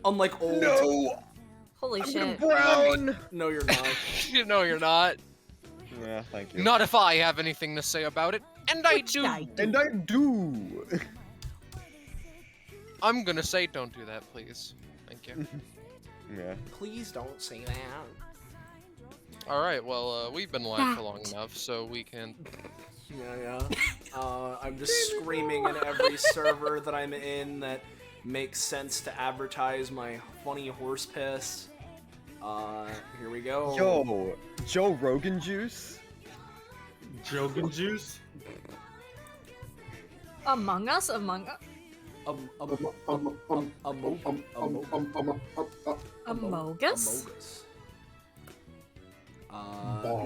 Unlike old. No! Holy I'm shit. brown! No, you're not. No, you're not. Yeah, thank you. Not if I have anything to say about it. And I do. And I do! I'm gonna say don't do that, please. Thank you. Yeah. Please don't say that. Alright, well, we've been live for long enough, so we can... Yeah. I'm just screaming in every server that I'm in that makes sense to advertise my funny horse piss. Here we go. Yo, Joe Rogan juice? Jogan juice? Among Us? Amogus? Amogus.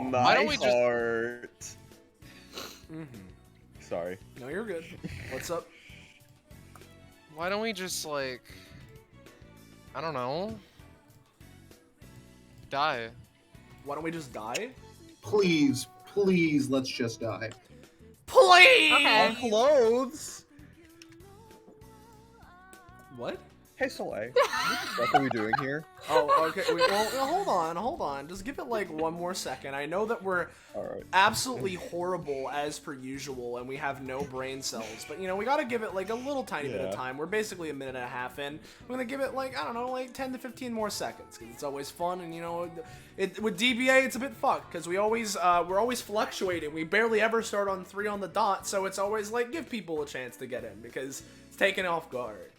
Why don't we just- heart. Mm-hmm. Sorry. No, you're good. What's up? Why don't we just, like... I don't know... die? Why don't we just die? Please, let's just die. Please! Okay. Clothes! What? Hey, Soleil. What are we doing here? Oh, okay. Well, hold on. Just give it like one more second. I know that we're Alright. absolutely horrible as per usual, and we have no brain cells. But you know, we gotta give it like a little tiny bit of Yeah. time. We're basically a minute and a half in. We're gonna give it like I don't know, like 10 to 15 more seconds, because it's always fun. And you know, with DBA, it's a bit fucked because we're always fluctuating. We barely ever start on 3 on the dot, so it's always like give people a chance to get in because it's taken off guard.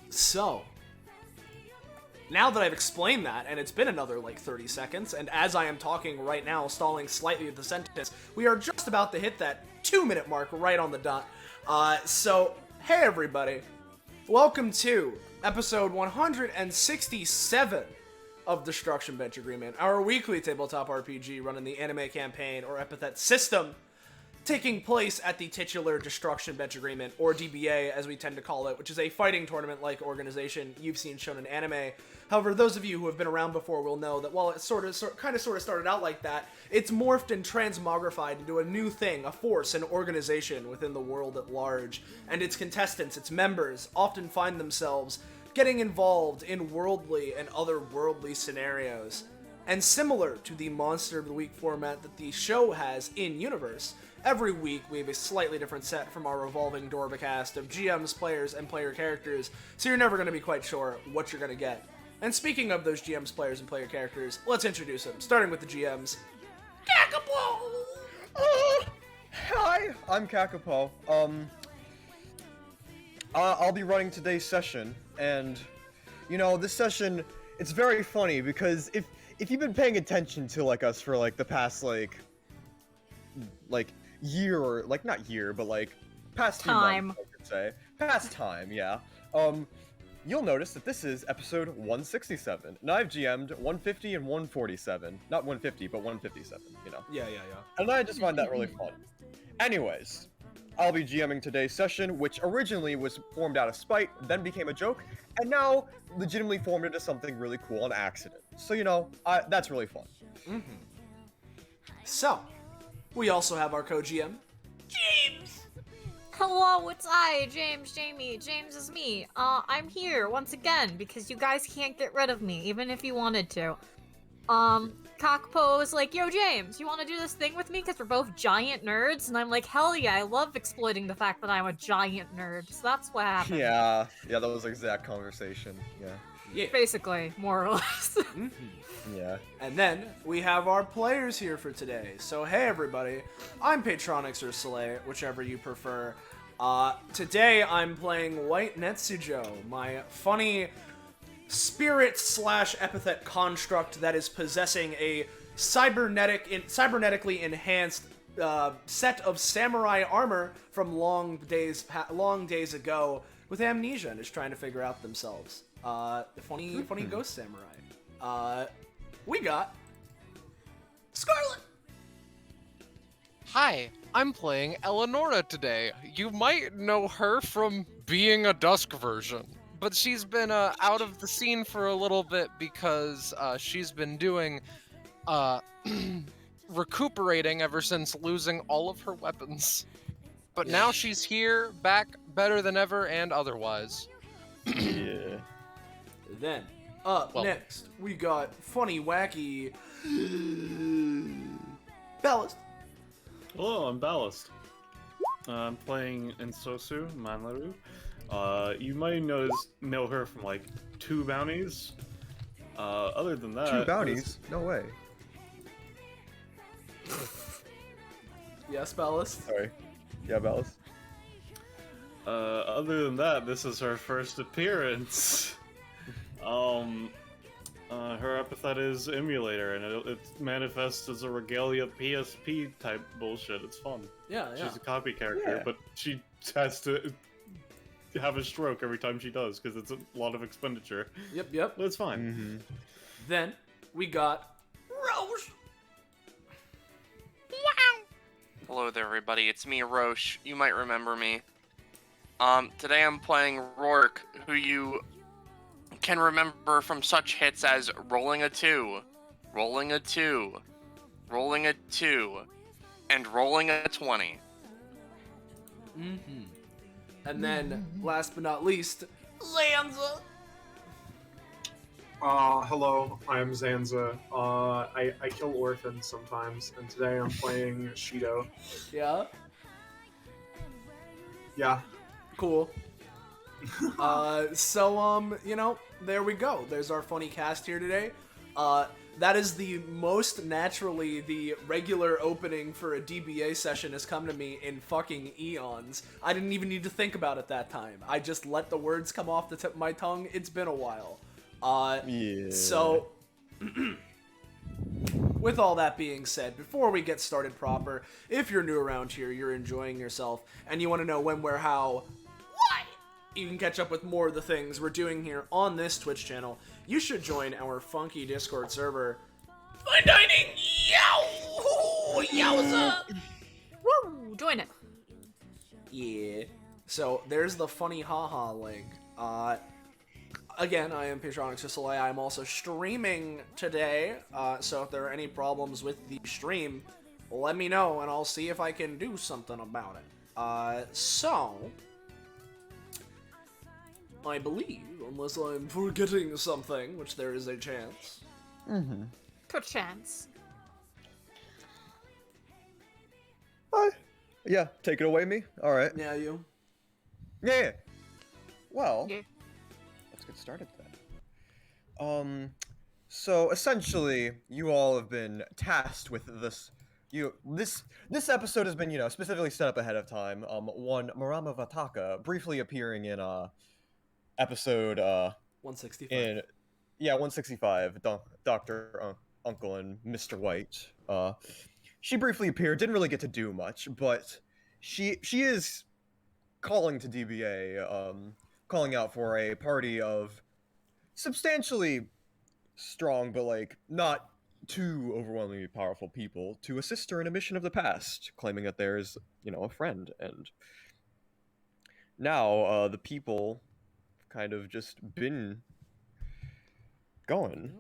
So, now that I've explained that, and it's been another like 30 seconds, and as I am talking right now, stalling slightly with the sentence, we are just about to hit that 2-minute mark right on the dot. So, hey everybody, welcome to episode 167 of Destruction Bench Agreement, our weekly tabletop RPG run in the anime campaign or Epithet System, taking place at the titular Destruction Bench Agreement, or DBA as we tend to call it, which is a fighting tournament-like organization you've seen shonen anime. However, those of you who have been around before will know that while it kind of started out like that, it's morphed and transmogrified into a new thing, a force, an organization within the world at large, and its contestants, its members, often find themselves getting involved in worldly and otherworldly scenarios. And similar to the Monster of the Week format that the show has in-universe, every week we have a slightly different set from our revolving door of a cast of GMs, players, and player characters, so you're never going to be quite sure what you're going to get. And speaking of those GMs, players, and player characters, let's introduce them, starting with the GMs. Kakapo! Hi, I'm Kakapo. I'll be running today's session, and, you know, this session, it's very funny, because if you've been paying attention to, like, us for, like, the past, like, year, or, like, not year, but, like, past few months, I could say. Past time, yeah. You'll notice that this is episode 167, and I've GM'd 150 and 147. Not 150, but 157, you know. Yeah. And I just find that really fun. Anyways, I'll be GMing today's session, which originally was formed out of spite, then became a joke, and now legitimately formed into something really cool on accident. So, you know, that's really fun. So, we also have our co-GM, James! Hello, it's I, Jamie. James is me. I'm here once again because you guys can't get rid of me, even if you wanted to. Kakapo was like, yo, James, you want to do this thing with me? Because we're both giant nerds. And I'm like, hell yeah, I love exploiting the fact that I'm a giant nerd. So that's what happened. Yeah, that was the exact conversation, Yeah. Basically, more or less. yeah. And then, we have our players here for today. So hey everybody, I'm Patronix or Soleil, whichever you prefer. Today I'm playing White Netsujo, my funny spirit/epithet construct that is possessing a cybernetically enhanced set of samurai armor from long days ago with amnesia and is trying to figure out themselves. Funny ghost samurai. We got Scarlet. Hi, I'm playing Eleonora today. You might know her from being a Dusk version, but she's been out of the scene for a little bit because she's been doing recuperating ever since losing all of her weapons. But now she's here, back better than ever and otherwise. Yeah. Then, up Well- next, we got funny, wacky... Ballast. Hello, I'm Ballast. I'm playing Ensue, Manlaru. You might know her from like 2 bounties. Other than that, 2 bounties? No way. Yes, Ballast. Sorry. Yeah, Ballast. Other than that, this is her first appearance. Her epithet is emulator, and it manifests as a regalia PSP type bullshit. It's fun. Yeah, yeah. She's a copy character, Yeah. but she has to have a stroke every time she does because it's a lot of expenditure. Yep, yep. But it's fine. Mm-hmm. Then, we got Rose. Hello there, everybody. It's me, Roche. You might remember me. Today I'm playing Rourke, who you can remember from such hits as Rolling a 2, Rolling a 2, Rolling a 2, and Rolling a 20. Mm-hmm. And then, last but not least, Zanza. Hello, I'm Zanza. I kill orphans sometimes, and today I'm playing Shido. Yeah, Yeah. cool. You know, there we go. There's our funny cast here today. That is the most naturally the regular opening for a DBA session has come to me in fucking eons. I didn't even need to think about it that time. I just let the words come off the tip of my tongue. It's been a while. Yeah. So, with all that being said, before we get started proper, if you're new around here, you're enjoying yourself, and you want to know when, where, how, why, you can catch up with more of the things we're doing here on this Twitch channel, you should join our funky Discord server. Fine dining! Yow! Yowza! Woo! Join it. Yeah. So, there's the funny haha link. Again, I am Patronic Sicily. I'm also streaming today, so if there are any problems with the stream, let me know and I'll see if I can do something about it. So, I believe, unless I'm forgetting something, which there is a chance. Mm-hmm. Perchance. Yeah, take it away, me. All right. Yeah, you. Yeah. Well, Yeah. let's get started then. So essentially, you all have been tasked with this. This episode has been, specifically set up ahead of time. One Murama Vataka briefly appearing in episode 165. 165. Doctor Uncle and Mr. White. She briefly appeared. Didn't really get to do much, but she is calling to DBA. Calling out for a party of substantially strong, but not too overwhelmingly powerful people to assist her in a mission of the past, claiming that there's, a friend. And now the people kind of just been going.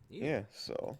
Yeah, so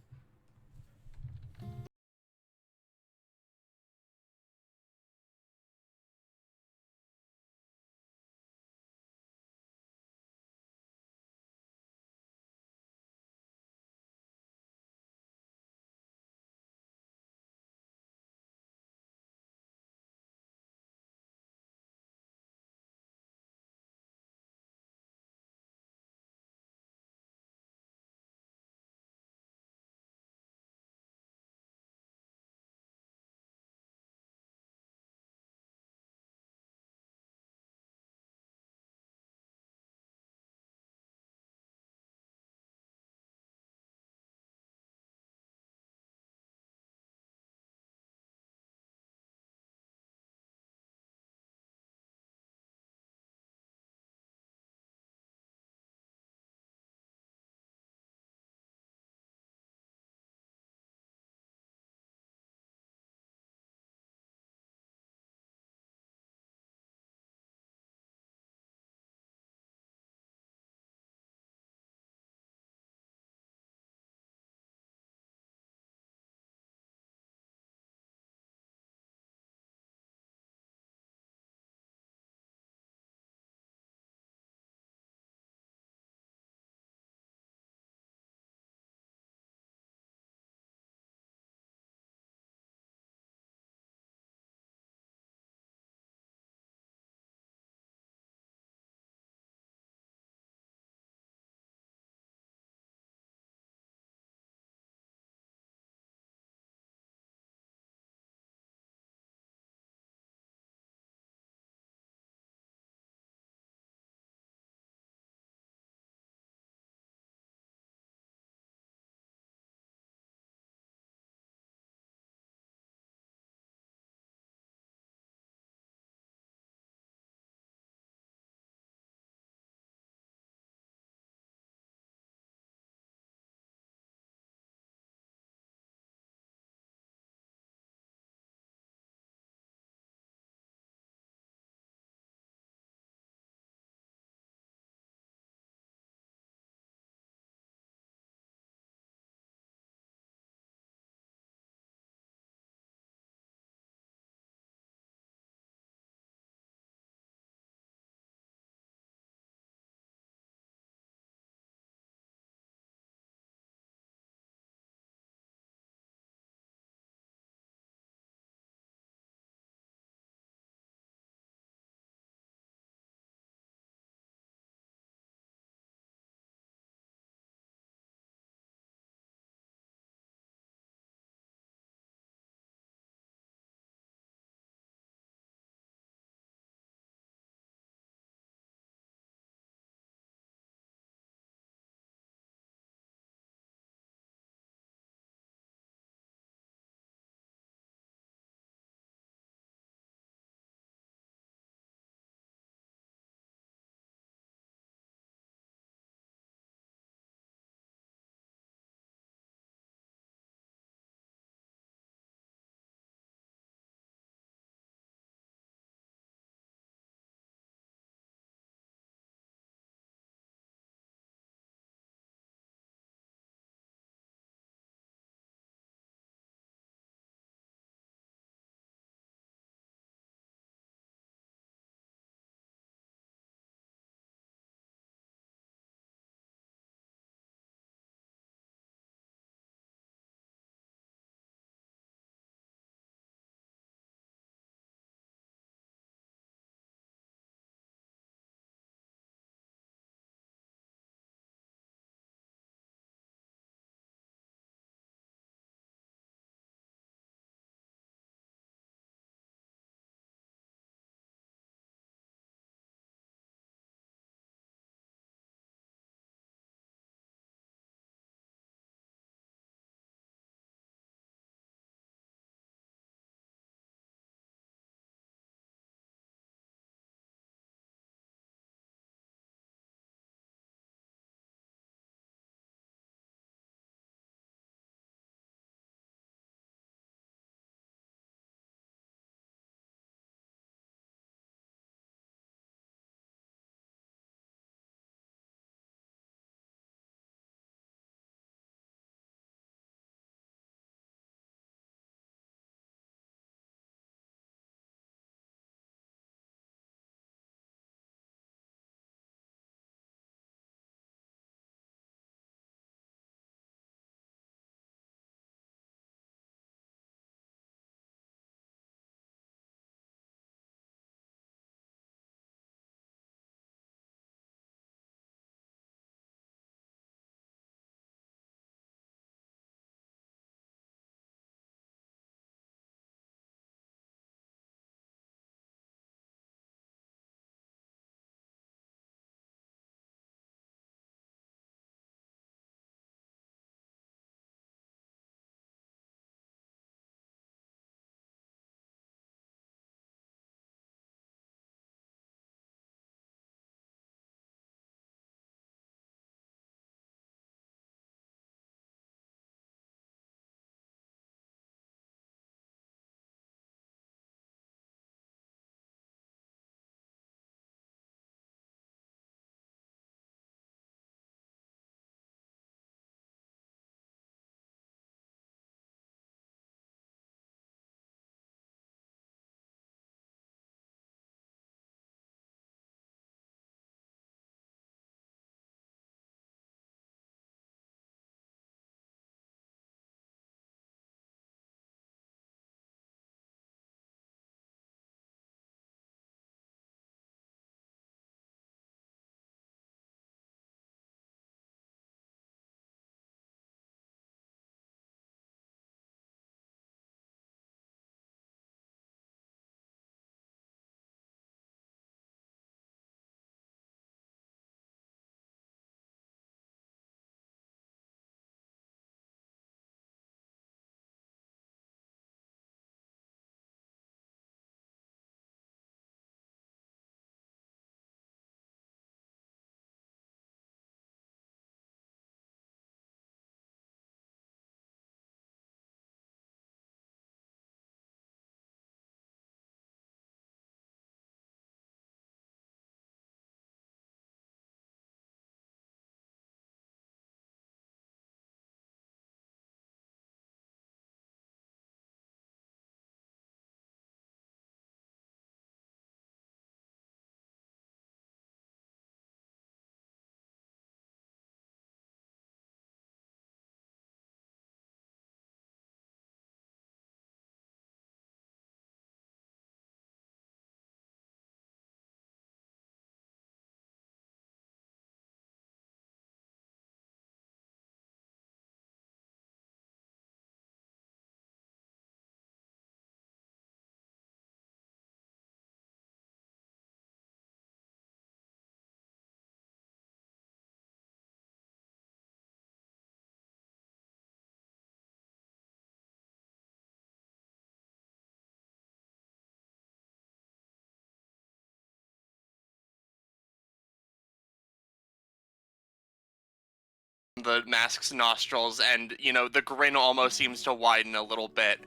the mask's nostrils, and, you know, the grin almost seems to widen a little bit.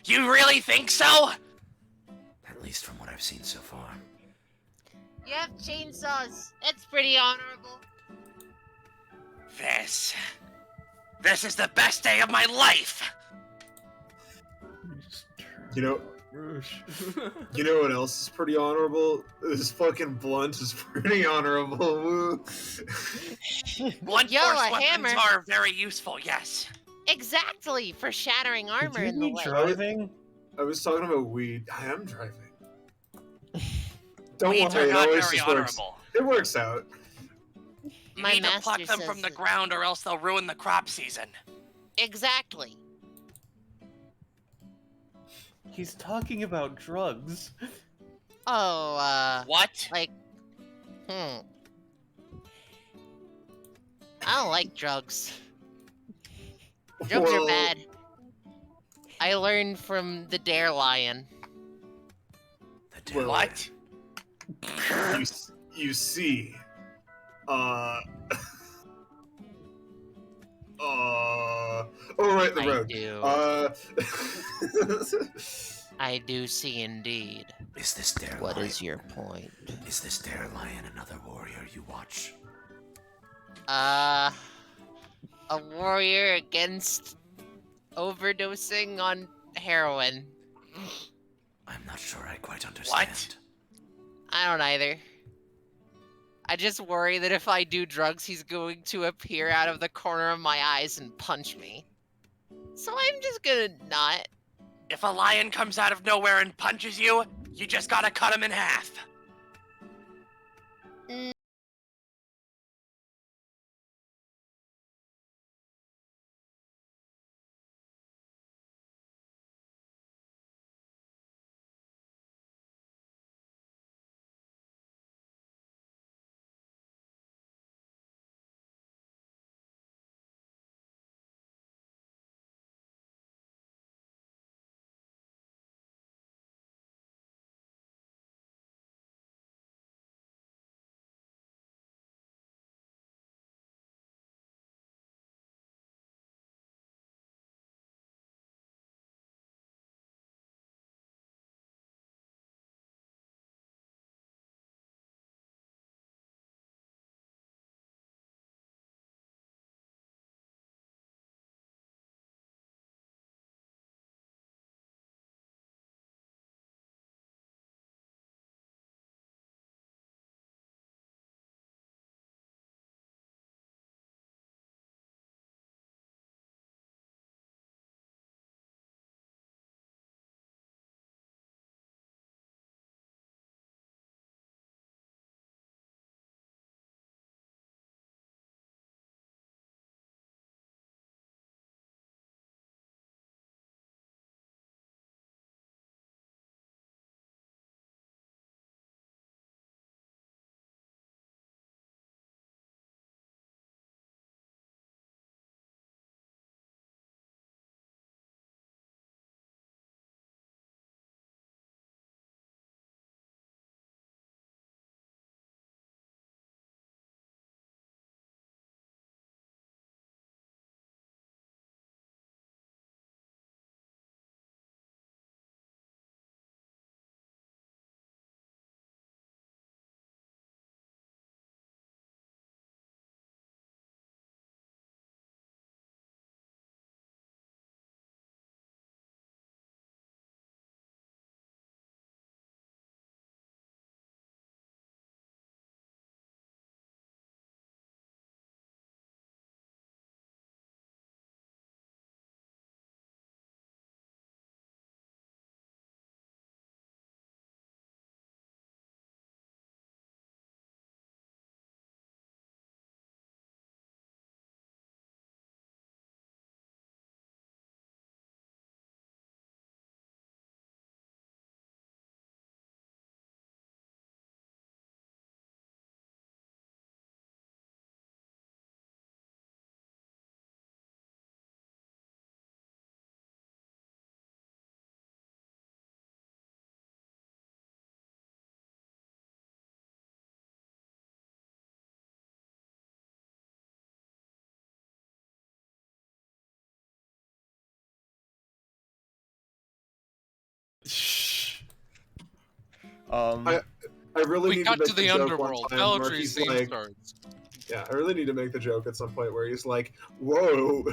You really think so? At least from what I've seen so far. You have chainsaws. It's pretty honorable. This is the best day of my life! You know, you know what else is pretty honorable? This fucking blunt is pretty honorable. Woo. Blunt Yo, force a weapons hammer. are very useful, yes. Exactly, for shattering armor Could in you the be leg. driving? I was talking about weed. I am driving. Don't Weeds worry, are it not always very just works. honorable. It works out. You My need to pluck master them from the says- ground or else they'll ruin the crop season. Exactly. He's talking about drugs. Oh, What? like, I don't like drugs. Drugs are Well, bad. I learned from the Dare Lion. The Well, What? you see, oh, right, the I road. do. I do see indeed. Is this Dare What Lion? is your point? Is this Dare Lion another warrior you watch? A warrior against overdosing on heroin. I'm not sure I quite understand. I don't either. I just worry that if I do drugs, he's going to appear out of the corner of my eyes and punch me. So I'm just gonna not. If a lion comes out of nowhere and punches you, you just gotta cut him in half. I really We need got to make to the joke one underworld. time where Beltry he's scene like, starts. yeah, I really need to make the joke at some point where he's like, "Whoa!"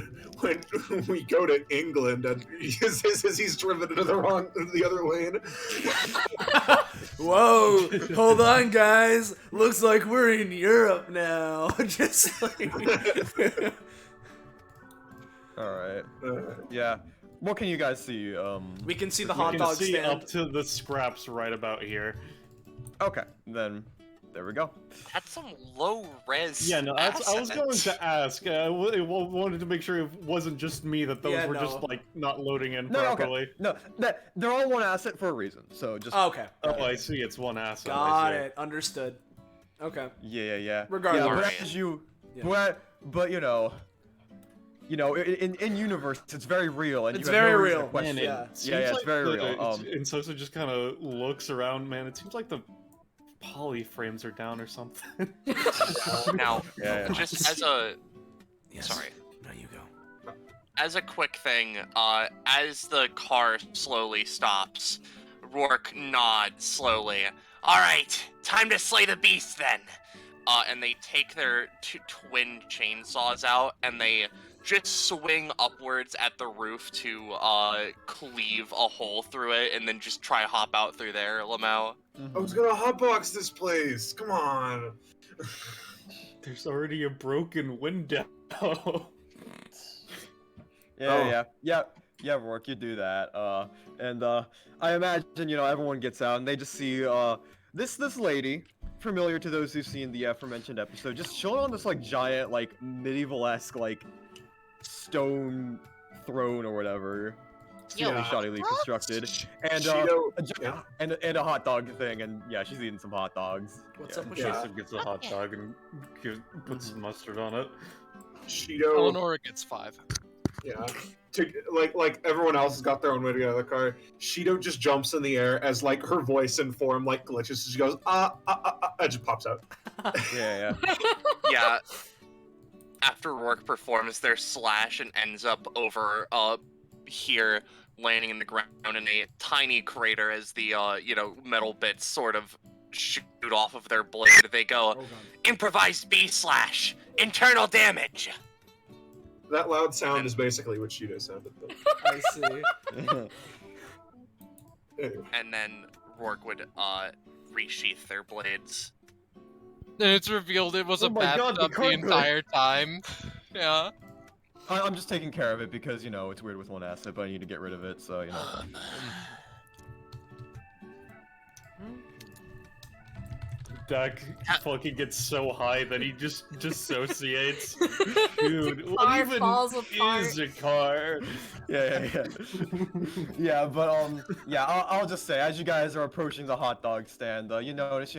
When we go to England and he's driven into the other lane. Whoa! Hold on, guys. Looks like we're in Europe now. Just like. All right. Yeah. What can you guys see? We can see the We hot can dog see stand. up to the scraps right about here. Okay, then there we go. That's some low res. Yeah, no, I was going to ask. I wanted to make sure it wasn't just me that those were just like not loading in properly. Okay. No, they're all one asset for a reason. So just. Okay. Oh, I see. It's one asset. Got it. Understood. Okay. Yeah. Regardless. Yeah, but Alright. as you, Yeah. but you know, in universe, it's very real, and It's you have very no reason to real. question Man, it. Yeah. Seems Yeah, it's like very real. And Sosa just kind of looks around, man. It seems like the poly frames are down or something. Now, Yeah. just as a Yes. sorry, No, you go. as a quick thing, as the car slowly stops, Rourke nods slowly. All right, time to slay the beast then. And they take their twin chainsaws out and they just swing upwards at the roof to cleave a hole through it and then just try hop out through there, Lamau. I was gonna hotbox this place. Come on. There's already a broken window. Yeah, Rourke, you do that. And I imagine everyone gets out and they just see this lady, familiar to those who've seen the aforementioned episode, just chilling on this like giant like medieval-esque like stone throne or whatever, extremely shoddily constructed, and Yeah. and a hot dog thing, and yeah, she's eating some hot dogs. What's Yeah. up with Yeah. Shido? Jason gets a hot dog and puts some mustard on it. Shido. Eleanor gets 5. Yeah. Like everyone else has got their own way to get out of the car. Shido just jumps in the air as like her voice and form like glitches. She goes and just pops out. Yeah. Yeah. After Rourke performs their slash and ends up over here, landing in the ground in a tiny crater as the metal bits sort of shoot off of their blade. They go, Hold on. improvised B slash, internal damage. That loud sound is basically what Shido sounded though. I see. Anyway. And then Rourke would resheath their blades. And it's revealed it was Oh a my God, the bathtub the carpet. entire time. Yeah. I'm just taking care of it because it's weird with one asset, but I need to get rid of it, so Dak fucking gets so high that he just dissociates. Dude, what Car even falls apart. is a car? Yeah. Yeah, but yeah, I'll just say, as you guys are approaching the hot dog stand, you notice,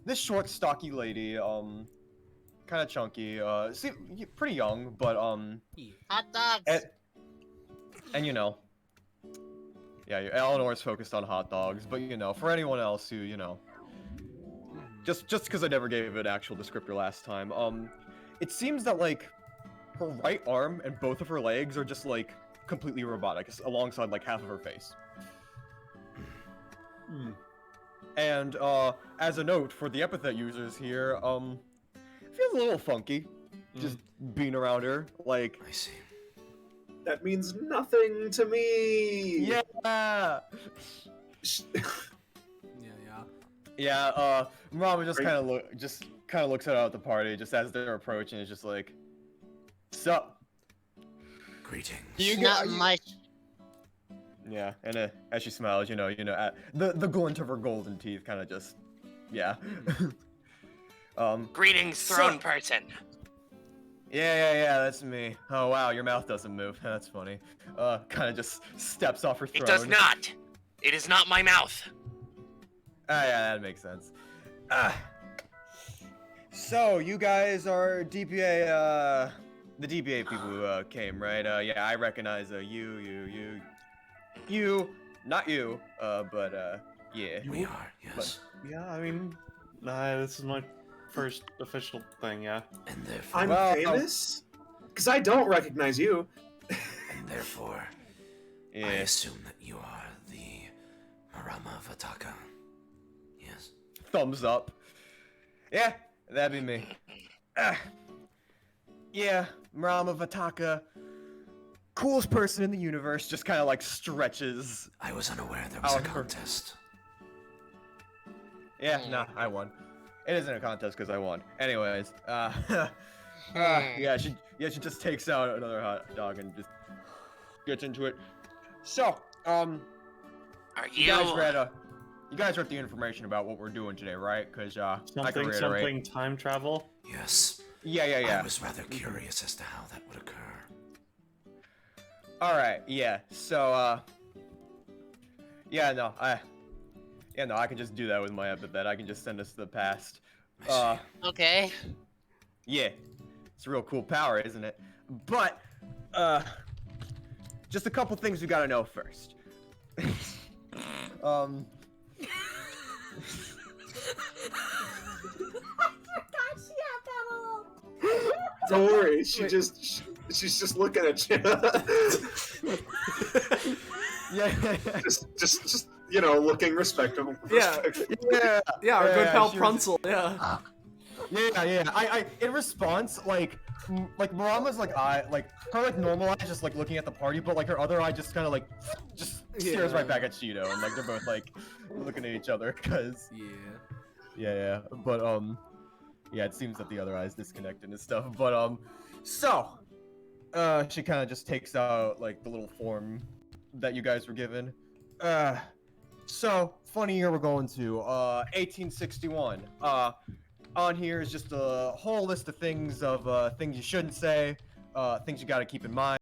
this short, stocky lady, kind of chunky, pretty young, but Hot dogs. and yeah, Eleanor's focused on hot dogs, but for anyone else who just because I never gave it an actual descriptor last time, it seems that like her right arm and both of her legs are just like completely robotic, alongside like half of her face. And as a note for the epithet users here, it feels a little funky, just being around her. Like, I see. That means nothing to me. yeah, Yeah. Mama just kind of looks at the party just as they're approaching. It's just like, sup? Greetings. Not much. Yeah, and as she smiles, the glint of her golden teeth kind of just, yeah. Greetings, throne person. Yeah, that's me. Oh wow, your mouth doesn't move. That's funny. Kind of just steps off her throne. It does not. It is not my mouth. Ah, yeah, that makes sense. So you guys are DBA, the DBA people who came, right? Yeah, I recognize you, not you, but yeah. We are, yes. Yeah, I mean, this is my first official thing, yeah. And therefore, I'm famous? Because I don't recognize you. and therefore, Yeah. I assume that you are the Marama Vataka. Yes. Thumbs up. Yeah, that'd be me. Yeah, Mrama Vataka, coolest person in the universe, just kind of like stretches. I was unaware there was a Out her- contest. Yeah, nah, I won. It isn't a contest because I won. Anyways, she just takes out another hot dog and just gets into it. So, Are you guys read the information about what we're doing today, right? Because I can reiterate. Something time travel. Yes. Yeah. I was rather curious as to how that would occur. All right, yeah. So, I can just do that with my epithet. I can just send us to the past. Okay. Yeah, it's a real cool power, isn't it? But, just a couple things you gotta know first. Don't worry, she's just looking at you. Yeah. just looking respectable. Yeah. Yeah, our good pal she was- Pruncel, yeah. Yeah. I in response, like Marama's eye, her normal eye just looking at the party, but her other eye just kind of just stares right back at Cheeto, and they're both looking at each other, cause yeah. But yeah, it seems that the other eye's disconnected and stuff. But so she kind of just takes out the little form that you guys were given. So funny year we're going to 1861. On here is just a whole list of things things you shouldn't say, things you got to keep in mind.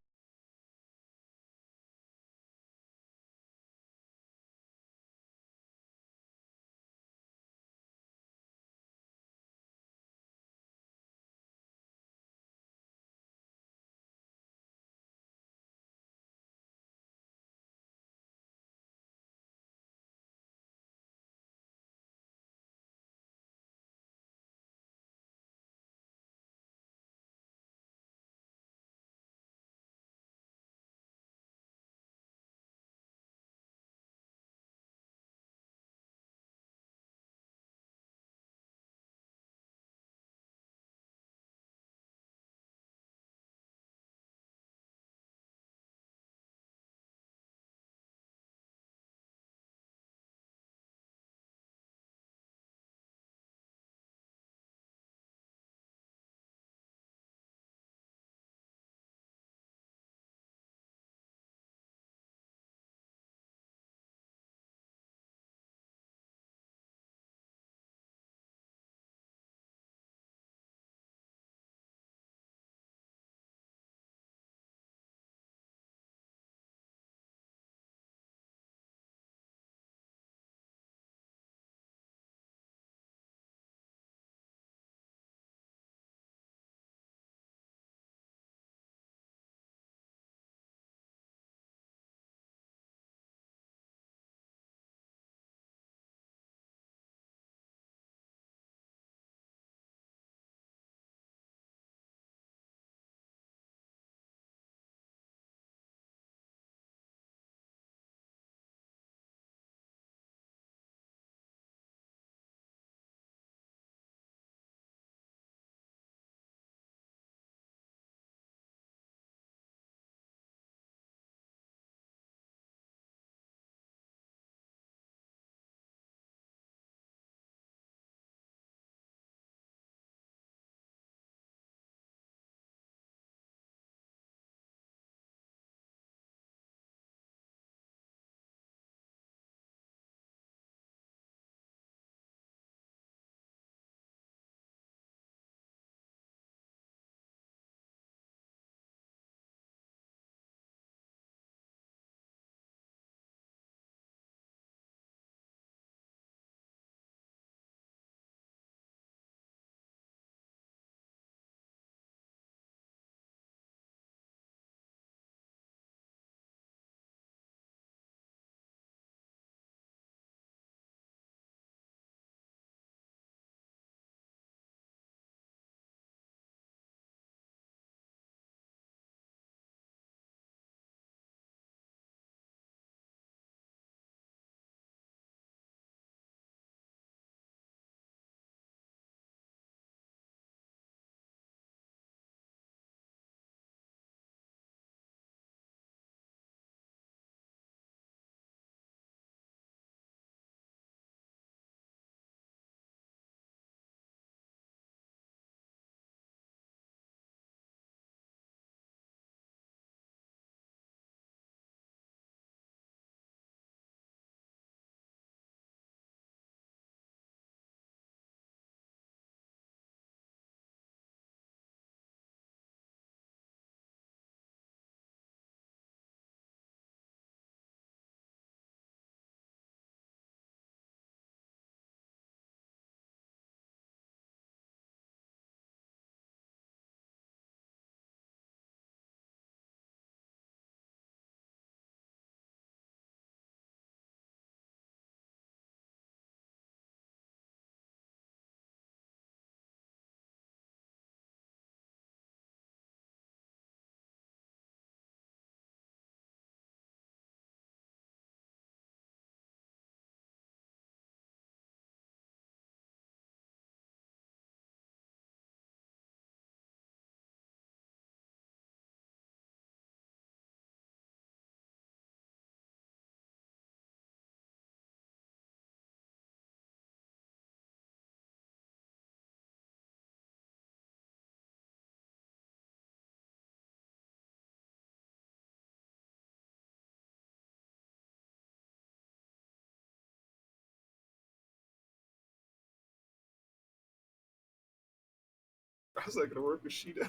how's that gonna work with Shido?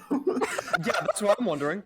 Yeah, that's what I'm wondering.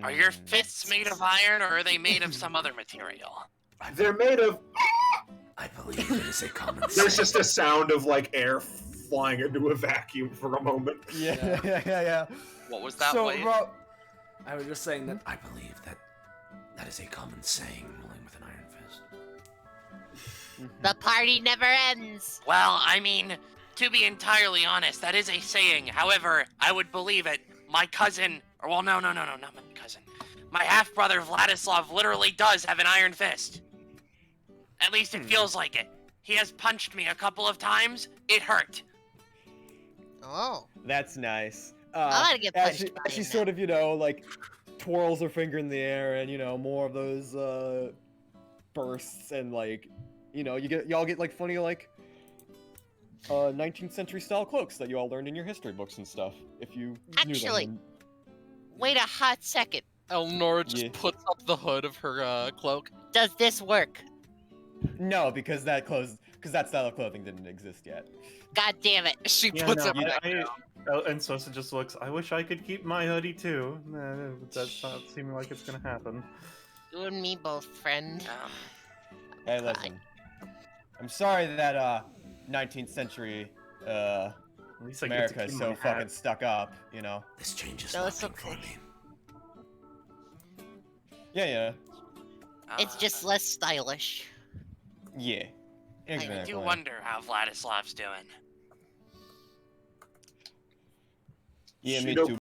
Are your fists made of iron, or are they made of some other material? They're made of. I believe it is a common There's saying. just a sound of like air flying into a vacuum for a moment. Yeah. What was that, So, Wade? Rob, I was just saying that I believe that is a common saying, rolling with an iron fist. The party never ends. Well, I mean, to be entirely honest, that is a saying. However, I would believe it. My cousin, or well, no, not my cousin. My half-brother Vladislav literally does have an iron fist. At least it feels like it. He has punched me a couple of times. It hurt. Oh. that's nice. I like to get as punched she, by as she him sort of, like, twirls her finger in the air, and more of those bursts, and like, y'all get like funny like 19th century style cloaks that you all learned in your history books and stuff. If you Actually, knew them. wait a hot second. Elnora just Yeah. puts up the hood of her cloak. Does this work? No, because that style of clothing didn't exist yet. God damn it. She Yeah, puts no, it back down. and Sosa just looks. I wish I could keep my hoodie too. That's not seeming like it's gonna happen. You and me both, friend. Hey, listen. I'm sorry that 19th century At least I get to America keep is my so hat. fucking stuck up, This changes No, it's nothing for okay. me. Yeah. It's just less stylish. Yeah. Exactly. I do wonder how Vladislav's doing. Yeah, me Shido too.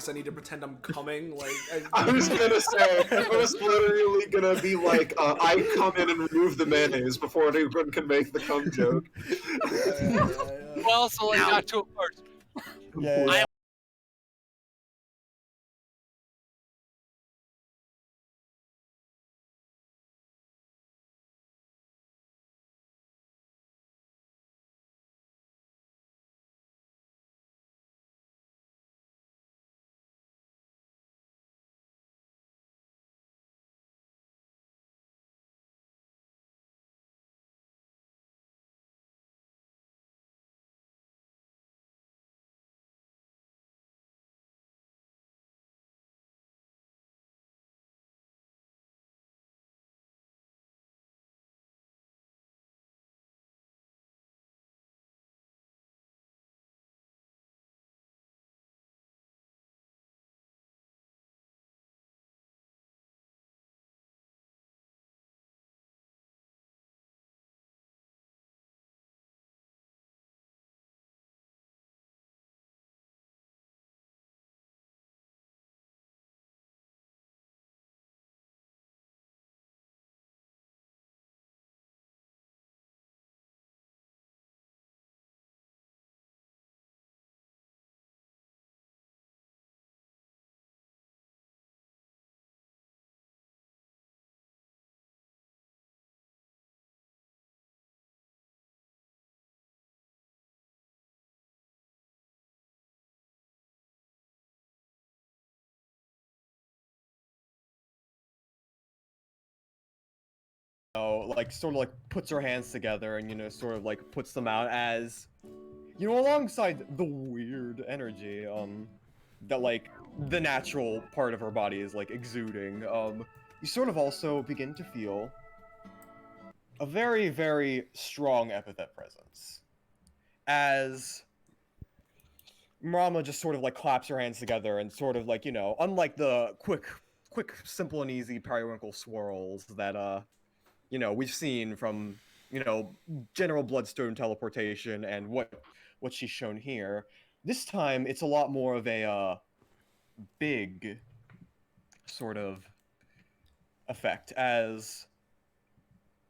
I need to pretend I'm coming. Like I was gonna say, I was literally gonna be like, I come in and remove the mayonnaise before anyone can make the cum joke. Well, so like got to it first. Yeah. like sort of like puts her hands together and, you know, sort of like puts them out as, you know, alongside the weird energy, that like the natural part of her body is like exuding, you sort of also begin to feel a very, very strong epithet presence. As Mrama just sort of like claps her hands together and sort of like, you know, unlike the quick, simple and easy periwinkle swirls that, you know, we've seen from, you know, general bloodstone teleportation and what she's shown here, this time it's a lot more of a, big sort of effect, as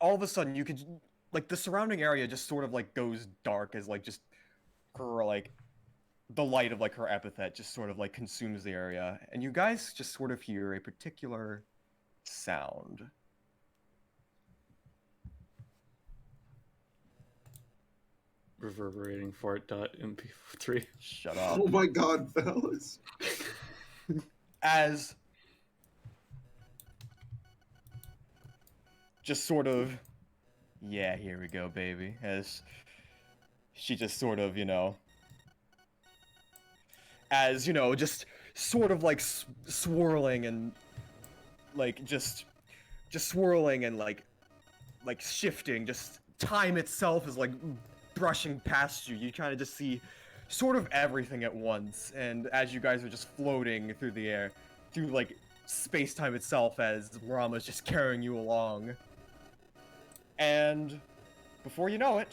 all of a sudden you could, like, the surrounding area just sort of like goes dark as like just her, like, the light of like her epithet just sort of like consumes the area, and you guys just sort of hear a particular sound. Reverberating fart.mp3. Shut up. Oh my god, fellas. As just sort of, yeah, here we go, baby. As she just sort of, you know, as, you know, just sort of like swirling and like just swirling and like shifting, just time itself is like brushing past you. You kind of just see sort of everything at once, and as you guys are just floating through the air, through like space-time itself, as Rama's just carrying you along. And before you know it,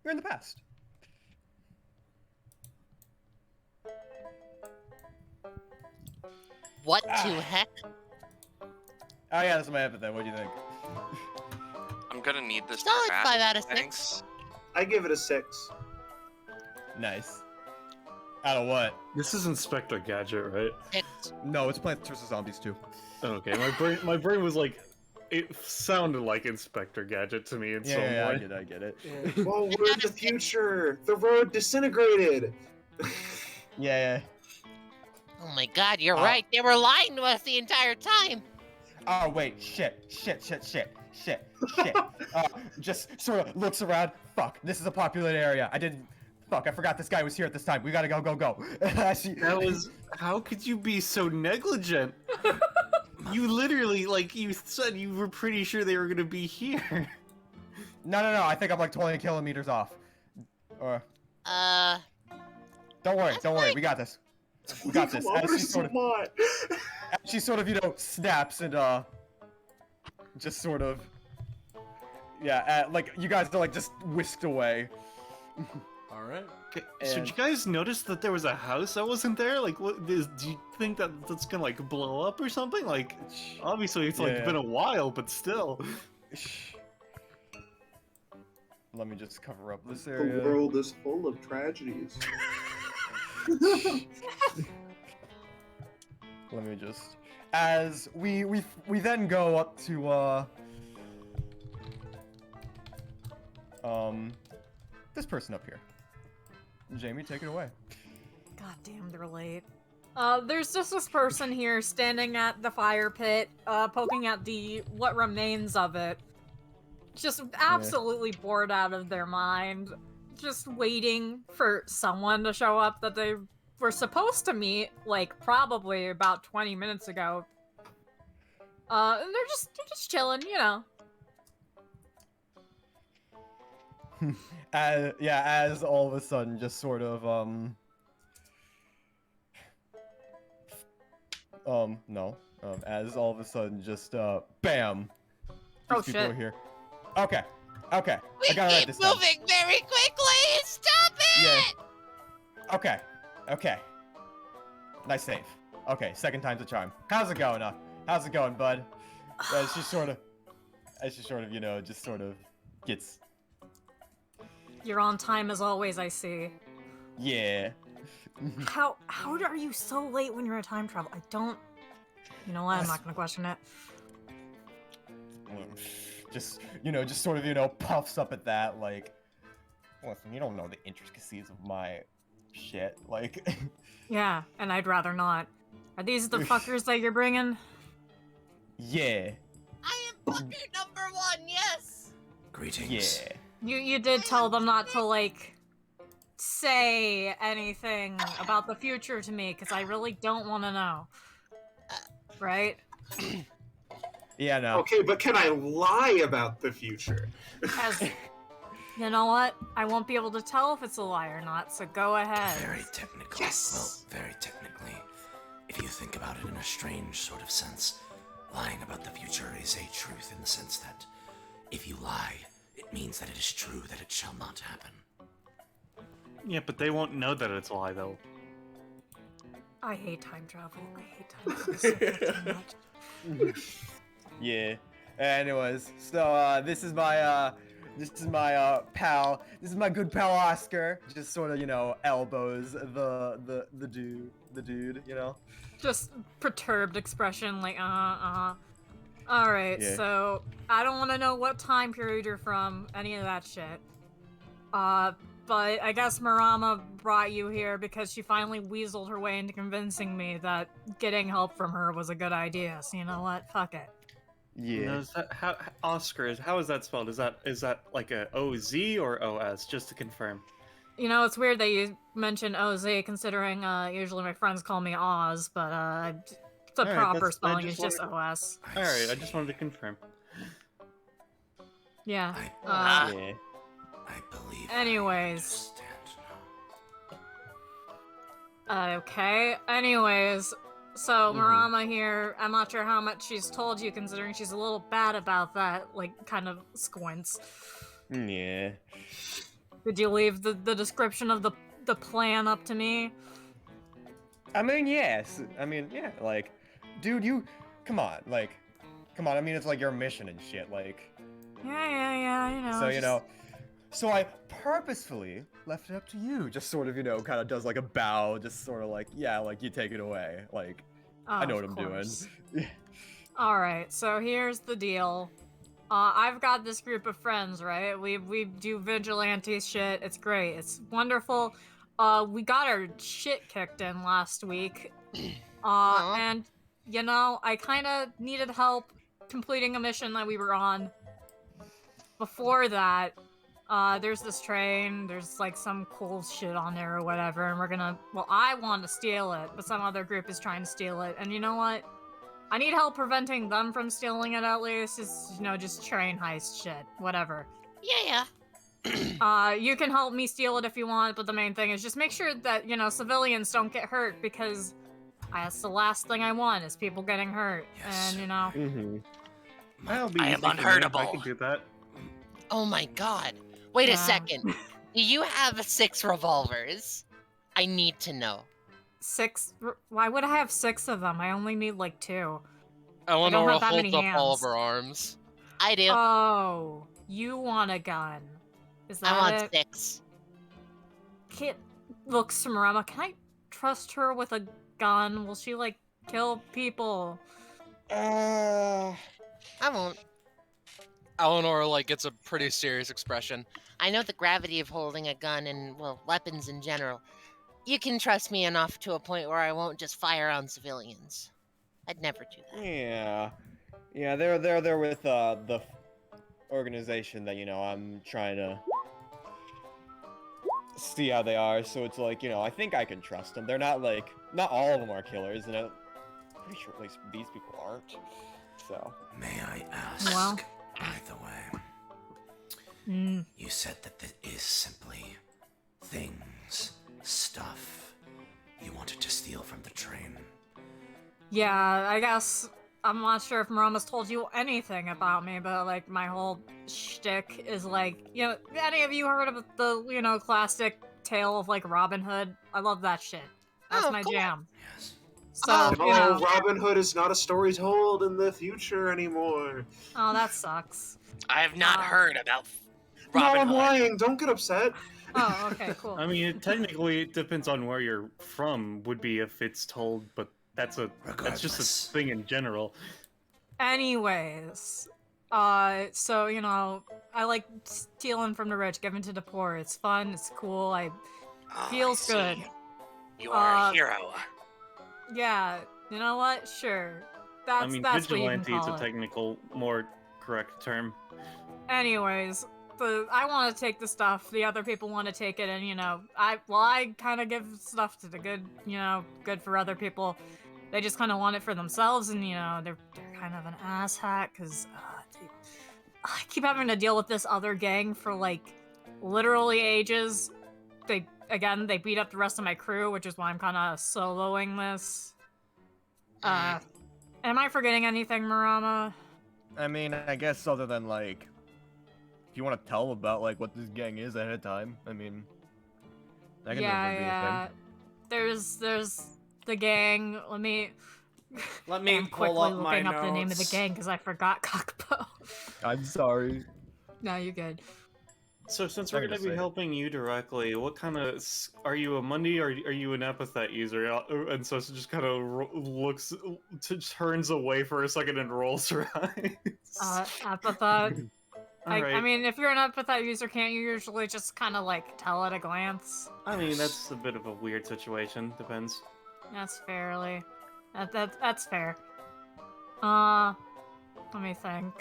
you're in the past. What to heck? Oh yeah, that's my epithet. What do you think? I'm gonna need this. Solid crap, 5 out of 6. thanks. I give it a 6. Nice. Out of what? This is Inspector Gadget, right? 6. No, it's Plants vs. Zombies 2. Okay, my brain was like, it sounded like Inspector Gadget to me in some Yeah, way. I get it. Oh, we're in the future. The road disintegrated. Yeah. Oh my god, you're right. They were lying to us the entire time. Oh wait, shit. Just sort of looks around. Fuck, this is a populated area. Fuck, I forgot this guy was here at this time. We gotta go. That was. How could you be so negligent? You literally, like you said, you were pretty sure they were gonna be here. No. I think I'm like 20 kilometers off. Don't worry. We got this. As she sort of, you know, snaps and just sort of, yeah, like you guys are like just whisked away. All right. Okay, so did you guys notice that there was a house that wasn't there? Like, do you think that that's gonna like blow up or something? Like, obviously it's like been a while, but still. Let me just cover up this area. The world is full of tragedies. Let me just, as we then go up to this person up here. Jamie, take it away. God damn, they're late. There's just this person here standing at the fire pit, poking at what remains of it. Just absolutely bored out of their mind. Just waiting for someone to show up that they were supposed to meet, like, probably about 20 minutes ago. And they're just chilling, you know. As all of a sudden, just sort of, as all of a sudden, just, bam! Oh, These people shit. are here. Okay. We I gotta write keep this down. moving very quickly. Stop it! Yeah. Okay. Nice save. Okay, second time's a charm. How's it going, bud? As she sort of, you know, just sort of gets. You're on time as always, I see. Yeah. How are you so late when you're in time travel? I don't. You know what? I'm not gonna question it. Just sort of, you know, puffs up at that, like, listen, you don't know the intricacies of my shit, like, Yeah, and I'd rather not. Are these the fuckers that you're bringing? Yeah. I am fucker number 1, yes! Greetings. Yeah. You did tell them not to, like, say anything about the future to me, because I really don't want to know. Right? Yeah, no. Okay, but can I lie about the future? As, you know what? I won't be able to tell if it's a lie or not, so go ahead. Very technical. Yes. Well, very technically. If you think about it in a strange sort of sense, lying about the future is a truth in the sense that if you lie, it means that it is true that it shall not happen. Yeah, but they won't know that it's a lie, though. I hate time travel. I hate time travel so fucking much. Yeah. Anyways, so this is my pal. This is my good pal Oscar. Just sort of, you know, elbows the dude, you know. Just perturbed expression, like Alright, Yeah. so I don't want to know what time period you're from, any of that shit. But I guess Marama brought you here because she finally weaseled her way into convincing me that getting help from her was a good idea. So you know what? Fuck it. Yeah. Now, is that how Oscar? How is that spelled? Is that like a OZ or OS? Just to confirm. You know, it's weird that you mention OZ, considering usually my friends call me Oz, but the Alright, proper that's- I spelling just is just wanted- OS. All right, I just wanted to confirm. Yeah. Yeah. I believe Anyways. I understand now. Okay. Anyways, so Marama here, I'm not sure how much she's told you, considering she's a little bad about that, like, kind of squints. Yeah. Did you leave the description of the plan up to me? I mean, yes. I mean, yeah. Like, dude, come on. I mean, it's like your mission and shit. Like, Yeah, you know. so you just- know. So I purposefully left it up to you. Just sort of, you know, kind of does like a bow, just sort of like, yeah, like you take it away. Like, I know Oh, what I'm course. doing. Alright, so here's the deal. I've got this group of friends, right? We do vigilante shit. It's great. It's wonderful. We got our shit kicked in last week. And, you know, I kind of needed help completing a mission that we were on. Before that, there's this train, there's like some cool shit on there or whatever, and I want to steal it, but some other group is trying to steal it, and you know what? I need help preventing them from stealing it at least. It's, you know, just train heist shit, whatever. Yeah. You can help me steal it if you want, but the main thing is just make sure that, you know, civilians don't get hurt, because that's the last thing I want, is people getting hurt, Yes. and, you know. Mm-hmm. I'll be I am easy for me if I unhurtable. can do that. Oh my god. Wait a Yeah. second. Do you have 6 revolvers? I need to know. 6? Why would I have 6 of them? I only need like 2. Eleanor have that holds many up all of hands. her arms. I do. Oh, you want a gun. Is that I want it? 6. Kit looks to Marama. Can I trust her with a gun? Will she, like, kill people? I won't. Eleanor like gets a pretty serious expression. I know the gravity of holding a gun and, well, weapons in general. You can trust me enough to a point where I won't just fire on civilians. I'd never do that. Yeah, they're with the organization that, you know, I'm trying to see how they are. So it's like, you know, I think I can trust them. They're not all of them are killers, and I'm pretty sure at least these people aren't. So May I ask, Well. by the way, Mm. you said that it is simply things, stuff you wanted to steal from the train. Yeah, I guess I'm not sure if Marama's told you anything about me, but like my whole shtick is like, you know, any of you heard of the, you know, classic tale of like Robin Hood? I love that shit. That's Oh, my cool. jam. Yes. So, No, you know, Robin Hood is not a story told in the future anymore. oh, that sucks. I have not Ah. heard about No, Robin I'm Hood. lying. Don't get upset. Oh, okay, cool. I mean, technically, it depends on where you're from. Would be if it's told, but that's just Regardless. a thing in general. Anyways, so, you know, I like stealing from the rich, giving to the poor. It's fun, it's cool, Oh, I feels see. good. You are a hero. Yeah, you know what? Sure. That's I mean, that's what you can vigilante is call a it. technical, more correct term. Anyways, I want to take the stuff. The other people want to take it, and I kind of give stuff to the good, good for other people. They just kind of want it for themselves, and they're kind of an asshat because I keep having to deal with this other gang for like literally ages. They beat up the rest of my crew, which is why I'm kind of soloing this. Am I forgetting anything, Murama? I mean, I guess other than like, if you want to tell about like what this gang is ahead of time, I mean, that can definitely be a thing. There's the gang. Let me I'm quickly pull up looking my up the name of the notes. gang because I forgot Kakapo. I'm sorry. No, you're good. So since we're I'm going to gonna be say- helping you directly, what kind of are you a Mundi or are you an Epithet user? And so it just kind of turns away for a second and rolls her eyes. Epithet. I Alright. mean, if you're an Epithet user, can't you usually just kind of like tell at a glance? I mean, that's a bit of a weird situation. Depends. That's fairly. That's fair. Let me think.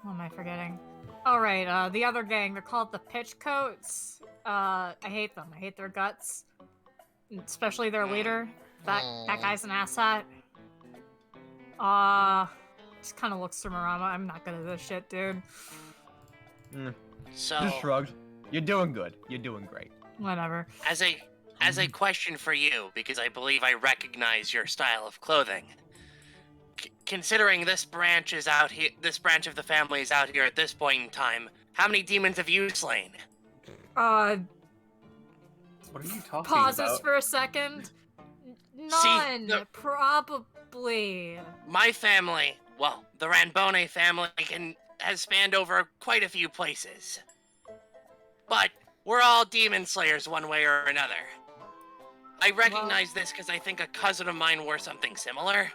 What am I forgetting? All right. The other gang. They're called the Pitchcoats. I hate them. I hate their guts, especially their leader. That guy's an asshat. Just kind of looks to Murama. I'm not good at this shit, dude. So, Just shrugged. You're doing good. You're doing great. Whatever. as a question for you, because I believe I recognize your style of clothing. Considering this branch is out here, this branch of the family is out here at this point in time, how many demons have you slain? What are you talking Pauses about? for a second. None, probably. My family, well, the Ranbone family, has spanned over quite a few places. But we're all demon slayers one way or another. I recognize this because I think a cousin of mine wore something similar.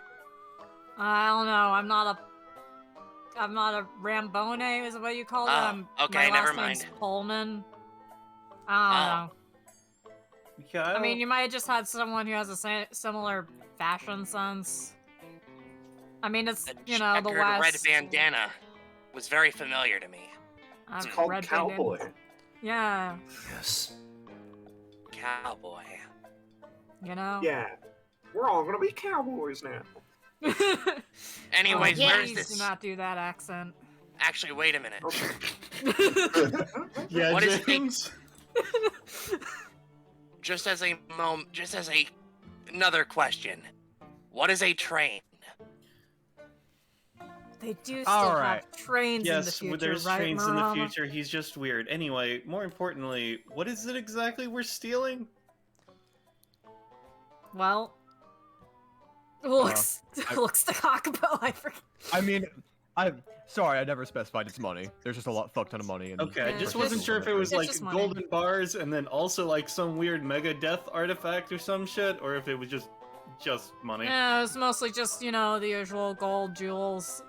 I don't know. I'm not a Rambone, is what you call it. Okay, my never last name's mind. Pullman. I don't know. Yeah, I mean, you might have just had someone who has a similar fashion sense. I mean, it's, The the checkered red West. bandana was very familiar to me. It's called Red Cowboy. bandana. Yeah, Yes. Cowboy. Yeah. We're all gonna be cowboys now. Anyways, oh, where's please this? do not do that accent. Actually, wait a minute. yeah, What is James? Just as another question. What is a train? They do still Alright. have trains in the Yes, future, there's right, trains in the Murama? future. He's just weird. Anyway, more importantly, what is it exactly we're stealing? Well, looks to Kakapo. I forget. I mean, I'm sorry. I never specified it's money. There's just a fuck ton of money. Okay, I Yeah, just it's wasn't just- sure if it was it's like just money. golden bars and then also like some weird mega death artifact or some shit, or if it was just money. Yeah, it was mostly just the usual gold, jewels,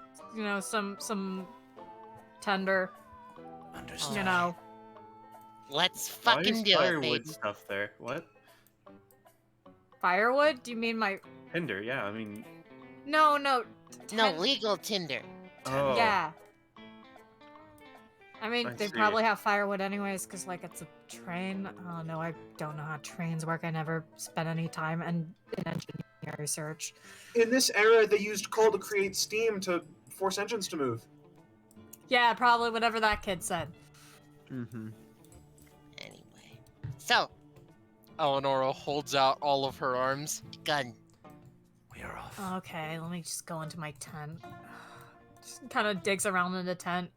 some tender, Understood. Let's Why fucking is do it, firewood baby. stuff there? What? firewood. Do you mean my? Tinder? Yeah, I mean. No. No, ten- legal Tinder. Oh. Yeah. I mean, I they see. probably have firewood anyways, because, like, it's a train. I don't know. I don't know how trains work. I never spent any time in engineering research. In this era, they used coal to create steam to force engines to move. Yeah, probably whatever that kid said. Mm-hmm. Anyway. So, Eleonora holds out all of her arms. gun. We are off. Okay, let me just go into my tent. Just kind of digs around in the tent.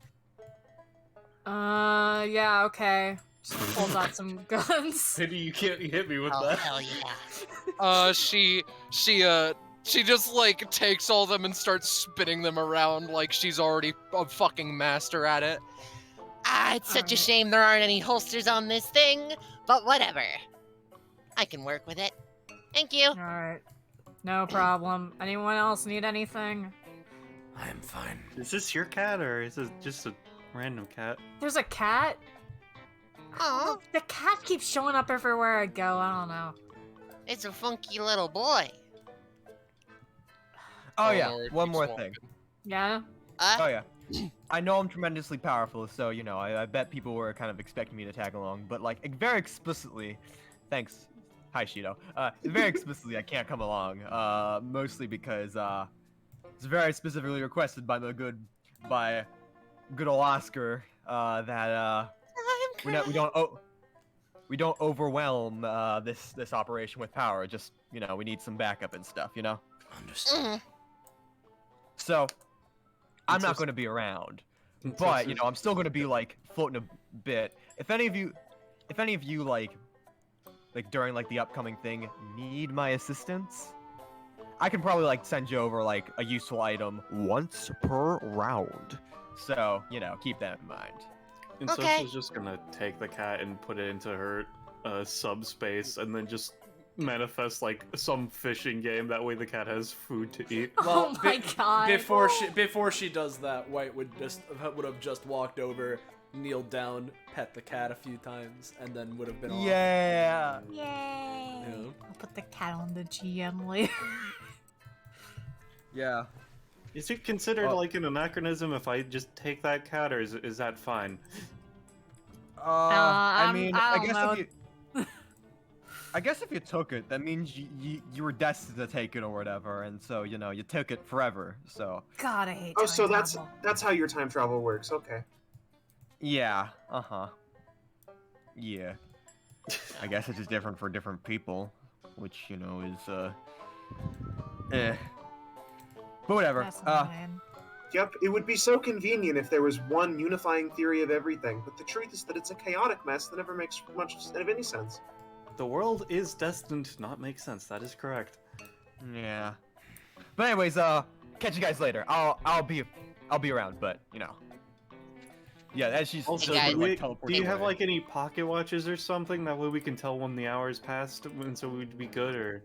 Yeah, okay. Just pulls out some guns. Maybe you can't hit me with Oh, that. hell yeah. She just like takes all of them and starts spinning them around like she's already a fucking master at it. It's such a Alright. shame there aren't any holsters on this thing, but whatever. I can work with it. Thank you. Alright. No problem. Anyone else need anything? I am fine. Is this your cat or is it just a random cat? There's a cat? Oh, The cat keeps showing up everywhere I go. I don't know. It's a funky little boy. Oh yeah, Eleanor one keeps more walking. thing. Yeah. Oh yeah. I know I'm tremendously powerful, so, you know, I bet people were kind of expecting me to tag along, but, like, very explicitly, thanks, hi, Shido, very explicitly I can't come along, mostly because, it's very specifically requested by good old Oscar, that, we don't overwhelm, this operation with power, just, you know, we need some backup and stuff, you know? Understood. So, I'm not just- going to be around. It's But, just- you know, I'm still gonna be, like, floating a bit. If any of you, like, during, like, the upcoming thing, need my assistance, I can probably, like, send you over, like, a useful item once per round. So, you know, keep that in mind. And Okay. Sosa's just gonna take the cat and put it into her subspace, and then just manifest like some fishing game. That way, the cat has food to eat. Well, Oh my god. Before she does that, White would have just walked over, kneeled down, pet the cat a few times, and then would have been off. Yeah. Yay. Yeah. I'll put the cat on the GM later. Yeah. Is it considered Oh. like an anachronism if I just take that cat, or is that fine? I mean, I I don't guess know. if you. I guess if you took it, that means you were destined to take it or whatever, and so, you know, you took it forever, so. God, I hate Oh, time so travel. that's how your time travel works. Okay. Yeah, uh-huh. Yeah. I guess it's just different for different people, which, you know, is, But whatever, That's annoying. Yep, it would be so convenient if there was one unifying theory of everything, but the truth is that it's a chaotic mess that never makes much of any sense. The world is destined to not make sense. That is correct. yeah. But anyways, catch you guys later. I'll be around, but, you know. Yeah, as she's Also, guys, do, like, teleporting you have away. like any pocket watches or something? That way we can tell when the hour's passed, and so we'd be good. Or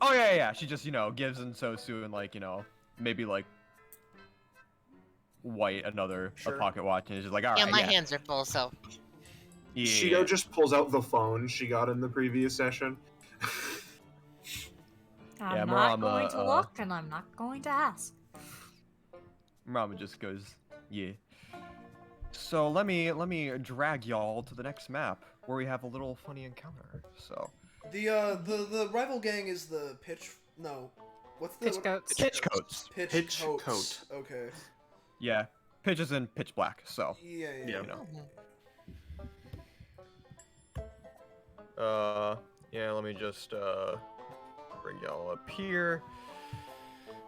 Oh, yeah. She just, you know, gives Ensosu and, like, you know, maybe, like, White a Sure. pocket watch, and it's just like, alright, Yeah, my hands are full, so. Yeah. Shido just pulls out the phone she got in the previous session. I'm Yeah, not Murama, going to look, and I'm not going to ask. Rama just goes, yeah. So let me drag y'all to the next map where we have a little funny encounter. So The rival gang is the pitch. No, what's the Pitch goats. pitch coats. Pitch Pitch coat. Okay. Yeah, pitch is in pitch black. So Yeah. Yeah. you know. Yeah. Let me just bring y'all up here.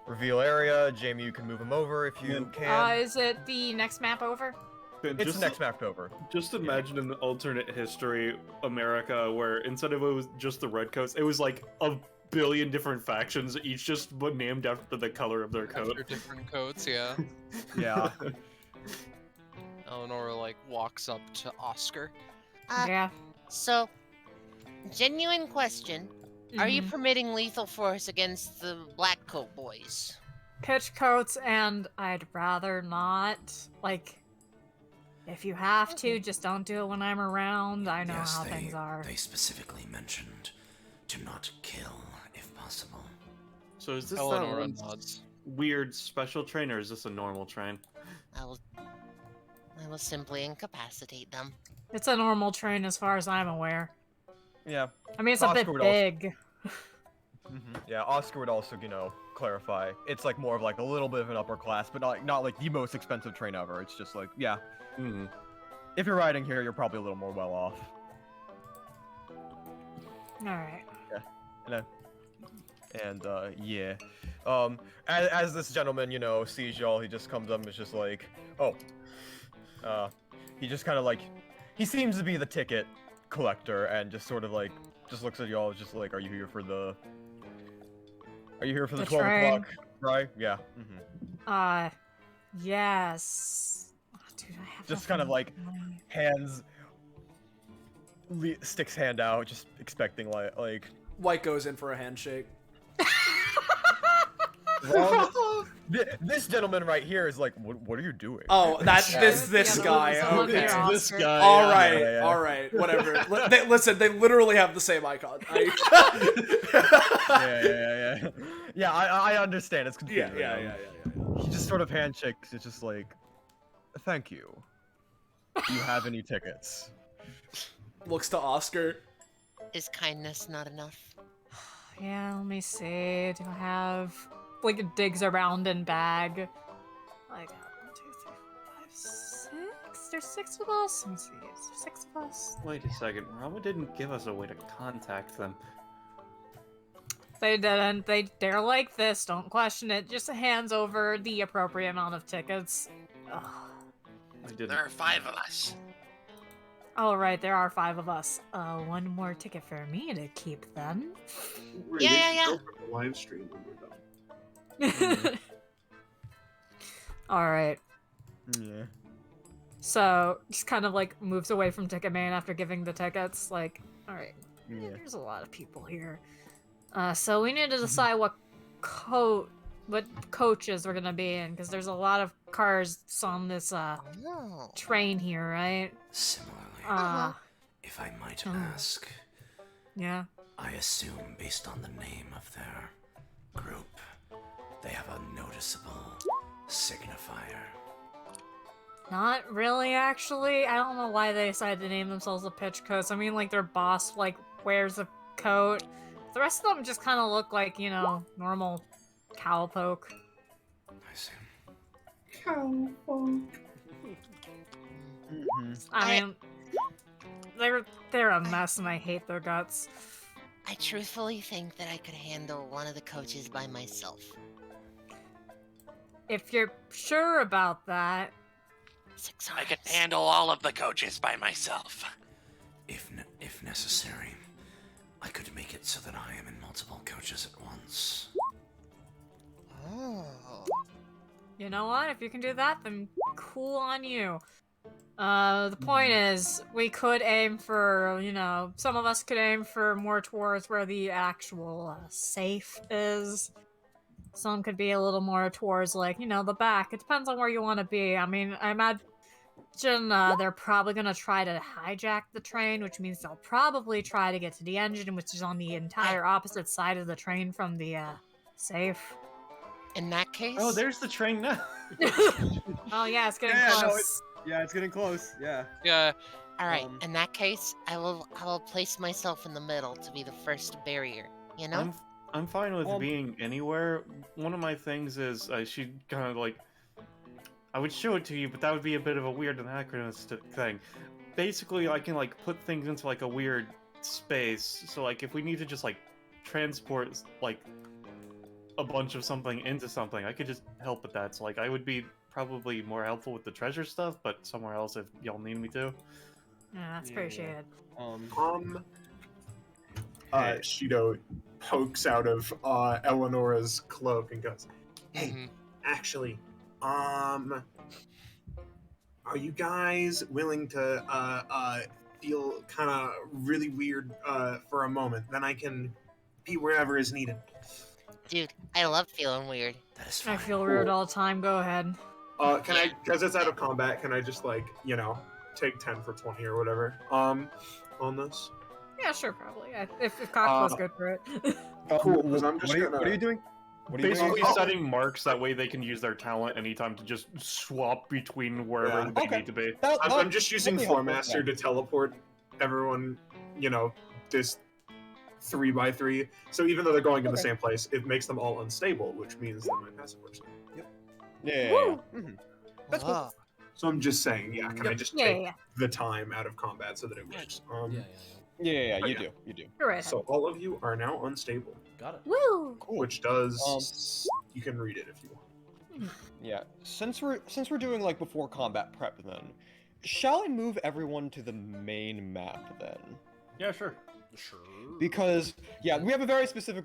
Reveal area. Jamie, you can move him over if you can. Is it the next map over? And It's the next map over. Just imagine an alternate history America where instead of it was just the redcoats, it was like a billion different factions, each just named after the color of their coat. After different coats, yeah. Yeah. Eleanor like walks up to Oscar. Yeah. So, genuine question. Are you Mhm. permitting lethal force against the black coat boys? Pitch coats, and I'd rather not. Like, if you have to, just don't do it when I'm around. I know Yes, how things are. they specifically mentioned to not kill if possible. So is this Eleanor that one nods. weird special train, or is this a normal train? I will simply incapacitate them. It's a normal train as far as I'm aware. Yeah. I mean, it's a bit Oscar would also- big. Yeah, Oscar would also, you know, clarify. It's like more of like a little bit of an upper class, but not like the most expensive train ever. It's just like, yeah, Hmm. if you're riding here, you're probably a little more well off. Alright. And yeah, as this gentleman, you know, sees y'all, he just comes up and is just like, oh, he just kind of like, he seems to be the ticket collector and just sort of like, just looks at y'all, just like, are you here for the 12 train. o'clock, right? Yeah. Yes. Oh, dude, I have Just nothing kind of like money. hands, sticks hand out, just expecting like White goes in for a handshake. wrong, This gentleman right here is like, what are you doing? Oh, that's this Yeah, guy. someone Okay. here, It's this Oscar. guy. All yeah. right, yeah. all right, whatever. Listen, they literally have the same icon. Yeah. Yeah, I understand. It's Yeah, confusing. yeah. He just sort of handshakes. It's just like, thank you. Do you have any tickets? Looks to Oscar. Is kindness not enough? Yeah, let me see. Do I have like digs around in bag? Like 1, 2, 3, 4, 5, 6. There's 6 of us. Let me see. Is there 6 of us? Wait a second. Rama didn't give us a way to contact them. They didn't. They're like this. Don't question it. Just hands over the appropriate amount of tickets. Ugh. I didn't. There are 5 of us. All right, there are 5 of us. 1 more ticket for me to keep then. We're Yeah, gonna yeah, go yeah. for the live stream when we're done. All right. Yeah. So just kind of like moves away from Ticketman after giving the tickets. Like, all right, Yeah. there's a lot of people here. So we need to decide what coaches we're gonna be in, because there's a lot of cars on this Oh. train here, right? Similarly, if I might Oh. ask, Yeah. I assume based on the name of their group, they have a noticeable signifier. Not really, actually. I don't know why they decided to name themselves the Pitch Coats. I mean, like, their boss, like, wears a coat. The rest of them just kind of look like, you know, normal cowpoke. I see. I mean, they're a mess, and I hate their guts. I truthfully think that I could handle one of the coaches by myself. If you're sure about that, 6 I can arms. handle all of the coaches by myself. If necessary, I could make it so that I am in multiple coaches at once. Oh. you know what? If you can do that, then cool on you. The point is, we could aim for, you know, some of us could aim for more towards where the actual safe is. Some could be a little more towards, like, you know, the back. It depends on where you want to be. I mean, I imagine they're probably going to try to hijack the train, which means they'll probably try to get to the engine, which is on the entire opposite side of the train from the safe. In that case, Oh, there's the train now. Oh, yeah, it's getting Yeah, no, close. Yeah, it's getting close. Yeah. Yeah, all right. um, In that case, I will place myself in the middle to be the first barrier. You know? I'm fine with Um, being anywhere. One of my things is she kind of like. I would show it to you, but that would be a bit of a weird anachronistic thing. Basically, I can like put things into like a weird space. So like, if we need to just like transport like a bunch of something into something, I could just help with that. So like, I would be probably more helpful with the treasure stuff, but somewhere else if y'all need me to. Yeah, that's appreciated. Hey. Shido pokes out of Eleonora's cloak and goes, "Hey, Mhm. actually, are you guys willing to feel kind of really weird for a moment? Then I can be wherever is needed." Dude, I love feeling weird. That is fine. I feel weird all the time. Go ahead. Can I, because it's out of combat, can I just like, you know, take 10 for 20 or whatever on this? Yeah, sure, probably. If Kakapo's good for it. Cool, 'cause I'm just what are you doing? What are you Basically, doing? setting marks that way they can use their talent anytime to just swap between wherever Yeah. they Okay. need to be. I'm just using that'd be helpful, Formaster to teleport everyone, you know, this 3x3. So even though they're going in the Okay. same place, it makes them all unstable, which means that my passive works. Yeah. Woo! Mhm. That's cool. Whoa. So I'm just saying, yeah, can I just Yeah, take yeah. the time out of combat so that it works? Yeah, Oh, you yeah. do. You do. You're right. So all of you are now unstable, Got it. Woo! which does you can read it if you want. Yeah. Since we're doing like before combat prep, then shall I move everyone to the main map then? Yeah, sure. Sure. Because yeah, we have a very specific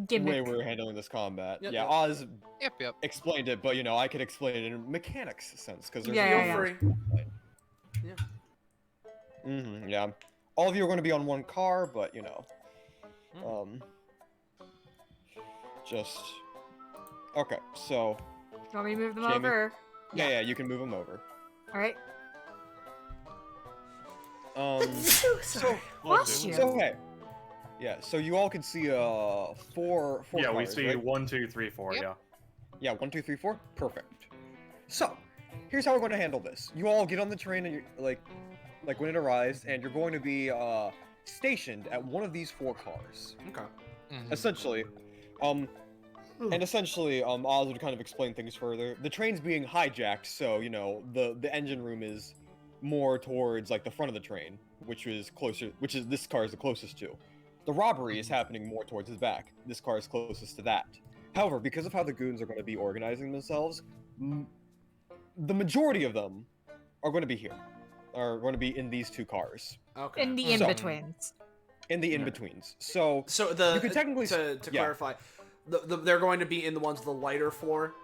Gimmick. way we're handling this combat. Yep, Yeah, yep. Oz Yep. explained it, but you know I could explain it in mechanics sense because there's Yeah, Feel yeah, free. Yeah. All of you are going to be on one car, but you know. just... Okay, so... You want me to move them Jamie? over? Yeah, you can move them over. Alright. So, Bless you. okay. Yeah, so you all can see four Yeah, cars, we see right? 1, 2, 3, 4. Yep. Yeah. Yeah, 1, 2, 3, 4. Perfect. So, here's how we're going to handle this. You all get on the train and you're like when it arrives, and you're going to be stationed at one of these 4 cars. Okay. Mhm. Essentially, Oz would kind of explain things further. The train's being hijacked, so you know the engine room is more towards like the front of the train, which is this car is the closest to. The robbery is happening more towards his back. This car is closest to that. However, because of how the goons are going to be organizing themselves, the majority of them are going to be here. Are going to be in these 2 cars. Okay. In the So- in-betweens. In the in-betweens. So So you could technically to yeah. clarify, they're going to be in the ones with the lighter floor.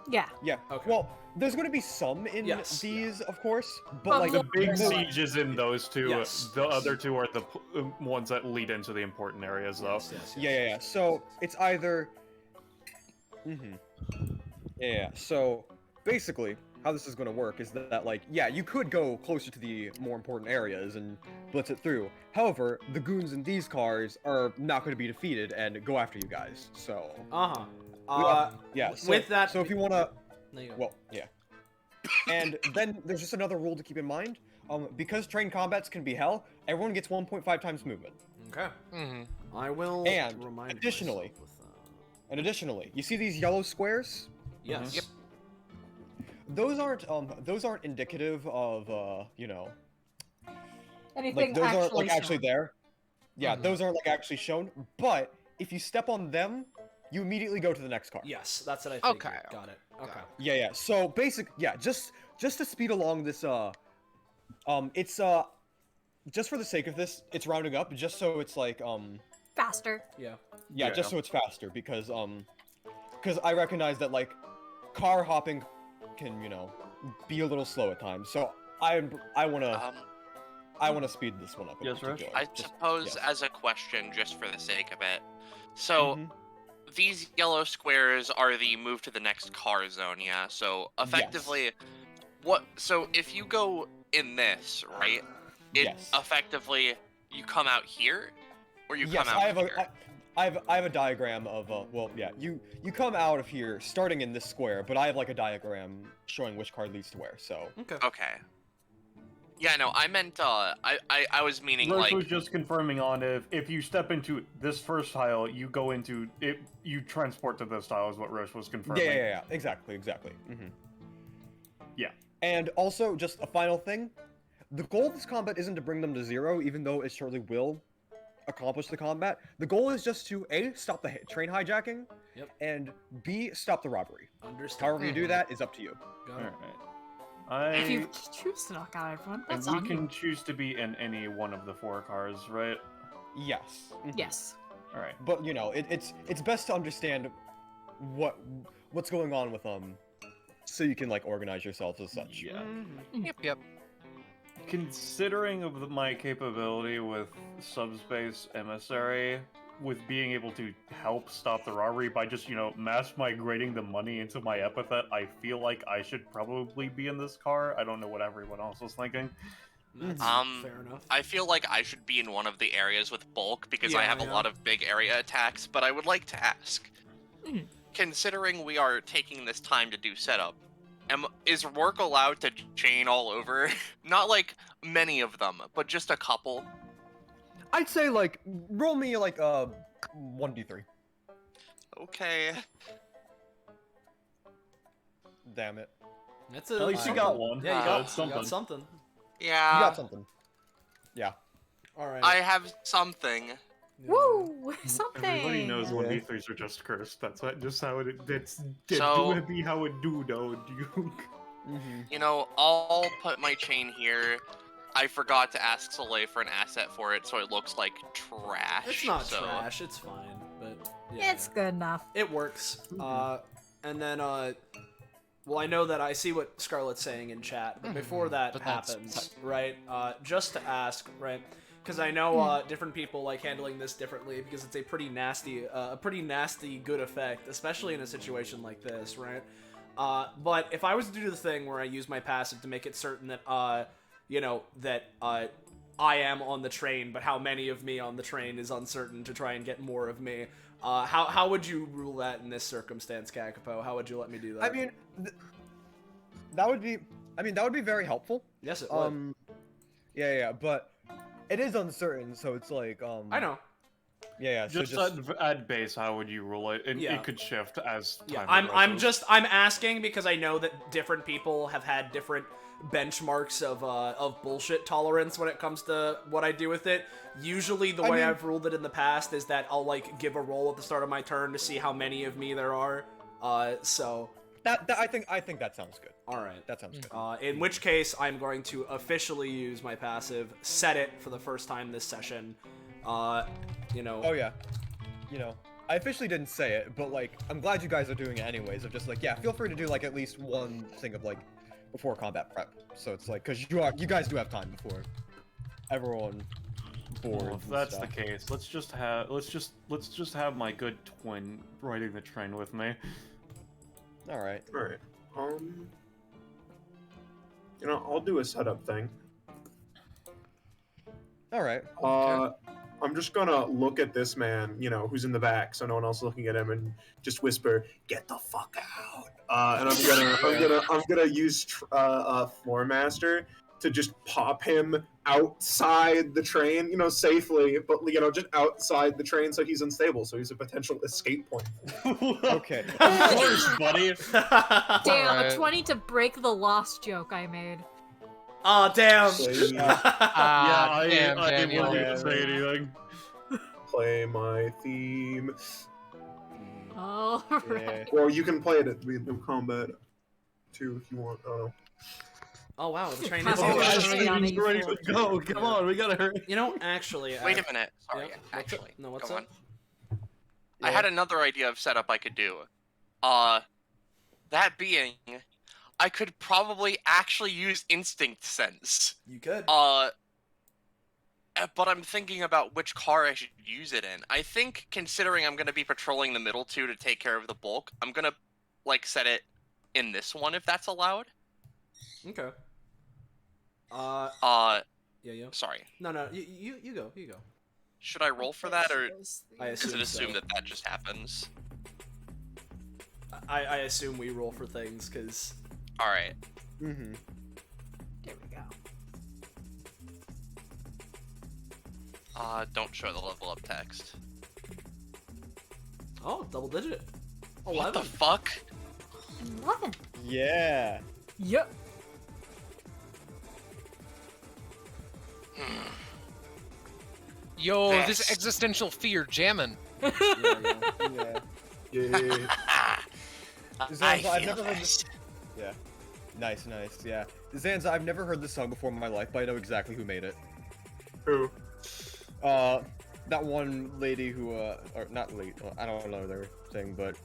Yeah. Yeah. Okay. Well, there's going to be some in Yes, these, of course, but But like The big more- siege is in those 2. Yes, The yes. other 2 are the ones that lead into the important areas, though. Yeah. So it's either. Yeah. So basically, how this is going to work is that, like, yeah, you could go closer to the more important areas and blitz it through. However, the goons in these cars are not going to be defeated and go after you guys. So. Yeah. So, with that, So if you want to. there you go. Well, yeah. And then there's just another rule to keep in mind. Because train combats can be hell, everyone gets 1.5 times movement. Okay. Mhm. I will And remind additionally- myself with, And additionally, you see these yellow squares? yes. Yep. Those aren't indicative of you know, Anything like those aren't actually like actually shown. there. Yeah, Mhm. those aren't like actually shown. But if you step on them, you immediately go to the next car. Yes, that's what I figured. Okay. Got it. Okay. Yeah. So just to speed along this it's just for the sake of this, it's rounding up just so it's like Faster. Yeah. yeah, just so it's faster because I recognize that like car hopping can, you know, be a little slow at times. So I want to speed this one up. in Yes, Rush? particular. I Just- suppose yes. as a question, just for the sake of it. So Mhm. these yellow squares are the move to the next car zone, yeah. So effectively, So if you go in this, right? It Yes. effectively you come out here, or you Yes, come out I have here. I have a diagram of well, yeah, you come out of here starting in this square, but I have like a diagram showing which card leads to where. So Okay. Okay. Yeah, no, I meant I was meaning Roche like was just confirming on if you step into this first tile, you go into it. You transport to this tile is what Roche was confirming. yeah, exactly. Yeah. And also, just a final thing, the goal of this combat isn't to bring them to 0, even though it surely will accomplish the combat. The goal is just to A, stop the train hijacking, Yep. and B, stop the robbery. Understood. However you do that is up to you. Got it. Alright. If you choose to knock out everyone, And that's we on can you. choose to be in any one of the 4 cars, right? Yes. Yes. Alright. But you know, it's best to understand what's going on with so you can like organize yourselves as such. Yeah. Yep. Considering of my capability with subspace emissary, with being able to help stop the robbery by just, you know, mass migrating the money into my epithet, I feel like I should probably be in this car. I don't know what everyone else was thinking. That's fair enough. I feel like I should be in one of the areas with bulk because I Yeah, have a yeah. lot of big area attacks, but I would like to ask, Mhm. considering we are taking this time to do setup, is Rourke allowed to chain all over? Not like many of them, but just a couple. I'd say like roll me like 1d3. Okay. Damn it. That's a, At least you got one. Yeah, you Uh, got, you got something. Yeah. You got something. Yeah. All right. I have something. Yeah. Woo! Something. Everybody knows Yeah. 1d3s are just cursed. That's just how that's So- do be how it do though, Duke. You know, I'll put my chain here. I forgot to ask Soleil for an asset for it, so it looks like trash. It's not so... trash. It's fine, but yeah, It's good enough. it works. And then well, I know that I see what Scarlett's saying in chat, but before that But that's- happens, right? Just to ask, right? because I know different people like handling this differently because it's a pretty nasty good effect, especially in a situation like this, right? But if I was to do the thing where I use my passive to make it certain that I am on the train, but how many of me on the train is uncertain to try and get more of me. How would you rule that in this circumstance, Kakapo? How would you let me do that? I mean, that would be very helpful. Yes, it would. Yeah, but it is uncertain, so it's like, I know. Yeah, so just at base, how would you rule it? Yeah. It could shift as time I'm asking because I know that different people have had different benchmarks of bullshit tolerance when it comes to what I do with it. Usually the way I've ruled it in the past is that I'll like give a roll at the start of my turn to see how many of me there are. So that I think that sounds good. All right. That sounds good. In which case I'm going to officially use my passive, set it for the first time this session. Oh yeah. I officially didn't say it, but like I'm glad you guys are doing it anyways. Of just like, yeah, feel free to do like at least one thing of like before combat prep. So it's like, cause you guys do have time before everyone boards. Well, if that's the case, let's just have my good twin riding the train with me. All right. I'll do a setup thing. All right. I'm just gonna look at this man, who's in the back, so no one else is looking at him, and just whisper, "Get the fuck out!" And I'm gonna use Floor Master to just pop him outside the train, safely, but just outside the train, so he's unstable, so he's a potential escape point. Okay. Of course, buddy. Damn, a 20 to break the lost joke I made. Oh, damn. I Daniel. didn't want you to say anything. Play my theme. All right. Or you can play it at the combat too if you want. Oh wow, the train Pass is it here. on. He's ready to go. Come on, we gotta hurry. Actually... Wait a minute. Sorry, Yeah, actually. No, what's Go up? on. I had another idea of setup I could do. That being, I could probably actually use Instinct Sense. You could. But I'm thinking about which car I should use it in. I think, considering I'm going to be patrolling the middle two to take care of the bulk, I'm going to, set it in this one, if that's allowed. Okay. Yeah. Sorry. No, you go. Should I roll for that, or I does it assume so. that just happens? I assume we roll for things, because... Alright. Mm-hmm. There we go. Don't show the level up text. Oh, double digit. What the fuck? 11. Yeah. Yep. Yo, Yes. this existential fear jamming. Yeah. Zanza, I've never heard this. Yeah. Nice. Yeah. Zanza, I've never heard this song before in my life, but I know exactly who made it. Who? That one lady who, or not lady, I don't know their thing, but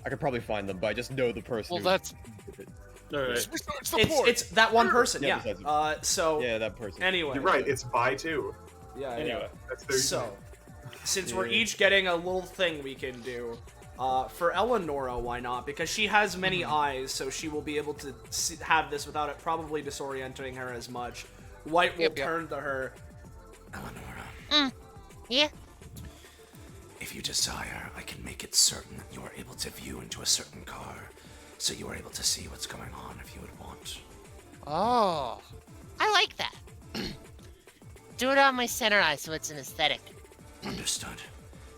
I could probably find them, but I just know the person. Well, who that's... did it. Alright. It's that one person, Yeah, yeah. besides- So, Yeah, that person. anyway. You're right. It's by two. Yeah, Anyway. That's 30. So, since we're Yeah. each getting a little thing we can do, for Eleonora, why not? Because she has many eyes, so she will be able to have this without it probably disorienting her as much. White will Yep. turn to her. Eleonora, Yeah? if you desire, I can make it certain that you are able to view into a certain car, so you are able to see what's going on if you would want. Oh. I like that. Do it on my center eye so it's an aesthetic. Understood.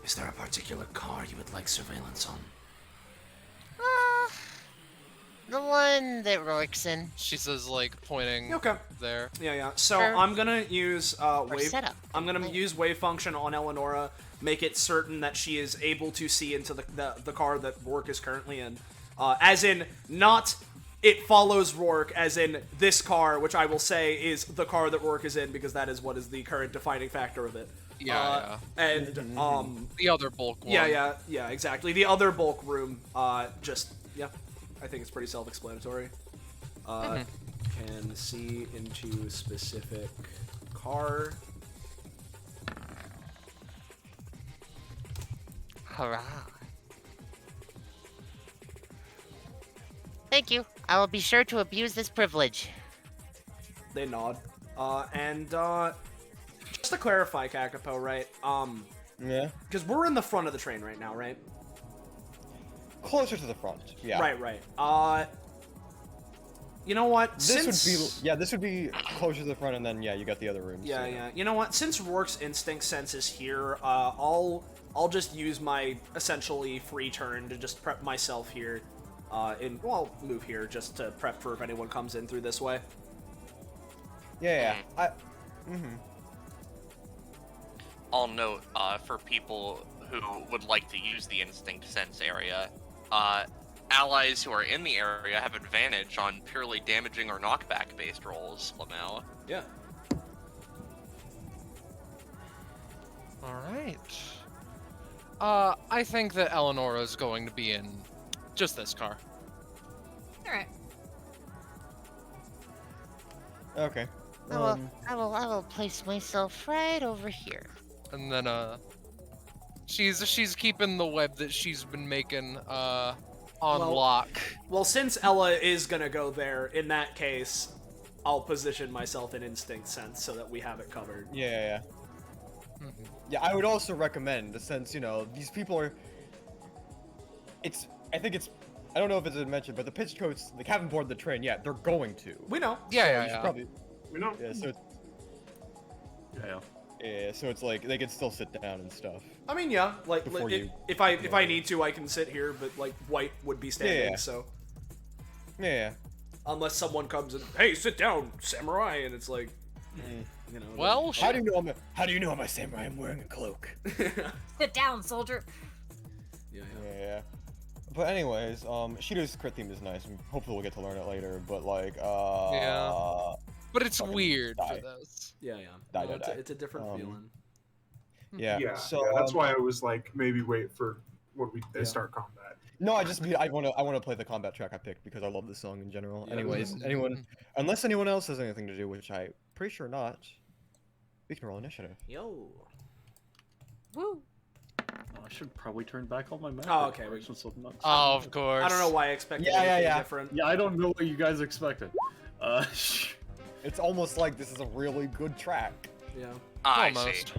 Is there a particular car you would like surveillance on? The one that Rourke's in. She says, pointing Okay. there. Yeah. So Sure. I'm gonna use wave. setup. I'm gonna use wave function on Eleonora. Make it certain that she is able to see into the car that Rourke is currently in. As in, not it follows Rourke, as in this car, which I will say is the car that Rourke is in, because that is what is the current defining factor of it. Yeah, And The other bulk one. yeah, exactly. The other bulk room, I think it's pretty self-explanatory. Can see into specific car. Hurrah. Thank you. I will be sure to abuse this privilege. They nod. Just to clarify, Kakapo, right? Yeah. Because we're in the front of the train right now, right? Closer to the front. Yeah. Right. You know what? This would be closer to the front, and then you got the other rooms. Yeah. You know what? Since Rourke's instinct sense is here, I'll just use my essentially free turn to just prep myself here. I'll move here just to prep for if anyone comes in through this way. Yeah. I'll note, for people who would like to use the instinct sense area, allies who are in the area have advantage on purely damaging or knockback based rolls, Lamau. Yeah. Alright. I think that Eleonora is going to be in just this car. Alright. Okay. I will place myself right over here. And then, she's keeping the web that she's been making, on lock. Well, since Ella is gonna go there, in that case, I'll position myself in instinct sense so that we have it covered. Yeah. Mhm. Yeah, I would also recommend, since, these people are... I don't know if it's been mentioned, but the pitch coats, they haven't boarded the train yet. They're going to. We know. Yeah. Probably... We know. Yeah, so... Yeah, so it's like, they can still sit down and stuff. I mean, yeah, like, Before you- if I need to, I can sit here, but, like, White would be standing, Yeah. so... Yeah. Unless someone comes and, hey, sit down, samurai, and it's like, Well, How do you know I'm a samurai? I'm wearing a cloak. Sit down, soldier. Yeah. But anyways, Shido's crit theme is nice, and hopefully we'll get to learn it later, but like, Yeah. But it's fucking weird die. for this. Yeah. Die, No, die, it's a different feeling. Yeah. So that's why I was like, maybe wait for when they start combat. No, I want to play the combat track I picked because I love this song in general. Yeah. Anyways, unless anyone else has anything to do, which I'm pretty sure not, we can roll initiative. Yo. Woo. I should probably turn back all my map. Oh, okay. Oh, of course. I don't know why I expected Yeah, anything yeah. different. Yeah, I don't know what you guys expected. It's almost like this is a really good track. Yeah. I see. Almost.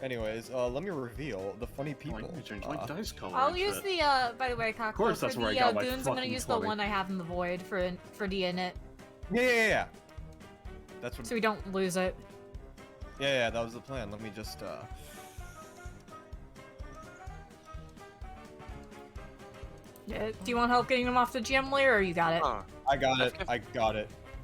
Anyways, let me reveal the funny people. I change my dice color. I'll and use shit. the, by the way, Kakapo, course, that's for where I the got my goons, I'm gonna fucking use the 20. one I have in the void for D-Init, Yeah. That's what. so we don't lose it. Yeah, that was the plan. Let me just Yeah. Do you want help getting them off the GM layer, or you got it? Huh. I got it.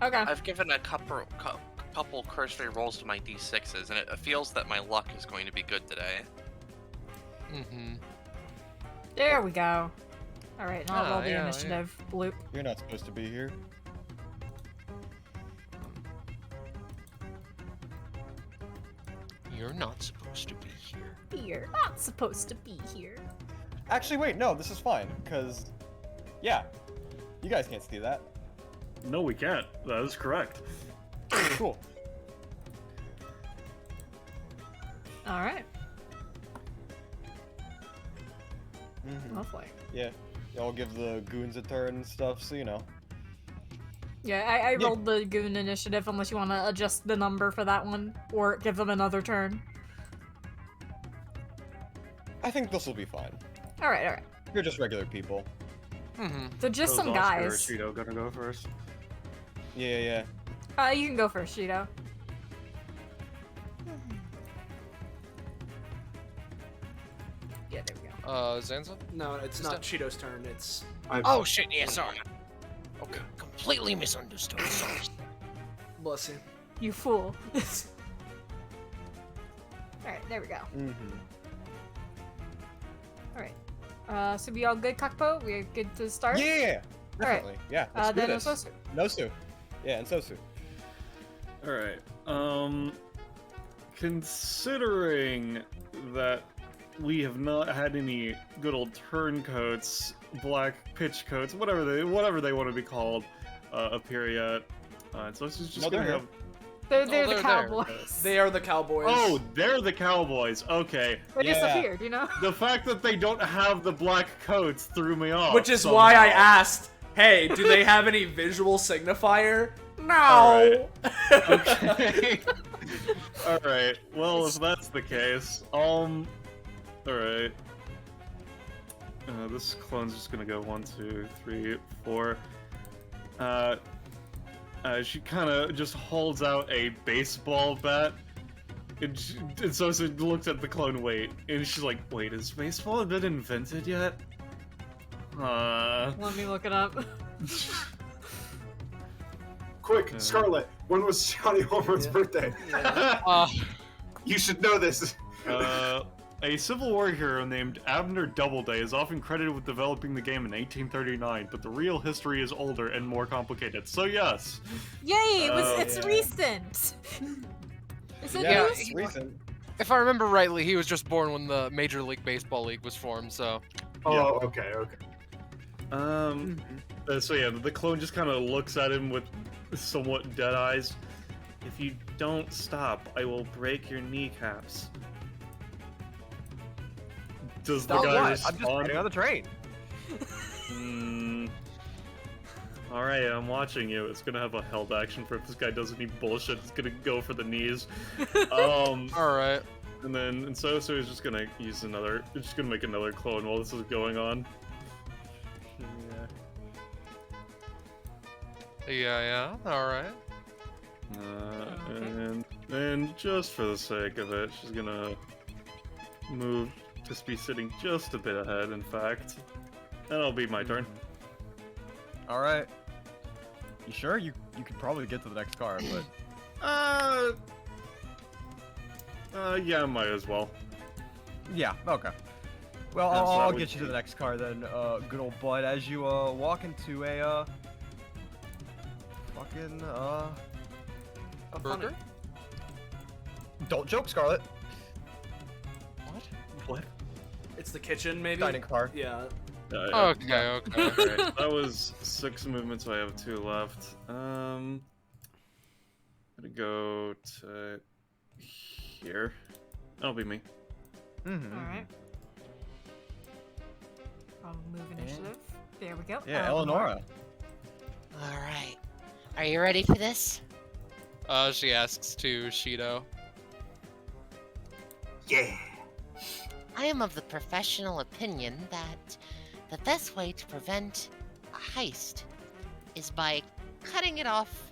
Okay. I've given a couple cursory rolls to my d6s, and it feels that my luck is going to be good today. Mm-hmm. There we go. All right, now I'll roll the yeah. initiative loop. You're not supposed to be here. You're not supposed to be here. You're not supposed to be here. Actually, wait, no, this is fine, because, yeah, you guys can't see that. No, we can't. That is correct. Cool. All right. Mm-hmm. Lovely. Yeah, I'll give the goons a turn and stuff, so you know. Yeah, I rolled the goon initiative unless you want to adjust the number for that one or give them another turn. I think this will be fine. All right. You're just regular people. Mm-hmm. So just So some is Oscar or guys. Shido gonna go first? Yeah. You can go first, Shido. Yeah, there we go. Zanza? No, it's not Cheeto's turn. It's Oh shit, yeah, sorry. Okay, completely misunderstood. Sorry. bless you. You fool. Alright, there we go. Mm-hmm. Alright. So we all good, Kakapo? We good to start? Yeah, Alright. definitely. Yeah, let's do Then this. Ososu. Nosu. Yeah, and Sosu. Alright. Considering that we have not had any good old turncoats, black pitch coats, whatever they want to be called, appear yet. And so it's just No, they're gonna here. have. They're Oh, the they're there. Cowboys. They are the Cowboys. Oh, they're the Cowboys. Okay. They yeah. disappeared, you know? The fact that they don't have the black coats threw me off. Which is somehow. why I asked, hey, do they have any visual signifier? No. Alright. Okay. Alright. Well, if that's the case, alright. This clone's just gonna go 1, 2, 3, 4. She kind of just holds out a baseball bat, and so she looks at the clone. Wait, and she's like, "Wait, has baseball been invented yet?" Let me look it up. Quick, Scarlet, when was Johnny Homeworth's birthday? You should know this. A Civil War hero named Abner Doubleday is often credited with developing the game in 1839, but the real history is older and more complicated. So yes. Yay! It's recent. Is it Yeah, news? it's recent. If I remember rightly, he was just born when the Major League Baseball League was formed, so... Oh, okay. So yeah, the clone just kind of looks at him with somewhat dead eyes. If you don't stop, I will break your kneecaps. Does the guy respond? I'm just waiting on the train. Alright, I'm watching you. It's gonna have a held action for if this guy does any bullshit. It's gonna go for the knees. Alright. And then Ensue is just gonna use another. It's just gonna make another clone while this is going on. Yeah, alright. And just for the sake of it, she's gonna move. Just be sitting just a bit ahead, in fact. And it'll be my turn. Alright. You sure? You could probably get to the next car, but... Yeah, might as well. Yeah, okay. Well, Yes, I'll that get you to would the next car then, good old bud, as you, walk into a, fucking, A Burger? Don't joke, Scarlet. What? It's the kitchen, maybe? Dining car. Yeah. Okay. Alright, that was 6 movements, so I have 2 left. Gonna go to here. That'll be me. Alright. I'll move initiative. There we go. Yeah, Eleonora. Alright. Are you ready for this? She asks to Shido. Yeah. I am of the professional opinion that the best way to prevent a heist is by cutting it off,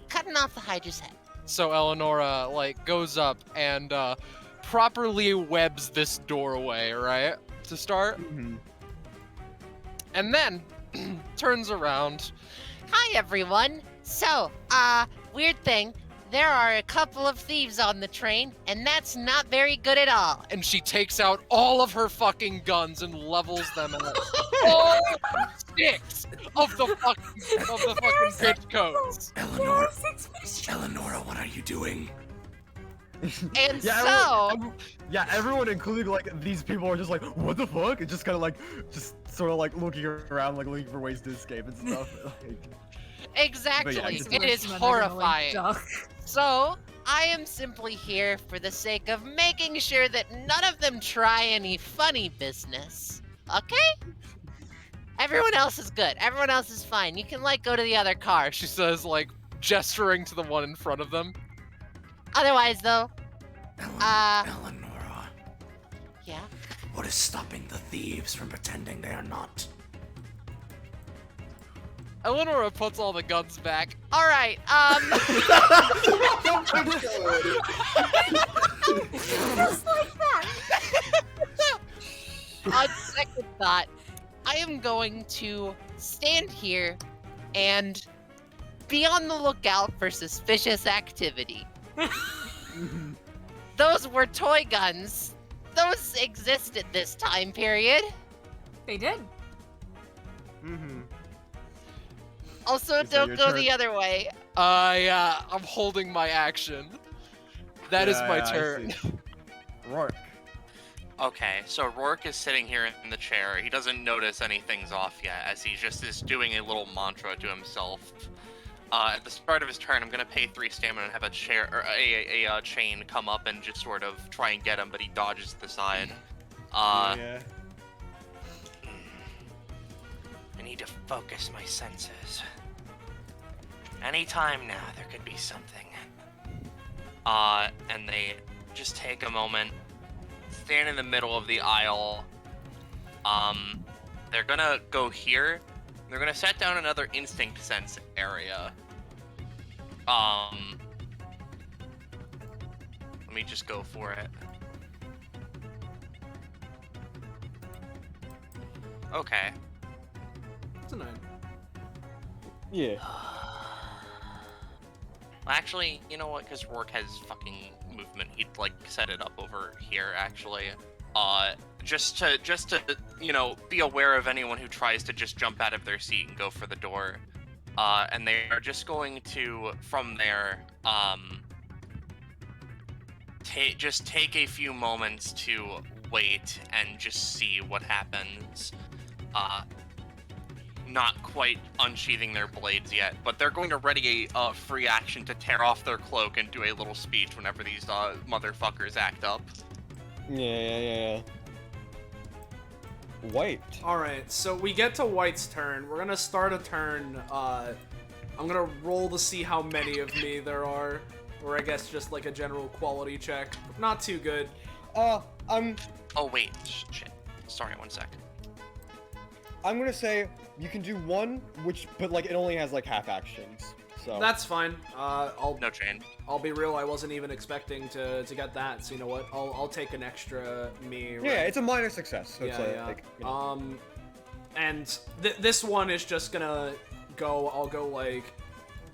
cutting off the Hydra's head. So Eleonora, goes up and, properly webs this doorway, right? To start? Mm-hmm. And then, turns around. Hi, everyone. So, weird thing. There are a couple of thieves on the train, and that's not very good at all. And she takes out all of her fucking guns and levels them at all 6 of the fucking bitch codes. Eleonora, what are you doing? And Yeah, so, everyone, including, these people are just like, what the fuck? And just kind of, sort of, looking around, looking for ways to escape and stuff. exactly, But yeah, it is horrifying. So, I am simply here for the sake of making sure that none of them try any funny business. Okay? Everyone else is good. Everyone else is fine. You can, go to the other car. She says, gesturing to the one in front of them. Otherwise, though, Eleonora, yeah? what is stopping the thieves from pretending they are not? Eleonora puts all the guns back. Alright, Just like that. on second thought, I am going to stand here and be on the lookout for suspicious activity. Those were toy guns. Those existed this time period. They did. Mm-hmm. Also, Is that don't your go turn? the other way. Yeah, I'm holding my action. That is my Yeah, I turn. see. Rourke. Okay, so Rourke is sitting here in the chair. He doesn't notice anything's off yet, as he just is doing a little mantra to himself. At the start of his turn, I'm gonna pay 3 stamina and have a chair or a chain come up and just sort of try and get him, but he dodges to the side. Yeah. I need to focus my senses. Anytime now, there could be something. And they just take a moment, stand in the middle of the aisle. They're gonna go here. They're gonna set down another instinct sense area. Let me just go for it. Okay. It's a 9. Yeah. Actually, you know what? Because Rourke has fucking movement, he'd like set it up over here. Actually, just to you know, be aware of anyone who tries to just jump out of their seat and go for the door. And they are just going to, from there, just take a few moments to wait and just see what happens. Not quite unsheathing their blades yet, but they're going to ready a free action to tear off their cloak and do a little speech whenever these motherfuckers act up. Yeah. White. Alright, so we get to White's turn. We're gonna start a turn. I'm gonna roll to see how many of me there are. Or I guess just like a general quality check. Not too good. Oh wait, shit. Sorry, 1 sec. I'm gonna say you can do 1, but like it only has like half actions. So That's fine. No chain. I'll be real, I wasn't even expecting to get that, so you know what? I'll take an extra me. Right? Yeah, it's a minor success. So Yeah, it's like, yeah. like, you know. And this one is just gonna go, I'll go like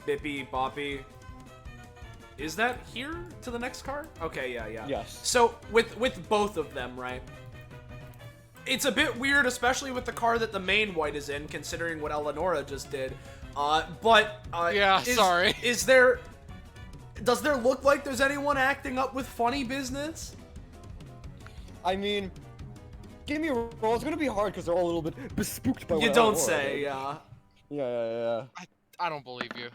Bippy Boppy. Is that here to the next card? Okay, yeah. Yes. So with both of them, right? It's a bit weird, especially with the card that the main white is in, considering what Eleonora just did. Yeah, sorry. Does there look like there's anyone acting up with funny business? I mean, give me a roll. It's gonna be hard because they're all a little bit bespooked by what You I don't wore. say, yeah. Yeah. I don't believe you.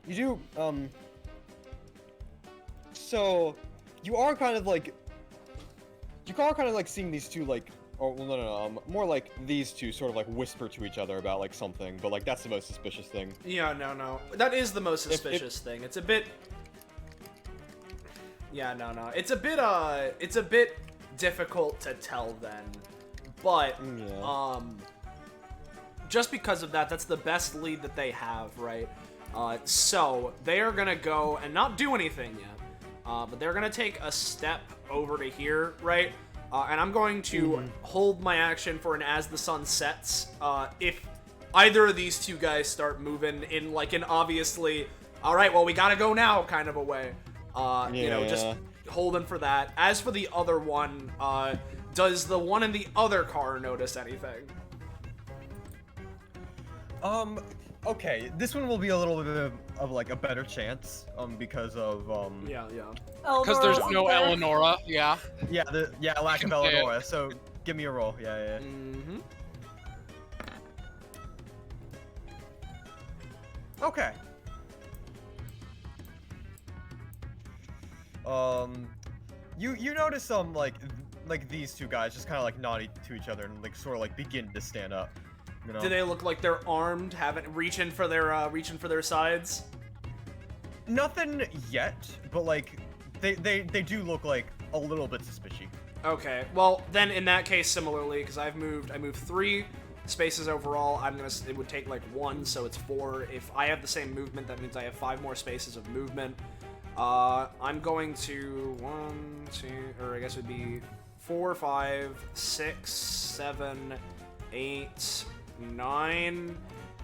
You do, so, you are kind of like seeing these two, like, oh, well, no, more like these two sort of, like, whisper to each other about, like, something, but, like, that's the most suspicious thing. Yeah, no. That is the most suspicious thing. It's a bit... Yeah, no. It's a bit difficult to tell then. But, Yeah. just because of that, that's the best lead that they have, right? So, they are gonna go and not do anything yet. But they're gonna take a step over to here, right? And I'm going to hold my action for an as the sun sets. If either of these two guys start moving in like an obviously, alright, well, we gotta go now kind of a way. You know, just holding for that. As for the other one, does the one in the other car notice anything? Okay, this one will be a little bit of like a better chance, because of, Yeah. Because there's no Eleonora, yeah. Yeah, lack of Eleonora, so give me a roll, yeah. Mm-hmm. Okay. You notice like these two guys just kind of like nod to each other and like sort of like begin to stand up. You know? Do they look like they're armed, reaching for their sides? Nothing yet, but like they do look like a little bit suspicious. Okay, well then in that case similarly, because I moved 3 spaces overall. It would take like 1, so it's 4. If I have the same movement, that means I have 5 more spaces of movement. I'm going to 1, 2, or I guess it would be 4, 5, 6, 7, 8, 9,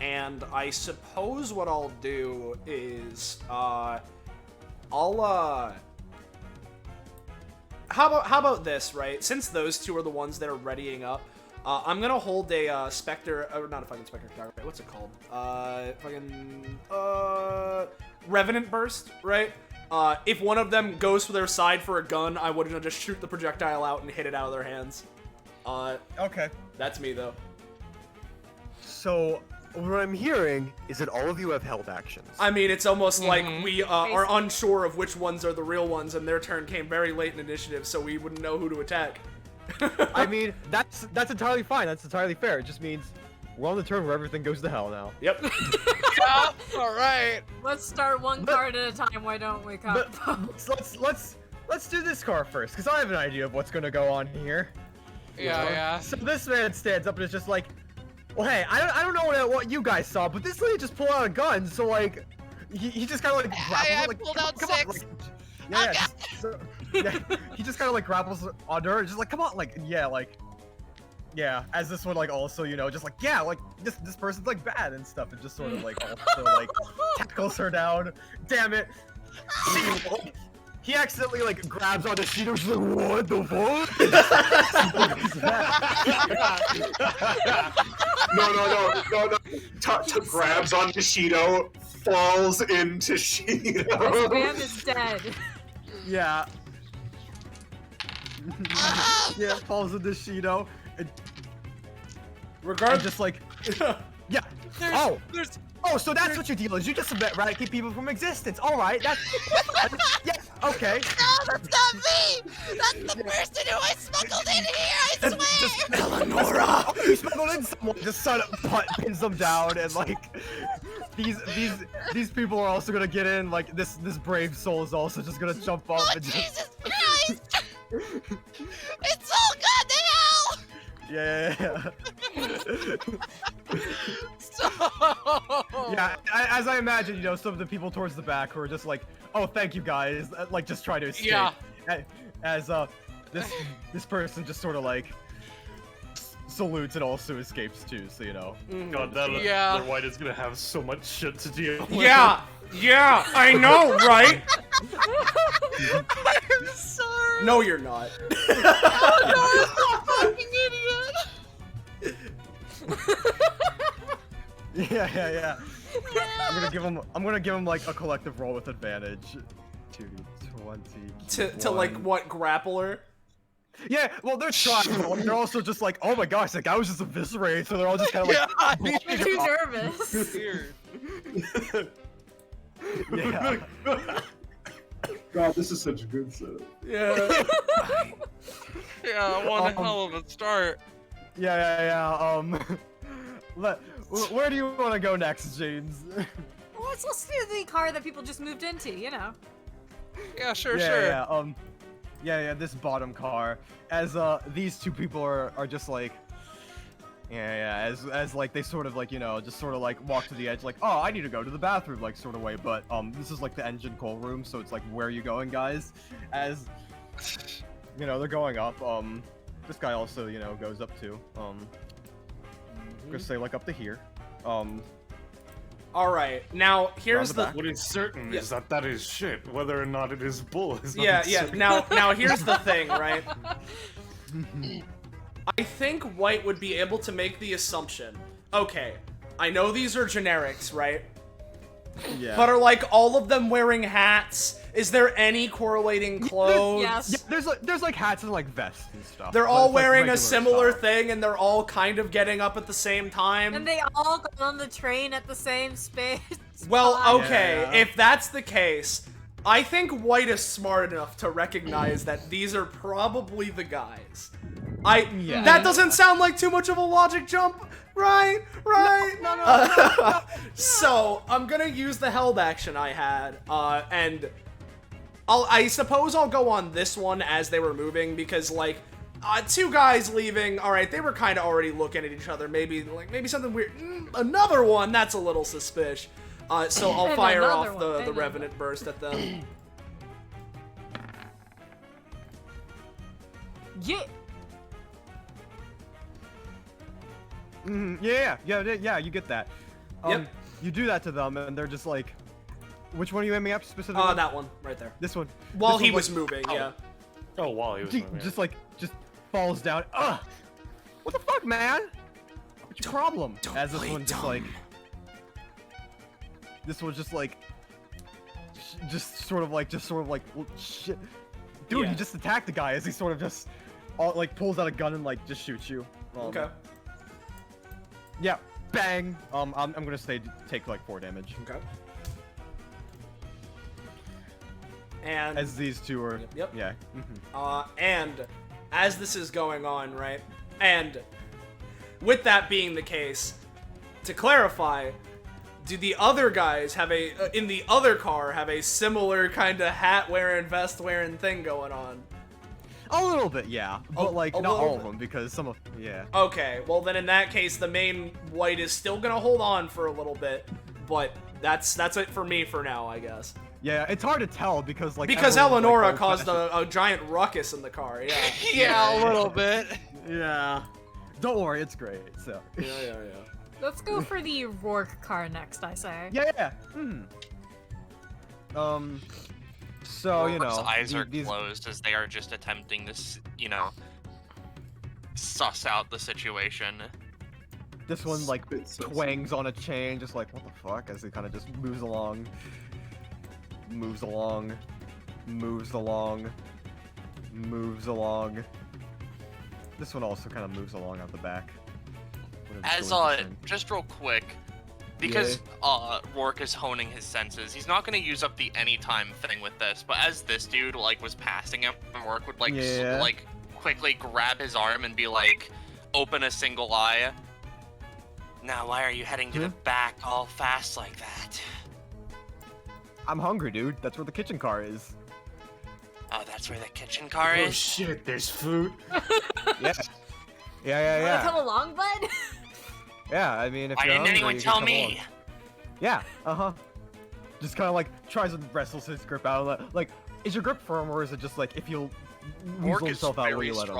and I suppose what I'll do is, how about this, right? Since those two are the ones that are readying up, I'm gonna hold a Spectre, or not a fucking Spectre Photography, what's it called? Revenant Burst, right? If one of them goes for their side for a gun, I wouldn't just shoot the projectile out and hit it out of their hands. Okay. That's me, though. So, what I'm hearing is that all of you have held actions. I mean, it's almost like we are unsure of which ones are the real ones, and their turn came very late in initiative, so we wouldn't know who to attack. I mean, that's entirely fine. That's entirely fair. It just means we're on the turn where everything goes to hell now. Yep. Yeah, all right. Let's start one card at a time. Why don't we, Kakapo? Let's do this card first, because I have an idea of what's gonna go on here. Yeah. So this man stands up and is just like, well, hey, I don't know what you guys saw, but this lady just pulled out a gun, so like, he just kind of like grapples. I like, pulled out come 6. on, like, yeah. So, yeah, he just kind of like grapples onto her, just like, come on, like, yeah. As this one, like, also, you know, just like, yeah, like this person's like bad and stuff, and just sort of like also like tackles her down. Damn it. He accidentally like grabs onto Shido. She's like, what the fuck? No. Tata grabs onto Shido, falls into Shido. This man is dead. Yeah. Yeah, falls into Shido. And Regardless, just like, yeah. Oh, so that's what your deal is. You just eradicate people from existence. All right, that's yeah. Okay. No, that's not me! That's the person who I smuggled in here, I swear! Eleonora! You smuggled in someone, just sort of pins them down, and like these people are also gonna get in. Like this brave soul is also just gonna jump up and just. Jesus Christ! It's all gone to hell! Yeah. So... Yeah, as I imagine, you know, some of the people towards the back who are just like, oh, thank you guys, like just try to escape. Yeah. As this person just sort of like salutes and also escapes too, so you know. God, that white is gonna have so much shit to deal with. yeah, I know, right? I'm sorry. No, you're not. Oh no, I'm a fucking idiot. Yeah. I'm gonna give him like a collective roll with advantage. 2d20. To like what, grappler? Yeah, well they're trying, but they're also just like, oh my gosh, that guy was just eviscerated, so they're all just kind of like. I'm too nervous. Weird. Yeah. God, this is such a good setup. Yeah. Yeah, one hell of a start. Yeah. Where do you want to go next, James? Well, let's do the car that people just moved into, you know. Yeah, sure. Yeah, this bottom car. As these two people are just like, as like they sort of like, you know, just sort of like walk to the edge, like, oh, I need to go to the bathroom, like sort of way. But this is like the engine coal room, so it's like, where are you going, guys? As you know, they're going up. This guy also, you know, goes up too. I'm gonna say like up to here. All right, now here's the. What is certain is that is shit. Whether or not it is bull is not Yeah. certain. Now here's the thing, right? I think White would be able to make the assumption. Okay, I know these are generics, right? Yeah. But are like all of them wearing hats? Is there any correlating clothes? Yes. Yeah, there's like hats and like vests and stuff. They're but all it's, like, wearing a regular similar style. thing, and they're all kind of getting up at the same time. And they all got on the train at the same space. Well, spot. okay, Yeah. if that's the case, I think White is smart enough to recognize that these are probably the guys. That doesn't sound like too much of a logic jump, right? No. So, I'm gonna use the held action I had, and I suppose I'll go on this one as they were moving, because, like, two guys leaving, alright, they were kind of already looking at each other, maybe something weird. Another one, that's a little suspicious. So I'll And fire another off one, the and Revenant Burst at them. Yeah. Yeah, you get that. Yep. You do that to them, and they're just like, which one are you aiming at specifically? That one, right there. This one. While This he one, was like, moving, yeah. Oh, while he was moving. Just falls down. Ugh! What the fuck, man? What's your problem? Don't As this play one just dumb. like, this one's just like, just sort of like, well, shit. Dude, Yeah. you just attacked the guy as he sort of just, like, pulls out a gun and like just shoots you. Okay. Yeah. Bang! I'm gonna take like 4 damage. Okay. And as these two are. Yep. Yeah. And as this is going on, right? And with that being the case, to clarify, do the other guys have in the other car have a similar kind of hat wearing, vest wearing thing going on? A little bit, yeah. But like not all of them because some of Okay, well then in that case the main white is still gonna hold on for a little bit, but that's it for me for now, I guess. Yeah, it's hard to tell because like Eleonora caused a giant ruckus in the car. Yeah. Yeah, a little bit. Yeah. Don't worry, it's great. So. Yeah. Let's go for the Rourke car next, I say. Yeah. So you know, Rourke's eyes are these... closed as they are just attempting to, suss out the situation. This one like twangs on a chain, just like what the fuck, as he kind of just moves along. This one also kind of moves along out the back. As just real quick, because Rourke is honing his senses, he's not gonna use up the anytime thing with this. But as this dude like was passing him, Rourke would like quickly grab his arm and be like, "Open a single eye." Now, why are you heading to the back all fast like that? I'm hungry, dude. That's where the kitchen car is. Oh, that's where the kitchen car is? Oh shit, there's food. Yeah. Wanna come along, bud? Yeah, I mean, if why you're didn't hungry, anyone you can tell come me? along. Yeah, Just kind of like tries to wrestle his grip out of that. Like, is your grip firm or is it just like if you'll weasel himself out when you let him?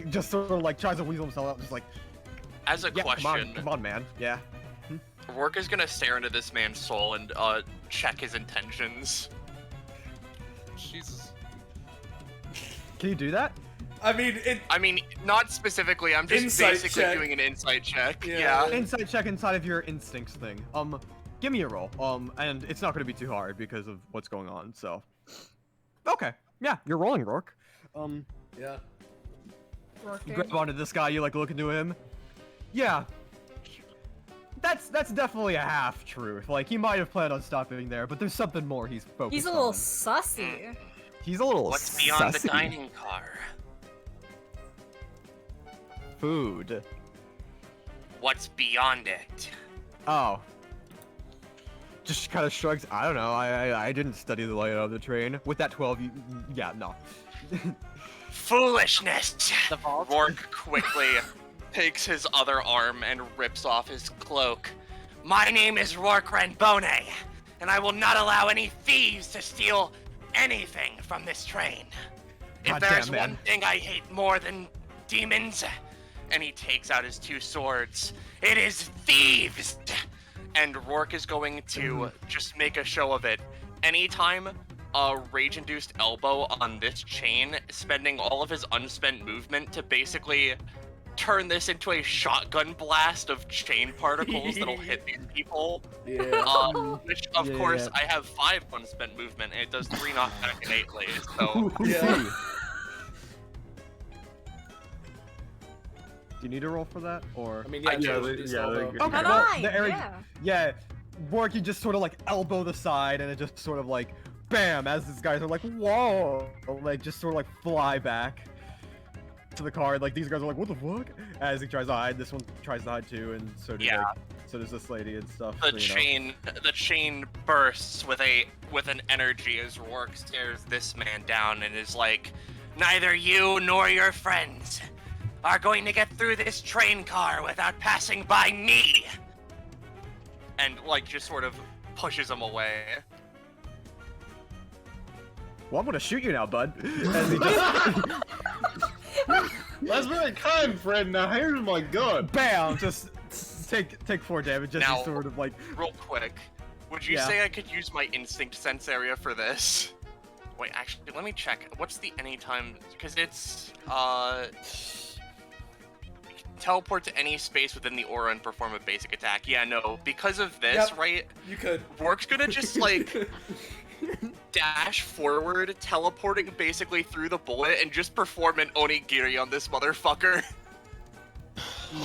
Just sort of like tries to weasel himself out, just like. As a question, come on, man. Yeah. Rourke is gonna stare into this man's soul and check his intentions. Jesus. Can you do that? I mean, not specifically. I'm just basically doing an insight check. Yeah. Insight check inside of your instincts thing. Give me a roll. And it's not gonna be too hard because of what's going on. So. Okay. Yeah, you're rolling, Rourke. Yeah. You grab onto this guy. You like look into him. Yeah. That's definitely a half truth. Like he might have planned on stopping there, but there's something more he's focused on. He's a little sussy. He's a little What's beyond sussy. the dining car? Food. What's beyond it? Oh. Just kind of shrugs. I don't know. I didn't study the layout of the train. With that 12, yeah, no. Foolishness! Rourke quickly takes his other arm and rips off his cloak. My name is Rourke Renbone, and I will not allow any thieves to steal anything from this train. If there's one thing I hate more than demons, and he takes out his 2 swords, it is thieves! And Rourke is going to just make a show of it. Anytime a rage-induced elbow on this chain, spending all of his unspent movement to basically turn this into a shotgun blast of chain particles that'll hit these people. Yeah. Which, of course, I have 5 unspent movement, and it does 3 knockback innately, so... Yeah. Do you need a roll for that, or? I mean, yeah, Okay, But well, the area, Rourke, you just sort of like elbow the side, and it just sort of like, bam, as these guys are like, whoa, like just sort of like fly back to the car. Like these guys are like, what the fuck? As he tries to hide, this one tries to hide too, and so so does this lady and stuff. The chain bursts with an energy as Rourke stares this man down and is like, neither you nor your friends are going to get through this train car without passing by me. And like just sort of pushes him away. Well, I'm gonna shoot you now, bud. As he just... That's very kind, friend. Now here's my gun. Bam! Just take 4 damage. Just Now, sort of like. Real quick, would you say I could use my instinct sense area for this? Wait, actually, let me check. What's the anytime? Because it's teleport to any space within the aura and perform a basic attack. Yeah, no. Because of this, right? You could. Rourke's gonna just like dash forward, teleporting basically through the bullet, and just perform an onigiri on this motherfucker.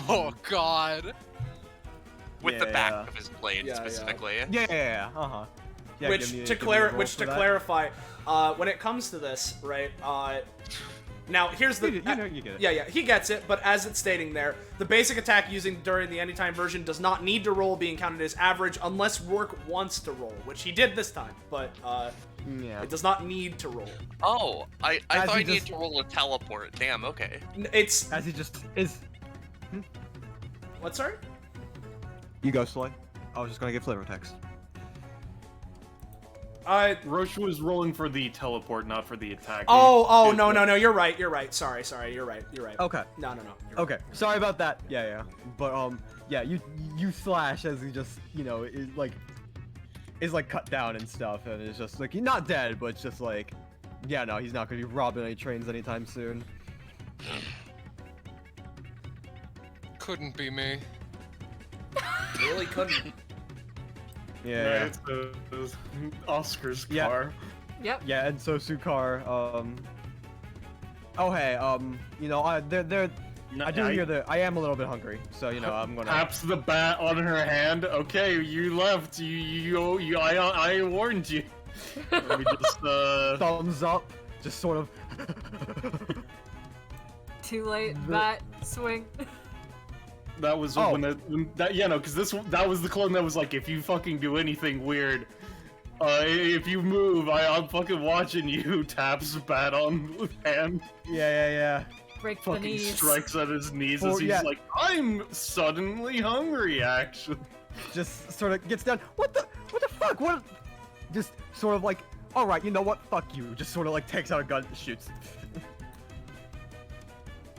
Oh God. With the back Yeah. of his blade, Yeah, specifically. Yeah. Uh-huh. Yeah, which give me to a roll for that. clarify, when it comes to this, right? Now here's the You get it. Yeah, he gets it, but as it's stating there, the basic attack using during the anytime version does not need to roll, being counted as average unless Rourke wants to roll, which he did this time, but Yeah. it does not need to roll. Oh, I As thought he you needed just- to roll a teleport. Damn, okay. It's As he just is. what? Sorry. You go, Sloy. I was just gonna give flavor text. Roche was rolling for the teleport, not for the attack. No, you're right. Sorry, you're right. Okay. No. You're right. Okay. Sorry about that. Yeah. But yeah, you slash as he just is like cut down and stuff, and it's just like he's not dead, but it's just like, yeah, no, he's not gonna be robbing any trains anytime soon. Couldn't be me. Really couldn't. Yeah. It's Oscar's Yeah. car. Yep. Yeah, and so Sukar, oh hey, they're I do hear that I am a little bit hungry, so I'm gonna Taps the bat on her hand. Okay, you left. I warned you. Let me just thumbs up, just sort of. Too late. Bat swing. That was Oh. because that was the clone that was like, if you fucking do anything weird, if you move, I'm fucking watching you. Taps bat on the hand, Yeah. Break the fucking knees. strikes at his knees Oh, as he's yeah. like, I'm suddenly hungry, actually. Just sort of gets down. What the fuck? What? Just sort of like, all right, you know what? Fuck you. Just sort of like takes out a gun and shoots.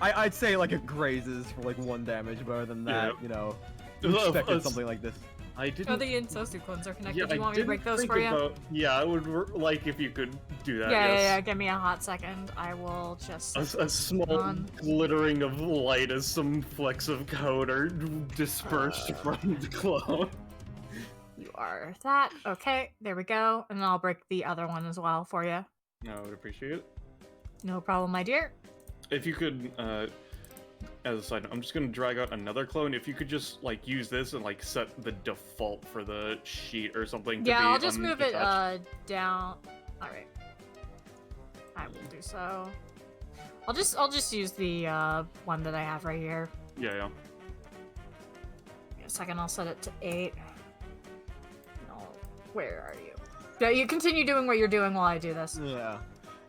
I'd say like it grazes for like 1 damage, but other than that, Yeah. you expected something like this. I didn't. Oh, the Insosu clones are connected. Yeah, Do you want me to break those think for you? Yeah, I would like if you could do that. Yeah, yes. yeah. Give me a hot second. I will just. A small on. glittering of light as some flecks of code are dispersed from the clone. You are that. Okay, there we go. And then I'll break the other one as well for you. I would appreciate it. No problem, my dear. If you could, as a side note, I'm just gonna drag out another clone. If you could just like use this and like set the default for the sheet or something. Yeah, to be I'll just move it unattached. down. All right. I will do so. I'll just use the one that I have right here. Yeah. In a second, I'll set it to 8. No, where are you? Yeah, you continue doing what you're doing while I do this.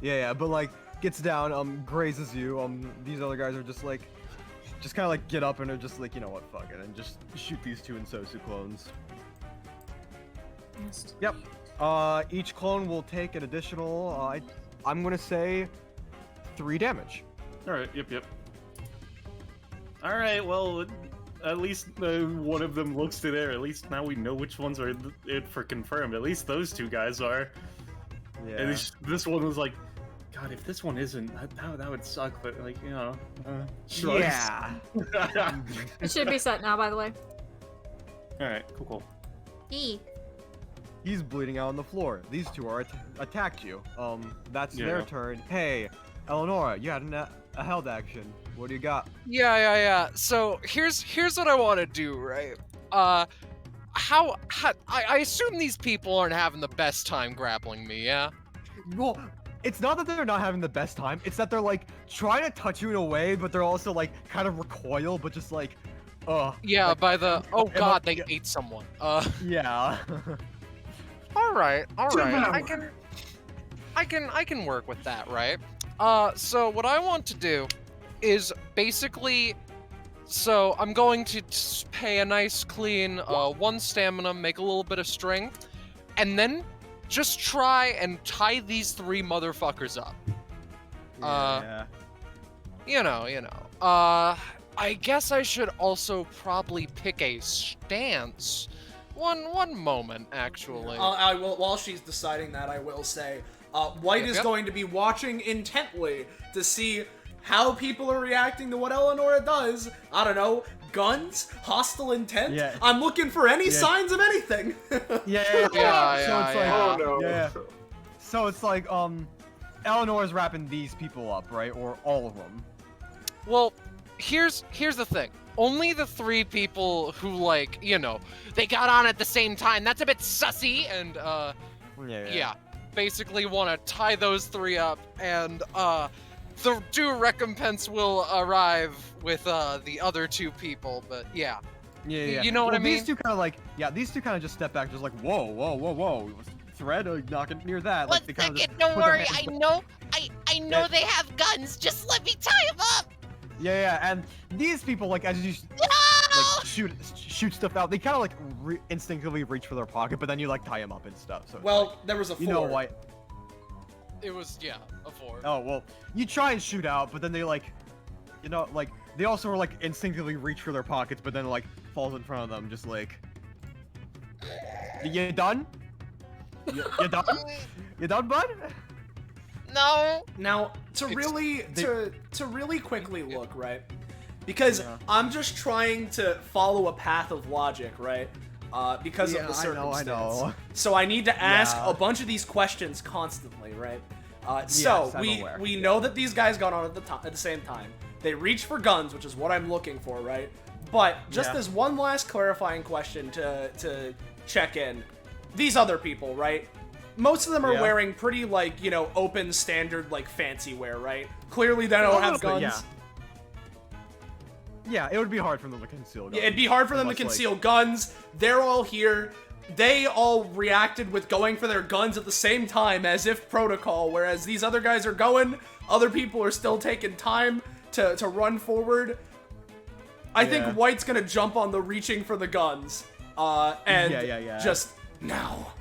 Yeah, but like gets down, grazes you. These other guys are just kind of like get up and are just like, you know what, fuck it, and just shoot these 2 Insosu clones. Yep. Each clone will take an additional, I'm gonna say 3 damage. Alright, yep. Alright, well, at least one of them looks to there. At least now we know which ones are it for confirmed. At least those 2 guys are. Yeah. At least this one was like, God, if this one isn't, that would suck, but like, shrugs. Yeah. It should be set now, by the way. Alright, cool. E. He's bleeding out on the floor. These 2 are attacked you. That's their Yeah. turn. Hey, Eleonora, you had a held action. What do you got? Yeah. So here's what I want to do, right? I assume these people aren't having the best time grappling me, yeah? Well, it's not that they're not having the best time. It's that they're like trying to touch you in a way, but they're also like kind of recoil, but just like, Yeah, like, by the oh am I- god, they yeah. ate someone. Yeah. All right. Devour. I can work with that, right? So what I want to do is basically, so I'm going to pay a nice clean 1 stamina, make a little bit of strength, and then just try and tie these 3 motherfuckers up. You know. I guess I should also probably pick a stance. One moment, actually. I will. While she's deciding that, I will say, White is going to be watching intently to see how people are reacting to what Eleonora does. I don't know, guns, hostile intent. Yeah. I'm looking for any signs of anything. Yeah. Oh no. Yeah. So it's like, Eleanor's wrapping these people up, right? Or all of them. Well, here's the thing. Only the 3 people who, like, you know, they got on at the same time. That's a bit sussy, and yeah, basically want to tie those 3 up, and the due recompense will arrive with the other 2 people. But yeah. Yeah. You know what I mean? These two kind of just step back, just like, whoa. Thread, not near that. One like, they kind of second, just don't put their worry. hands- I know they have guns. Just let me tie them up. Yeah, and these people, like, as you No! like shoot stuff out, they kind of like instinctively reach for their pocket, but then you like tie them up and stuff. So it's Well, like, there was a 4. you know why? It was, yeah, a 4. Oh well, you try and shoot out, but then they like, you know, like they also like instinctively reach for their pockets, but then like falls in front of them, just like, you done? You done? You done, bud? No. Now, to really quickly look, right? Because I'm just trying to follow a path of logic, right? Because of the circumstance. I know. So I need to ask a bunch of these questions constantly, right? So we know that these guys got on at the same time. They reach for guns, which is what I'm looking for, right? But just as one last clarifying question to check in, these other people, right? Most of them are wearing pretty, like, you know, open, standard, like, fancy wear, right? Clearly they don't have guns. Yeah, it would be hard for them to conceal guns. Yeah, it'd be hard for them to conceal guns. They're all here. They all reacted with going for their guns at the same time, as if protocol, whereas these other guys are going, other people are still taking time to run forward. I think White's gonna jump on the reaching for the guns, and just now.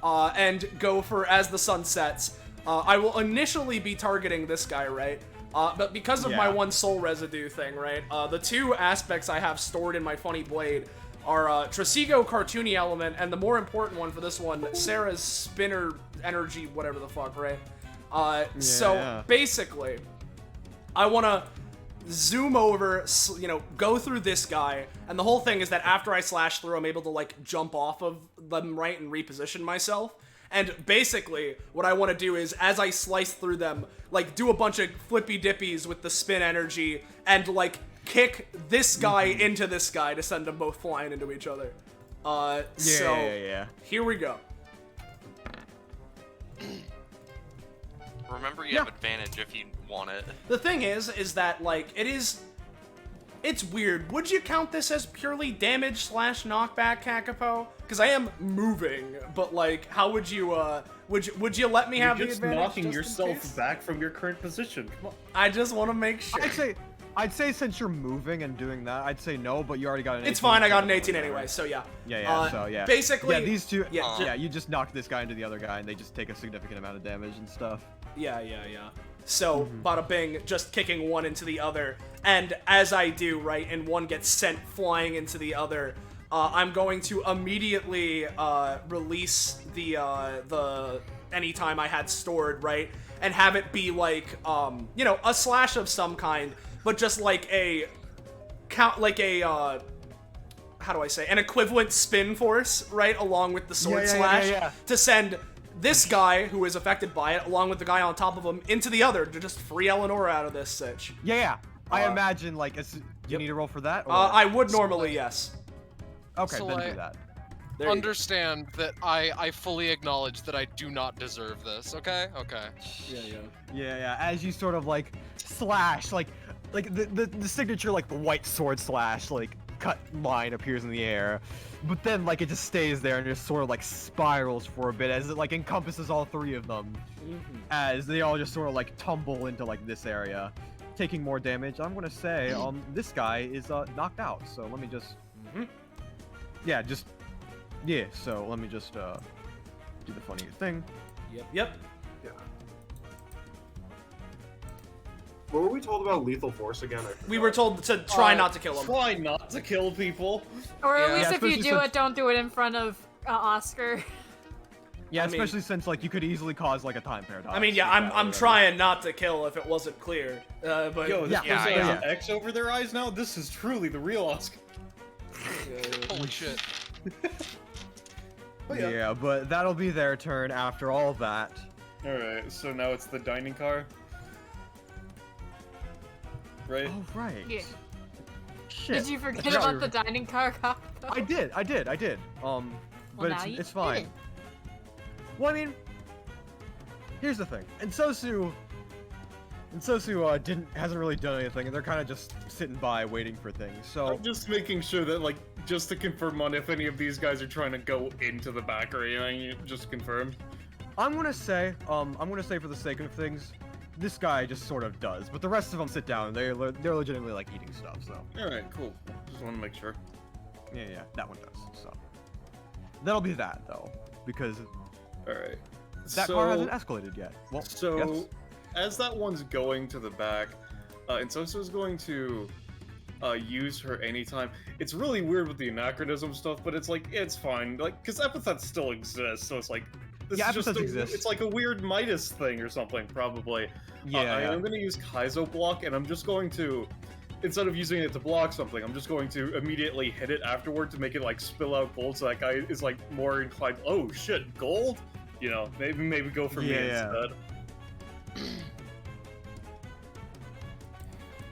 And go for as the sun sets. I will initially be targeting this guy, right? But because of my 1 soul residue thing, right? The 2 aspects I have stored in my funny blade are Trasigo cartoony element, and the more important one for this one, Sarah's spinner energy, whatever the fuck, right? So basically, I want to zoom over, you know, go through this guy, and the whole thing is that after I slash through, I'm able to, like, jump off of them, right, and reposition myself. And basically, what I want to do is, as I slice through them, like, do a bunch of flippy dippies with the spin energy, and, like, kick this guy into this guy to send them both flying into each other. Here we go. Remember, you have advantage if you want it. The thing is that, like, it's weird. Would you count this as purely damage / knockback, Kakapo? Because I am moving, but, like, how would you, would you let me have the advantage? You're just knocking yourself back from your current position. Come on. I just want to make sure. I'd say since you're moving and doing that, I'd say no, but you already got an 18. It's fine, I got an 18 anyway, so yeah. Basically... these two, you just knock this guy into the other guy, and they just take a significant amount of damage and stuff. Yeah. So, bada bing, just kicking one into the other, and as I do, right, and one gets sent flying into the other, I'm going to immediately release the anytime I had stored, right, and have it be like, you know, a slash of some kind, but just like a how do I say, an equivalent spin force, right, along with the sword slash, to send this guy, who is affected by it, along with the guy on top of him, into the other, to just free Eleonora out of this sitch. I imagine, like, do you need to roll for that? Or? I would normally, yes. Okay, so then do that. Understand that I fully acknowledge that I do not deserve this, okay? Okay. Yeah, as you sort of, like, slash, like the signature, like, the white sword slash, like, cut line appears in the air, but then, like, it just stays there and just sort of, like, spirals for a bit as it, like, encompasses all 3 of them, as they all just sort of, like, tumble into, like, this area, taking more damage. I'm gonna say, this guy is, knocked out, so let me just, so let me just, do the funny thing. Yep. What were we told about lethal force again? We were told to try not to kill him. Try not to kill people. Or at least if you do it, don't do it in front of Oscar. Yeah, especially since, like, you could easily cause, like, a time paradox. I mean, I'm trying not to kill if it wasn't clear. But yo, this person has an X over their eyes now. This is truly the real Oscar. Holy shit. But that'll be their turn after all that. Alright, so now it's the dining car. right? Oh, right. Yeah. Shit. Did you forget I forgot about the dining car cop? I did. But now it's you fine. did. Well, I mean, here's the thing. Ensue hasn't really done anything, and they're kind of just sitting by waiting for things. So I'm just making sure that, like, just to confirm on if any of these guys are trying to go into the back or anything, just confirm. I'm gonna say for the sake of things, this guy just sort of does, but the rest of them sit down. They're legitimately like eating stuff. So All right, cool. Just want to make sure. yeah, that one does. So that'll be that though, because All right. that car hasn't escalated yet. Well, So, yes. as that one's going to the back, Ensosu's going to use her anytime. It's really weird with the anachronism stuff, but it's like, it's fine. Like, because epithets still exist, so it's like, this Yeah, is just epithets exist. It's like a weird Midas thing or something, probably. Yeah, I'm going to use Kaizo block, and I'm just going to, instead of using it to block something, I'm just going to immediately hit it afterward to make it, like, spill out gold, so that guy is, like, more inclined, oh, shit, gold? You know, maybe go for me instead.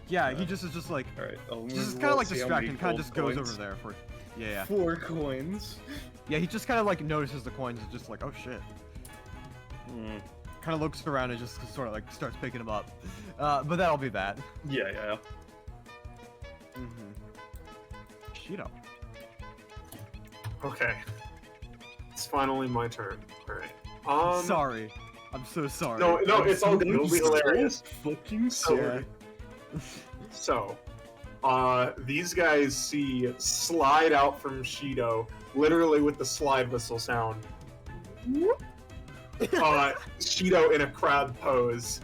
Yeah, he just is just like, Alright, just kind of like distracted, kind of just goes over there for, yeah. 4 coins. Yeah, he just kind of like notices the coins and just like, oh shit. Kind of looks around and just sort of like starts picking them up. But that'll be that. Yeah. Shido. Okay. It's finally my turn. Alright. Sorry. I'm so sorry. No, it's all good. It'll be hilarious. Fucking sorry. So, these guys see slide out from Shido, literally with the slide whistle sound. Shido in a crab pose.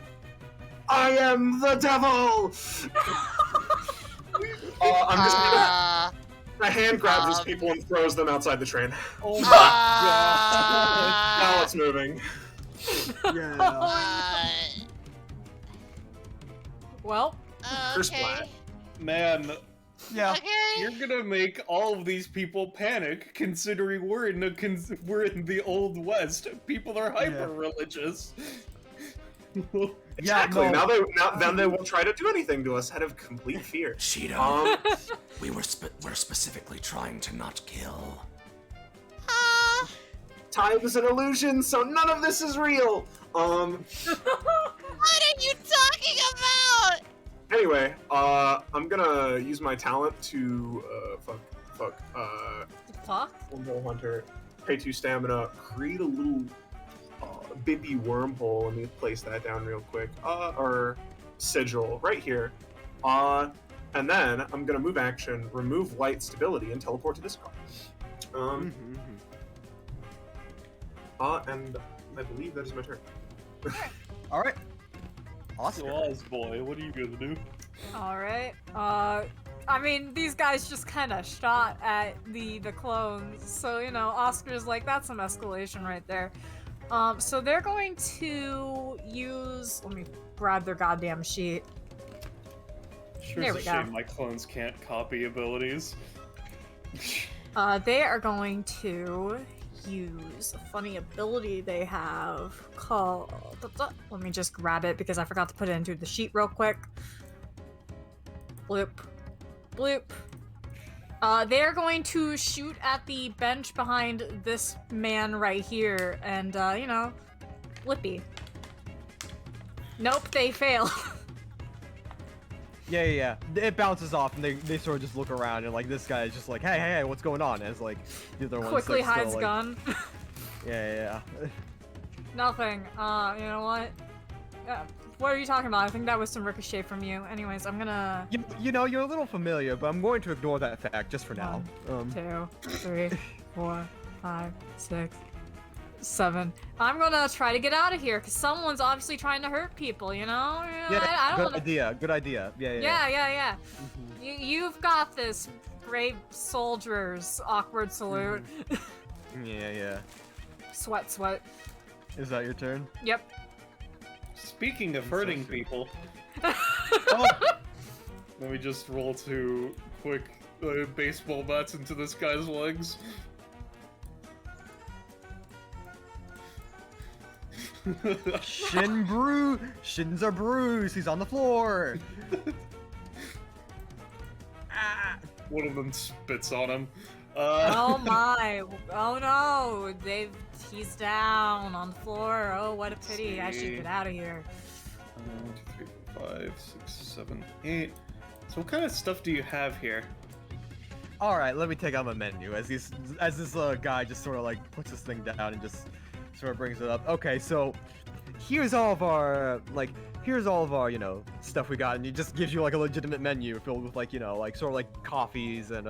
I am the devil! I'm just gonna... My hand grabs these people and throws them outside the train. Oh my god! Now it's moving. Well, Okay. Man, yeah. Okay. you're gonna make all of these people panic, considering we're in the Old West. People are hyper religious. Exactly. Yeah, Now they won't try to do anything to us out of complete fear. Shido, we're specifically trying to not kill. Time is an illusion, so none of this is real. What are you talking about? Anyway, I'm gonna use my talent to fuck? Wormhole Hunter, pay 2 stamina, create a little bibby wormhole. Let me place that down real quick. Or sigil right here. And then I'm gonna move action, remove light stability, and teleport to this car. And I believe that is my turn. All right. Awesome. Oz boy, what are you gonna do? Alright. I mean, these guys just kind of shot at the clones, so, you know, Oscar's like, that's some escalation right there. So they're going to use... Let me grab their goddamn sheet. Sure, There it's we a go. shame my clones can't copy abilities. They are going to use a funny ability they have called... Let me just grab it because I forgot to put it into the sheet real quick. Bloop. Bloop. They're going to shoot at the bench behind this man right here and, you know, Flippy. Nope, they fail. Yeah. It bounces off, and they sort of just look around, and like this guy is just like, hey, what's going on? As like the other one's Quickly like, hides still, like, gun. Yeah. Nothing. You know what? What are you talking about? I think that was some ricochet from you. Anyways, I'm gonna... You know, you're a little familiar, but I'm going to ignore that fact just for now. 1, 2, 3, 4, 5, 6, 7. I'm gonna try to get out of here because someone's obviously trying to hurt people. You know? I don't wanna... Good idea. Yeah. Yeah. You've got this, brave soldiers. Awkward salute. Yeah. Sweat. Is that your turn? Yep. Speaking of hurting people, let me just roll 2 quick baseball bats into this guy's legs. Shins are bruised. He's on the floor. one of them spits on him. Oh my! Oh no! He's down on the floor. Oh, what a pity! I should get out of here. 1, 2, 3, 4, 5, 6, 7, 8. So what kind of stuff do you have here? All right, let me take out my menu as this guy just sort of like puts this thing down and just sort of brings it up. Okay, so here's all of our you know, stuff we got, and he just gives you like a legitimate menu filled with like, you know, like sort of like coffees and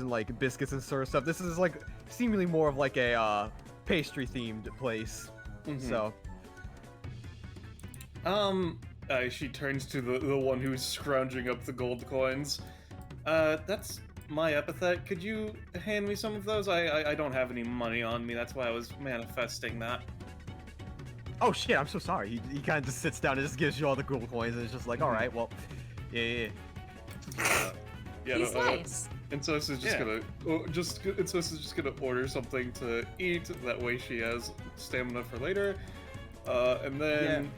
like biscuits and sort of stuff. This is like seemingly more of like a pastry themed place. So she turns to the one who's scrounging up the gold coins. That's my epithet. Could you hand me some of those? I don't have any money on me. That's why I was manifesting that. oh shit, I'm so sorry. He kind of just sits down and just gives you all the gold coins, and it's just like, all right, well, yeah. He's nice. Ensue is just gonna order something to eat. That way she has stamina for later. And then,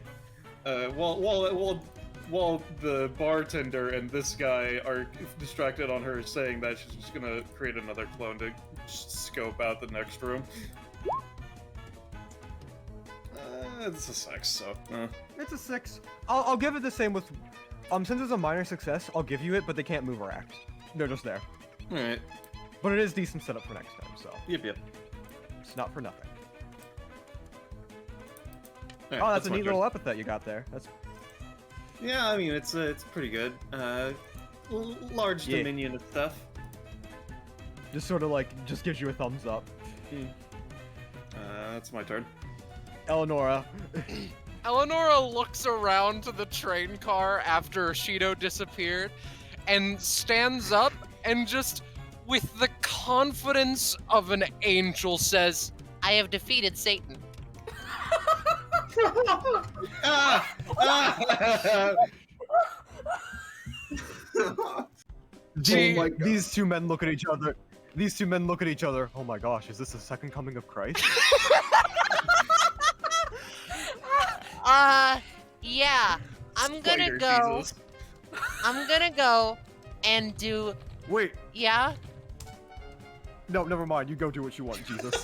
while the bartender and this guy are distracted on her saying that, she's just gonna create another clone to scope out the next room. It's a 6, so. It's a 6. I'll give it the same with, since it's a minor success, I'll give you it, but they can't move or act. They're just there. Alright. But it is decent setup for next time, so. Yep. It's not for nothing. Right, Oh, that's a my neat turn. little epithet you got there. That's. Yeah, I mean, it's pretty good. Large Yeah. dominion of stuff. Just sort of like, just gives you a thumbs up. That's my turn. Eleonora. Eleonora looks around to the train car after Shido disappeared and stands up and just, with the confidence of an angel, says, I have defeated Satan. These two men look at each other. Oh my gosh, is this the second coming of Christ? Yeah. I'm gonna Spider go. Jesus. I'm gonna go and do. Wait, Yeah. no, never mind. You go do what you want, Jesus.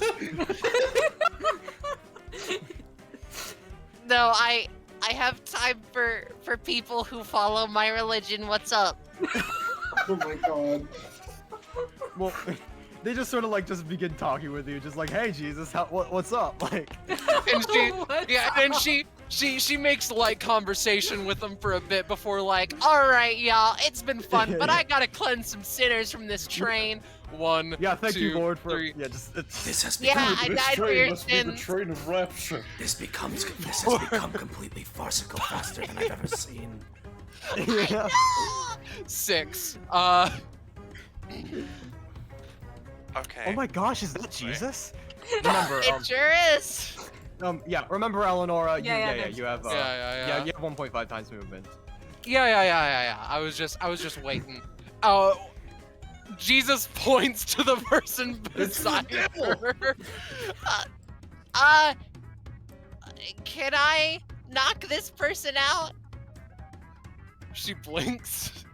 No, I have time for people who follow my religion. What's up? Oh my god. Well, they just sort of like just begin talking with you, just like, hey, Jesus, what's up? Like, and she makes light conversation with them for a bit before, like, All right, y'all. It's been fun, Yeah, but yeah. I gotta cleanse some sinners from this train. 1, yeah, thank you, 2, Lord, for 3. yeah, just it's. This has Yeah, become I died for your sins. train of rapture. this has become completely farcical faster than I've ever seen. Yeah. 6. Okay. Oh my gosh, is that Jesus? Remember, It sure is. yeah, remember Eleonora? Yeah, You have Yeah. you have 1.5 times movement. Yeah. I was just waiting. Jesus points to the person beside her. Can I knock this person out? She blinks.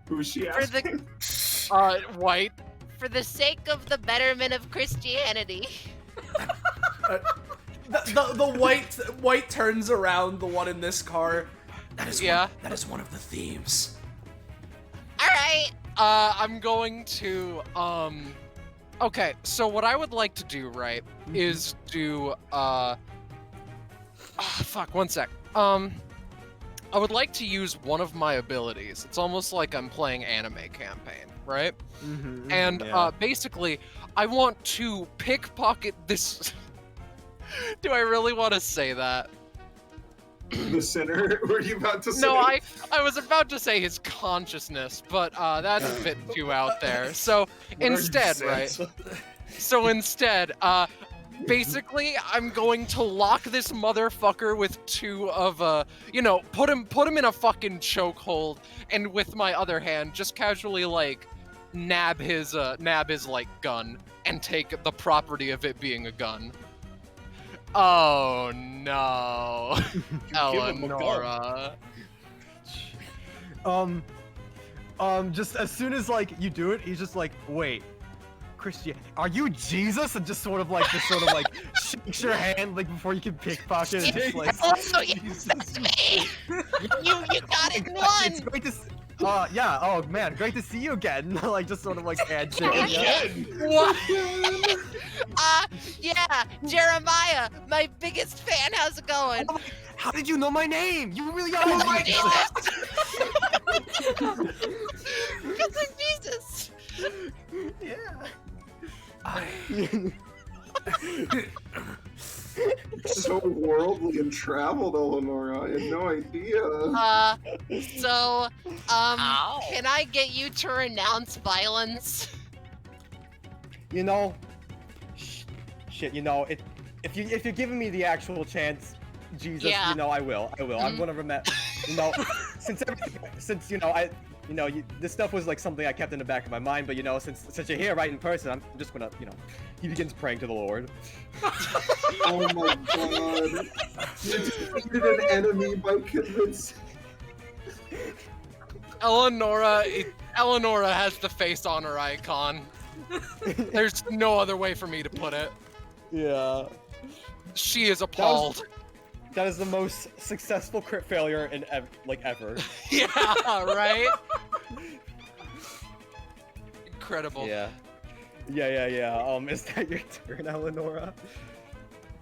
Who's she For asking? the White. for the sake of the betterment of Christianity. The white turns around, the one in this car. That is Yeah. that is one of the themes. All right. I'm going to, okay, so what I would like to do, right, is do, fuck, one sec. I would like to use one of my abilities. It's almost like I'm playing anime campaign, right? And, basically, I want to pickpocket this... Do I really want to say that? The sinner? Were you about to say? No, I was about to say his consciousness, but that's a bit too out there. So instead, right? So instead, basically, I'm going to lock this motherfucker with 2 of put him in a fucking chokehold, and with my other hand, just casually like nab his like gun and take the property of it being a gun. Oh no, Give him a gun. Eleonora. Just as soon as like you do it, he's just like, wait, Christian, are you Jesus? And just sort of like shakes your hand like before you can pickpocket. And just, like, Oh, yeah, that's me! You got it in one! It's great to. Yeah. Oh man, great to see you again. Like just sort of like handshake. What? Yeah, Jeremiah, my biggest fan. How's it going? How did you know my name? You really are. Oh my God! Because of Jesus. Yeah. So worldly and traveled, Eleonora. I had no idea. So, can I get you to renounce violence? You know, shit. You know, if you're giving me the actual chance, Jesus, Yeah. you know, I will. I'm gonna remember. You know, since you know this stuff was like something I kept in the back of my mind, but you know, since you're here right in person, I'm just gonna, you know, he begins praying to the Lord. Oh my God! You defeated an enemy by convincing. Eleonora has the face on her icon. There's no other way for me to put it. Yeah. She is appalled. That is the most successful crit failure in ever. Yeah, right? Incredible. Yeah. Is that your turn, Eleonora?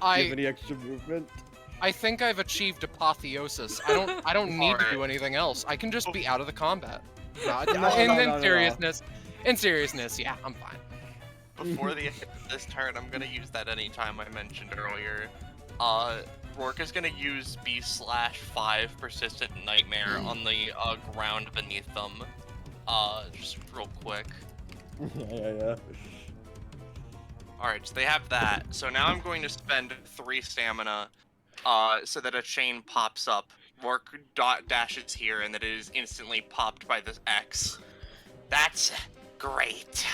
Do you have any extra movement? I think I've achieved apotheosis. I don't need to do anything else. I can just be out of the combat. In seriousness, yeah, I'm fine. Before the end of this turn, I'm gonna use that anytime I mentioned earlier. Rourke is gonna use B/5 Persistent Nightmare on the ground beneath them. Just real quick. Yeah. Alright, so they have that. So now I'm going to spend 3 stamina, so that a chain pops up. Rourke dashes here, and that it is instantly popped by this X. That's great.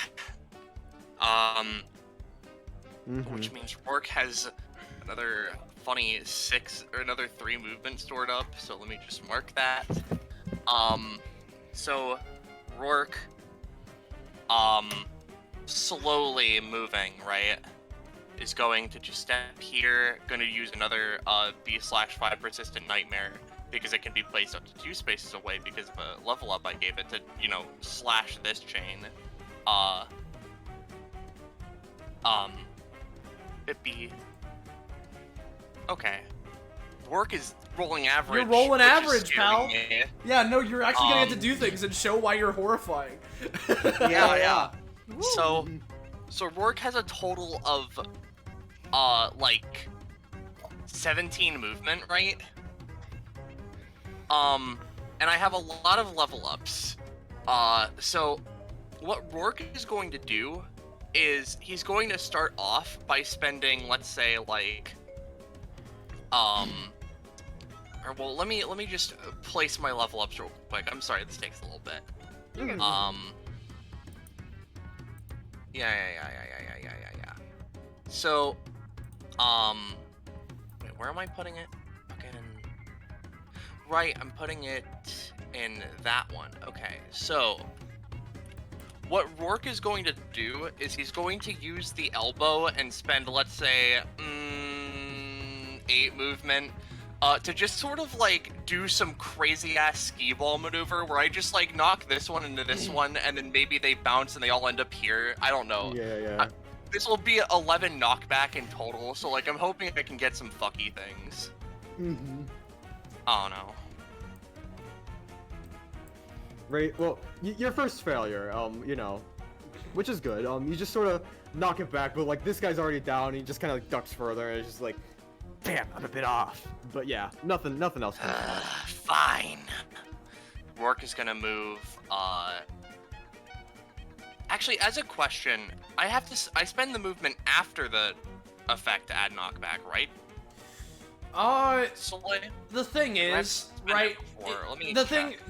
Which means Rourke has another funny 3 movement stored up, so let me just mark that. So Rourke, slowly moving, right, is going to just step here, going to use another B/5 Persistent Nightmare, because it can be placed up to 2 spaces away because of a level up I gave it to, you know, slash this chain. It'd be... Okay. Rourke is rolling average. You're rolling which is average, pal. scaring me. Yeah, no, you're actually gonna get to do things and show why you're horrifying. Yeah. So Rourke has a total of, like, 17 movement, right? And I have a lot of level ups. So what Rourke is going to do is he's going to start off by spending, let's say, like, or well, let me just place my level ups real quick. I'm sorry, this takes a little bit. Yeah. So, wait, where am I putting it? Okay, right, I'm putting it in that one. Okay, so what Rourke is going to do is he's going to use the elbow and spend, let's say, 8 movement to just sort of like do some crazy ass skee ball maneuver where I just like knock this one into this one and then maybe they bounce and they all end up here. I don't know. Yeah. This will be 11 knockback in total, so like I'm hoping I can get some fucky things. Oh no. Right. Well, your first failure, you know, which is good. You just sort of knock it back, but like this guy's already down. He just kind of like ducks further, and it's just like, damn, I'm a bit off. But yeah, nothing else. Fine. Rourke is gonna move. Actually, as a question, I spend the movement after the effect to add knockback, right? The thing is, right?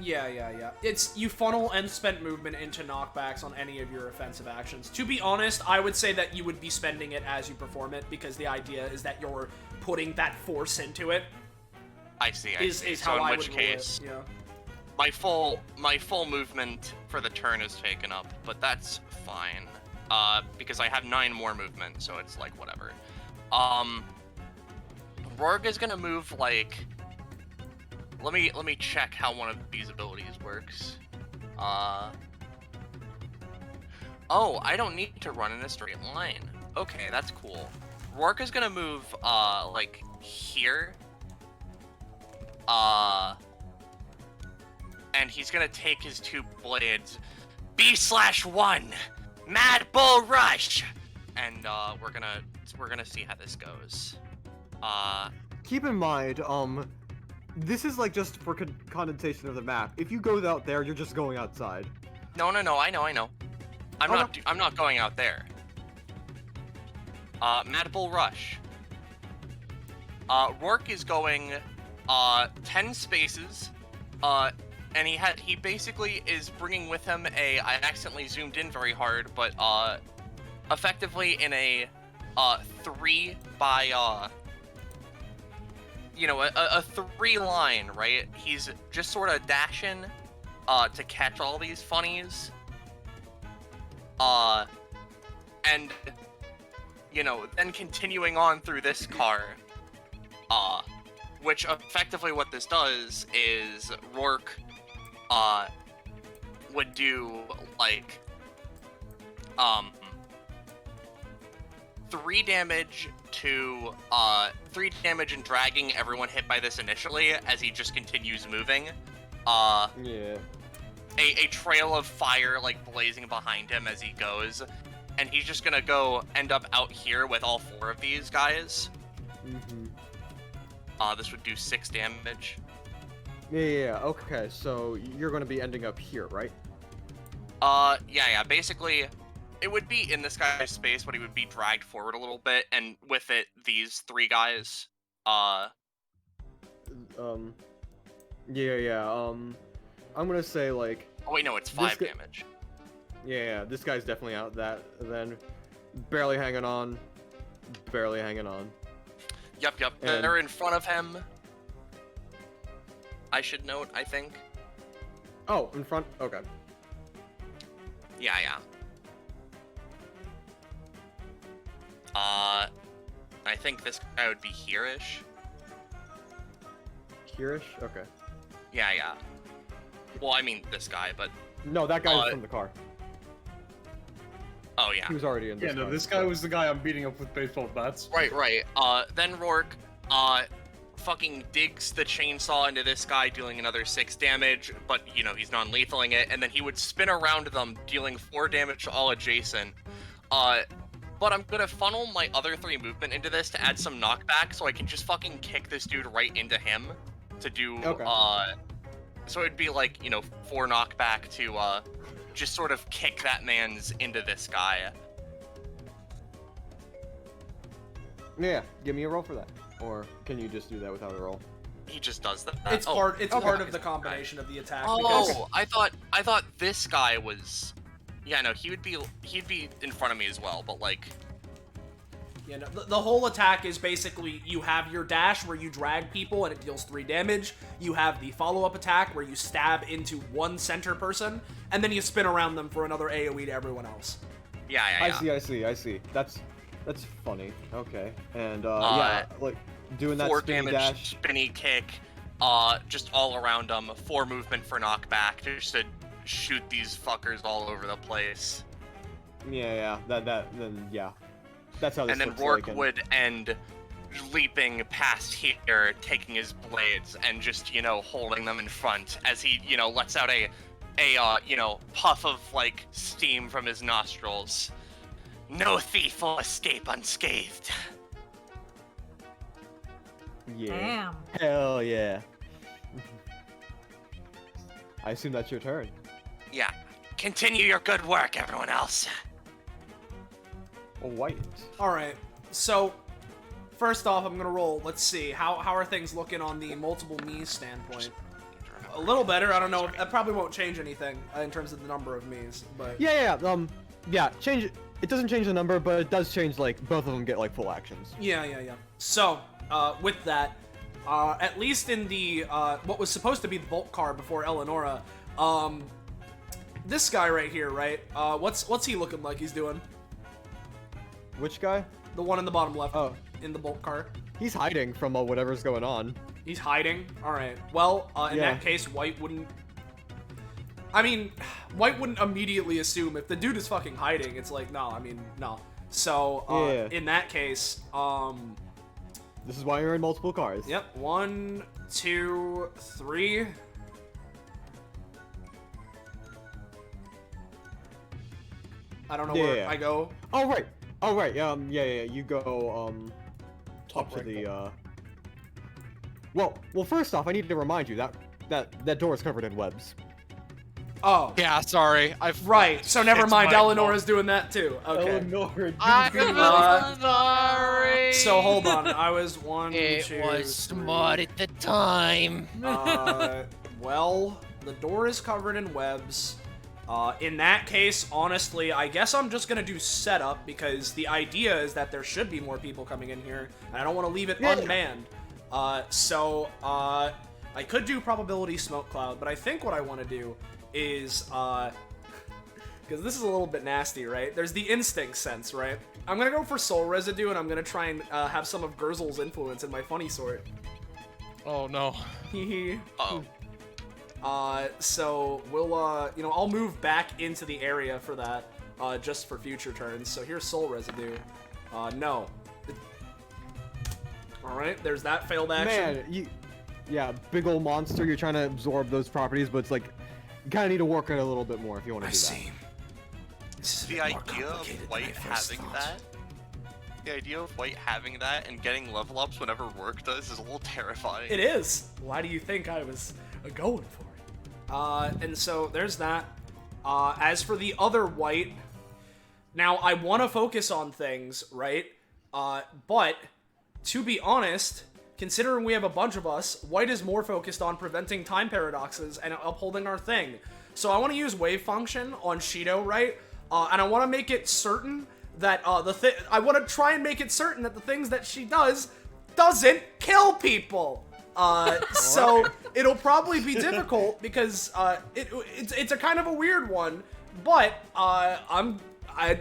Yeah. It's you funnel and spent movement into knockbacks on any of your offensive actions. To be honest, I would say that you would be spending it as you perform it because the idea is that you're putting that force into it. I see. Is so how in I which would case, rule it. Yeah. my full movement for the turn is taken up, but that's fine. Because I have 9 more movement, so it's like whatever. Rourke is gonna move like. Let me check how one of these abilities works. Oh, I don't need to run in a straight line. Okay, that's cool. Rourke is gonna move like here. And he's gonna take his 2 blades. B/1, Mad Bull Rush, and we're gonna see how this goes. Keep in mind, this is like just for condensation of the map. If you go out there, you're just going outside. No, I know. I'm not going out there. Mad Bull Rush. Rourke is going 10 spaces. And he basically is bringing with him I accidentally zoomed in very hard, but effectively in a 3 by a 3 line, right? He's just sort of dashing to catch all these funnies. And then continuing on through this car. Which effectively what this does is Rourke would do like 3 damage to 3 damage and dragging everyone hit by this initially as he just continues moving. Yeah. A trail of fire like blazing behind him as he goes, and he's just gonna go end up out here with all 4 of these guys. Mm-hmm. This would do 6 damage. Yeah, okay, so you're gonna be ending up here, right? Yeah, basically, it would be in this guy's space, but he would be dragged forward a little bit, and with it, these 3 guys, I'm gonna say, like... Oh wait, no, it's 5 damage. Yeah, this guy's definitely out that, then barely hanging on. Yep. And... They're in front of him. I should note, I think. Oh, in front? Okay. Yeah. I think this guy would be here-ish. Here-ish? Okay. Yeah. Well, I mean this guy, but... No, that guy's from the car. Oh, yeah. He was already in this car. Yeah, no, this guy was the guy I'm beating up with baseball bats. Right. Then Rourke, fucking digs the chainsaw into this guy, dealing another 6 damage, but, he's non-lethaling it, and then he would spin around them, dealing 4 damage to all adjacent. But I'm gonna funnel my other 3 movement into this to add some knockback, so I can just fucking kick this dude right into him to do, so it'd be like, 4 knockback to, just sort of kick that man's into this guy. Yeah, give me a roll for that. Or can you just do that without a roll? He just does that. It's part of the combination of the attack. Oh, I thought this guy was... Yeah, no, he'd be in front of me as well, but like... Yeah, no, the whole attack is basically you have your dash where you drag people and it deals 3 damage. You have the follow-up attack where you stab into one center person, and then you spin around them for another AoE to everyone else. Yeah. I see. That's funny. Okay. And like doing that 4 spinny damage, dash. spinny kick, just all around them. 4 movement for knockback, just to shoot these fuckers all over the place. Yeah. Yeah. That's how this and then looks Rourke like, would end leaping past here, taking his blades and just, holding them in front as he, lets out a puff of, like, steam from his nostrils. No thief will escape unscathed. Yeah. Damn. Hell yeah. I assume that's your turn. Yeah. Continue your good work, everyone else. White. Alright, so first off, I'm gonna roll. Let's see. How are things looking on the multiple me's standpoint? A little better. I don't know. That probably won't change anything in terms of the number of me's, but... Yeah, change it. It doesn't change the number, but it does change, like, both of them get, like, full actions. Yeah. So, with that, at least in the, what was supposed to be the Bolt car before Eleonora, this guy right here, right? What's he looking like he's doing? Which guy? The one in the bottom left. Oh. In the Bolt car. He's hiding from whatever's going on. He's hiding? Alright. Well, in that case, White wouldn't... I mean, White wouldn't immediately assume if the dude is fucking hiding, it's like, no, I mean, no. So, in that case, This is why you're in multiple cars. Yep. 1, 2, 3. I don't know where I go. Oh, right. Oh, right. Yeah. You go, Top up to right. the, Well, first off, I need to remind you that door is covered in webs. Oh. Yeah, sorry. Right, so never It's mind, my Eleonora's doing that too. Okay. Eleanor, I'm sorry. So hold on, I was 1, It 2, was 3. smart at the time. Well, the door is covered in webs. In that case, honestly, I guess I'm just gonna do setup because the idea is that there should be more people coming in here, and I don't want to leave it unmanned. So I could do probability smoke cloud, but I think what I want to do is, because this is a little bit nasty, right? There's the instinct sense, right? I'm gonna go for soul residue, and I'm gonna try and have some of Gurzel's influence in my funny sort. Oh no. Hehe. Oh. So we'll, you know, I'll move back into the area for that, just for future turns. So here's soul residue. No. Alright, there's that failed action. Man, yeah, big old monster, you're trying to absorb those properties, but it's like, you kind of need to work it a little bit more if you want to do that. I see. This is The a bit more idea of complicated than White I first having thought. that, the idea of White having that and getting level ups whenever work does is a little terrifying. It is. Why do you think I was going for it? And so there's that. As for the other White, now I want to focus on things, right? But to be honest, considering we have a bunch of us, White is more focused on preventing time paradoxes and upholding our thing. So I want to use wave function on Shido, right? And I want to make it certain that I want to try and make it certain that the things that she doesn't kill people. So it'll probably be difficult because it's a kind of a weird one, but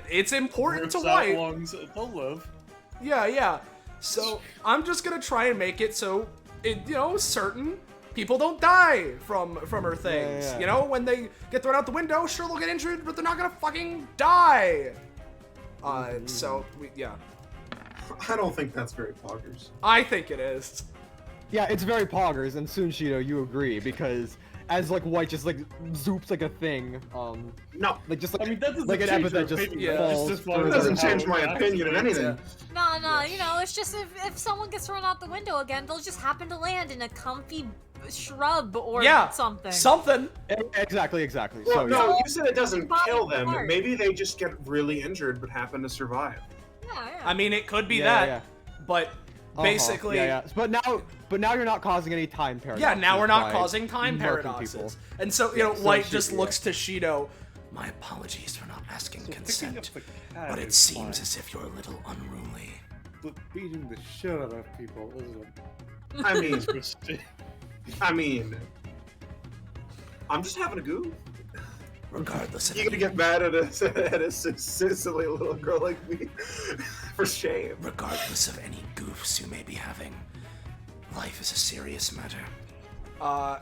it's important to White. Lungs, they'll live. Yeah. So I'm just gonna try and make it so certain people don't die from her things. Yeah. You know, when they get thrown out the window, sure they'll get injured, but they're not gonna fucking die. So yeah. I don't think that's very poggers. I think it is. Yeah, it's very poggers, and soon, Shido, you agree, because as, like, White just, like, zoops like a thing, No. like, just, like, I mean, that doesn't like an change epithet your just opinion, falls just as long further as It doesn't down. change my opinion of anything. No, you know, it's just if someone gets thrown out the window again, they'll just happen to land in a comfy shrub or something. Something. Exactly. Well, So, no, yeah. you said it doesn't kill them. Apart. Maybe they just get really injured but happen to survive. Yeah. I mean, it could be Yeah, that, yeah. but basically, Yeah. But now you're not causing any time paradoxes. yeah, now we're not by causing time murking paradoxes. people. And so, Yeah, White so just looks to Shido. My apologies for not asking Picking up consent, the cat but it is seems fine, as if you're a little unruly. but beating the shit out of people isn't. I mean, I'm just having a goof. Regardless of You gonna any, get mad at a silly little girl like me? For shame. regardless of any goofs you may be having, life is a serious matter.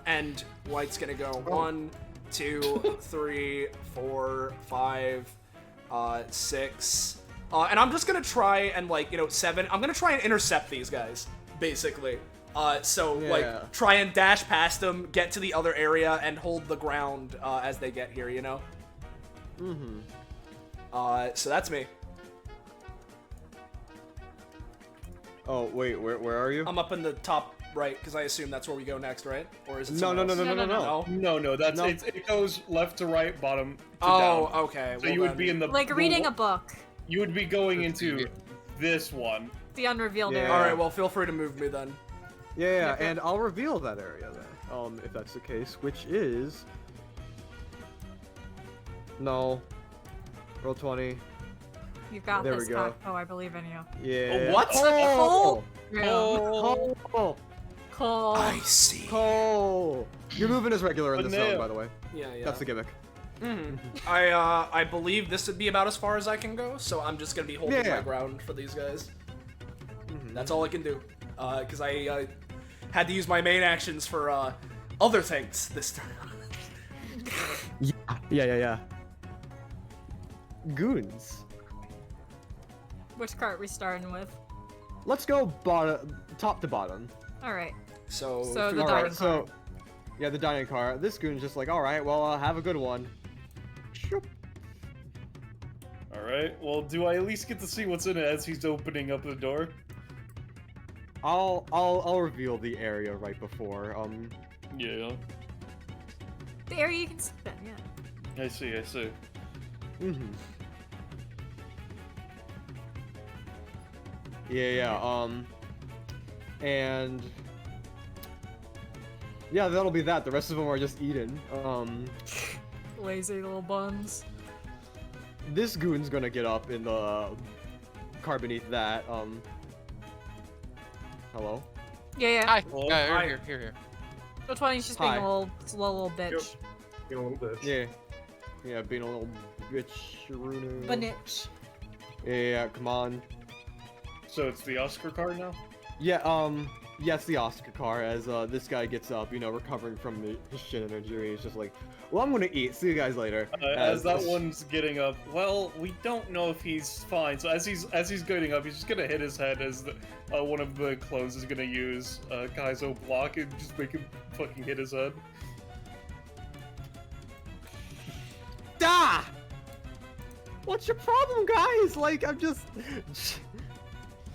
And White's gonna go 1, 2, 3, 4, 5, 6. And I'm just gonna try and 7. I'm gonna try and intercept these guys, basically. Try and dash past them, get to the other area, and hold the ground as they get here, you know? Mm-hmm. So that's me. Oh, wait, where are you? I'm up in the top right, because I assume that's where we go next, right? Or is it No. somewhere else? No, that's No. It goes left to right, bottom to Oh, down. okay. So you would be in the Like reading a book. You would be going into this one. The unrevealed Yeah. area. Alright, well, feel free to move me then. Yeah, and I'll reveal that area then, if that's the case, which is... No. Roll 20. You got There this, we go. Kakapo. I believe in you. Yeah. What? Oh! Real. Oh! Cole. I see. Cole! You're moving as regular in this zone, by the way. Yeah, yeah. That's the gimmick. I believe this would be about as far as I can go, so I'm just gonna be holding Yeah. my ground for these guys. That's all I can do, because I had to use my main actions for other things this time. Yeah. Goons. Which cart we starting with? Let's go top to bottom. All right. So the All dining right, car. so yeah, the dining car. This goon's just like, all right, well, have a good one. Alright, well, do I at least get to see what's in it as he's opening up the door? I'll reveal the area right before. Yeah, The area you can sleep in, yeah. I see. Yeah. And yeah, that'll be that. The rest of them are just eaten. Lazy little buns. This goon's gonna get up in the car beneath that. Hello? Yeah. Hi. Well, Yeah, here. Which one? He's just being Hi. a little slow little bitch. Being a little bitch. Yeah, being a little bitch. Banitch. Yeah, come on. So it's the Oscar card now? Yeah, yes, the Oscar car, as this guy gets up, recovering from his shin injury. He's just like, well, I'm gonna eat. See you guys later. As that one's getting up, well, we don't know if he's fine. So as he's getting up, he's just gonna hit his head as one of the clones is gonna use Kaizo block and just make him fucking hit his head. Da! What's your problem, guys? Like, I'm just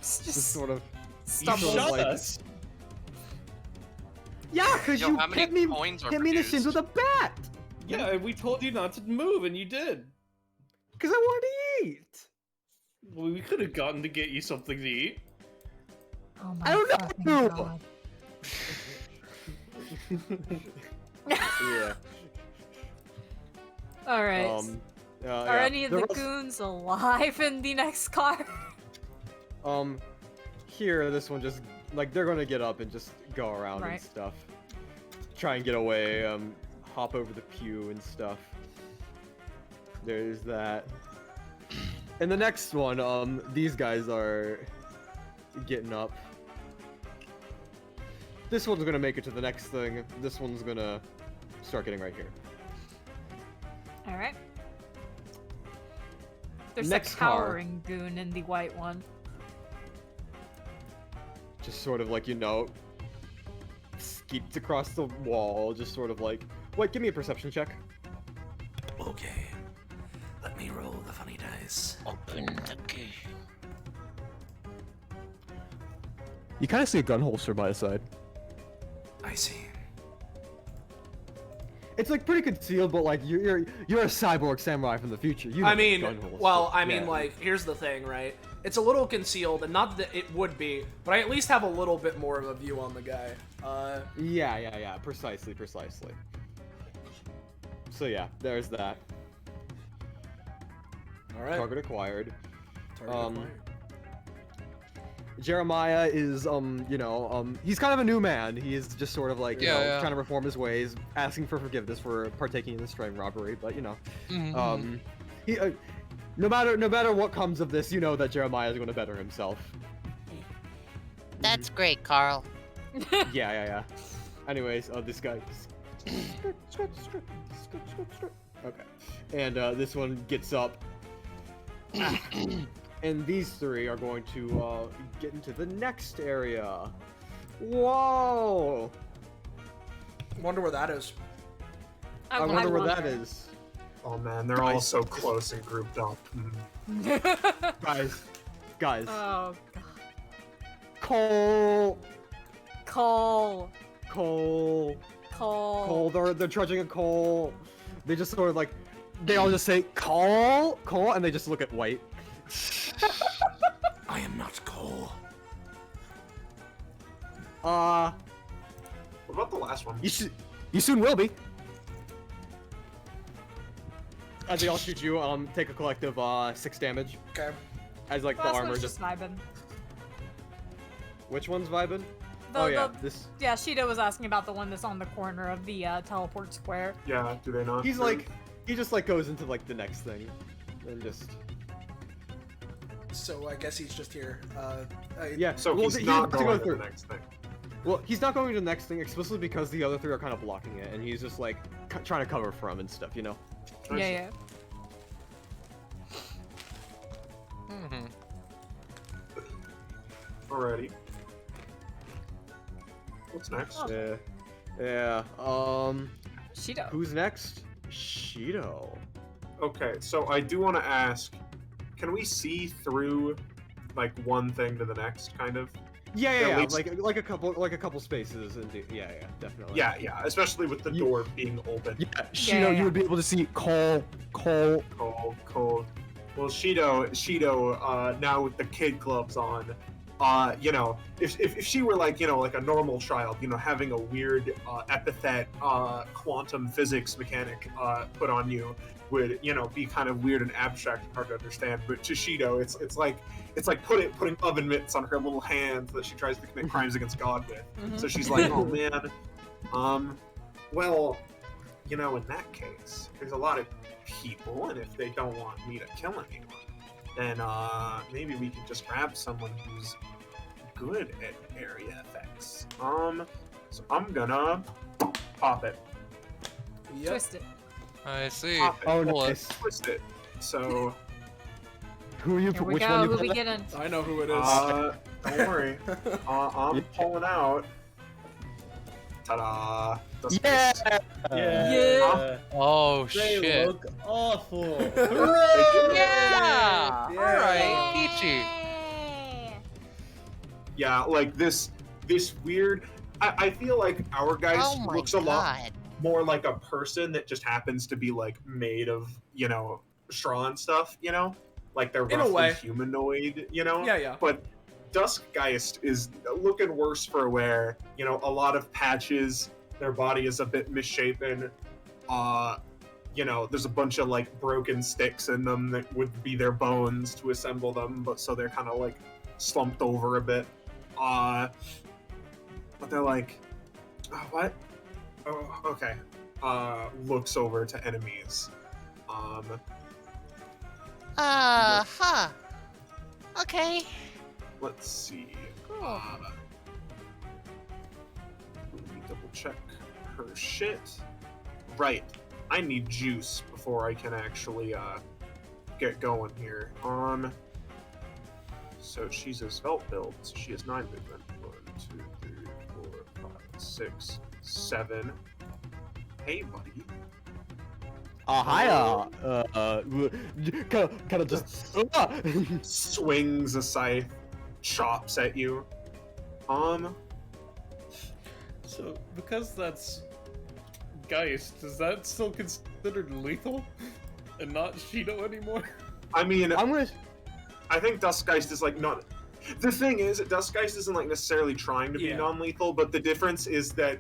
sort of. Stumble. Shut like- us! Yeah, cause Yo, you how many hit me coins are in the shins produced? with a bat. Yeah, and we told you not to move, and you did. Cause I wanted to eat. Well, we could have gotten to get you something to eat. Oh my I don't fucking know. God. Yeah. All right. Are Are any of the goons alive in the next car? Here, this one just like they're gonna get up and just go around and Right. stuff. Try and get away. Hop over the pew and stuff. There's that. And the next one, these guys are getting up. This one's gonna make it to the next thing. This one's gonna start getting right here. All right. There's Next a car. cowering goon in the white one. Just sort of like, skeets across the wall, just sort of like, wait, give me a perception check. Okay. Let me roll the funny dice. Open the gate. You kind of see a gun holster by his side. I see. It's like pretty concealed, but like you're a cyborg samurai from the future. You know I mean, gun holster. well, I mean, Yeah. like, here's the thing, right? It's a little concealed, and not that it would be, but I at least have a little bit more of a view on the guy. Yeah, precisely. So yeah, there's that. All right. Target acquired. Target acquired. Jeremiah is, he's kind of a new man. He is just sort of like, Yeah. trying to reform his ways, asking for forgiveness for partaking in this train robbery. But he, no matter what comes of this, you know that Jeremiah is going to better himself. That's great, Carl. Yeah. Anyways, this guy. Okay, and this one gets up. And these three are going to get into the next area. Whoa! Wonder where that is. I wonder where that is. Oh man, they're all so close and grouped up. Guys. Oh Cole. They're trudging a coal. They just sort of like, they all just say coal, and they just look at White. I am not Cole. What about the last one? You soon will be. As they all shoot you, take a collective 6 damage. Okay. As like Last the armor one's just. vibing. Which one's vibing? Yeah, Shido was asking about the one that's on the corner of the teleport square. Yeah, do they not? He just like goes into like the next thing, and just. So I guess he's just here. Yeah. So well, he's not about to going go to through. the next thing. Well, he's not going to the next thing explicitly because the other three are kind of blocking it, and he's just like trying to cover from and stuff, you know. Yeah. Alrighty. What's next? Oh. Yeah. Shido. Who's next? Shido. Okay, so I do want to ask, can we see through like one thing to the next, kind of? Yeah. least- Like a couple spaces, and yeah, definitely. Yeah, especially with the door being open. Yeah, Shido, you would be able to see Cole. Cold. Well, Shido, now with the kid gloves on, you know, if she were like, you know, like a normal child, you know, having a weird epithet quantum physics mechanic put on you would, you know, be kind of weird and abstract and hard to understand. But to Shido, it's like putting oven mitts on her little hands that she tries to commit crimes against God with. Mhm. So she's like, oh man, well, you know, in that case, there's a lot of people, and if they don't want me to kill anyone, then maybe we can just grab someone who's good at area effects. So I'm gonna pop it. Yep. Twist it. I see. Pop it. Oh, Pull it. nice. Twist it. So Who are you? Here we Which go. one Who you we put? getting? I know who it is. don't worry. I'm pulling out. Ta-da! Yeah. Yeah. Oh They shit. look awful. Yeah. Yeah. All right, Peachy. Yay! Yeah, like this weird. I feel like our guy Oh my looks a lot god. more like a person that just happens to be like made of, you know, straw and stuff, you know, like they're In a roughly way. humanoid, you know. Yeah. But Duskgeist is looking worse for wear. You know, a lot of patches. Their body is a bit misshapen. You know, there's a bunch of like broken sticks in them that would be their bones to assemble them, but so they're kind of like slumped over a bit. But they're like, oh, what? Oh, okay. Looks over to enemies. Huh. Okay. Let's see. Cool. Let me double check her shit. Right. I need juice before I can actually get going here. So she's a svelte build, so she has 9 movement. 1, 2, 3, 4, 5, 6, 7. Hey, buddy. Hiya. Kind of just. Swings a scythe, chops at you. So, because that's Geist, is that still considered lethal? And not Shido anymore? I mean, I'm gonna. I think Duskgeist is like not. The thing is, Duskgeist isn't like necessarily trying to be Yeah. non-lethal, but the difference is that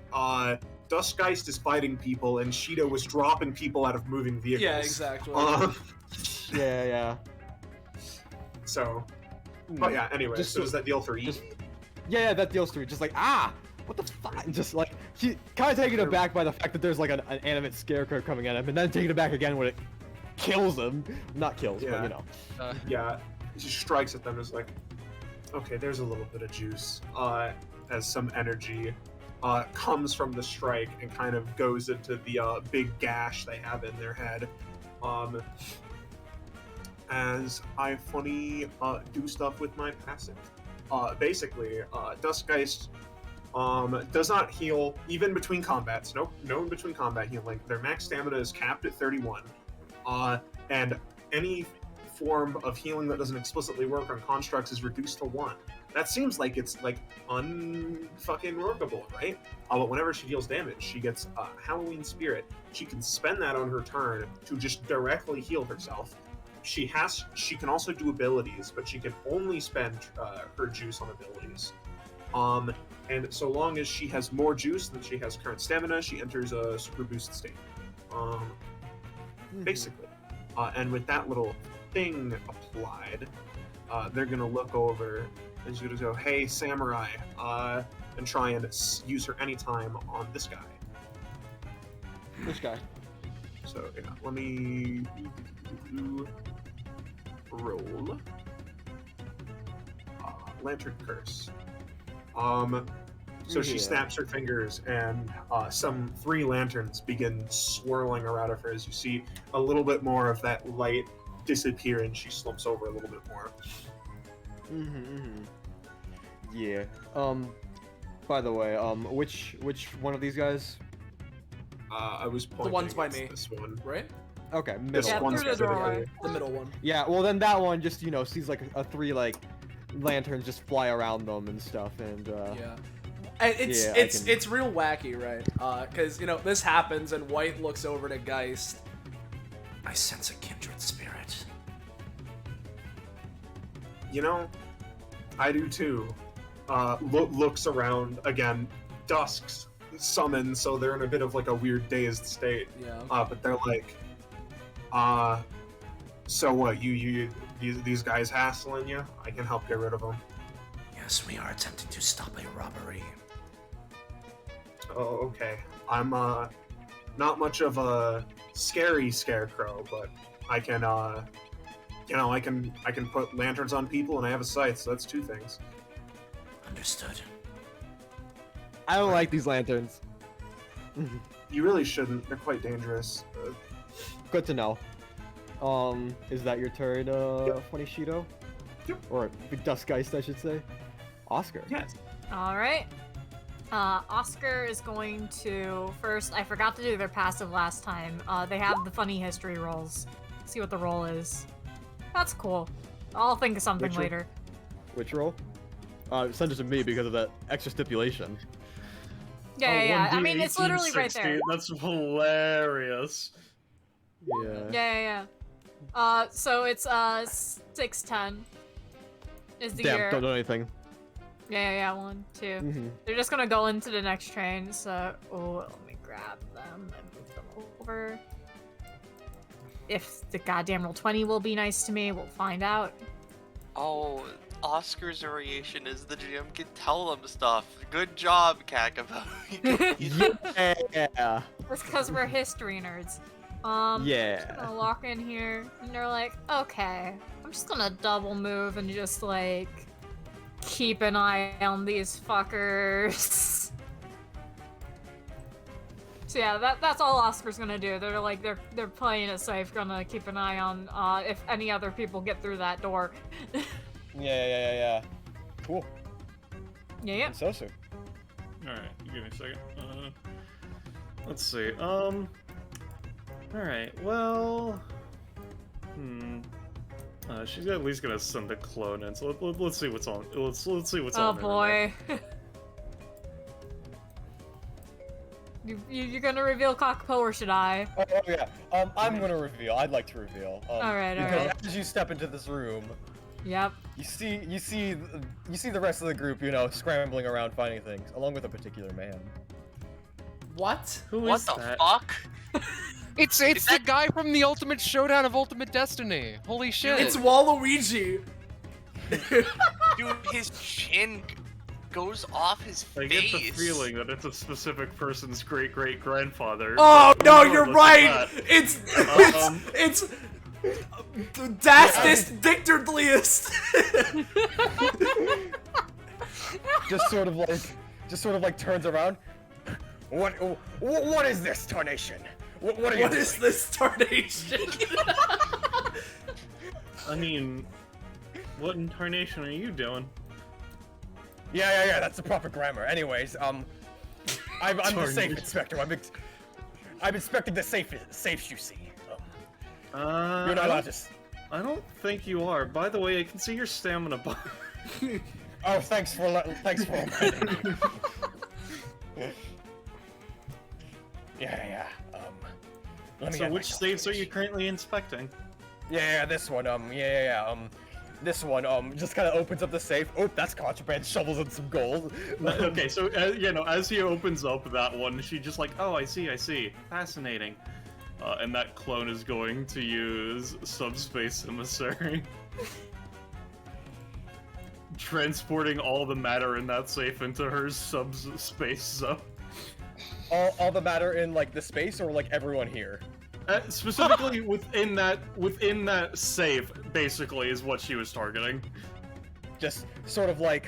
Duskgeist is fighting people, and Shido was dropping people out of moving vehicles. Yeah, exactly. Yeah. So, but yeah. Anyway, Just so does that deal 3? Yeah, that deals 3. Just like what the fuck? Just like he kind of taken aback by the fact that there's like an animate scarecrow coming at him, and then taken aback again when it kills him. Not kills, Yeah. but you know. Yeah, he strikes at them. Is like, okay, there's a little bit of juice. As some energy comes from the strike and kind of goes into the big gash they have in their head. As I funny do stuff with my passive. Basically, Duskgeist does not heal even between combats. No in between combat healing. Their max stamina is capped at 31. And any form of healing that doesn't explicitly work on constructs is reduced to 1. That seems like it's like unfucking workable, right? But whenever she deals damage, she gets Halloween Spirit. She can spend that on her turn to just directly heal herself. She can also do abilities, but she can only spend her juice on abilities. And so long as she has more juice than she has current stamina, she enters a super boost state. Basically. And with that little thing applied, they're gonna look over and she's gonna go, "Hey, samurai, and try and use her anytime on this guy. Which guy? So yeah, let me roll. Lantern Curse. So she Yeah. snaps her fingers, and some 3 lanterns begin swirling around her as you see a little bit more of that light disappear, and she slumps over a little bit more. Yeah. By the way, which one of these guys? I was pointing ones by against me. this one. Right? Okay, This middle. one through the doorway. specifically. The middle one. Yeah, well then that one just sees like a 3 like lanterns just fly around them and stuff, and Yeah. And it's Yeah, it's real wacky, right? Because this happens, and White looks over to Geist. I sense a kindred spirit. I do too. Looks around again. Dusk's summoned, so they're in a bit of like a weird dazed state. Yeah. But they're like, so what? These guys hassling you? I can help get rid of them. Yes, we are attempting to stop a robbery. Oh, okay. I'm not much of a scary scarecrow, but I can I can put lanterns on people, and I have a scythe, so that's 2 things. Understood. I don't like these lanterns. You really shouldn't. They're quite dangerous. Good to know. Is that your turn, Funishido? Yep. Or Duskgeist, I should say. Oscar. Yes. All right. Oscar is going to first. I forgot to do their passive last time. They have the funny history rolls. See what the roll is. That's cool. I'll think of something Which roll? later. Which roll? Send it to me because of that extra stipulation. Yeah. Oh, I mean, it's literally right 1d1860, there. That's hilarious. Yeah. Yeah. So it's 610. Is the Damn, year. don't know anything. Yeah. 1, 2. Mhm. They're just gonna go into the next train. So let me grab them and move them over. If the goddamn roll 20 will be nice to me, we'll find out. Oh, Oscar's variation is the GM can tell them stuff. Good job, Kakapo. Yeah. That's because we're history nerds. Yeah. Just gonna walk in here, and they're like, okay, I'm just gonna double move and just like keep an eye on these fuckers. So yeah, that's all Oscar's gonna do. They're playing it safe, gonna keep an eye on if any other people get through that door. Yeah. Cool. Yeah. Sosu. Alright, give me a second. Let's see. Alright, well... she's at least gonna send a clone in, so let's see what's on. Let's see what's Oh on there. boy. You're gonna reveal Kakapo, or should I? Oh yeah. I'm gonna reveal. I'd like to reveal. Alright. As you step into this room, Yep. you see the rest of the group, scrambling around finding things, along with a particular man. What? What the fuck? It's the guy from the Ultimate Showdown of Ultimate Destiny. Holy shit. It's Waluigi. Dude, his chin goes off his I face. get the feeling that it's a specific person's great-great-grandfather. Oh but no, you're regardless of right. that, It's Dastest Dictordliest. just sort of like turns around. What is this tarnation? What are you What doing? is this tarnation? I mean, what incarnation are you doing? Yeah, that's the proper grammar. Anyways, I'm the safe inspector. I'm inspecting the safes you see. You're not allowed to. I don't think you are. By the way, I can see your stamina bar. Oh, thanks for reminding me. Yeah. Let me So get which my safes are you calculation. currently inspecting? Yeah, this one. This one. Just kind of opens up the safe. Oh, that's contraband. Shovels in some gold. Okay, so as he opens up that one, she just like, oh, I see. Fascinating. And that clone is going to use Subspace Emissary. transporting all the matter in that safe into her subspace zone. All the matter in like the space, or like everyone here? Specifically within that safe, basically, is what she was targeting. Just sort of like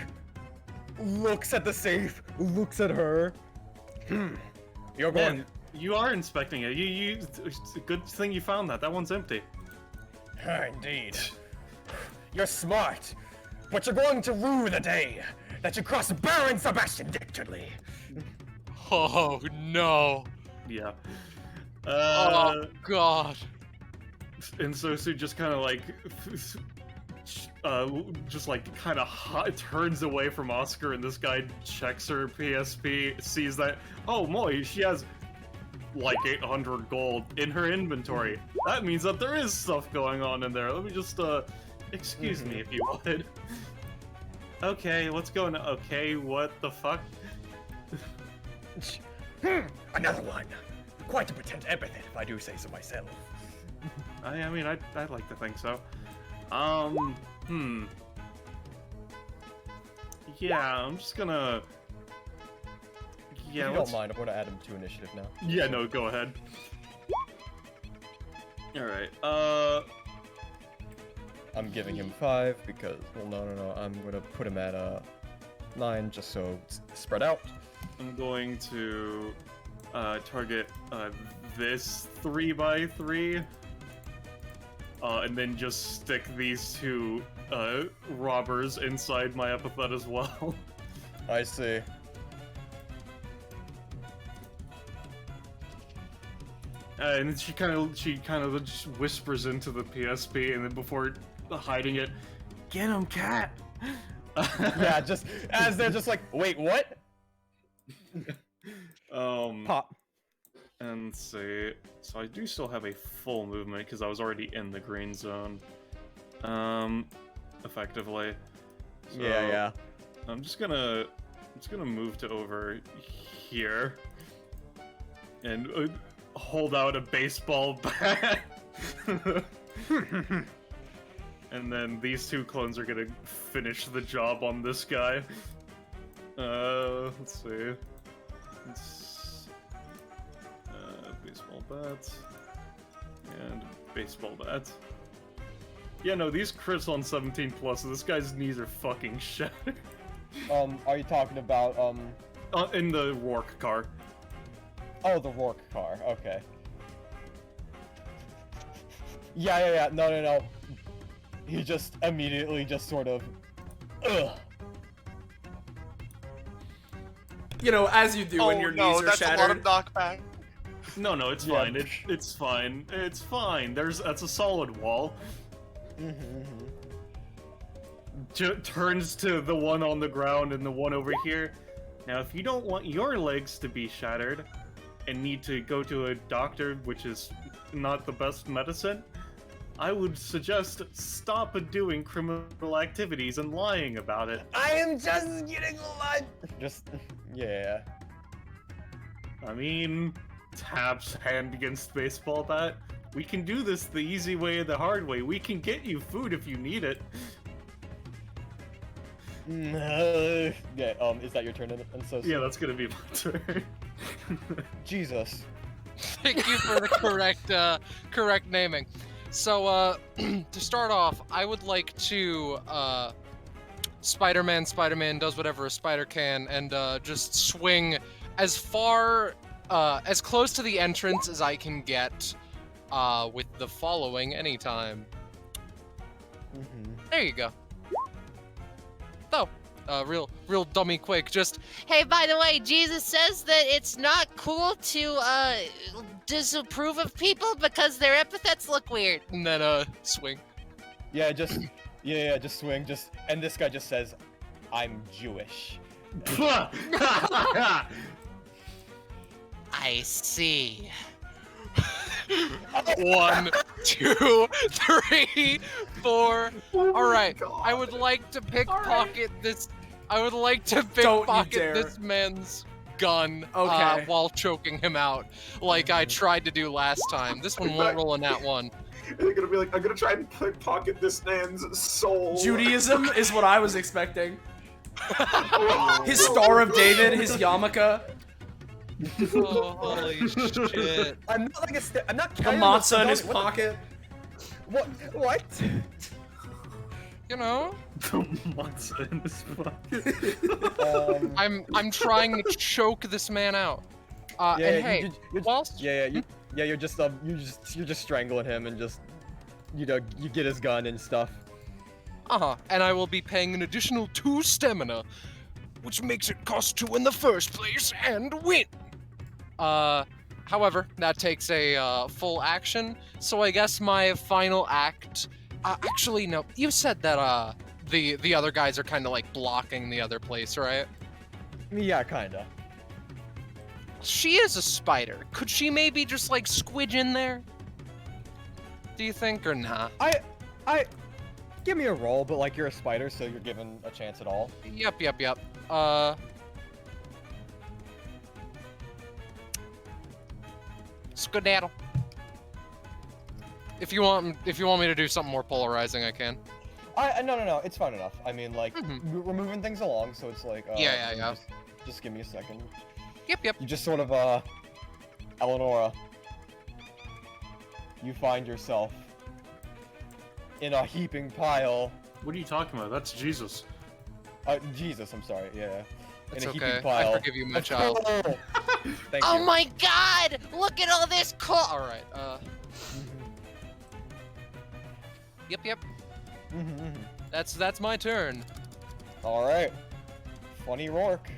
looks at the safe, looks at her. You're going. Man, you are inspecting it. It's a good thing you found that. That one's empty. Indeed. You're smart, but you're going to rue the day that you cross Baron Sebastian victorly. Oh no. Yeah. Oh god. And so just kind of like, just like kind of turns away from Oscar, and this guy checks her PSP, sees that, oh Moy, she has like 800 gold in her inventory. That means that there is stuff going on in there. Let me just, excuse me if you would. Okay, what's going on? Okay, what the fuck? Another one. Quite a potent epithet, if I do say so myself. I mean, I'd like to think so. Yeah, I'm just gonna... Yeah, if you don't mind, I'm gonna add him to initiative now. Yeah, no, go ahead. Alright, I'm giving him 5 because, well, no, I'm gonna put him at 9 just so it's spread out. I'm going to target this 3x3, and then just stick these two robbers inside my epithet as well. I see. And she kind of just whispers into the PSP, and then before hiding it, "Get him, cat!" Yeah, just as they're just like, wait, what? Pop. And see, so I do still have a full movement because I was already in the green zone. Effectively. So Yeah. I'm just gonna move to over here and hold out a baseball bat. And then these two clones are gonna finish the job on this guy. Let's see. Baseball bat. And baseball bat. Yeah, no, these crits on 17 plus, so this guy's knees are fucking shattered. Are you talking about, in the Rourke car. Oh, the Rourke car, okay. Yeah, no. He just immediately just sort of, ugh. You know, as you do when your knees are that's shattered. a lot of knockback. No, it's fine. It's fine. It's fine. That's a solid wall. Turns to the one on the ground and the one over here. Now, if you don't want your legs to be shattered and need to go to a doctor, which is not the best medicine, I would suggest stop doing criminal activities and lying about it. I am just getting lied. Yeah. I mean, taps hand against baseball bat. We can do this the easy way or the hard way. We can get you food if you need it. Yeah, is that your turn? And so yeah, that's gonna be my turn. Jesus. Thank you for the correct naming. So, to start off, I would like to, Spider-Man does whatever a spider can, and, just swing as far, as close to the entrance as I can get, with the following anytime. There you go. Oh, real dummy quick, just... Hey, by the way, Jesus says that it's not cool to, disapprove of people because their epithets look weird. And then, swing. Yeah, just swing, and this guy just says, I'm Jewish. I see. 1, 2, 3, 4. All right. I would like to pickpocket this. I would like to pickpocket this man's gun while choking him out, like I tried to do last time. This one won't roll in that one. they're gonna be like, I'm gonna try and pocket this man's soul. Judaism is what I was expecting. His Star of David, his yarmulke. Oh, holy shit. I'm not like I'm not The carrying matzah in what his the- pocket. What? You know, Matzah in his pocket. I'm trying to choke this man out. And hey, whilst you're just strangling him and just, you get his gun and stuff. and I will be paying an additional 2 stamina, which makes it cost 2 in the first place and win. However, that takes a full action, so I guess my final act. Actually, no. You said that the other guys are kind of like blocking the other place, right? Yeah, kinda. She is a spider. Could she maybe just like squidge in there? Do you think or nah? I give me a roll, but like you're a spider, so you're given a chance at all. Yep. Skedaddle. If you want me to do something more polarizing, I can. No, it's fine enough. I mean, like, we're moving things along, so it's like, Yeah. Just give me a second. Yep. You just sort of, Eleonora, you find yourself in a heaping pile. What are you talking about? That's Jesus. Jesus, I'm sorry, yeah. It's in a okay. heaping pile. I forgive you, my child. Thank Oh you. my god! Look at all this cool. Alright, Yep. That's my turn. Alright. Funny Rourke.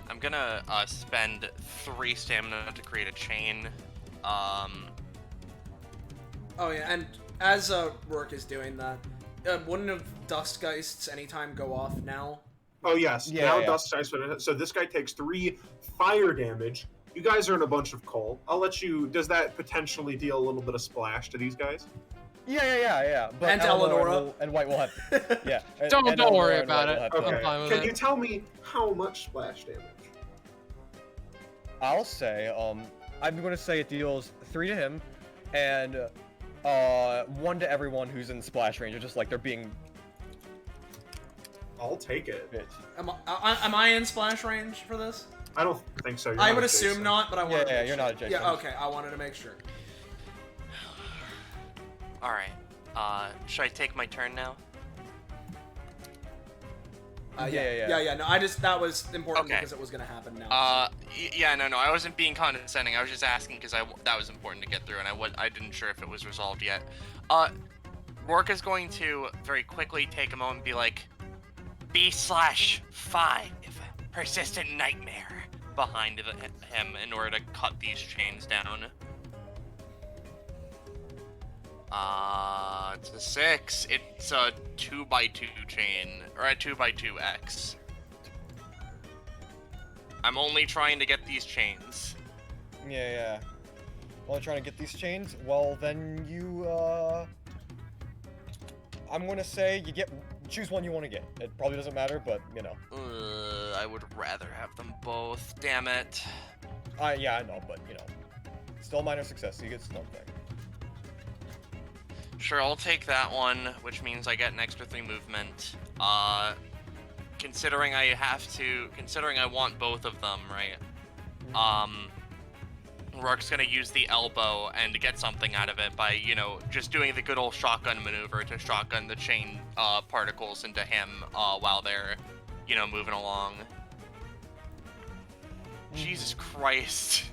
I'm gonna spend 3 stamina to create a chain. Oh yeah, and as Rourke is doing that, wouldn't have Dustgeists anytime go off now? Oh yes, Yeah, now yeah. Dust Dice. So this guy takes 3 fire damage. You guys are in a bunch of coal. I'll let you. Does that potentially deal a little bit of splash to these guys? Yeah. But And Eleonora. and White will have. Yeah. Don't Eleonora worry and about White it. will have Okay. to- I'm fine with Can it. you tell me how much splash damage? I'll say, I'm gonna say it deals 3 to him, and 1 to everyone who's in splash range. It's just like they're being I'll take it. bit. Am I in splash range for this? I don't think so. You're I not would adjacent. assume not, but I wanted to Yeah, make you're sure. not adjacent. Yeah, okay, I wanted to make sure. Alright. Should I take my turn now? Yeah. No, that was important Okay. because it was gonna happen now. Yeah, no, I wasn't being condescending. I was just asking because that was important to get through, and I didn't sure if it was resolved yet. Rourke is going to very quickly take a moment and be like, B/5 persistent nightmare behind him in order to cut these chains down. It's a 6. It's a 2x2 chain, or a 2x2X. I'm only trying to get these chains. Yeah. While trying to get these chains, well then you I'm gonna say you choose one you want to get. It probably doesn't matter, but you know. I would rather have them both. Damn it. Yeah, I know, but you know, still a minor success. So you get something. Sure, I'll take that one, which means I get an extra 3 movement. Considering I want both of them, right? Rourke's gonna use the elbow and get something out of it by, just doing the good old shotgun maneuver to shotgun the chain particles into him while they're, moving along. Jesus Christ.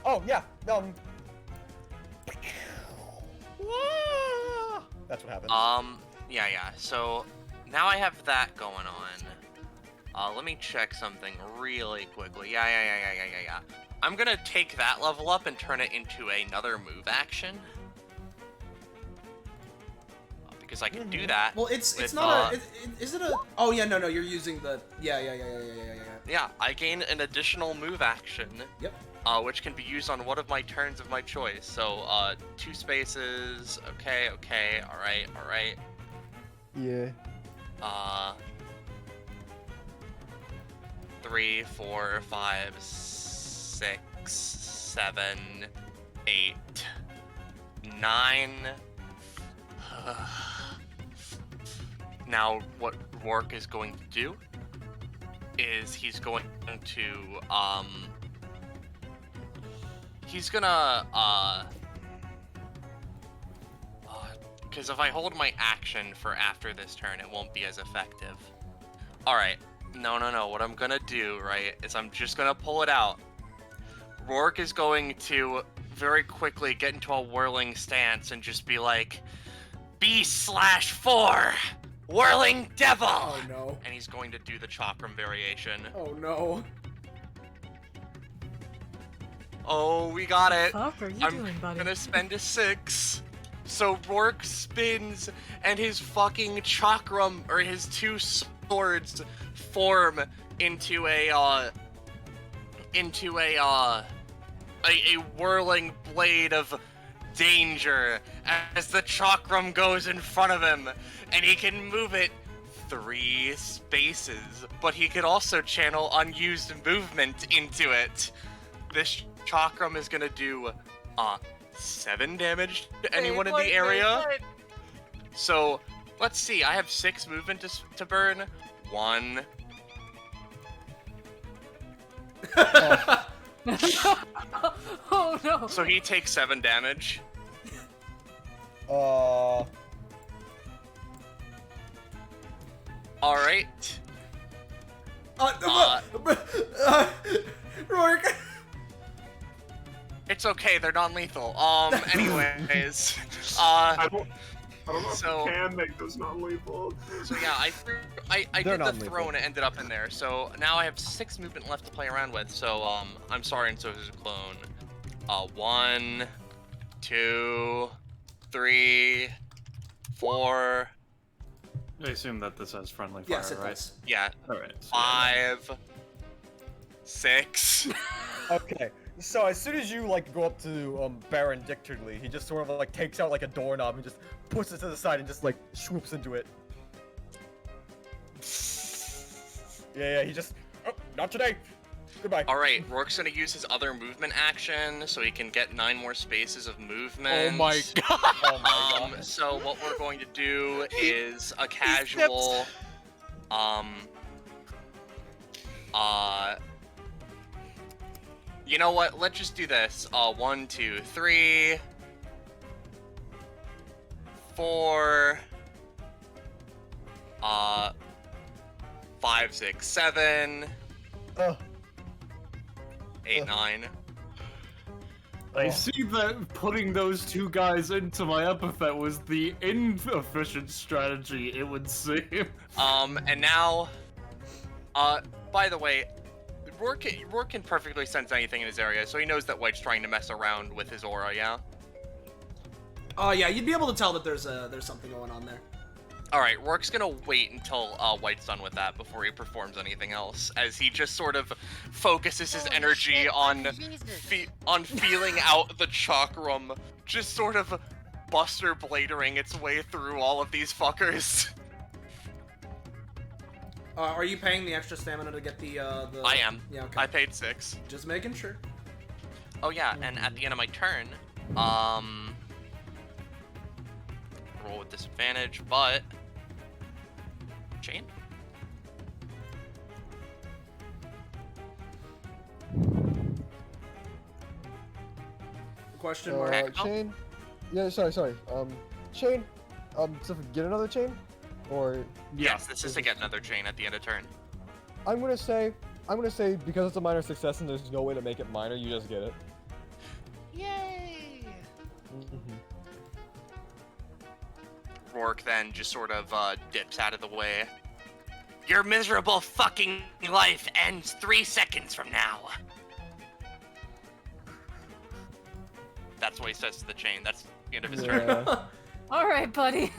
Oh yeah. That's what happens. Yeah. So now I have that going on. Let me check something really quickly. Yeah. I'm gonna take that level up and turn it into another move action. Because I can do that. Well, it's with, not is it a? Oh yeah, no, you're using the. Yeah. Yeah, I gain an additional move action. Yep. Which can be used on one of my turns of my choice. So, 2 spaces. Okay. All right. Yeah. 3, 4, 5, 6, 6, 7, 8, 9. Now, what Rourke is going to do is he's gonna, because if I hold my action for after this turn, it won't be as effective. Alright, no, what I'm gonna do, right, is I'm just gonna pull it out. Rourke is going to very quickly get into a whirling stance and just be like, B/4! Whirling Devil! Oh no. And he's going to do the Chakram variation. Oh no. Oh, we got it. What the fuck are you doing, buddy? I'm gonna spend a 6. So Rourke spins, and his fucking chakram, or his 2 swords, form into a whirling blade of danger as the chakram goes in front of him, and he can move it 3 spaces, but he could also channel unused movement into it. This chakram is gonna do 7 damage to anyone in the area. So let's see, I have 6 movement to burn. 1. Oh no. So he takes 7 damage. Alright. Rourke. It's okay, they're non-lethal. Anyways, I don't know so- if you can make those non-lethal. so yeah, I did the non-lethal. throw and it ended up in there. So now I have 6 movement left to play around with. So I'm sorry, and so is a clone. 1, 2, 3, 4. I assume that this has friendly fire, Yes, it right? does. Yeah, Alright. So 5, 6. Okay, so as soon as you like go up to Baron Dictorly, he just sort of like takes out like a doorknob and just puts it to the side and just like swoops into it. Yeah, he just not today. Goodbye. Alright, Rourke's gonna use his other movement action so he can get 9 more spaces of movement. Oh my god. Oh my god. So what we're going to do is a casual, you know what? Let's just do this. 1, 2, 3, 4, 5, 6, 7, 8, 9. I see that putting those 2 guys into my epithet was the inefficient strategy, it would seem. And now, by the way, Rourke can perfectly sense anything in his area, so he knows that White's trying to mess around with his aura, yeah? Yeah, you'd be able to tell that there's something going on there. Alright, Rourke's gonna wait until White's done with that before he performs anything else, as he just sort of focuses his energy shit, on Jesus. on feeling out the chakram, just sort of Buster Bladering its way through all of these fuckers. Are you paying the extra stamina to get the? I am. Yeah, okay. I paid 6. Just making sure. Oh yeah, and at the end of my turn, roll with disadvantage, but chain. Question mark. Chain? Yeah, sorry. Chain? So get another chain? Or... Yes, this is to get another chain at the end of turn. I'm gonna say because it's a minor success and there's no way to make it minor, you just get it. Yay! Rourke then just sort of dips out of the way. Your miserable fucking life ends 3 seconds from now. That's what he says to the chain. That's the end of his turn. Alright, buddy.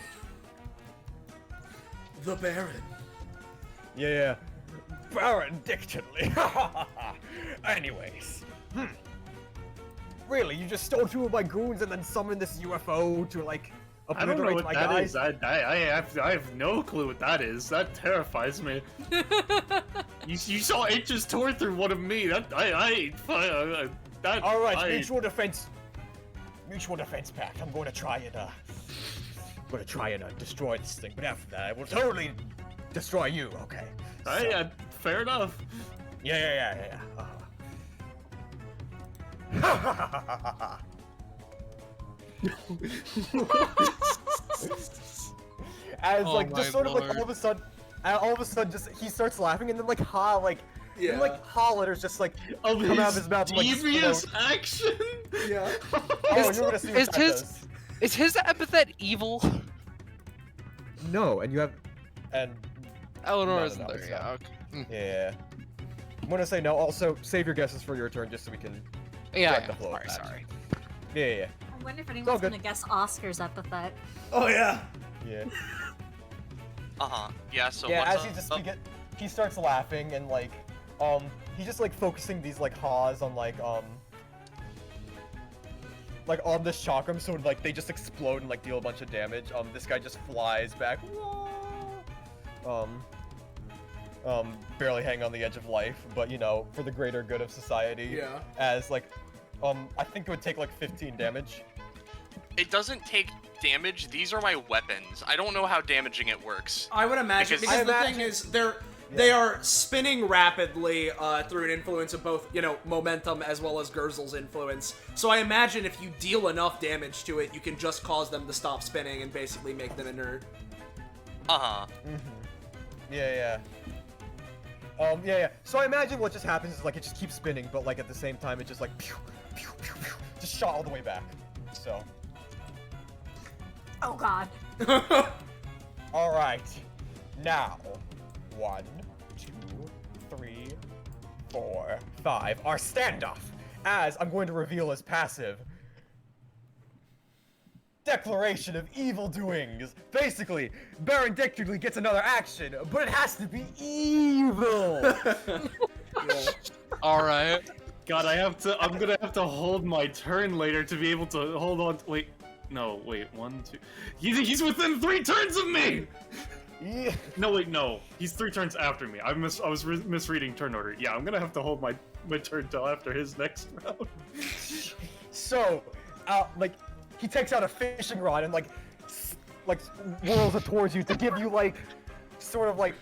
The Baron. Yeah. Baron Dictorly. Anyways. Really, you just stole 2 of my goons and then summoned this UFO to like I don't know obliterate what my that guys? is. I have no clue what that is. That terrifies me. you saw it just tore through one of me. That That, All right, mutual defense pact. I'm going to try and destroy this thing, but after that, I will totally destroy you. Okay. Hey, fair enough. Yeah. As like just sort of like all of a sudden, just he starts laughing and then like and, like letters just like Of come out of his mouth. devious Like, action. Yeah. oh, you're gonna see what that does. Is his epithet evil? No, and you have and Eleanor No, isn't there. it's Yeah. not. Okay. yeah. I'm gonna say no. Also, save your guesses for your turn just so we can. Yeah. Direct the flow of that. Sorry. Yeah. I wonder if all anyone's good. gonna guess Oscar's epithet. Oh yeah. Yeah. Yeah. So Yeah, what's as up? he starts laughing and like he's just like focusing these like haws on like on this chakram, so like they just explode and like deal a bunch of damage. This guy just flies back. Barely hanging on the edge of life, but you know, for the greater good of society. Yeah. As like I think it would take like 15 damage. It doesn't take damage. These are my weapons. I don't know how damaging it works. I would imagine because the thing is they are spinning rapidly through an influence of both, you know, momentum as well as Gurzel's influence. So I imagine if you deal enough damage to it, you can just cause them to stop spinning and basically make them inert. Yeah. So I imagine what just happens is like it just keeps spinning, but like at the same time it just like pew, pew, pew, pew, just shot all the way back. So. Oh god. All right. Now, 1, 2, 3, 4, 5. Our standoff. As I'm going to reveal his passive. Declaration of evil doings. Basically, Baron Dictally gets another action, but it has to be evil. All right. God, I'm gonna have to hold my turn later to be able to hold on. Wait, 1, 2. He's within 3 turns of me. Yeah. No. He's 3 turns after me. I was misreading turn order. Yeah, I'm gonna have to hold my turn till after his next round. So, like, he takes out a fishing rod and like whirls it towards you to give you like, sort of like.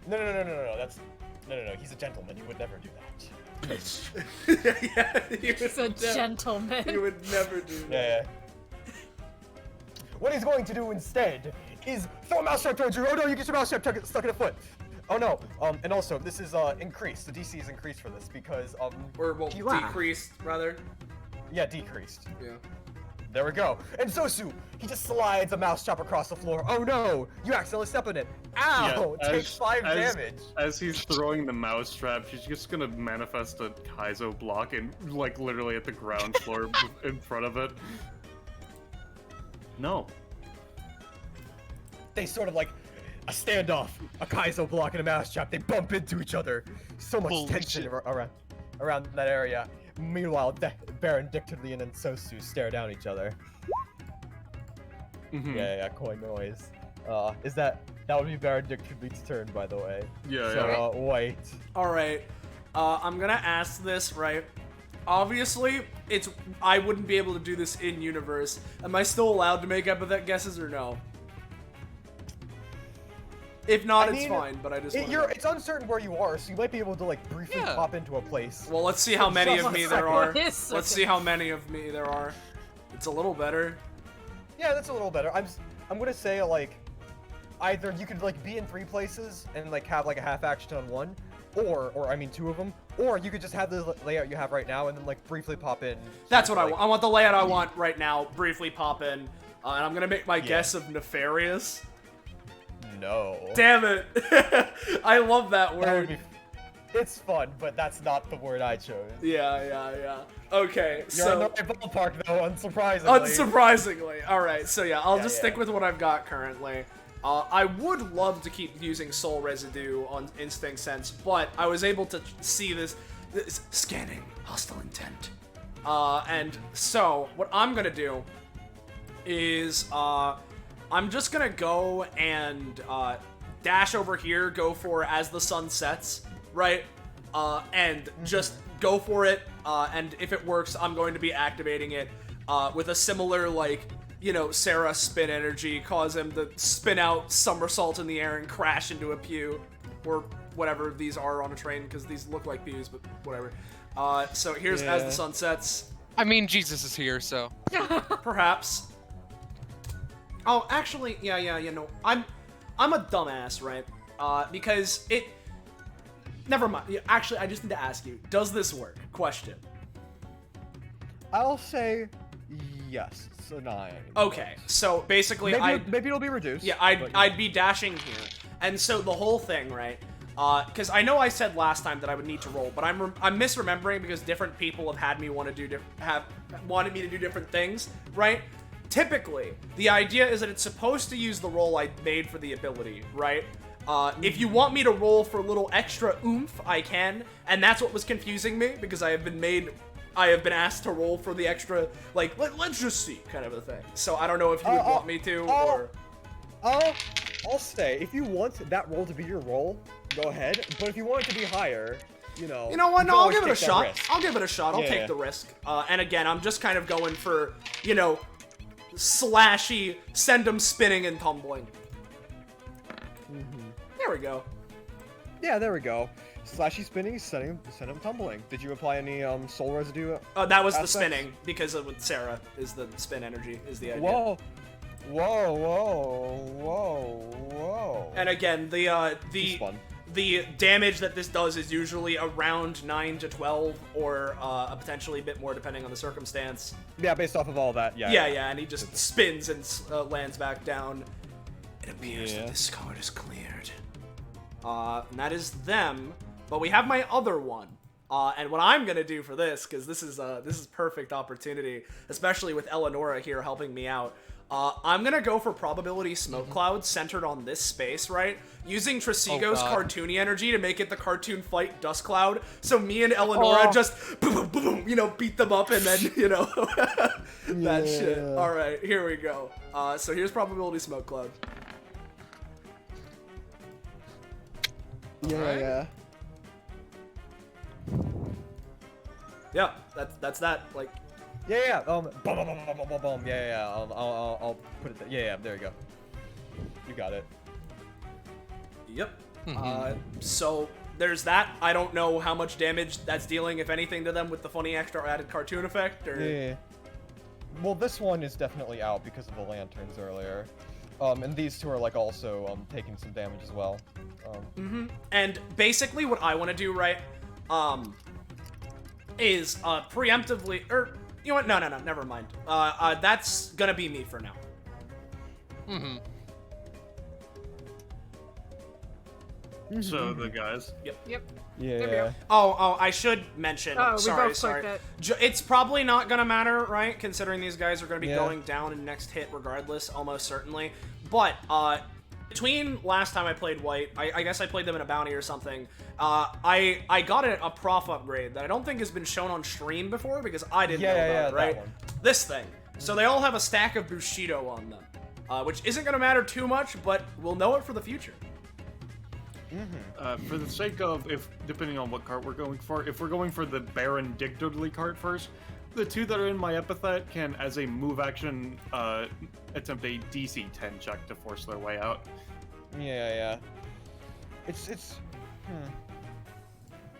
No. No. He's a gentleman. He would never do that. Yeah, He's a gentleman. He would never do that. Yeah. What he's going to do instead is throw a mousetrap towards you. Oh no, you get your mousetrap stuck in a foot. Oh no. And also this is increased. The DC is increased for this because Or well, he laughed. decreased rather. Yeah, decreased. Yeah. There we go. And Sosu, he just slides a mousetrap across the floor. Oh no, you accidentally step in it. Ow! Yeah, Takes 5 damage. As he's throwing the mousetrap, she's just gonna manifest a Kaizo block and like literally at the ground floor in front of it. No. They sort of like a standoff, a Kaizo block and a mousetrap. They bump into each other. So much Holy tension shit. around that area. Meanwhile, Baron Dictadly and Sosu stare down each other. Mhm. Yeah, coin noise. That would be Baron Dictadly's turn, by the way. Yeah, So, wait. All right. I'm gonna ask this, right? Obviously, I wouldn't be able to do this in universe. Am I still allowed to make epithet guesses or no? If not, it's fine. But I just It's uncertain where you are, so you might be able to like briefly Yeah. pop into a place. Well, let's see how many of me there are. Yes, Let's okay. see how many of me there are. It's a little better. Yeah, that's a little better. I'm gonna say like either you could like be in 3 places and like have like a half action on one, or I mean 2 of them, or you could just have the layout you have right now and then like briefly pop in. That's what I want. I want the layout I want right now. Briefly pop in, and I'm gonna make my guess of nefarious. No. Damn it! I love that word. That would be. It's fun, but that's not the word I chose. Yeah. Okay, You're so in the right ballpark though, unsurprisingly. unsurprisingly. All right, so yeah, I'll just stick yeah. with what I've got currently. I would love to keep using soul residue on instinct sense, but I was able to see this Scanning hostile intent. and so what I'm gonna do is I'm just gonna go and dash over here, go for as the sun sets, right? and just go for it. And if it works, I'm going to be activating it with a similar, like, you know, Sarah spin energy, cause him to spin out, somersault in the air, and crash into a pew, or whatever these are on a train, because these look like pews, but whatever. So here's As the Sun Sets. I mean, Jesus is here, so. Perhaps. Oh, actually, yeah, you know, I'm a dumbass, right? Because it... Never mind. Yeah, actually, I just need to ask you, does this work? Question. I'll say yes. It's a 9. Okay, so basically maybe it'll be reduced. Yeah, I'd be dashing here. And so the whole thing, right? Because I know I said last time that I would need to roll, but I'm misremembering because different people have had me wanted me to do different things, right? Typically, the idea is that it's supposed to use the roll I made for the ability, right? If you want me to roll for a little extra oomph, I can, and that's what was confusing me, because I have been asked to roll for the extra, like, let's just see, kind of a thing. So I don't know if you would want me to, or... I'll say, if you want that roll to be your roll, go ahead, but if you want it to be higher, you know... You know what, no, I'll give it a shot. Risk. I'll give it a shot, I'll take the risk. And again, I'm just kind of going for, you know, slashy, send them spinning and tumbling. There we go. Yeah, there we go. Slashy spinning, send him tumbling. Did you apply any soul residue? That was aspects? the spinning, because with Sarah is the spin energy, is the idea. Whoa. And again, the damage that this does is usually around 9 to 12, or potentially a bit more depending on the circumstance. Yeah, based off of all that, yeah. Yeah, and he just spins and lands back down. It appears that this card is cleared. And that is them, but we have my other one. And what I'm gonna do for this, because this is perfect opportunity, especially with Eleonora here helping me out. I'm gonna go for probability smoke clouds centered on this space, right? Using Tresigo's cartoony energy to make it the cartoon fight dust cloud. So me and Eleonora just boom, boom, you know, beat them up, and then, you know, that shit. All right, here we go. So here's probability smoke cloud. Yeah. Yeah, that's that. Like. Yeah. Boom. Yeah. I'll put it there. Yeah. There you go. You got it. Yep. So there's that. I don't know how much damage that's dealing, if anything, to them with the funny extra added cartoon effect. Or... Yeah. Well, this one is definitely out because of the lanterns earlier. And these two are like also taking some damage as well. And basically, what I want to do, right, is preemptively, or you know what? No, never mind. That's gonna be me for now. So the guys. Yep. Yeah. Oh, I should mention. Oh, sorry. It. It's probably not gonna matter, right? Considering these guys are gonna be going down in next hit regardless, almost certainly. But between last time I played White, I guess I played them in a bounty or something. I got a prof upgrade that I don't think has been shown on stream before because I didn't know about it, right? This thing. So they all have a stack of Bushido on them, which isn't gonna matter too much, but we'll know it for the future. For the sake of, depending on what cart we're going for, if we're going for the Baron Dictodly cart first, the two that are in my epithet can, as a move action, attempt a DC 10 check to force their way out. Yeah. It's.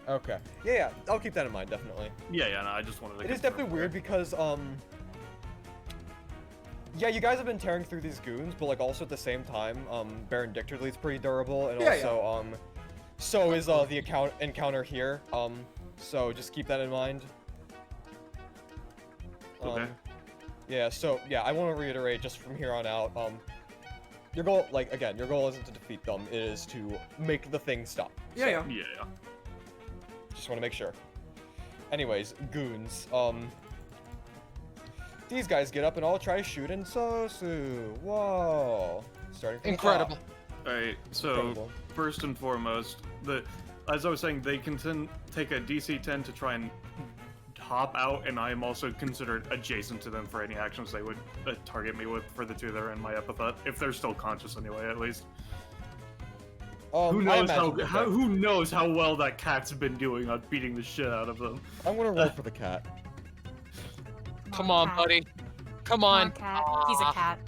Okay. Yeah. I'll keep that in mind, definitely. Yeah. No, I just wanted to. It is definitely weird because yeah, you guys have been tearing through these goons, but like also at the same time, Baron Dictodly is pretty durable, and so is the encounter here. So just keep that in mind. Okay. Yeah. So yeah, I want to reiterate just from here on out. Your goal, your goal isn't to defeat them; it is to make the thing stop. Yeah. Just want to make sure. Anyways, goons. These guys get up and all try to shoot Ensosu. Whoa. Starting from incredible. Alright, so first and foremost, as I was saying, they can take a DC 10 to try and hop out, and I am also considered adjacent to them for any actions they would target me with for the two that are in my epithet, if they're still conscious anyway, at least. Who I knows imagine who knows how well that cat's been doing on beating the shit out of them. I'm gonna roll for the cat. Come on, cat. buddy. Come Come on. on, cat. He's a cat.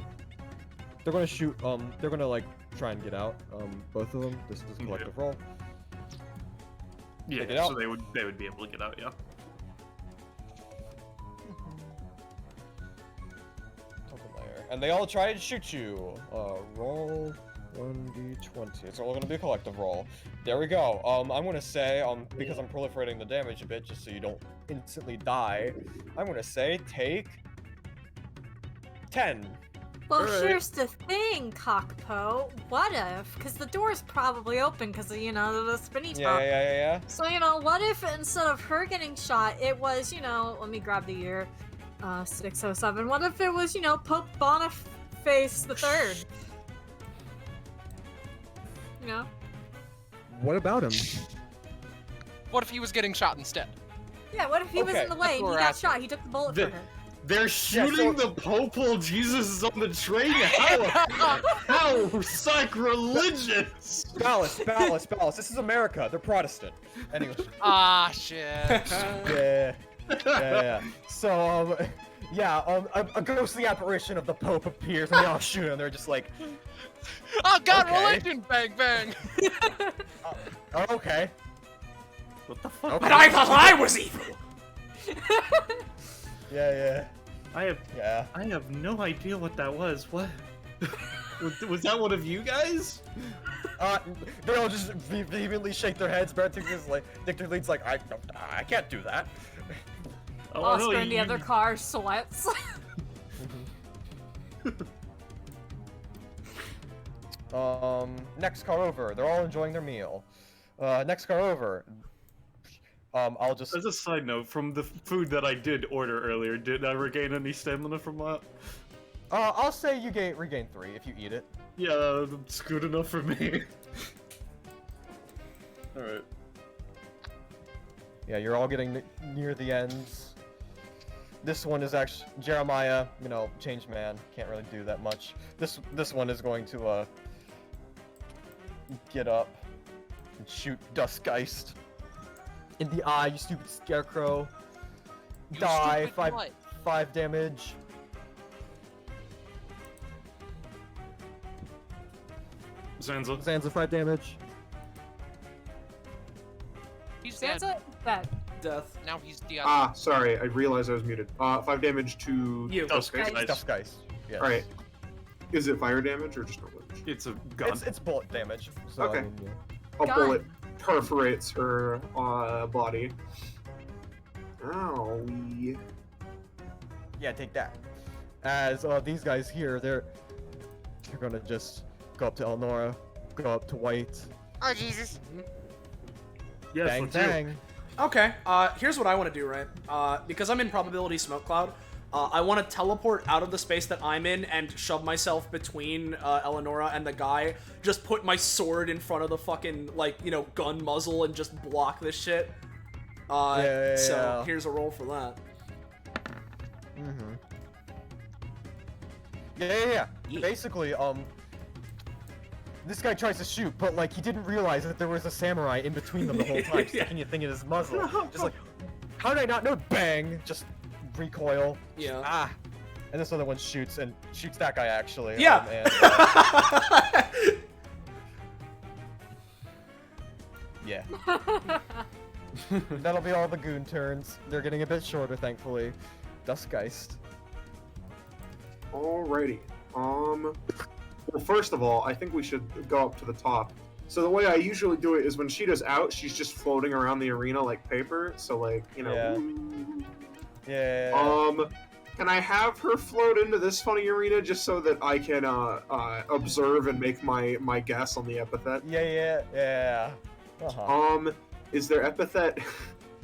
They're gonna shoot. They're gonna like try and get out. Both of them. This is a collective roll. Yeah, Take it out. so they would be able to get out. Yeah. Open layer. And they all try to shoot you. Roll 1d20. It's all gonna be a collective roll. There we go. I'm gonna say, because I'm proliferating the damage a bit, just so you don't instantly die. I'm gonna say take 10. Well, Alright. here's the thing, Kakapo. What if? Because the door's probably open because of, the spinny top. Yeah. So, what if instead of her getting shot, it was, let me grab the year, 607. What if it was, Pope Boniface the Third? What about him? What if he was getting shot instead? Yeah, what if he was Okay, in the way and what he we're got asking. shot? He took the bullet for her. They're shooting the Pope while Jesus is on the train? How sacrilegious! Balance. This is America. They're Protestant. Anyway. Ah, shit. Yeah. So, a ghostly apparition of the Pope appears and they all shoot him. They're just like, Oh god, Okay. religion! Bang, bang! okay. What the fuck? Okay. But I thought I was evil! Yeah. I have no idea what that was. What? Was that one of you guys? They all just vehemently shake their heads. Dictor Lead's like, I can't do that. Oh, Oscar in the you- other car sweats. Next car over. They're all enjoying their meal. Next car over. I'll just. As a side note, from the food that I did order earlier, did I regain any stamina from that? I'll say you regain 3 if you eat it. Yeah, that's good enough for me. Alright. Yeah, you're all getting near the ends. This one is actually Jeremiah. Changed man. Can't really do that much. This one is going to get up and shoot Duskgeist in the eye. You stupid scarecrow. You Die. stupid what? 5 damage. Zanza. 5 damage. He's dead. Sansa, dead. Death. Now he's the Sorry, I realized I was muted. 5 damage to You. Duskgeist. Nice. Duskgeist. Yes. Alright. Is it fire damage or just normal damage? It's a gun. It's bullet damage. So, Okay. I mean, yeah. A Gun. bullet perforates her body. Owie. Yeah, take that. As these guys here, they're gonna just go up to Elnora, go up to White, Oh, Jesus. Yes, bang let's do. bang. Okay, here's what I want to do, right? Because I'm in probability smoke cloud, I want to teleport out of the space that I'm in and shove myself between Eleonora and the guy. Just put my sword in front of the fucking, gun muzzle and just block this shit. So here's a roll for that. Mm-hmm. Yeah. Basically, this guy tries to shoot, but he didn't realize that there was a samurai in between them the whole time, sticking a thing in his muzzle. Just how did I not know? Bang! Just recoil. Yeah. And this other one shoots that guy actually. Yeah. Yeah. That'll be all the goon turns. They're getting a bit shorter, thankfully. Duskgeist. Alrighty. Well, first of all, I think we should go up to the top. So the way I usually do it is when Sheeta's out, she's just floating around the arena like paper. So Yeah. Can I have her float into this funny arena just so that I can observe and make my guess on the epithet? Yeah. Uh-huh. Is their epithet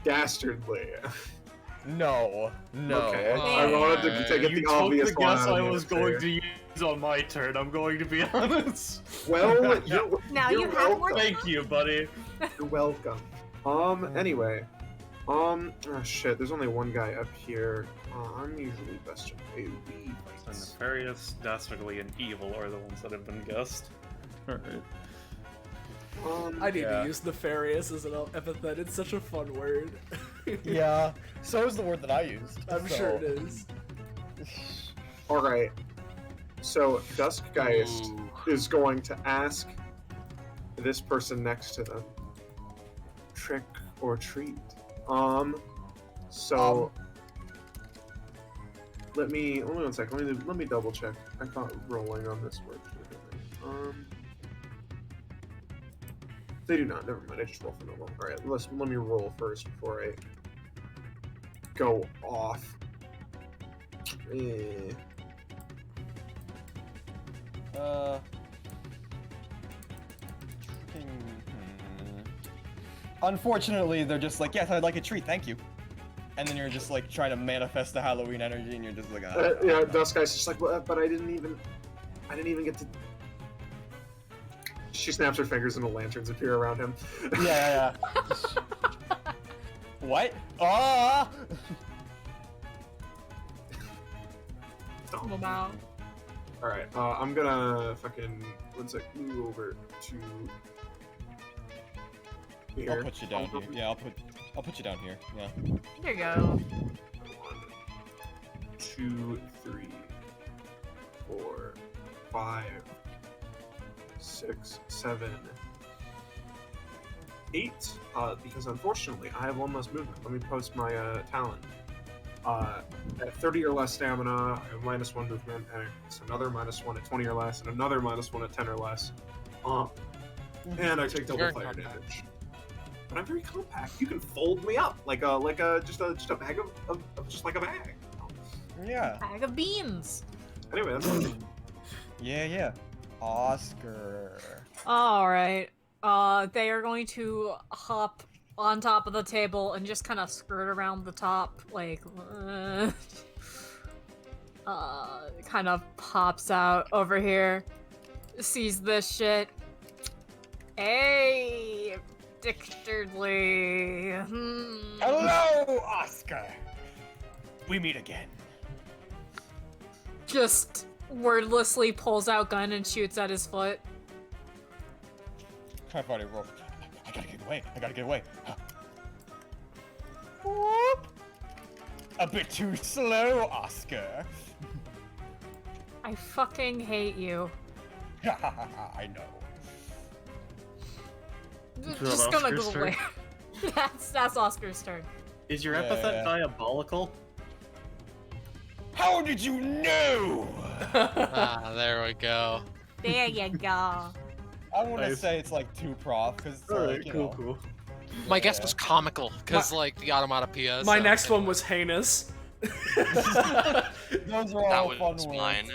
dastardly? No. Okay. I wanted to get the obvious the one guess out of I the was answer. going to use on my turn, I'm going to be honest. Well, Now you're you have more. Thank you, buddy. You're welcome. Anyway. Oh shit, there's only one guy up here. I'm usually best at AoE So fights. nefarious, dastardly, and evil are the ones that have been guessed. Alright. I need to use nefarious as an epithet. It's such a fun word. Yeah, so is the word that I used. I'm sure it is. Alright. So, Duskgeist is going to ask this person next to them, trick or treat. Let me 1 second. Let me double check. I thought rolling on this worked. They do not. Never mind. I just roll for normal. All right. Let me roll first before I go off. Unfortunately, they're just like, yes, I'd like a treat, thank you. And then you're just like trying to manifest the Halloween energy, and you're just like, yeah, Duskgeist just like, well, but I didn't even get to. She snaps her fingers and the lanterns appear around him. Yeah. What? Ah! Come out. Alright, I'm gonna fucking, move over to here. I'll put you down here. Yeah, I'll put you down here. Yeah. There you go. 1, 2, 3, 4, 5, 6, 7, 8. Because unfortunately, I have 1 less movement. Let me post my talent. At 30 or less stamina, I have -1 movement, and it's another -1 at 20 or less, and another -1 at 10 or less. And I take double fire damage. But I'm very compact. You can fold me up like just a bag of just like a bag. Yeah. Bag of beans. Anyway, that's Yeah. Oscar. All right. They are going to hop on top of the table and just kind of skirt around the top, like, kind of pops out over here, sees this shit. Hey, Dictardly. Hello, Oscar. We meet again. Just wordlessly pulls out gun and shoots at his foot. I've already rolled. I gotta get away. Whoop. A bit too slow, Oscar. I fucking hate you. I know. Just gonna go away. That's Oscar's turn. Is your epithet diabolical? How did you know? There we go. There you go. I want to say it's like 2 prof, because cool. My guess was comical, because like the onomatopoeia. My next one was heinous. Those are all fun was words. mine.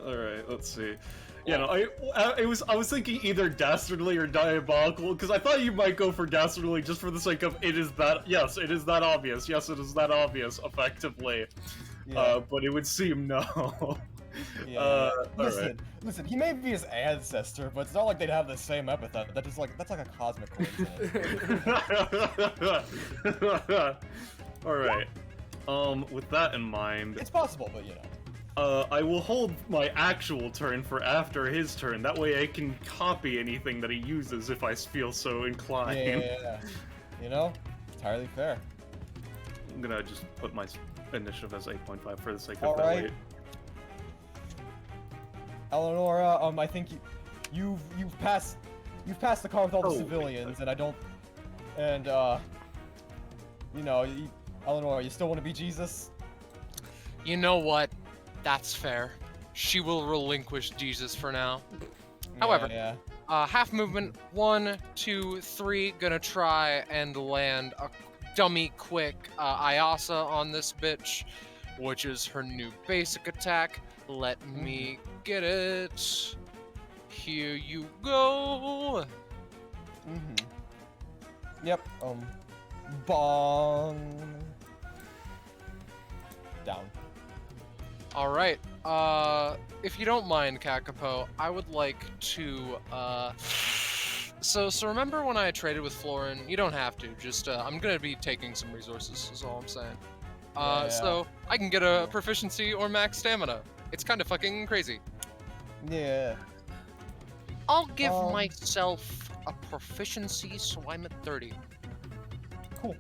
Alright, let's see. Yeah, no, I was thinking either dastardly or diabolical, because I thought you might go for dastardly just for the sake of it is that obvious. Yes, it is that obvious, effectively. Yeah. But it would seem no. Yeah. Listen, he may be his ancestor, but it's not like they'd have the same epithet. That's like a cosmic coincidence. Alright. With that in mind, It's possible, but you know. I will hold my actual turn for after his turn. That way I can copy anything that he uses if I feel so inclined. Yeah. You know? Entirely fair. I'm gonna just put my initiative as 8.5 for the sake of All that right. weight. Eleonora, I think you've passed the car with all the civilians, and I don't, and you know, Eleonora, you still want to be Jesus? You know what? That's fair. She will relinquish Jesus for now. However, half movement, 1, 2, 3, gonna try and land a dummy quick Ayasa on this bitch, which is her new basic attack. Let me get it. Here you go. Yep. Bong. Down. All right. If you don't mind, Kakapo, I would like to. So remember when I traded with Florin? You don't have to. Just I'm gonna be taking some resources. Is all I'm saying. So I can get a proficiency or max stamina. It's kind of fucking crazy. Yeah. I'll give myself a proficiency, so I'm at 30. Cool.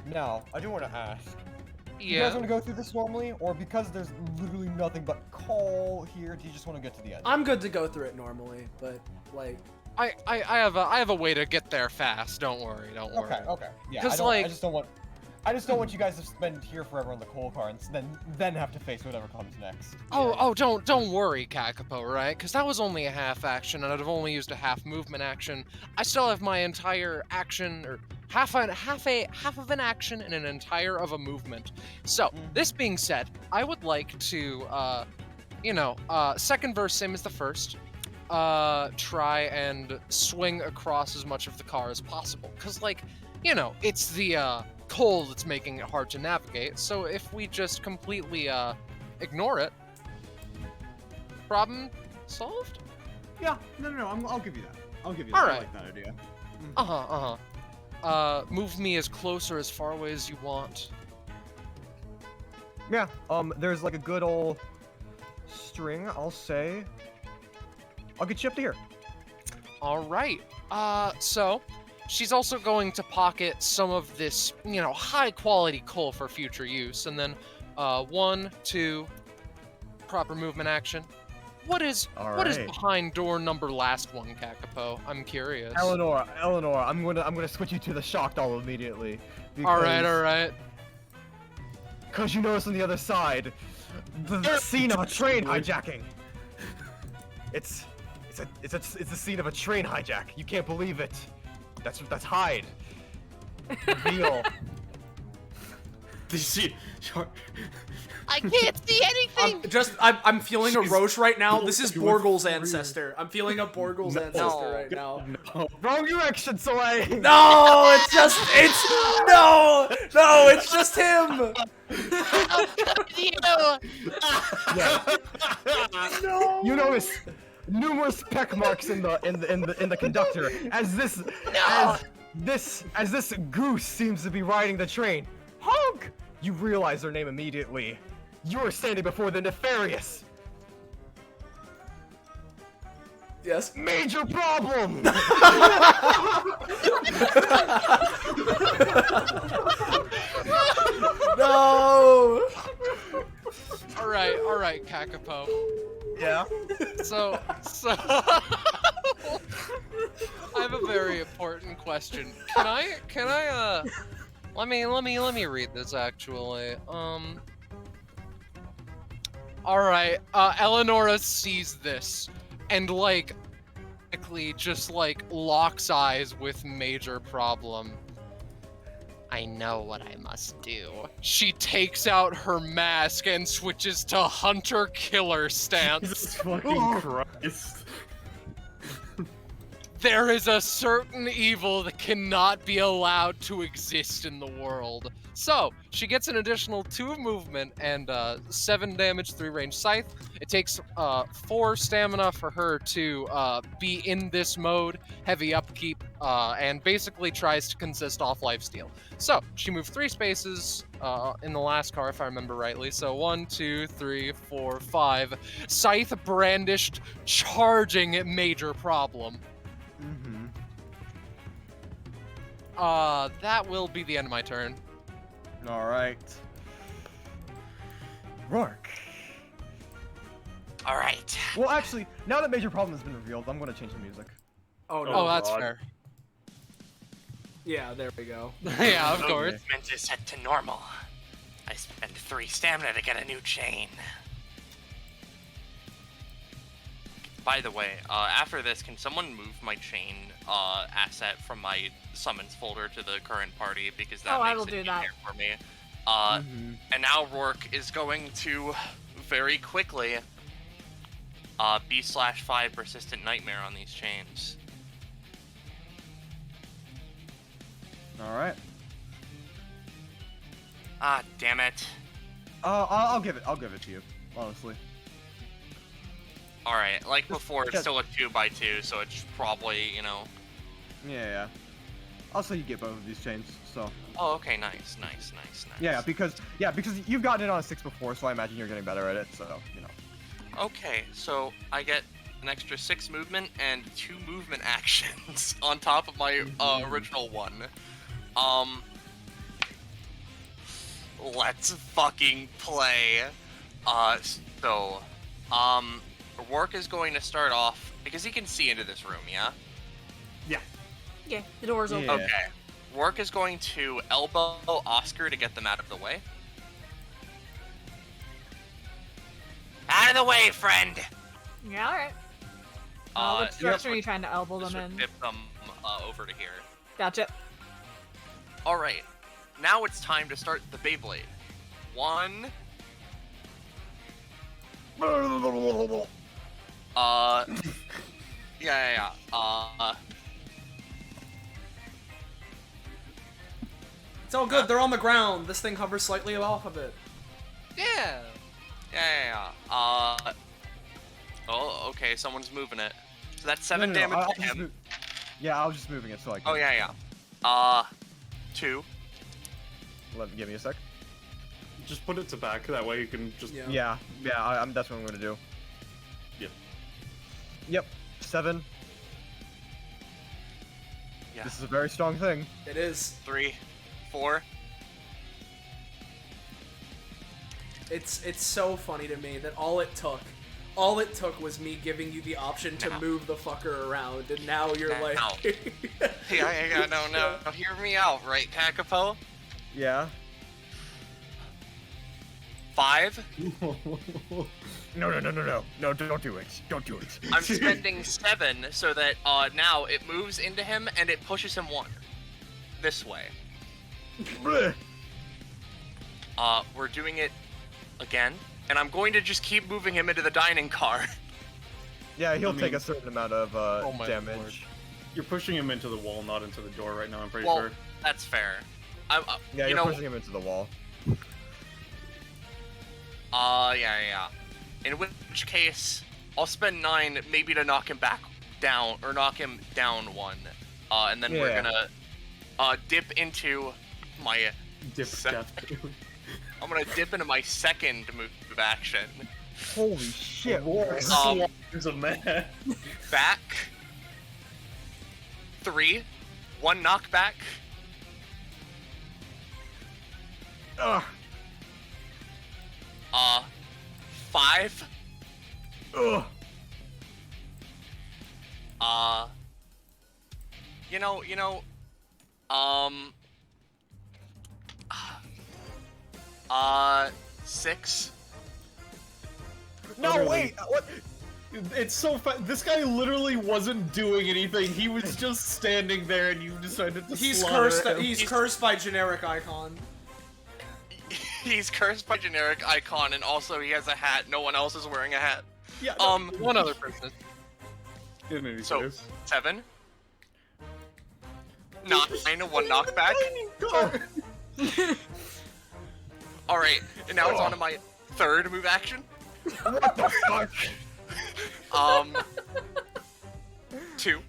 Now, I do want to ask. You Yeah. guys want to go through this normally, or because there's literally nothing but call here, do you just want to get to the end? I'm good to go through it normally, but like. I have a way to get there fast. Don't worry. Okay. Yeah. Because I just don't want you guys to spend here forever on the coal car and then have to face whatever comes next. Don't worry, Kakapo, right? Because that was only a half action, and I'd have only used a half movement action. I still have my entire action, or half of an action and an entire of a movement. So this being said, I would like to, second verse same as the first. Try and swing across as much of the car as possible, because it's the coal that's making it hard to navigate. So if we just completely ignore it, problem solved. Yeah, no, I'll give you that. All right. I like that idea. Move me as close or as far away as you want. Yeah. There's like a good old string. I'll say. I'll get you up to here. All right. So she's also going to pocket some of this, high quality coal for future use, and then 1, 2, proper movement action. What is behind door number last one, Kakapo? I'm curious. Eleanor, I'm gonna switch you to the shock doll immediately. All right. Because you notice on the other side, the scene of a train hijacking. It's a scene of a train hijack. You can't believe it. That's Hyde. Reveal. Did you see? I can't see anything. I'm feeling a Roche right now. This is Borgle's ancestor. I'm feeling a Borgle's ancestor right now. No. Wrong direction, Soleil. No, it's just him. No. You notice numerous peck marks in the conductor as this goose seems to be riding the train. Honk! You realize their name immediately. You are standing before the nefarious. Yes. Major problem. No. All right, Kakapo. Yeah. So I have a very important question. Can I let me read this actually. All right. Eleonora sees this and just locks eyes with major problem. I know what I must do. She takes out her mask and switches to hunter-killer stance. Jesus fucking Christ. There is a certain evil that cannot be allowed to exist in the world. So, she gets an additional 2 of movement and 7 damage, 3 range scythe. It takes 4 stamina for her to be in this mode, heavy upkeep, and basically tries to consist off lifesteal. So, she moved 3 spaces in the last car, if I remember rightly. So, 1, 2, 3, 4, 5. Scythe brandished, charging at major problem. That will be the end of my turn. All right. Rourke. All right. Well, actually, now that major problem has been revealed, I'm gonna change the music. Oh no. Oh, that's fair. Yeah, there we go. Yeah, of course. Movement is set to normal. I spent 3 stamina to get a new chain. By the way, after this, can someone move my chain asset from my summons folder to the current party, because that I makes will it do easier that. for me. And now Rourke is going to very quickly B/5 persistent nightmare on these chains. All right. Ah, damn it. I'll give it to you, honestly. Alright, like before, it's still a 2x2, so it's probably, Yeah. Also, you get both of these chains, so. Oh, okay, nice. Yeah, because you've gotten it on a 6 before, so I imagine you're getting better at it, so, Okay, so I get an extra 6 movement and 2 movement actions on top of my original one. Let's fucking play. Rourke is going to start off because he can see into this room, yeah? Yeah, the door's open. Okay. Rourke is going to elbow Oscar to get them out of the way. Out of the way, friend! Yeah, alright. Which direction are you trying to elbow them in? Dip them over to here. Gotcha. Alright. Now it's time to start the Beyblade. 1... Yeah. It's all good. They're on the ground. This thing hovers slightly off of it. Yeah. Yeah. Oh, okay. Someone's moving it. So that's 7 damage to him. Yeah, I was just moving it so I can. Oh, yeah. 2. Give me a sec. Just put it to back, that way you can just... Yeah, that's what I'm gonna do. Yep, 7. Yeah. This is a very strong thing. It is. 3, 4. It's so funny to me that all it took was me giving you the option to move the fucker around, and now you're like... Yeah, no. Hear me out, right, Kakapo? Yeah. 5. No, don't do it. Don't do it. I'm spending 7 so that now it moves into him and it pushes him 1. This way. We're doing it again, and I'm going to just keep moving him into the dining car. Yeah, he'll take a certain amount of damage. Lord. You're pushing him into the wall, not into the door right now, I'm pretty Well, sure. that's fair. Yeah, you're pushing him into the wall. Yeah. In which case, I'll spend 9 maybe to knock him back down, or knock him down 1. And then we're gonna dip into my... I'm gonna dip into my second move action. Holy shit. There's a man. Back. 3. 1 knockback. Ugh. 5. Ugh. Six. No, wait! What? It's so this guy literally wasn't doing anything. He was just standing there, and you decided to slaughter him. He's cursed by generic icon. He's cursed by generic icon, and also he has a hat. No one else is wearing a hat. Yeah. One other person. So 7. 9. 1 knockback. All right, and now it's on to my third move action. What the fuck? 2.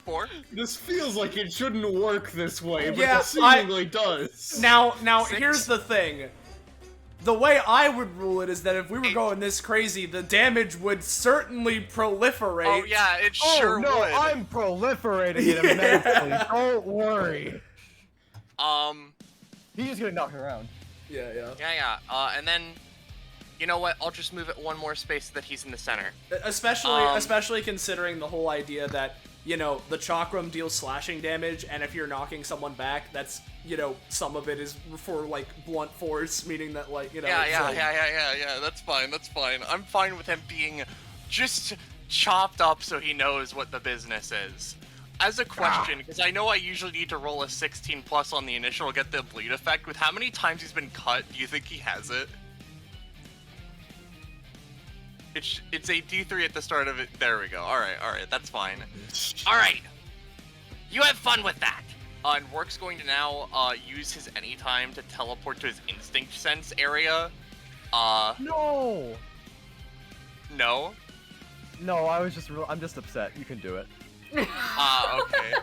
4. This feels like it shouldn't work this way, but Yeah, it seemingly does. Now 6. Here's the thing. The way I would rule it is that if we were going this crazy, the damage would certainly proliferate. Oh yeah, it sure would. I'm proliferating it immensely. Don't worry. He's just gonna knock it around. Yeah. And then, you know what? I'll just move it 1 more space so that he's in the center. Especially considering the whole idea that, you know, the chakram deals slashing damage, and if you're knocking someone back, that's, you know, some of it is for, like, blunt force, meaning that, like, you know... Yeah, that's fine. I'm fine with him being just chopped up so he knows what the business is. As a question, because I know I usually need to roll a 16 plus on the initial to get the bleed effect, with how many times he's been cut, do you think he has it? It's a D3 at the start of it. There we go. Alright, that's fine. Alright! You have fun with that! And Rourke's going to now use his anytime to teleport to his instinct sense area. No! No? No, I'm just upset. You can do it. Okay.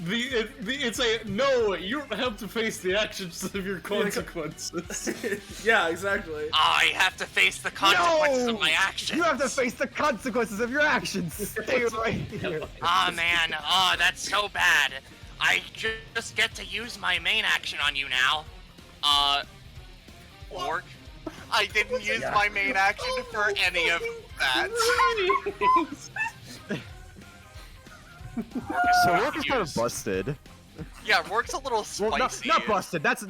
It's a no. You have to face the actions of your consequences. Yeah, exactly. I have to face the consequences of my actions. You have to face the consequences of your actions. Stay right here. Ah, man. Ah, that's so bad. I just get to use my main action on you now. Orc. I didn't use my main action for any of that. So Rourke is kind of busted. Yeah, Rourke's a little spicy. Well, not busted. That's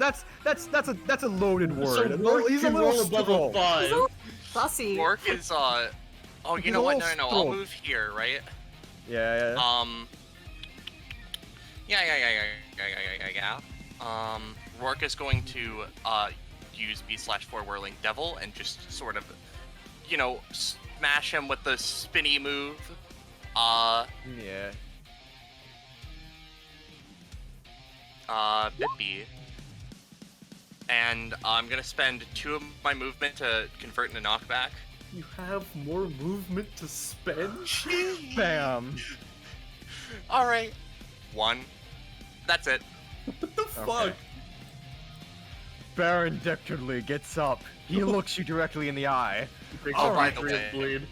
a loaded word. So Rourke He's a can little roll above a stroll. 5. Fussy. Rourke is oh, you know what? No, I'll strolled. move here, right? Yeah. Yeah. Rourke is going to use B/4 Whirling Devil and just sort of, smash him with the spinny move. Yeah. Bippy. And I'm gonna spend 2 of my movement to convert into knockback. You have more movement to spend? Bam. Alright. 1. That's it. What the fuck? Okay. Baron Dexterly gets up. He looks you directly in the eye. Oh, by the way. Bleed.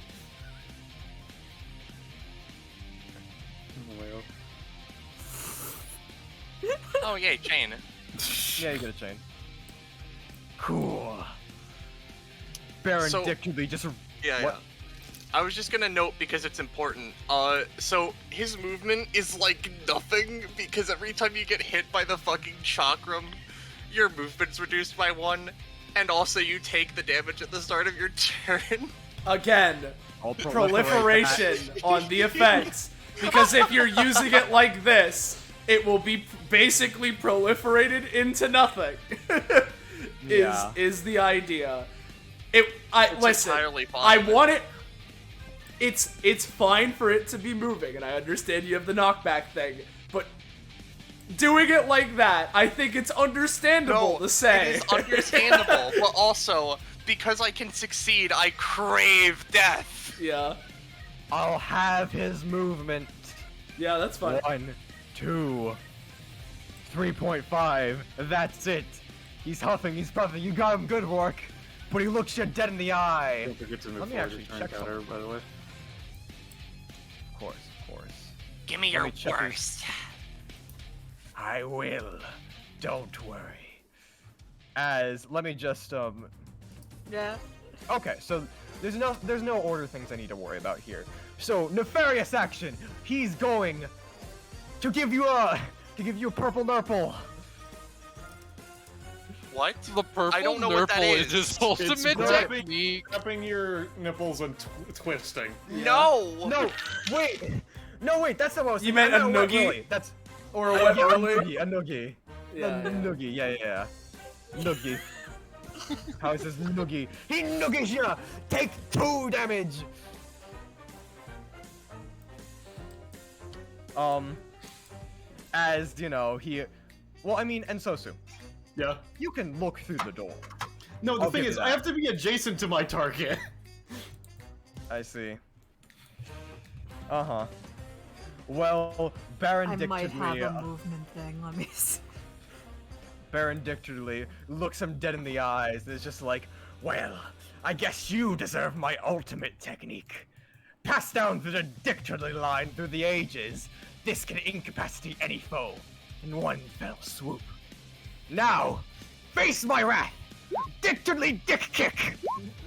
Oh, yay, chain. Yeah, you get a chain. Cool. Baron So- Dexterly just... Yeah. What? I was just gonna note because it's important. So his movement is like nothing because every time you get hit by the fucking chakram, your movement's reduced by 1, and also you take the damage at the start of your turn. Again, I'll proliferation on the effects. Because if you're using it like this, it will be basically proliferated into nothing. Yeah. is the idea. Listen, entirely fine. I want it. It's fine for it to be moving, and I understand you have the knockback thing, but doing it like that, I think it's understandable to say. It is understandable, but also because I can succeed, I crave death. Yeah. I'll have his movement. Yeah, that's fine. 1, 2, 3.5. That's it. He's huffing, he's puffing. You got him good work, but he looks you dead in the eye. Don't forget to move Let me forward actually to turn check counter, by the way. Of course. Give me Let your me check his- worst. I will. Don't worry. Let me just Yeah. Okay, so there's no order things I need to worry about here. So nefarious action. He's going to give you a purple nurple. What? The purple I don't know what that nurple is. his ultimate grabbing- technique. Grabbing your nipples and twisting. No! No, wait, that's not what I was You saying. meant a I meant noogie? Willy. That's Or a yeah, wet a willy. noogie. Yeah, A noogie, yeah. Noogie. How is this noogie? He noogies ya! Take 2 damage! As, well, I mean, Ensosu, Yeah. you can look through the door. No, the I'll thing give is, you I that. have to be adjacent to my target. I see. Uh-huh. Well, Baron I might have Dictadly, a movement thing. Let me see. Baron Dictadly looks him dead in the eyes and is just like, well, I guess you deserve my ultimate technique. Passed down through the Dictadly line through the ages, this can incapacitate any foe in one fell swoop. Now, face my wrath! Dictadly Dick Kick!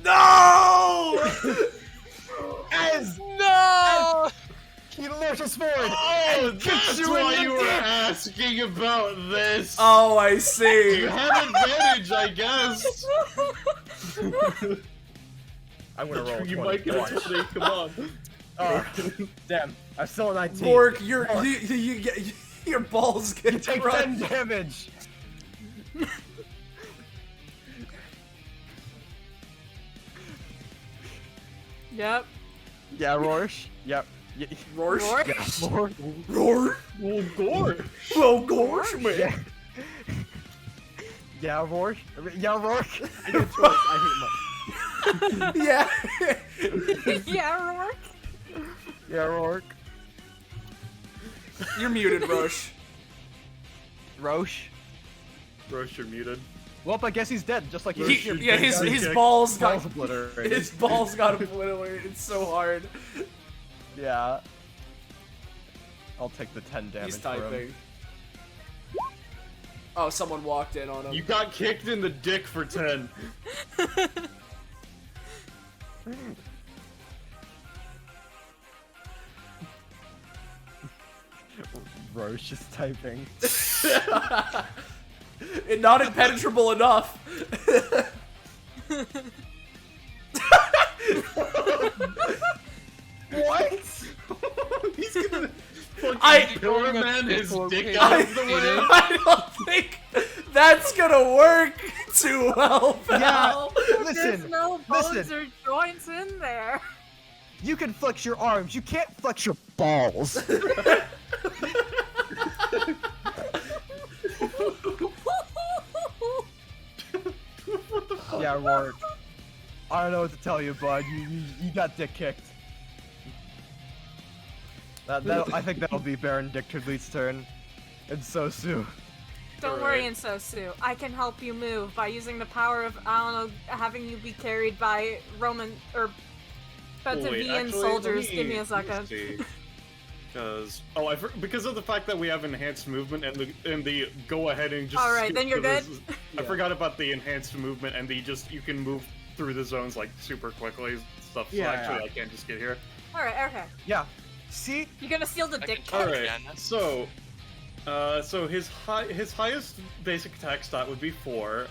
No! As No! he lurches forward Oh, and kicks that's you why in the you were dick! asking about this. Oh, I see. You have advantage, I guess. I'm gonna roll a 20. You might get a Watch. 20. Come on. Damn, I'm still at 19. Bork, your balls get You take crushed. 10 damage! Yep. Yeah, Rorsch. Yep. Roar. Yeah, Roar. Roar. Well, gore. Oh, gosh, man. Yeah, Rorsch. Yeah, Rorsch. I get twice. I hate Yeah. Yeah, Rourke. my. Yeah, Rorsch. You're muted, Roche. Roche. Roche, you're muted. Well, I guess he's dead, just like His balls got obliterated. His balls got obliterated. It's so hard. Yeah. I'll take the 10 damage. He's typing. Oh, someone walked in on him. You got kicked in the dick for 10. Roche is typing. It not impenetrable enough. What? He's gonna fucking pillar man his dick out of the way. I don't think that's gonna work too well, pal. Yeah, listen, There's no bones listen. or joints in there. You can flex your arms, you can't flex your balls. Yeah, Rourke. I don't know what to tell you, bud. You got dick kicked. I think that'll be Baron Dick Tudleet's turn. And Sosu. Don't worry, Ensue. I can help you move by using the power of, I don't know, having you be carried by Roman or Betavian soldiers. Give me a second. Because because of the fact that we have enhanced movement and the go ahead and just. All right, then you're good. I forgot about the enhanced movement and the you can move through the zones like super quickly stuff. So actually, I can't just get here. All right, okay. Yeah. See? You're gonna steal the dick. All right. So his highest basic attack stat would be 4,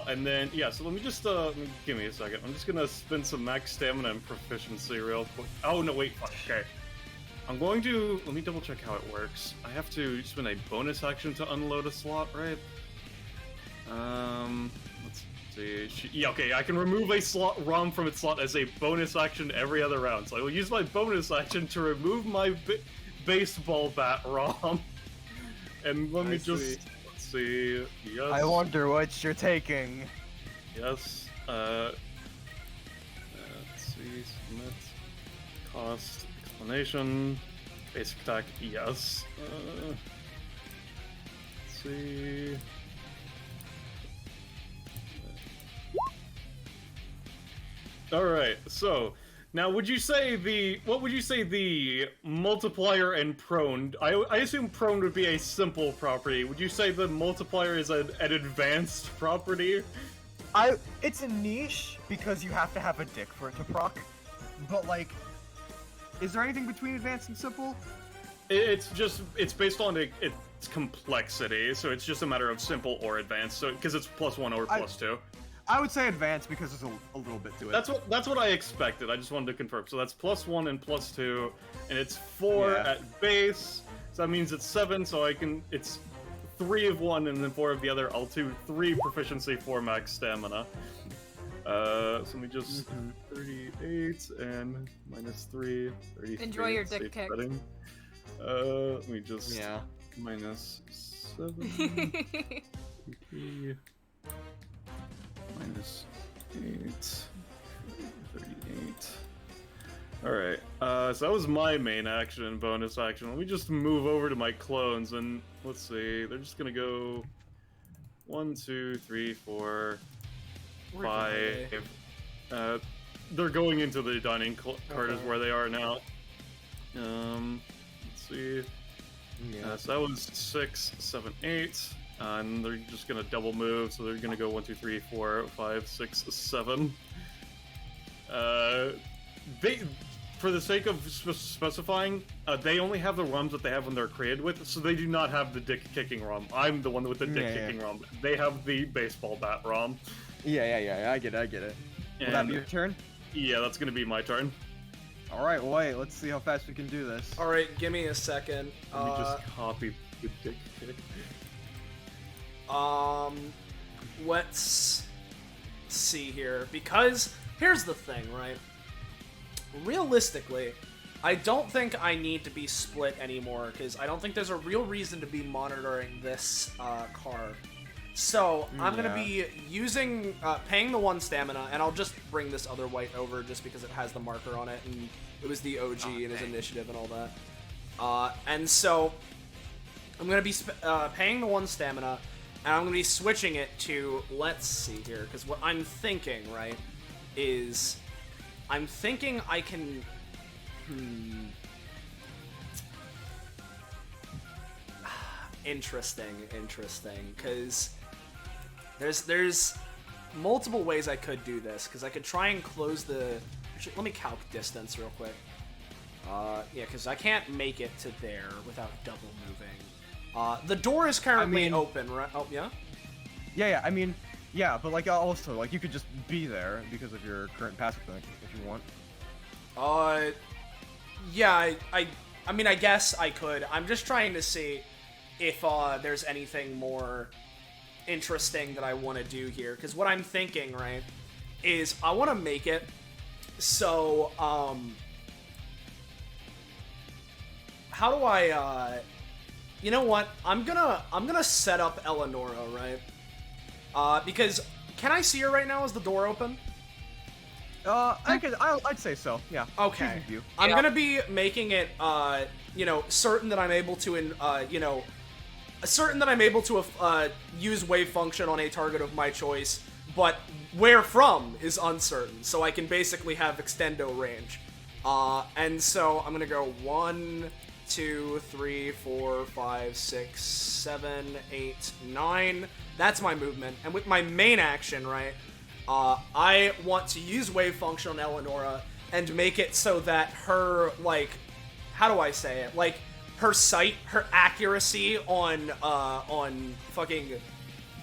and then so let me just give me a second. I'm just gonna spend some max stamina and proficiency real quick. Oh no, wait, fuck. Okay. I'm going to let me double check how it works. I have to spend a bonus action to unload a slot, right? Let's see. Yeah, okay. I can remove a ROM from its slot as a bonus action every other round. So I will use my bonus action to remove my baseball bat ROM. And let me let's see. Yes. I wonder what you're taking. Yes. Let's see. Submit. Cost. Explanation. Basic attack. Yes. Let's see. Alright, so now would you say what would you say the multiplier and prone? I assume prone would be a simple property. Would you say the multiplier is an advanced property? It's a niche because you have to have a dick for it to proc. But like, is there anything between advanced and simple? It's based on its complexity, so it's just a matter of simple or advanced. So because it's +1 or +2. I would say advanced because there's a little bit to it. That's what I expected. I just wanted to confirm. So that's +1 and +2, and it's 4 at base. So that means it's 7. So it's 3 of one and then 4 of the other. I'll do 3 proficiency, 4 max stamina. So let me just 38 and -3, 33. Enjoy your dick kick. Let me just -7. 33. -8, 38. Alright, so that was my main action and bonus action. Let me just move over to my clones and let's see, they're just gonna go 1, 2, 3, 4, 5. They're going into the dining quarters where they are now. Let's see. So that was 6, 7, 8. And they're just gonna double move, so they're gonna go 1, 2, 3, 4, 5, 6, 7. For the sake of specifying, they only have the ROMs that they have when they're created with, so they do not have the dick kicking ROM. I'm the one with the dick kicking ROM. They have the baseball bat ROM. Yeah, I get it. Will that be your turn? Yeah, that's gonna be my turn. Alright, well, wait, let's see how fast we can do this. Alright, give me a second. Let me just copy the dick kick. Let's see here, because here's the thing, right? Realistically, I don't think I need to be split anymore, because I don't think there's a real reason to be monitoring this car. So I'm gonna be using paying the 1 stamina, and I'll just bring this other white over just because it has the marker on it, and it was the OG and his initiative and all that. And so I'm gonna be paying the 1 stamina, and I'm gonna be switching it to, let's see here, because what I'm thinking, right, is I'm thinking I can, interesting, because there's multiple ways I could do this, because I could try and close the, actually, let me calc distance real quick. Yeah, because I can't make it to there without double moving. The door is currently open, right? Oh, yeah? Yeah, I mean, yeah, but like also, like you could just be there because of your current passive thing, if you want. Yeah, I mean, I guess I could. I'm just trying to see if there's anything more interesting that I want to do here, because what I'm thinking, right, is I want to make it so, how do I, you know what, I'm gonna set up Eleonora, right, because, can I see her right now? Is the door open? I'd say so, yeah. Okay. I'm gonna be making it, you know, certain that I'm able to, you know, certain that I'm able to, use wave function on a target of my choice, but where from is uncertain, so I can basically have extendo range. And so I'm gonna go 1, 2, 3, 4, 5, 6, 7, 8, 9. That's my movement. And with my main action, right, I want to use wave function on Eleonora and make it so that her, like, how do I say it? Like, her sight, her accuracy on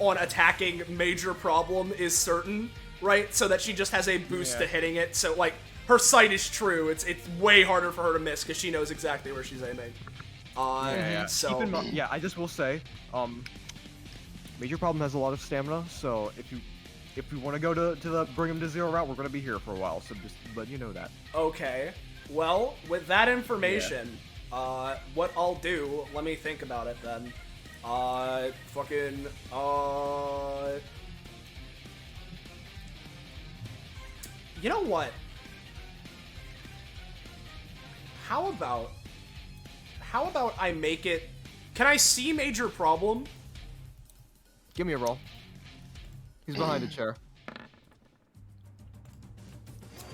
attacking major problem is certain, right? So that she just has a boost to hitting it. So, like, her sight is true. It's way harder for her to miss because she knows exactly where she's aiming. So keep in mind, I just will say, major problem has a lot of stamina. So if we want to go to the bring him to 0 route, we're gonna be here for a while. So just let you know that. Okay. Well, with that information, what I'll do, let me think about it then. You know what? How about I make it... Can I see major problem? Give me a roll. He's behind the chair.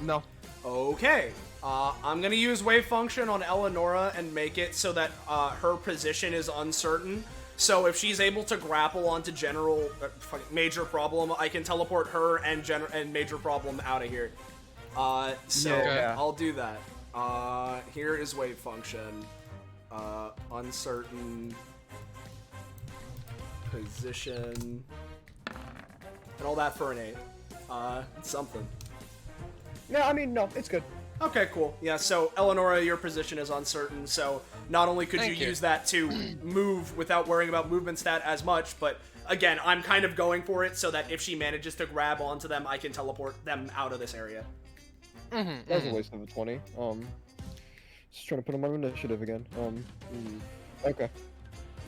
No. Okay. I'm gonna use wave function on Eleonora and make it so that her position is uncertain. So if she's able to grapple onto major problem, I can teleport her and major problem out of here. I'll do that. Here is wave function. Uncertain position and all that for an 8. It's something. Yeah, I mean, no, it's good. Okay, cool. Yeah, so Eleonora, your position is uncertain, so not only could you use that to move without worrying about movement stat as much, but again, I'm kind of going for it so that if she manages to grab onto them, I can teleport them out of this area. That was a waste of a 20. Just trying to put on my initiative again. Okay.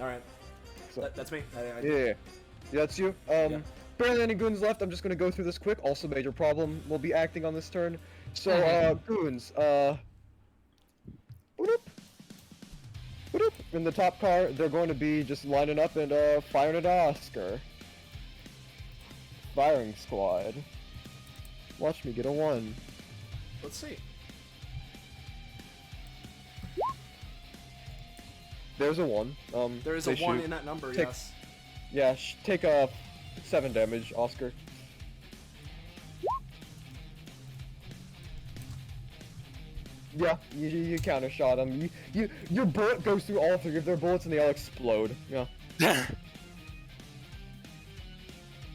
Alright. So, that's me. Yeah, that's you. Barely any goons left. I'm just gonna go through this quick. Also, major problem will be acting on this turn. So, goons, in the top car, they're going to be just lining up and, firing at Oscar. Firing squad. Watch me get a 1. Let's see. There's a 1. There is a 1 in that number, yes. Yeah, take, 7 damage, Oscar. Yeah, you counter shot them. Your bullet goes through all 3 of their bullets and they all explode. Yeah. Now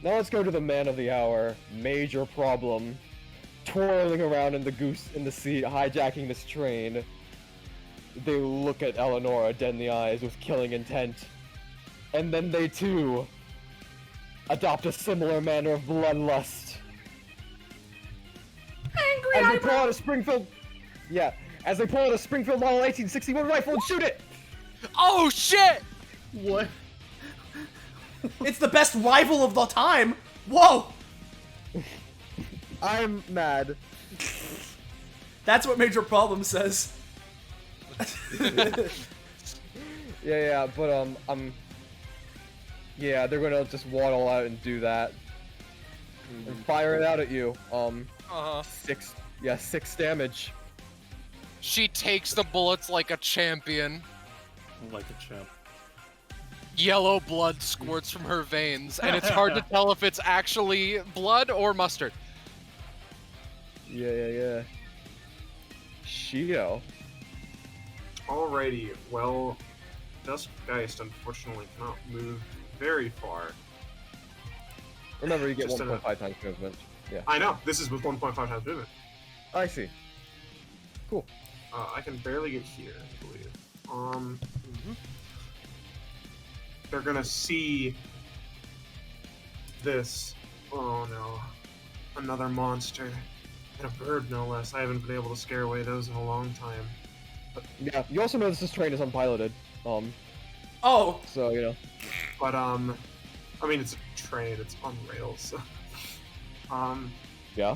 let's go to the man of the hour. Major problem. Twirling around in the seat, hijacking this train. They look at Eleonora dead in the eyes with killing intent. And then they too adopt a similar manner of bloodlust. As they pull out a Springfield... Yeah, as they pull out a Springfield Model 1861 rifle and shoot it! Oh shit! What? It's the best rival of the time! Whoa! I'm mad. That's what Major Problem says. Yeah, but yeah, they're gonna just waddle out and do that. And fire it out at you. Uh-huh. 6 damage. She takes the bullets like a champion. Like a champ. Yellow blood squirts from her veins, and it's hard to tell if it's actually blood or mustard. Yeah. Shido. Alrighty, well, Duskgeist unfortunately cannot move very far. Remember, you get Just 1.5 times movement. Yeah. I know, this is with 1.5 times movement. I see. Cool. I can barely get here, I believe. They're gonna see this. Oh no. Another monster. And a bird, no less. I haven't been able to scare away those in a long time. Yeah, you also notice this train is unpiloted. Oh! So, you know. But, I mean, it's a train, it's on rails, so. Yeah.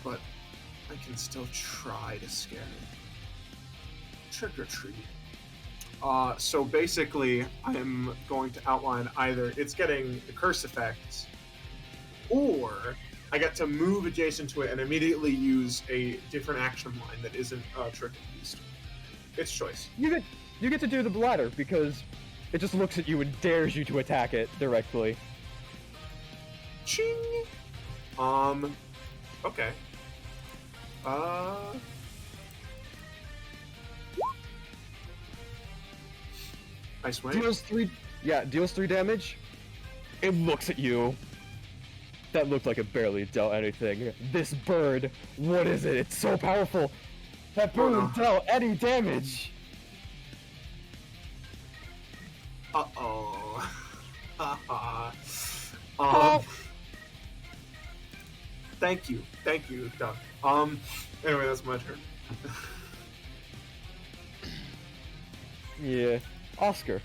But I can still try to scare it. Trick or treat. So basically, I'm going to outline either it's getting the curse effects, or I get to move adjacent to it and immediately use a different action line that isn't Trick or Beast. It's choice. You get to do the latter because it just looks at you and dares you to attack it directly. Ching! Okay. I swing. Deals 3 damage. It looks at you. That looked like it barely dealt anything. This bird, what is it? It's so powerful. That bird won't dealt any damage. Uh-oh. Thank you, Doug. Anyway, that's my turn. Yeah. Oscar.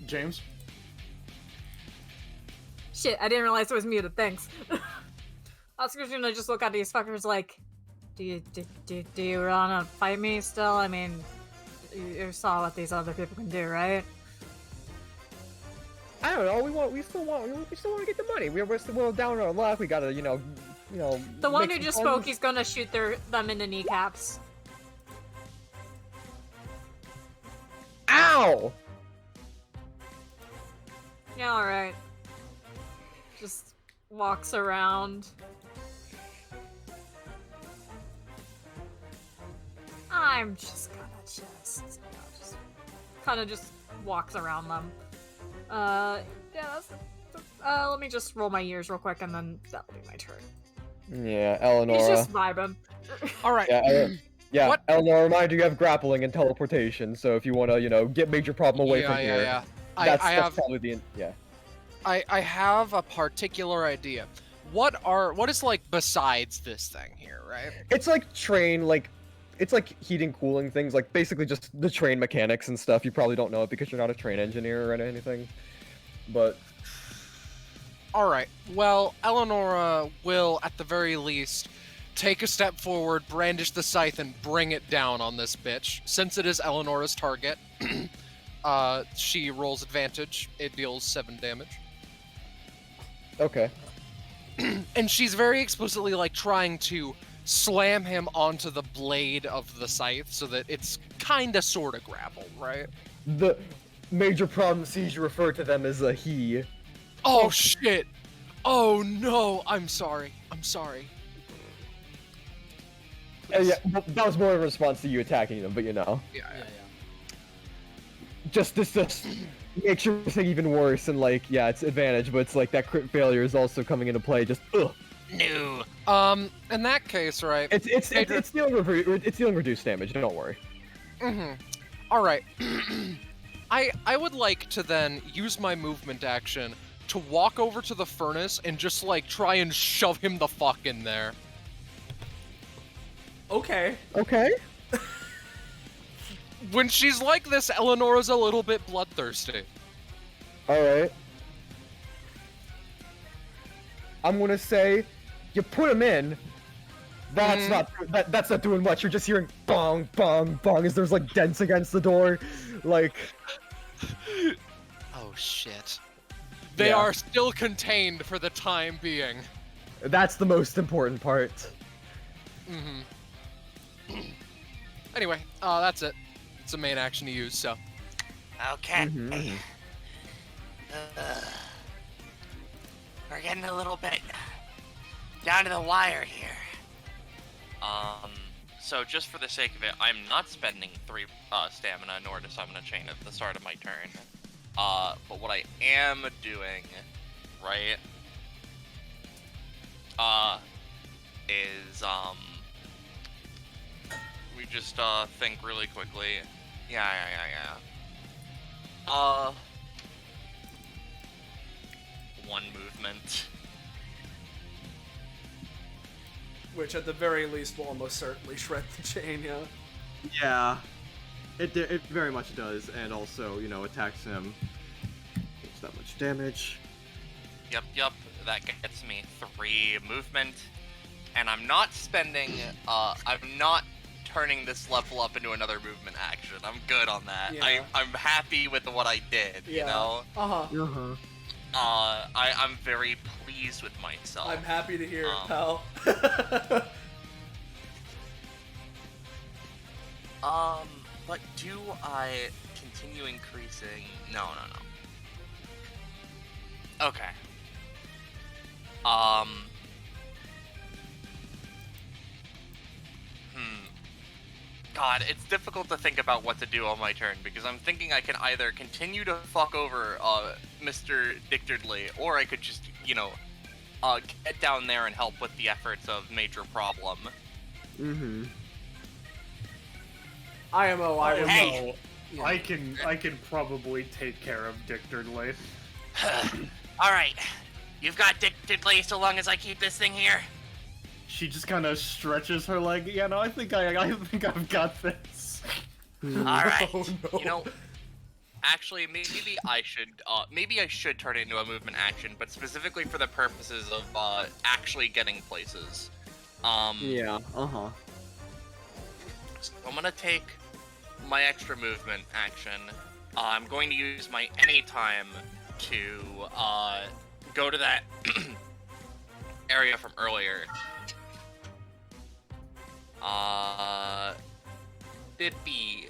James? Shit, I didn't realize it was muted, thanks. Oscar's gonna just look at these fuckers like, do you wanna fight me still? I mean, you saw what these other people can do, right? I don't know. We still want to get the money. We're down on our luck. We gotta, you know. The one make who some just fun. spoke, he's gonna shoot them in the kneecaps. Ow! Yeah, alright. Just walks around. I'm just gonna just kind of just walks around them. Yeah, let me just roll my ears real quick and then that'll be my turn. Yeah, Eleanor. He's just vibing. Alright. Yeah, What? Eleanor, remind you have grappling and teleportation, so if you want to, get major problem away from here. Yeah. That's have probably the I have a particular idea. What is like besides this thing here, right? It's like train, it's like heating, cooling things, like basically just the train mechanics and stuff. You probably don't know it because you're not a train engineer or anything, but... Alright, well, Eleonora will, at the very least, take a step forward, brandish the scythe, and bring it down on this bitch. Since it is Eleonora's target, she rolls advantage. It deals 7 damage. Okay. And she's very explicitly, trying to slam him onto the blade of the scythe so that it's kinda sorta grappled, right? The major problem sees you refer to them as a he. Oh shit! Oh no! I'm sorry. Yeah, that was more in response to you attacking them, but Yeah. Just makes everything even worse, and it's advantage, but it's that crit failure is also coming into play. Just ugh. No. In that case, right? It's dealing reduced damage. Don't worry. All right. I would like to then use my movement action to walk over to the furnace and just try and shove him the fuck in there. Okay. When she's like this, Eleonora's a little bit bloodthirsty. Alright. I'm gonna say, you put him in, That's not that's not doing much. You're just hearing bong bong bong as there's like dents against the door, like. Oh shit. They Yeah. are still contained for the time being. That's the most important part. Anyway, that's it. It's a main action to use, so. Okay. We're getting a little bit down to the wire here. So just for the sake of it, I'm not spending 3 stamina nor to summon a chain at the start of my turn. But what I am doing, right, is, we just, think really quickly. Yeah. One movement. Which at the very least will almost certainly shred the chain, yeah. Yeah, it very much does, and also, you know, attacks him. Takes that much damage. Yep, that gets me 3 movement. And I'm not spending, I'm not turning this level up into another movement action. I'm good on that. Yeah. I'm happy with what I did, you know? I'm very pleased with myself. I'm happy to hear it, pal. But do I continue increasing? No. Okay. God, it's difficult to think about what to do on my turn, because I'm thinking I can either continue to fuck over, Mr. Dictardly, or I could just, you know, get down there and help with the efforts of Major Problem. IMO, I would know. I can probably take care of Dictardly. Alright. You've got Dictardly so long as I keep this thing here? She just kind of stretches her leg. Yeah, no, I think I've got this. Alright. You know, actually, maybe I should turn it into a movement action, but specifically for the purposes of, actually getting places. Yeah, So I'm gonna take my extra movement action. I'm going to use my anytime to, go to that area from earlier. Bippy.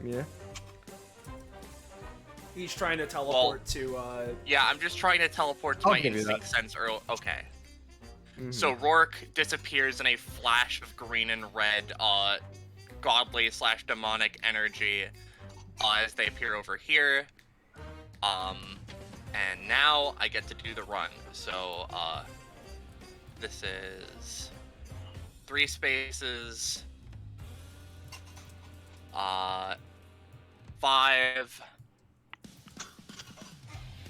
Yeah. He's trying to teleport to, Yeah, I'm just trying to teleport to I'll my give you instinct sense early. Okay. So Rourke disappears in a flash of green and red, godly / demonic energy, as they appear over here. And now I get to do the run. So, this is 3 spaces, 5.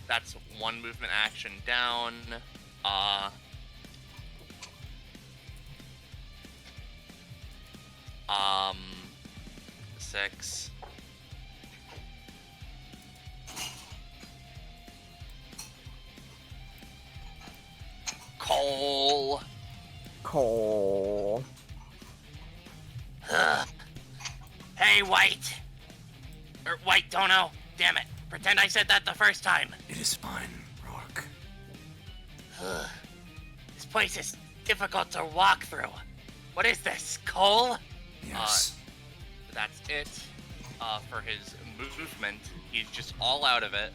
That's 1 movement action down. 6. Cole. Hey, White! Or White Dono. Damn it. Pretend I said that the first time. It is fine, Rourke. This place is difficult to walk through. What is this, coal? Yes. That's it. For his movement, he's just all out of it.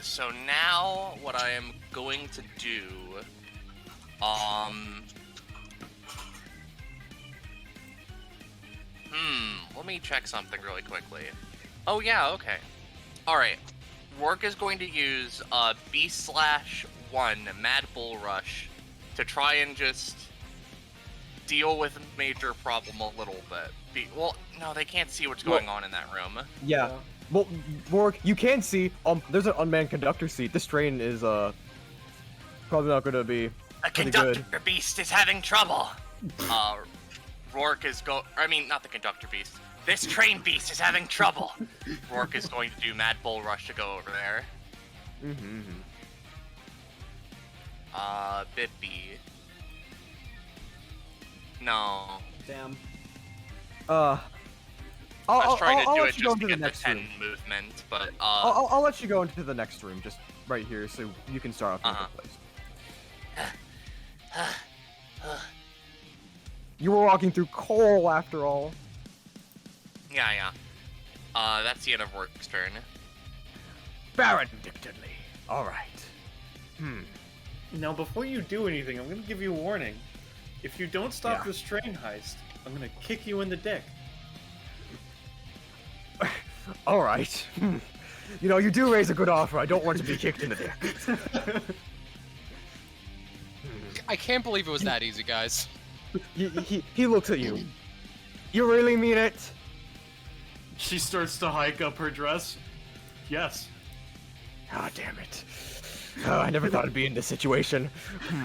So now what I am going to do, let me check something really quickly. Oh yeah, okay. Alright. Rourke is going to use B/1 Mad Bull Rush to try and just deal with Major Problem a little bit. Well, no, they can't see what's going on in that room. Yeah. Well, Rourke, you can see, there's an unmanned conductor seat. This train is, probably not gonna be A pretty conductor good. beast is having trouble. Rourke is not the conductor beast. This train beast is having trouble. Rourke is going to do Mad Bull Rush to go over there. Bippy. No. Damn. I'll trying to do it let you go just into to the get the next 10 room. movement, but I'll let you go into the next room, just right here, so you can start off in the place. You were walking through coal, after all. yeah. That's the end of Rourke's turn. Baron Dictedly. Alright. Now, before you do anything, I'm gonna give you a warning. If you don't stop Yeah. this train heist, I'm gonna kick you in the dick. Alright. You know, you do raise a good offer. I don't want to be kicked in the dick. I can't believe it was that easy, guys. He looks at you. You really mean it? She starts to hike up her dress. Yes. Ah, damn it. Oh, I never thought I'd be in this situation.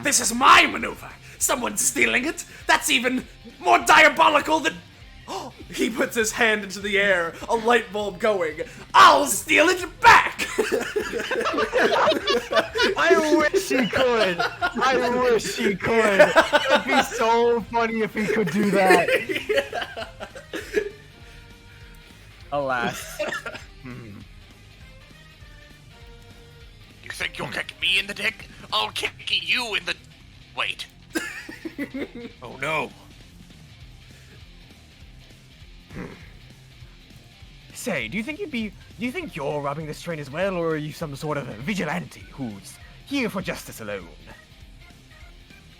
This is my maneuver. Someone's stealing it. That's even more diabolical than. Oh, he puts his hand into the air, a light bulb going. I'll steal it back! I wish he could. I wish he could. It'd be so funny if he could do that. Alas. You think you'll kick me in the dick? I'll kick you in the... Wait. Oh no. Say, do you think you're robbing this train as well, or are you some sort of a vigilante who's here for justice alone?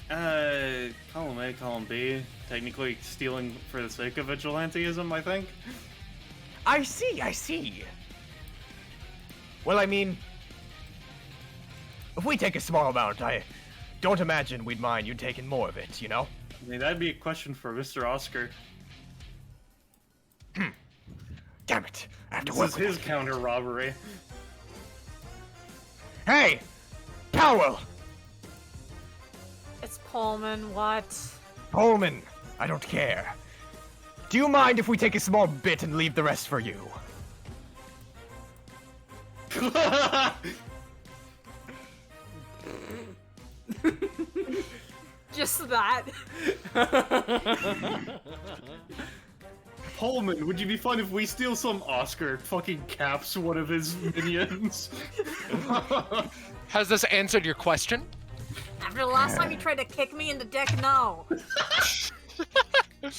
Column A, column B. Technically stealing for the sake of vigilanteism, I think. I see. Well, I mean, if we take a small amount, I don't imagine we'd mind you taking more of it, you know? I mean, that'd be a question for Mr. Oscar. Damn it. I have to This work is with his that. counter robbery. Hey! Powell! It's Pullman, what? Pullman, I don't care. Do you mind if we take a small bit and leave the rest for you? Just that. Pullman, would you be fun if we steal some Oscar fucking caps one of his minions? Has this answered your question? After the last time you tried to kick me in the dick, no. It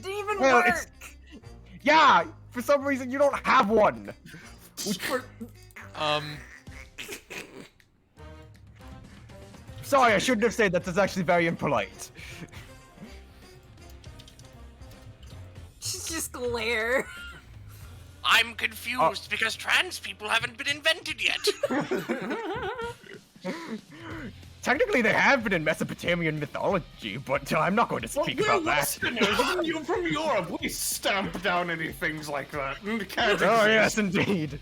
didn't even Well, work. it's- Yeah, for some reason you don't have one. Sorry, I shouldn't have said that. That's actually very impolite. Just glare. I'm confused because trans people haven't been invented yet. Technically, they have been in Mesopotamian mythology, but I'm not going to speak about that. You're from Europe. We stamp down any things like that. Can't Oh yes, exist. indeed.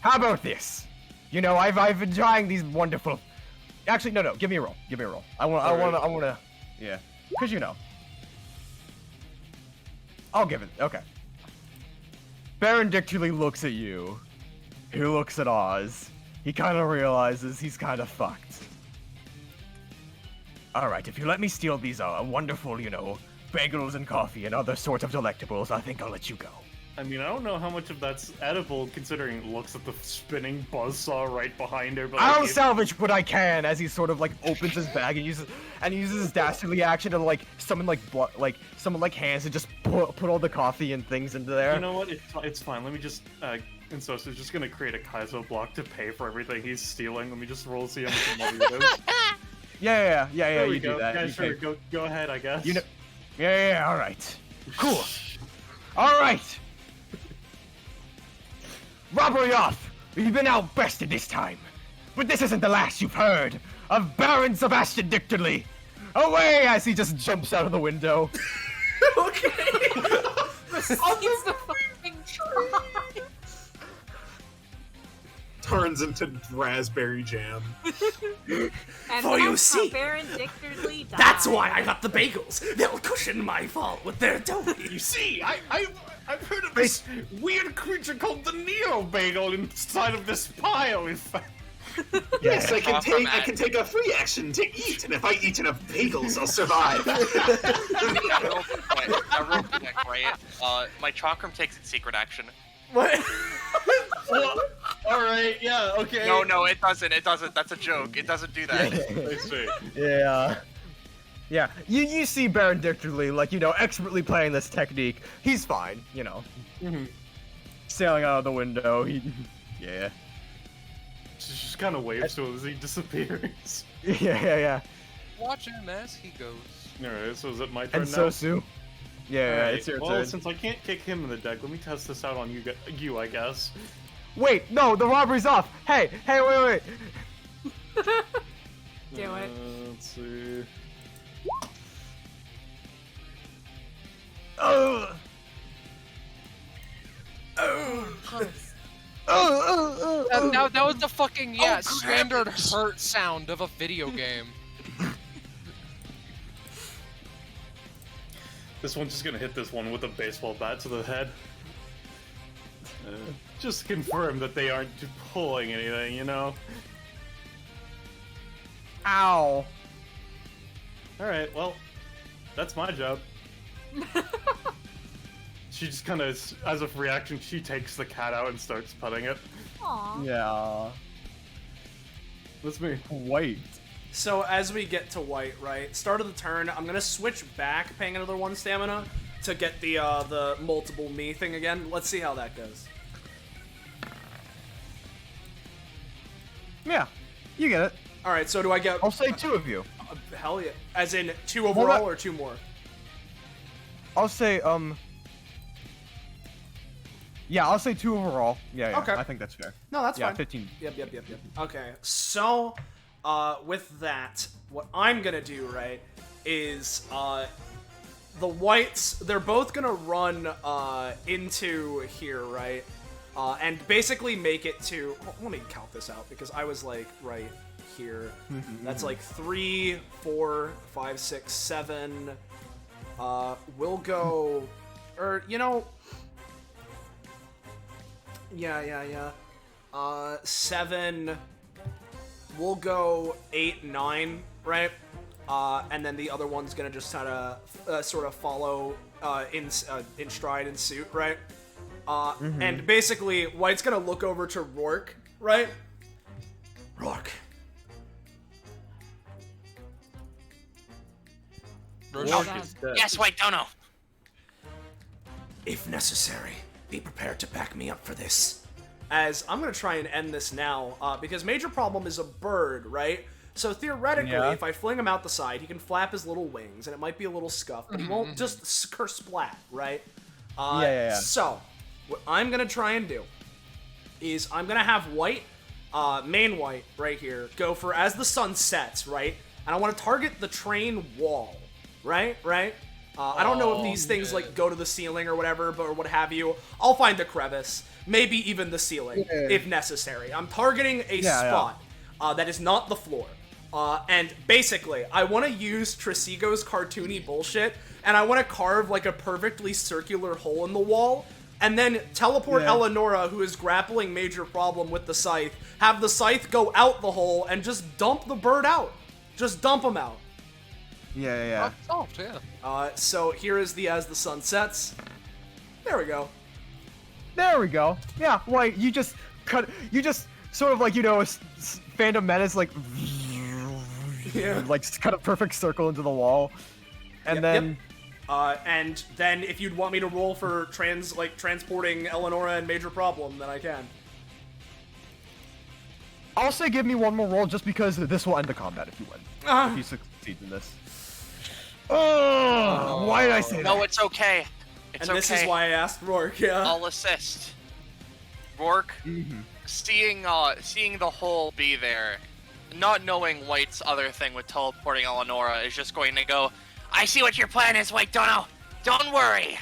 How about this? You know, I've been trying these wonderful. Actually, no. Give me a roll. I wanna. Yeah, cause you know. I'll give it. Okay. Baron Dictuli looks at you. He looks at Oz. He kind of realizes he's kind of fucked. All right, if you let me steal these wonderful, you know, bagels and coffee and other sorts of delectables, I think I'll let you go. I mean, I don't know how much of that's edible, considering it looks at the spinning buzzsaw right behind her. But I'll like, salvage what I can as he sort of like opens his bag and uses his dastardly action to like summon hands to just put all the coffee and things into there. You know what? It's fine. Let me just. And so it's just gonna create a Kaizo block to pay for everything he's stealing. Let me just roll to see how much money it is. Yeah. There we You go. do that. Yeah, You sure. pay- Go ahead, I guess. You know. Yeah. All right. Cool. All right. Robbery off. We've been outbested this time, but this isn't the last you've heard of Baron Sebastian Dicterly. Away as he just jumps out of the window. Okay. Proceeds to fucking try. turns into raspberry jam. And For you that's how see, Baron Dictorly died. That's why I got the bagels. They'll cushion my fall with their dough. You see, I've heard of this weird creature called the Neo Bagel inside of this pile. In fact. Yes, I can take a free action to eat, and if I eat enough bagels, I'll survive. Real quick, right? My chakram takes its secret action. What? Well, all right, yeah, okay. No, it doesn't. It doesn't. That's a joke. It doesn't do that. I see. Yeah. Yeah, you see Baron Dictorly, like, expertly playing this technique. He's fine, Sailing out of the window, yeah. She just kind of waves to him as he disappears. Yeah. Watch him as he goes. Alright, so is it my turn And now? Sosu. Yeah, Alright, it's your well, turn. since I can't kick him in the deck, let me test this out on you, I guess. Wait, no, the robbery's off! Hey, wait! Do it. Let's see... That was the fucking standard hurt sound of a video game. This one's just gonna hit this one with a baseball bat to the head. Just confirm that they aren't pulling anything, Ow! Alright, well, that's my job. She just kind of, as a reaction, she takes the cat out and starts petting it. Aww. Yeah. That's me. Wait. So as we get to white, right, start of the turn, I'm gonna switch back, paying another 1 stamina, to get the multiple me thing again. Let's see how that goes. Yeah, you get it. Alright, so do I get... I'll say 2 of you. Hell yeah. As in 2 overall or 2 more? I'll say, yeah, I'll say 2 overall. Yeah, Okay. I think that's fair. No, that's yeah, fine. 15. Yep. Okay, so, with that, what I'm gonna do, right, is, the whites, they're both gonna run, into here, right, and basically make it to, let me count this out, because I was, like, right here. That's, like, 3, 4, 5, 6, 7, we'll go, yeah. 7, we'll go 8, 9, right? And then the other one's gonna just kind of sort of follow in stride and suit, right? And basically, White's gonna look over to Rourke, right? Rourke. Yes, White Dono. If necessary, be prepared to back me up for this. As I'm gonna try and end this now, because Major Problem is a bird, right? So theoretically, if I fling him out the side, he can flap his little wings, and it might be a little scuffed, but he won't just splat, right? Yeah. So, what I'm gonna try and do is I'm gonna have White, main White, right here, go for as the sun sets, right? And I want to target the train wall, right? I don't know if these things like go to the ceiling or whatever, or what have you. I'll find the crevice, maybe even the ceiling, if necessary. I'm targeting a spot that is not the floor. And basically, I want to use Trisigo's cartoony bullshit, and I want to carve like a perfectly circular hole in the wall, and then teleport Eleonora, who is grappling Major Problem with the scythe, have the scythe go out the hole, and just dump the bird out. Just dump him out. Yeah. Solved, yeah. So here is the as the sun sets. There we go. There we go. Yeah, White, you just sort of like, Phantom Menace, like, like, kind of perfect circle into the wall. And then... and then if you'd want me to roll for transporting Eleonora and Major Problem, then I can. I'll say give me one more roll just because this will end the combat if you win. If you succeed in this. Oh, why did I say that? No, it's okay. It's and okay. this is why I asked Rourke, I'll assist. Rourke, seeing the hole be there, not knowing White's other thing with teleporting Eleonora, is just going to go, I see what your plan is, White Dono! Don't worry!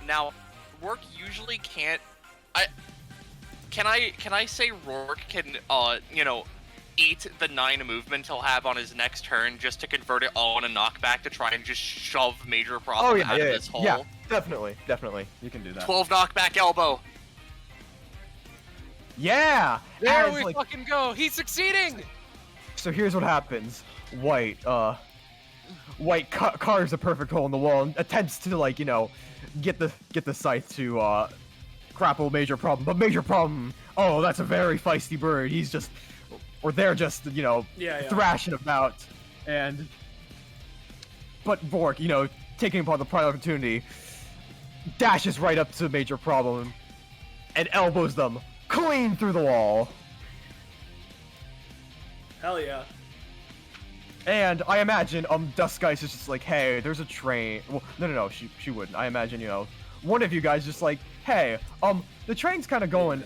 Now, Rourke usually can't... can I say Rourke can eat the 9 movement he'll have on his next turn just to convert it all in a knockback to try and just shove Major Problem out of this hole? Yeah, definitely. You can do that. 12 knockback elbow. Yeah! There we fucking go! He's succeeding! So here's what happens. White carves a perfect hole in the wall and attempts to, like, get the scythe to, grapple Major Problem. But Major Problem, oh, that's a very feisty bird. He's just... Or they're just, thrashing about. But Rourke, taking upon the prime opportunity, dashes right up to Major Problem and elbows them clean through the wall. Hell yeah. And I imagine, Duskgeist is just like, hey, there's a train. Well, no, she wouldn't. I imagine, one of you guys just like, hey, the train's kind of going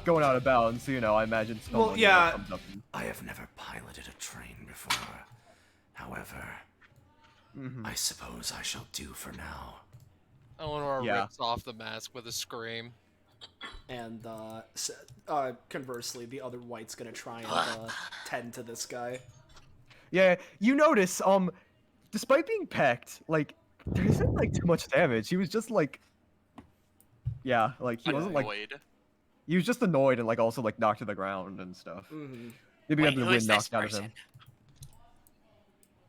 going out of bounds, so, I imagine someone comes up and... I have never piloted a train before. However, I suppose I shall do for now. Eleanor rips off the mask with a scream. And, conversely, the other white's gonna try and, tend to this guy. Yeah, you notice, despite being pecked, like, there isn't, like, too much damage. He was just, like... Yeah, like, he wasn't, like... He was just annoyed and, like, also, like, knocked to the ground and stuff. Maybe had the wind knocked out of him.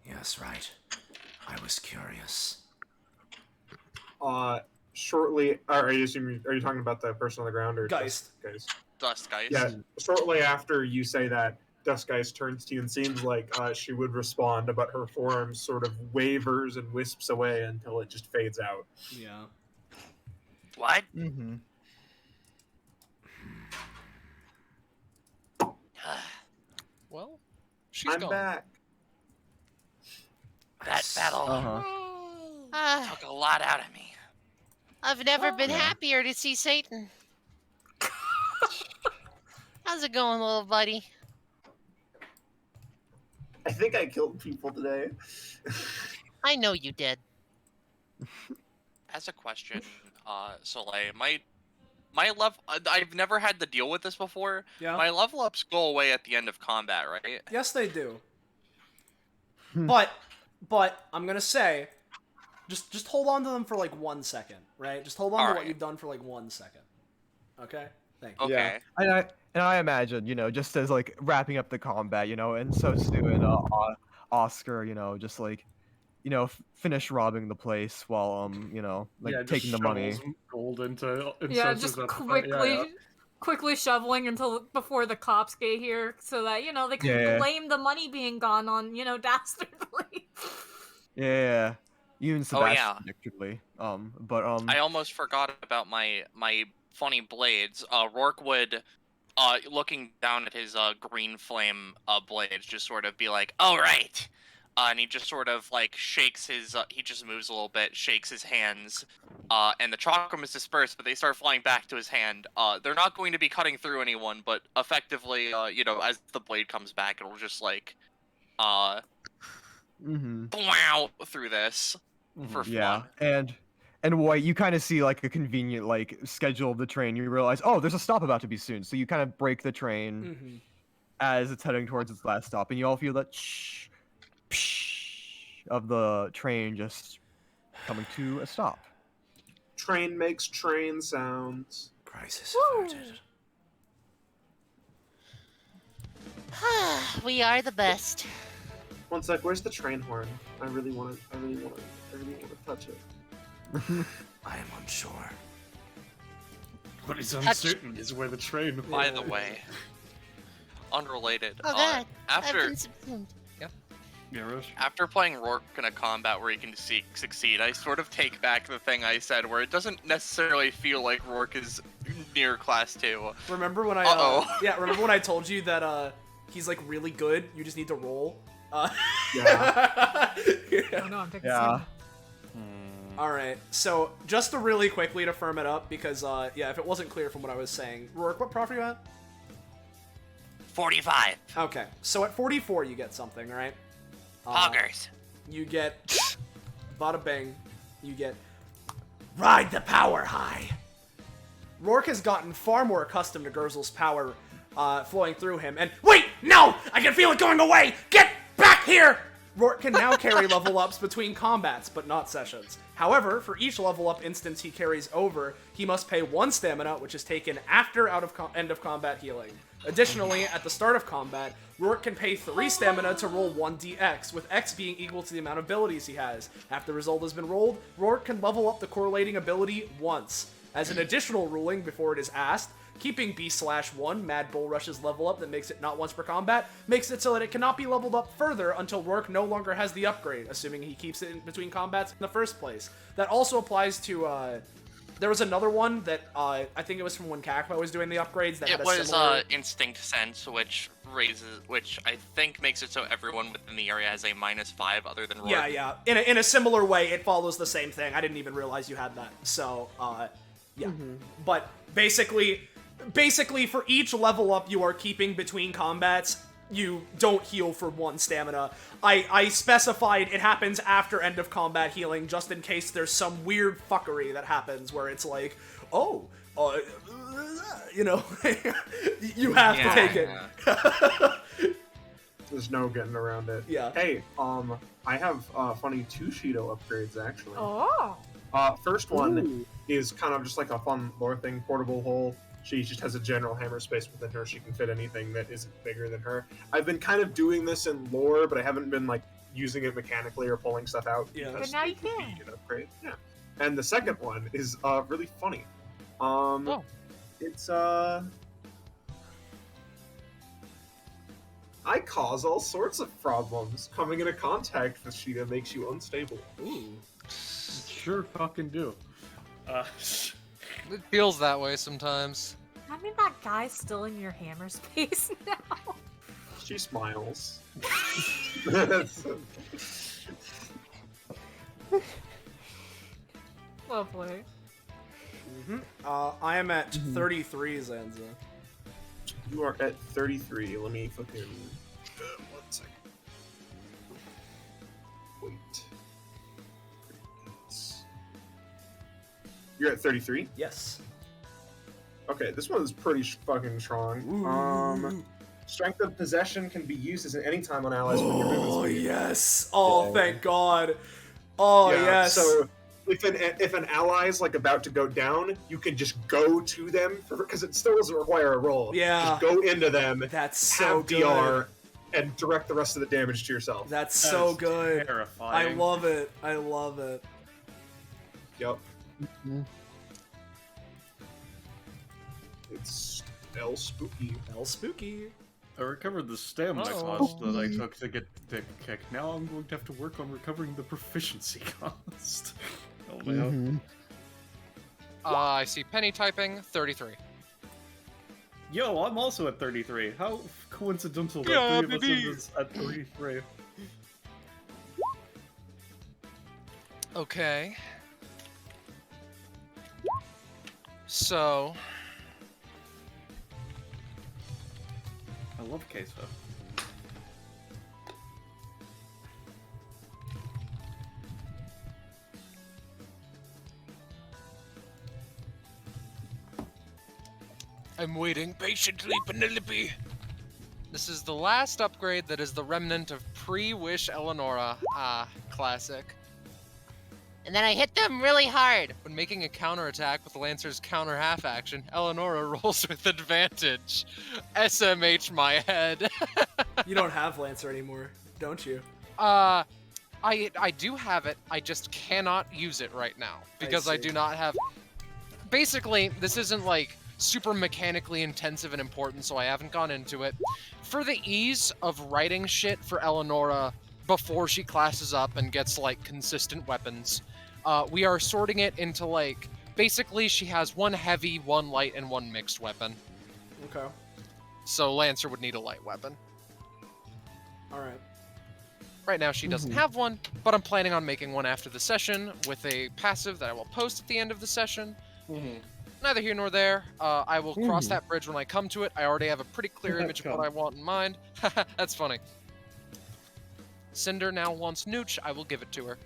Yes, right. I was curious. Shortly... Are you talking about the person on the ground, or... Geist. Duskgeist. Yeah, shortly after you say that, Duskgeist turns to you and seems like she would respond, but her form sort of wavers and wisps away until it just fades out. Yeah. What? Well, she's I'm gone. back. That battle took a lot out of me. I've never been happier to see Satan. How's it going, little buddy? I think I killed people today. I know you did. As a question, Soleil, my level, I've never had to deal with this before. Yeah. My level ups go away at the end of combat, right? Yes, they do. But I'm gonna say, just hold on to them for like 1 second, right? Just hold on to what you've done for like 1 second. Okay. Thank you. Okay. Yeah. And I imagine, just as, like, wrapping up the combat, and so Stu and Oscar, just like, finish robbing the place while taking the money. Gold into just quickly shoveling until before the cops get here, so that they can blame the money being gone on Dastardly. Yeah, even Sebastian particularly. But I almost forgot about my funny blades. Rourke would, looking down at his green flame blades, just sort of be like, "Oh right." And he just sort of, like, shakes his, he just moves a little bit, shakes his hands, and the chakram is dispersed, but they start flying back to his hand. They're not going to be cutting through anyone, but effectively, as the blade comes back, it'll just, like, blow through this for fun. Yeah, and White, you kind of see, like, a convenient, like, schedule of the train. You realize, oh, there's a stop about to be soon, so you kind of break the train as it's heading towards its last stop, and you all feel that of the train just coming to a stop. Train makes train sounds. Crisis averted. We are the best. One sec, where's the train horn? I really want to touch it. I am unsure. What is uncertain is where the train. By the way, unrelated. Oh god. After Yeah, after playing Rourke in a combat where he can succeed, I sort of take back the thing I said, where it doesn't necessarily feel like Rourke is near class 2. Remember when I remember when I told you that he's like really good? You just need to roll. Yeah. Oh no, I'm taking some. All right. So just to really quickly to firm it up, because if it wasn't clear from what I was saying, Rourke, what prof are you at? 45. Okay. So at 44, you get something, right? Poggers. You get bada bing. You get Ride the power high. Rourke has gotten far more accustomed to Gurzel's power flowing through him, and wait, no! I can feel it going away! Get back here! Rourke can now carry level ups between combats, but not sessions. However, for each level up instance he carries over, he must pay 1 stamina, which is taken after end of combat healing. Additionally, at the start of combat, Rourke can pay 3 stamina to roll 1d(x), with x being equal to the amount of abilities he has. After the result has been rolled, Rourke can level up the correlating ability once. As an additional ruling before it is asked, keeping B/1, Mad Bull Rush's level up that makes it not once per combat, makes it so that it cannot be leveled up further until Rourke no longer has the upgrade, assuming he keeps it in between combats in the first place. That also applies to, there was another one that, I think it was from when Kakapo was doing the upgrades that had a similar... Instinct Sense, which I think makes it so everyone within the area has a -5 other than Rourke. Yeah. In a similar way, it follows the same thing. I didn't even realize you had that. So, yeah. But basically, for each level up you are keeping between combats, you don't heal for 1 stamina. I specified it happens after end of combat healing, just in case there's some weird fuckery that happens where it's like, oh, you know, you have to take it. There's no getting around it. Yeah. Hey, I have funny 2 Shido upgrades actually. Oh. First one is kind of just like a fun lore thing, portable hole. She just has a general hammer space within her. She can fit anything that isn't bigger than her. I've been kind of doing this in lore, but I haven't been like using it mechanically or pulling stuff out. Yeah. But now you can. An upgrade. Yeah. And the second one is really funny. It's I cause all sorts of problems. Coming into contact with Sheeta makes you unstable. Ooh. Sure fucking do. It feels that way sometimes. I mean, that guy's still in your hammer space now. She smiles. Lovely. I am at 33, Zanza. You are at 33. Let me fucking... 1 second. Wait. You're at 33? Yes. Okay, this one's pretty fucking strong. Ooh. Strength of Possession can be used at any time on allies when you're moving. Oh, yes. Oh, thank God. Oh, yeah, yes. So if an ally is like about to go down, you can just go to them because it still doesn't require a roll. Yeah. Just go into them. That's so have good. DR and direct the rest of the damage to yourself. That's so good. Terrifying. I love it. I love it. Yep. It's El Spooky. El Spooky. I recovered the stamina cost that I took to get the kick. Now I'm going to have to work on recovering the proficiency cost. Oh man. I see Penny typing 33. Yo, I'm also at 33. How coincidental that Yeah, 3 of baby. us is at 33. Okay. So, I love queso. I'm waiting patiently, Penelope. This is the last upgrade that is the remnant of pre-Wish Eleonora. Classic. And then I hit them really hard. When making a counterattack with Lancer's counter half action, Eleonora rolls with advantage. SMH my head. You don't have Lancer anymore, don't you? I do have it, I just cannot use it right now. Because I see. do not have... Basically, this isn't like super mechanically intensive and important, so I haven't gone into it. For the ease of writing shit for Eleonora before she classes up and gets like consistent weapons, we are sorting it into like, basically she has 1 heavy, 1 light, and 1 mixed weapon. Okay. So Lancer would need a light weapon. Alright. Right now she doesn't have one, but I'm planning on making one after the session with a passive that I will post at the end of the session. Neither here nor there. I will cross that bridge when I come to it. I already have a pretty clear image of what I want in mind. That's funny. Cinder now wants Nooch. I will give it to her.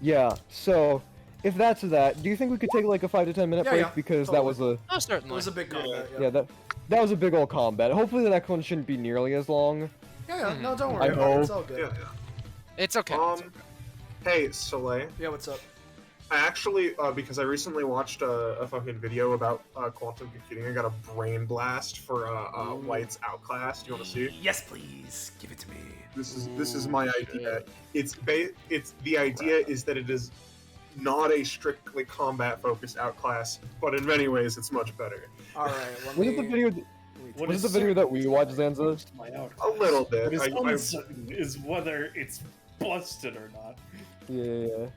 Yeah, so if that's that, do you think we could take like a 5 to 10 minute Yeah, break yeah, because totally. that was a Oh, certainly. It was a big combat. yeah that was a big old combat. Hopefully the next one shouldn't be nearly as long. Yeah. No, don't I worry. about it. It's hope. all good. Yeah. It's okay. it's okay. Hey, Soleil. Yeah, what's up? I actually, because I recently watched a fucking video about quantum computing, I got a brain blast for White's Outclass. Do you want to see? Yes, please. Give it to me. This is my idea. It's the idea is that it is not a strictly combat focused Outclass, but in many ways it's much better. All right. Was it the video? Was it the video that we watched, Zanza? A little bit. What is uncertain is whether it's busted or not. Yeah.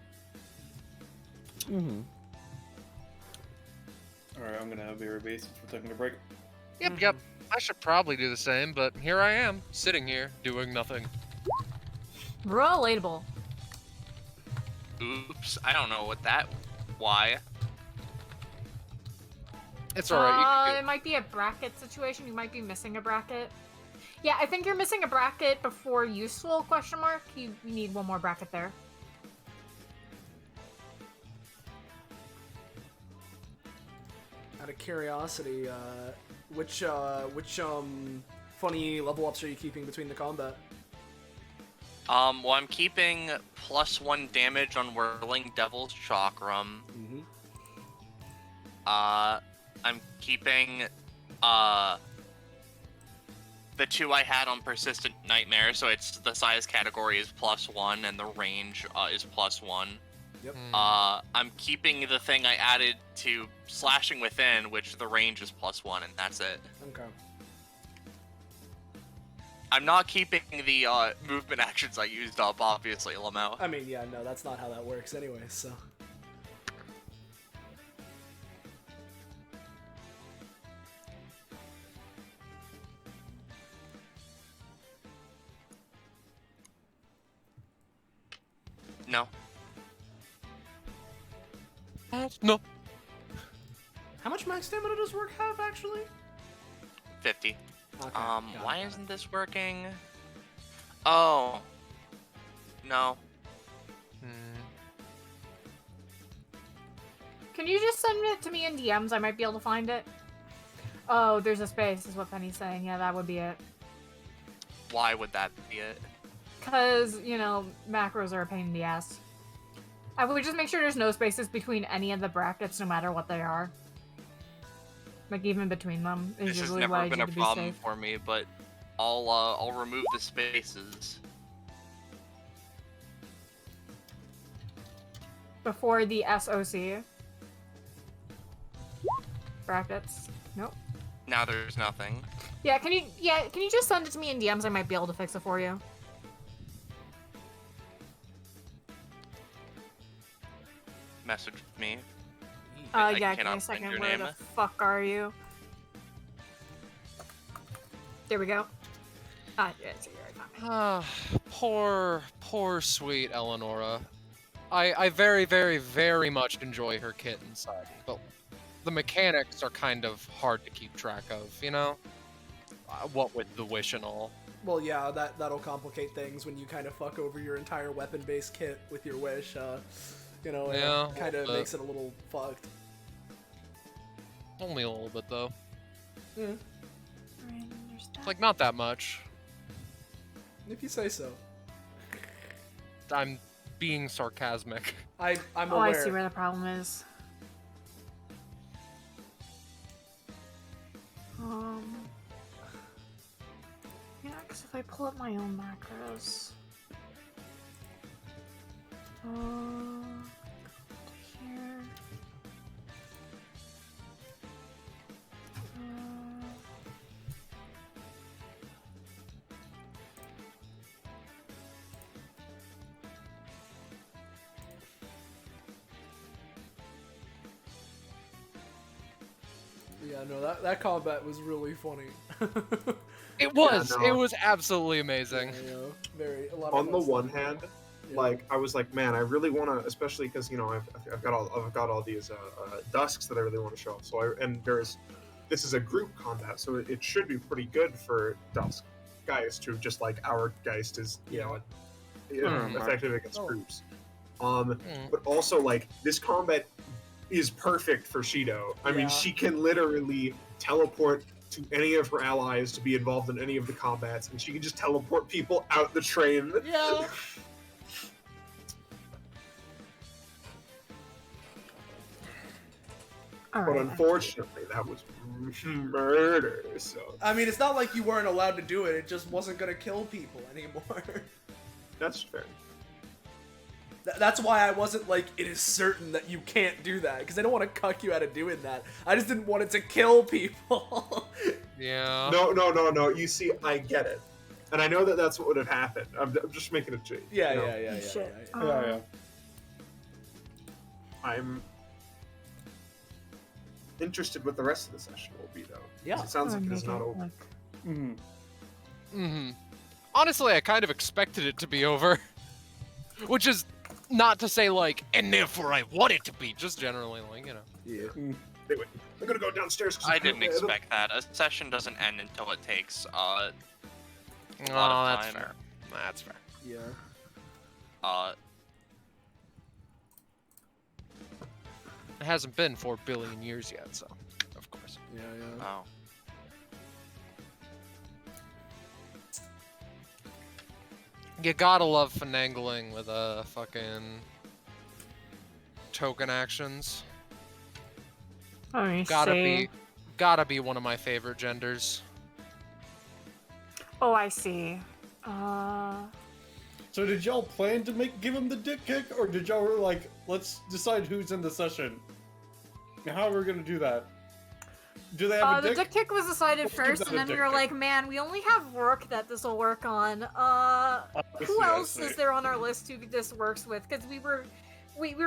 Alright, I'm gonna have beer base since we're taking a break. Yep. I should probably do the same, but here I am, sitting here, doing nothing. Relatable. Oops, I don't know what that. Why? It's alright. It might be a bracket situation. You might be missing a bracket. Yeah, I think you're missing a bracket before useful, question mark. You need one more bracket there. Out of curiosity, which funny level ups are you keeping between the combat? Well, I'm keeping +1 damage on Whirling Devil's Chakram. I'm keeping, the 2 I had on Persistent Nightmare, so it's the size category is +1 and the range is +1. Yep. I'm keeping the thing I added to Slashing Within, which the range is +1, and that's it. Okay. I'm not keeping the movement actions I used up, obviously, Lamau. I mean, yeah, no, that's not how that works anyway, so. No. No. How much max stamina does Rourke have, actually? 50. Okay, why isn't this working? Oh. No. Can you just send it to me in DMs? I might be able to find it. Oh, there's a space, is what Penny's saying. Yeah, that would be it. Why would that be it? Because, you know, macros are a pain in the ass. I would just make sure there's no spaces between any of the brackets, no matter what they are. Like, even between them is This has usually never what I been do a to be problem safe. for me, but I'll remove the spaces. Before the SOC. Brackets. Nope. Now there's nothing. Yeah, can you just send it to me in DMs? I might be able to fix it for you. Message me. Yeah, I give me a cannot find second. your Where name. the fuck are you? There we go. Yeah, it's here. I found it. Poor sweet Eleonora. I very, very, very much enjoy her kit inside, but the mechanics are kind of hard to keep track of, you know? What with the wish and all. Well, yeah, that'll complicate things when you kind of fuck over your entire weapon-based kit with your wish. You know, Yeah, it kind of makes it a little fucked. Only a little bit, though. Yeah, Like, not that much. if you say so. I'm being sarcasmic. I'm Oh, aware. I see where the problem is. Yeah, because if I pull up my own macros. Here. Yeah, no, that combat was really funny. It was. Yeah, no. It was absolutely amazing. Yeah, you know, a lot of On the fun one stuff. hand, Yeah. like I was like, man, I really want to, especially because you know I've got all these dusks that I really want to show. So this is a group combat, so it should be pretty good for dusk guys to just like our Geist is you know effective against groups. But also, like, this combat is perfect for Shido. I mean, she can literally teleport to any of her allies to be involved in any of the combats, and she can just teleport people out the train. Yeah. But unfortunately, that was murder, so... I mean, it's not like you weren't allowed to do it, it just wasn't gonna kill people anymore. That's fair. That's why I wasn't like, it is certain that you can't do that, because I don't want to cuck you out of doing that. I just didn't want it to kill people. Yeah. No. You see, I get it. And I know that that's what would have happened. I'm just making a change. Yeah, you know? yeah. I'm interested what the rest of the session will be, though. Yeah. It sounds like it's not over. Honestly, I kind of expected it to be over. Which is not to say, like, and therefore I want it to be, just generally, like, you know. Yeah. Anyway, I'm gonna go downstairs. I didn't expect that. A session doesn't end until it takes, a lot of that's time. fair. That's fair. Yeah. It hasn't been 4 billion years yet, so, of course. Yeah. Oh. You gotta love finagling with fucking token actions. Gotta be one of my favorite genders. Oh, I see. So did y'all plan to give him the dick kick, or did y'all were like, let's decide who's in the session? How are we gonna do that? Do they have a dick? The dick kick was decided Let's give first, them and a then we dick were kick. like, man, we only have Rourke that this will work on. Who else is there on our list who this works with? Because we were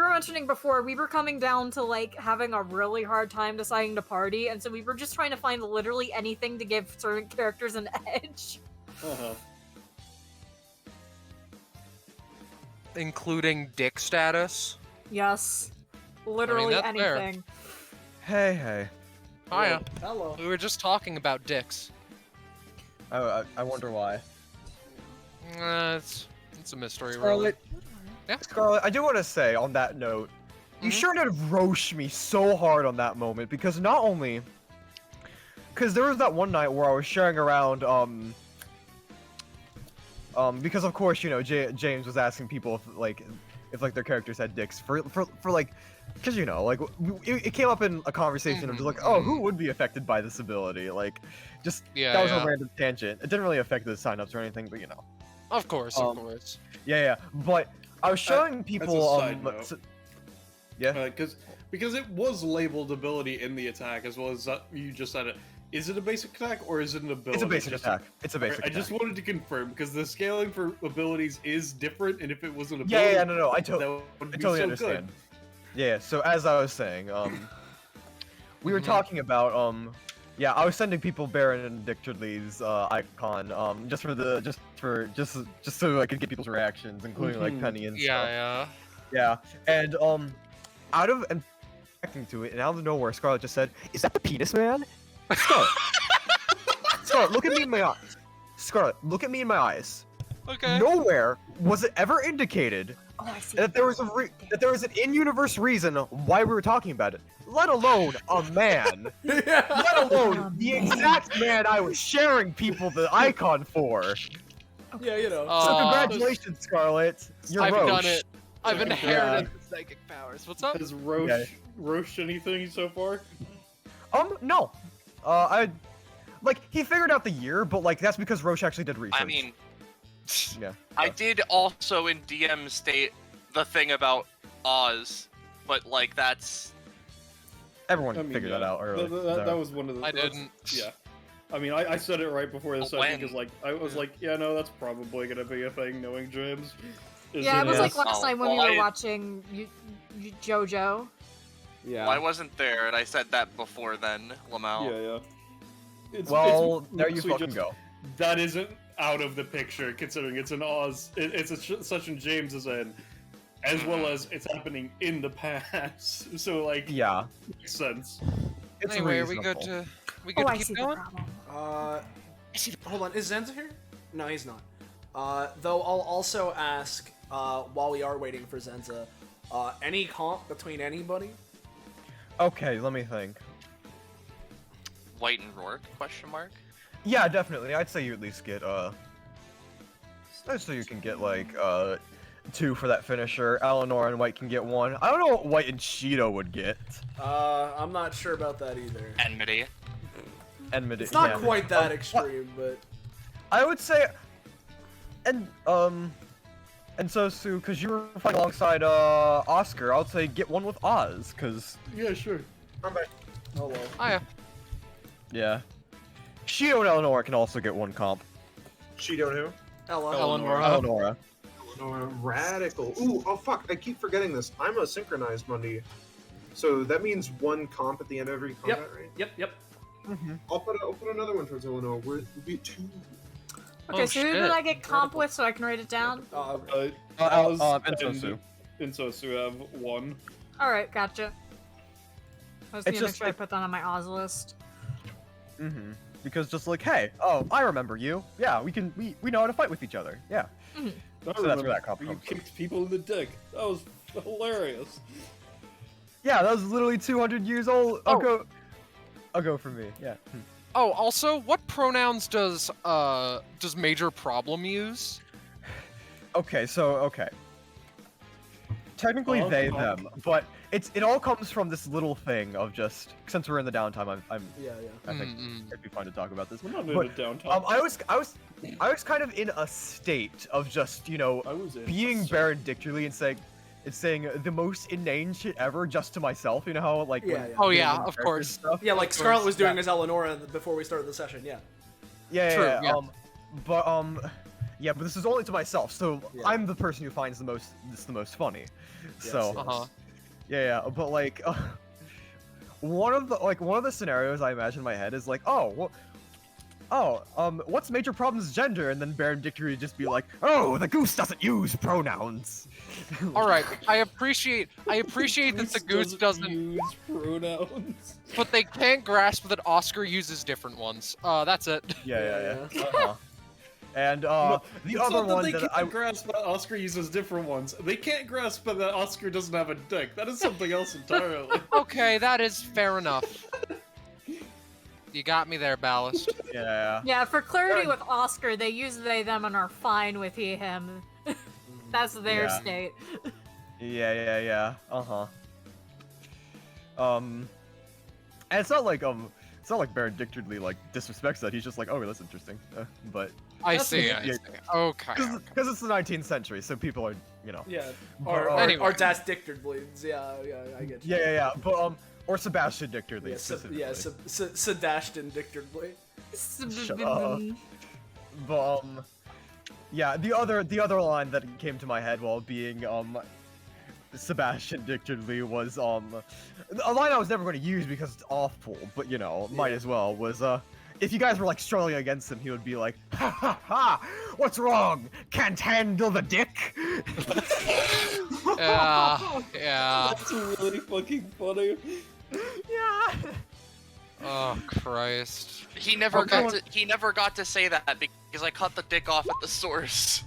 mentioning before, we were coming down to, like, having a really hard time deciding to party, and so we were just trying to find literally anything to give certain characters an edge. Including dick status. Yes. Literally that's fair. anything. Hey. Hiya. Hello. We were just talking about dicks. I wonder why. It's a mystery, really. Scarlet, Yeah? Scarlet, I do want to say on that note, you sure did roast me so hard on that moment, because not only... Because there was that one night where I was sharing around, because of course, you know, James was asking people if their characters had dicks, for like, because, you know, like, it came up in a conversation of just like, oh, who would be affected by this ability? Like, just, that was a random tangent. It didn't really affect the signups or anything, but, you know. Of course, of course. Yeah, but I was showing people, As a side note, because it was labeled ability in the attack, as well as you just said it. Is it a basic attack, or is it an ability? It's a basic attack. It's a basic I attack. just wanted to confirm, because the scaling for abilities is different, and if it was an ability, Yeah, no, I that would be totally so understand. good. Yeah, so as I was saying, we were talking about, I was sending people Baron and Dictordley's icon, just so I could get people's reactions, including like Penny and stuff. Yeah, and and reacting to it, and out of nowhere, Scarlet just said, "Is that the penis man?" Scarlet, Scarlet, look at me in my eyes. Scarlet, look at me in my eyes. Okay. Nowhere was it ever indicated that there was an in-universe reason why we were talking about it, let alone a man, let alone the exact man I was sharing people the icon for. Yeah, you know. So congratulations, Scarlet. You're I've Roche. done it. I've inherited the psychic powers. What's up? Has Roche anything so far? No. He figured out the year, but like that's because Roche actually did research. I mean, yeah. I did also in DM state the thing about Oz, but like that's... Everyone figured that out early. That was one of the... I didn't. Yeah. I mean, I said it right before the session, When? because like, I was like, yeah, no, that's probably gonna be a thing, knowing James. Yeah, it was like last time when we well, were watching JoJo. Yeah. Well, I wasn't there, and I said that before then, Lamau. Yeah. There you mostly fucking just- go. That isn't out of the picture, considering it's an Oz. It's a session James is in, as well as it's happening in the past. So like, yeah, makes sense. It's anyway, are we good to keep going? Hold on, is Zenza here? No, he's not. Though I'll also ask while we are waiting for Zenza, any comp between anybody? Okay, let me think. White and Rourke? Question mark. Yeah, definitely. I'd say you at least get I'd say you can get like 2 for that finisher. Eleanor and White can get 1. I don't know what White and Shido would get. I'm not sure about that either. Enmity. Enmity. It's not yeah. quite that extreme, but I would say, and so Sue, because you were fighting alongside Oscar, I would say get 1 with Oz, because Yeah, sure. I'm back. oh well. Oh yeah. yeah, Shido and Eleanor can also get 1 comp. Shido who? Ella. Eleanor. Radical. Ooh, oh fuck, I keep forgetting this. I'm a synchronized Mundi. So that means 1 comp at the end of every combat, right? Yep. I'll put another one towards Eleanor. We'll be 2. Okay, Oh, so who shit. did I get comp with so I can write it down? and Insosu have 1. Alright, gotcha. I was gonna It's make just sure I like- put that on my Oz list. Because just like, hey, oh, I remember you. Yeah, we know how to fight with each other. Yeah. I that's where that comp you comes from. kicked people in the dick. That was hilarious. Yeah, that was literally 200 years old ago for me. Yeah. Oh, also, what pronouns does Major Problem use? Okay. Technically they, them, but it all comes from this little thing of just, since we're in the downtime, I think it'd be fun to talk about this. We're not in But, the downtime. I was kind of in a state of just, you know, being valedictorily and saying the most inane shit ever just to myself, you know how, like, Yeah, when yeah. Oh doing yeah, the of character course. stuff? Yeah, like Of Scarlett course, was doing yeah. as Eleonora before we started the session. Yeah. Yeah, True, yeah, yeah. yeah, but this is only to myself, so Yeah. I'm the person who finds this the most funny. Yes, So, yes. yeah, but like, one of the scenarios I imagine in my head is like, what's Major Problem's gender? And then Baron Dictory would just be like, oh, the goose doesn't use pronouns. All right, I appreciate that the goose doesn't use pronouns. but they can't grasp that Oscar uses different ones. That's it. Yeah. Yeah. And the It's other not that one they that can't grasp that Oscar uses different ones. They can't grasp that Oscar doesn't have a dick. That is something else entirely. Okay, that is fair enough. You got me there, Ballast. Yeah. Yeah, for clarity with Oscar, they use they, them, and are fine with he, him. That's their Yeah. state. Yeah. And it's not like Baron Dictardly like disrespects that. He's just like, oh, that's interesting. But I see. yeah. Okay. because it's the 19th century, so people are, you know. Yeah. But, anyway. Or Das Dichtard bleeds. Yeah, I get you. Yeah. But or Sebastian Dictardly. Yeah, specifically. Sedashton Dichtard bleed. Shut up. But yeah, the other line that came to my head while being Sebastian Dictardly was a line I was never going to use because it's awful, but you know, might as well, was if you guys were like struggling against him, he would be like, ha ha ha, what's wrong? Can't handle the dick? Yeah. That's really fucking funny. Yeah. Oh Christ. He never got to say that because I cut the dick off at the source.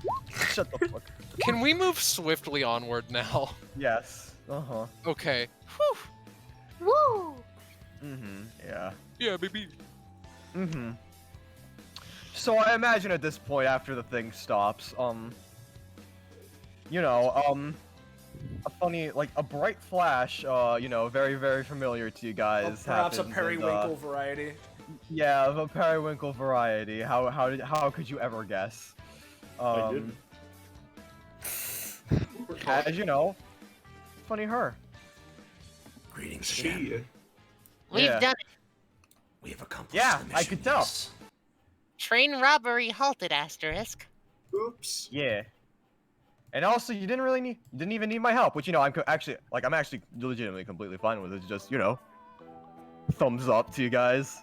Shut the fuck. Can we move swiftly onward now? Yes. Okay. Woo! Yeah. Yeah, baby. So I imagine at this point, after the thing stops, you know, a funny, like, a bright flash, you know, very, very familiar to you guys. Perhaps a happens, periwinkle and, variety. Yeah, of a periwinkle variety. How could you ever guess? I did. As you know, funny her. Greetings again. We've Yeah. done it. We have accomplished Yeah, the mission. I could tell. yes. Train robbery halted, asterisk. Oops. Yeah. And also, you didn't even need my help, which, you know, I'm actually legitimately completely fine with. It's just, you know, thumbs up to you guys.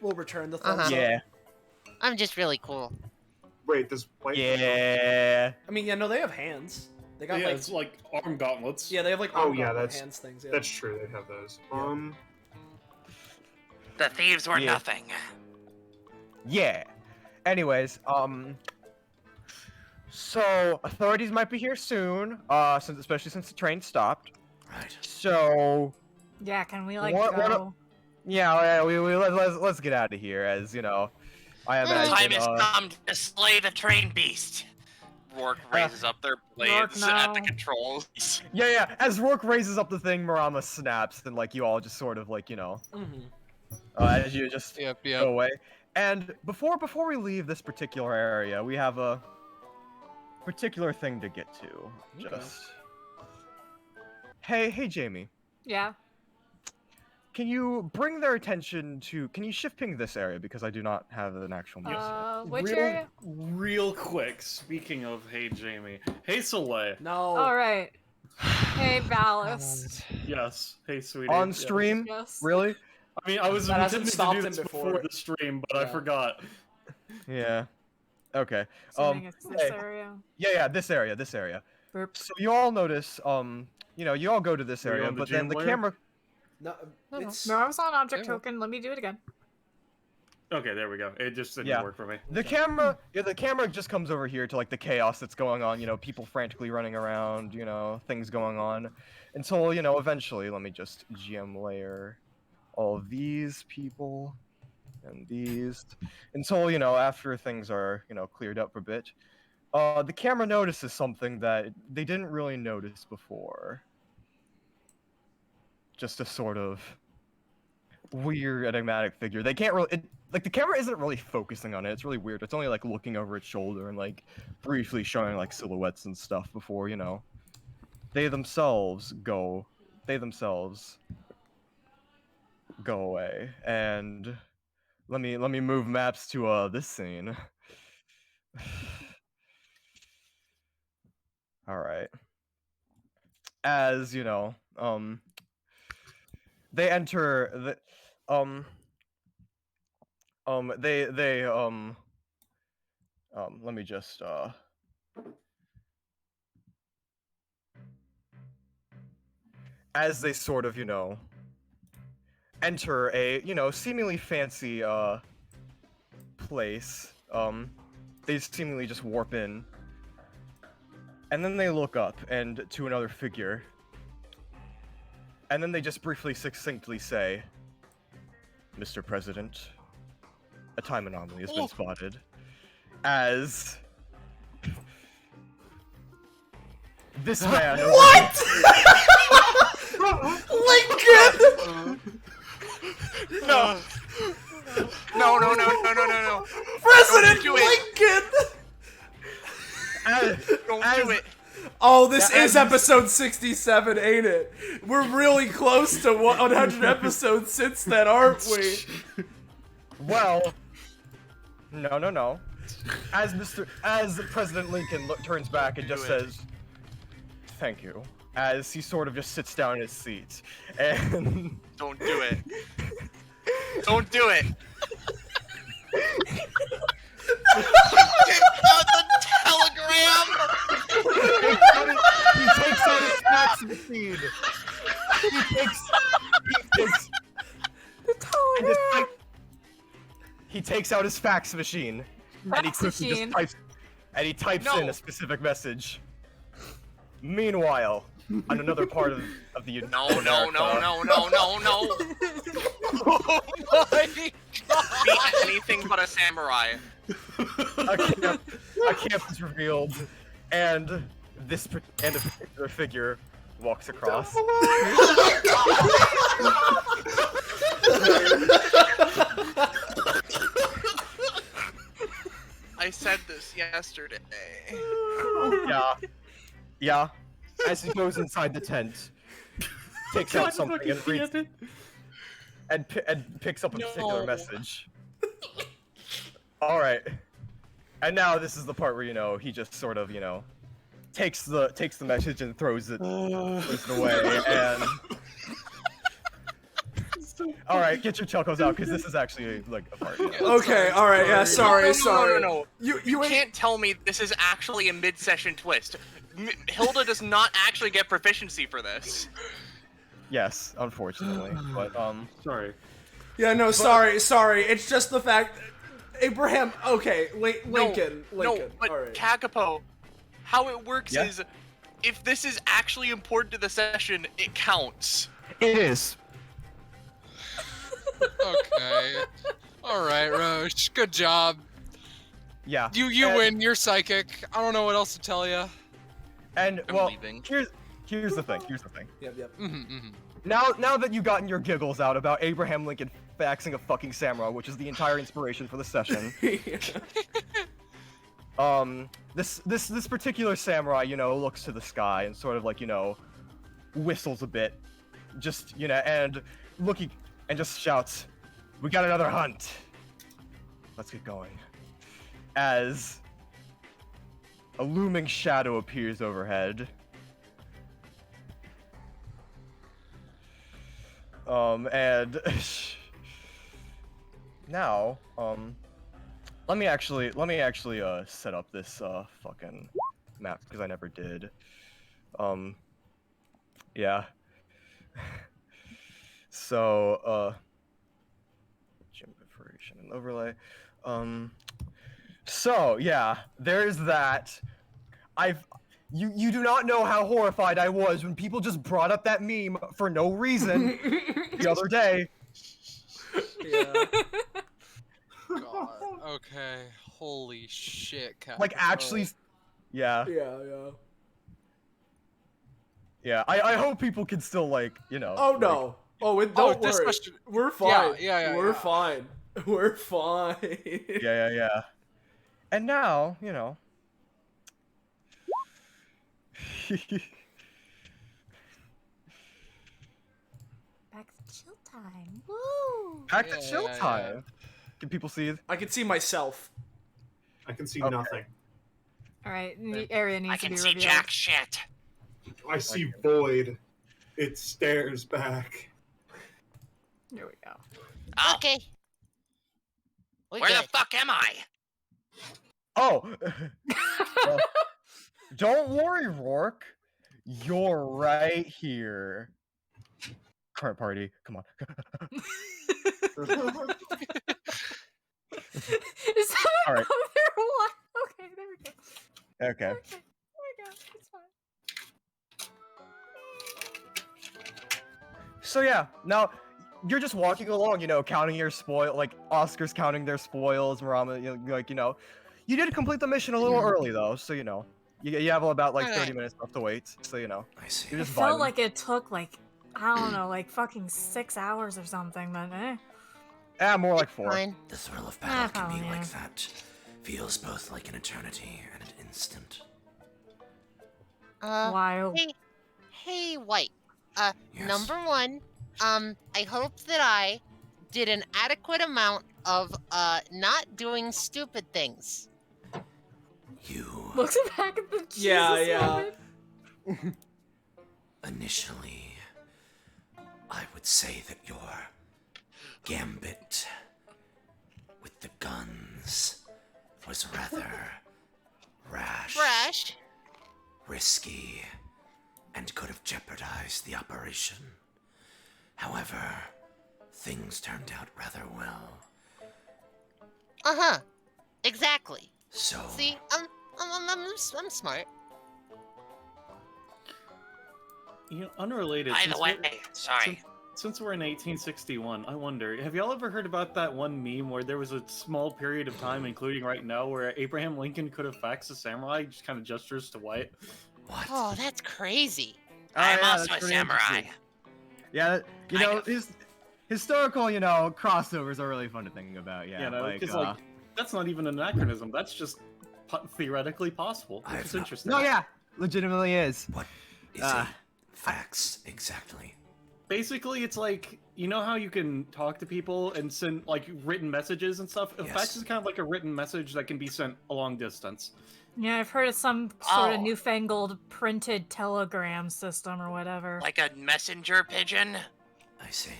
We'll return the thumbs up. Yeah. I'm just really cool. Wait, this white. Yeah. I mean, yeah, no, they have hands. They got Yeah, like it's like arm gauntlets. yeah, they have like Oh, arm yeah, gauntlet that's- hands things. Yeah. That's true. They have those. The thieves were Yeah. nothing. Yeah. Anyways, So authorities might be here soon, especially since the train stopped. Right. So Yeah, can we go? Yeah, let's get out of here, as you know. I imagine. Time has come to slay the train beast. Rourke raises up their blades at the controls. Yeah. As Rourke raises up the thing, Murama snaps, and like you all just sort of like as you just go away. And before we leave this particular area, we have a particular thing to get to. Just hey, Jamie. Yeah. Can you bring their attention to? Can you shift ping this area because I do not have an actual map. Which area? Real quick. Speaking of Hey Jamie, Hey Soleil. No. All right. Hey Ballast. Yes. Hey sweetie. On stream? Yes. Really? I mean, I was That hasn't intending to do stopped this him before the stream, but I forgot. Yeah. Okay. Assuming it's this area. Yeah. This area. Burp. So you all notice, you all go to this area, but then the camera. No, it's... No, I was on object token. Let me do it again. Okay, there we go. It just didn't work for me. The camera just comes over here to like the chaos that's going on. You know, people frantically running around. You know, things going on, until eventually. Let me just GM layer all of these people and these until after things are cleared up a bit. The camera notices something that they didn't really notice before. Just a sort of weird enigmatic figure. They can't really the camera isn't really focusing on it. It's really weird. It's only like looking over its shoulder and like briefly showing like silhouettes and stuff before they themselves go away. And let me move maps to this scene. All right. As they enter the let me just as they sort of enter a seemingly fancy place, they seemingly just warp in, and then they look up and to another figure. And then they just briefly, succinctly say, "Mr. President, a time anomaly has been spotted." As this man. What? Lincoln! No. No. President Lincoln! Don't do it. Oh, this is episode 67, ain't it? We're really close to 100 episodes since then, aren't we? Well, no. As President Lincoln turns back and just says, "Thank you," as he sort of just sits down in his seat, and Don't do it. Don't do it. The telegram. He takes out his fax machine. He takes out his fax machine, and he quickly just types in a specific message. Meanwhile, on another part of the United No. Oh my god! Be anything but a samurai. A camp is revealed, and a particular figure walks across. I said this yesterday. Yeah. As he goes inside the tent, takes out something and reads and picks up a particular message. All right. And now this is the part where he just sort of takes the message and throws it away. And all right, get your chuckles out because this is actually like a part. Okay, all right, yeah, sorry. No. You can't tell me this is actually a mid-session twist. Hilda does not actually get proficiency for this. Yes, unfortunately, but Sorry. Yeah, no, sorry. It's just the fact, Abraham. Okay, Lincoln. No, but all right. Kakapo, how it works Yeah. is, if this is actually important to the session, it counts. It is. Okay. All right, Roche. Good job. Yeah. You and, win. You're psychic. I don't know what else to tell you. And I'm well, leaving. here's the thing. Yep. Now that you've gotten your giggles out about Abraham Lincoln faxing a fucking samurai, which is the entire inspiration for the session. This particular samurai, looks to the sky and sort of like, whistles a bit, just, and looking, and just shouts, "We got another hunt. Let's get going." As a looming shadow appears overhead. And now, let me actually set up this fucking map because I never did. Yeah. So, gym preparation and overlay. So yeah, there's that. You do not know how horrified I was when people just brought up that meme for no reason the other day. Yeah. God. Okay. Holy shit, Kakapo. Like actually, yeah. Yeah, I hope people can still Oh no. Don't worry. We're fine. Yeah. We're fine. We're fine. Yeah. And now, Back to chill time. Woo! back to chill time. Can people see it? I can see myself. I can see Okay. nothing. All right, the area needs I to can be see revealed. jack shit. I see void. It stares back. There we go. Oh, Okay. We where good. the fuck am I? Oh, well, don't worry, Rourke. You're right here. Current party, come on. Is that All right. another one? Okay, there we go. Okay. Okay, there we go. It's fine. So yeah, now you're just walking along, counting your spoil, like Oscar's counting their spoils, Marama, you did complete the mission a little early though, so you have about like 30 minutes left to wait, so I see. you're It just felt vibing. like it took I don't know, fucking 6 hours or something, but More like 4. Fine. The thrill of battle can be probably, like yeah. that. Feels both like an eternity and an instant. Wild. Hey, White. Yes. Number one, I hope that I did an adequate amount of not doing stupid things. You Looks back at the Jesus Yeah. moment. initially, I would say that your gambit with the guns was rather Fresh. risky, and could have jeopardized the operation. However, things turned out rather well. Uh-huh. Exactly. So, See, I'm smart. Unrelated. By since the we're- way, sorry. Since we're in 1861, I wonder, have y'all ever heard about that one meme where there was a small period of time, including right now, where Abraham Lincoln could have faxed a samurai, just kind of gestures to White? what? Oh, that's crazy. I'm yeah, also that's a pretty samurai. interesting. Yeah, Kind of. his historical, crossovers are really fun to think about. Yeah, Because that's not even an anachronism. That's just theoretically possible. I Which have is not- interesting. no, yeah, legitimately is. What is Ah. a fax exactly? Basically, it's like, you know how you can talk to people and send written messages and stuff? A Yes. fax is kind of like a written message that can be sent a long distance. Yeah, I've heard of some sort of Oh. newfangled printed telegram system or whatever. Like a messenger pigeon? I see.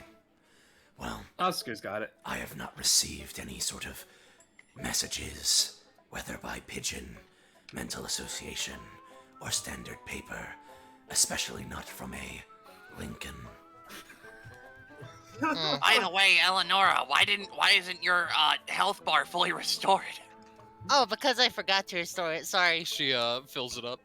Well, Oscar's got it. I have not received any sort of messages, whether by pigeon, mental association, or standard paper, especially not from a Lincoln. By the way, Eleonora, why isn't your health bar fully restored? Oh, because I forgot to restore it. Sorry. She fills it up.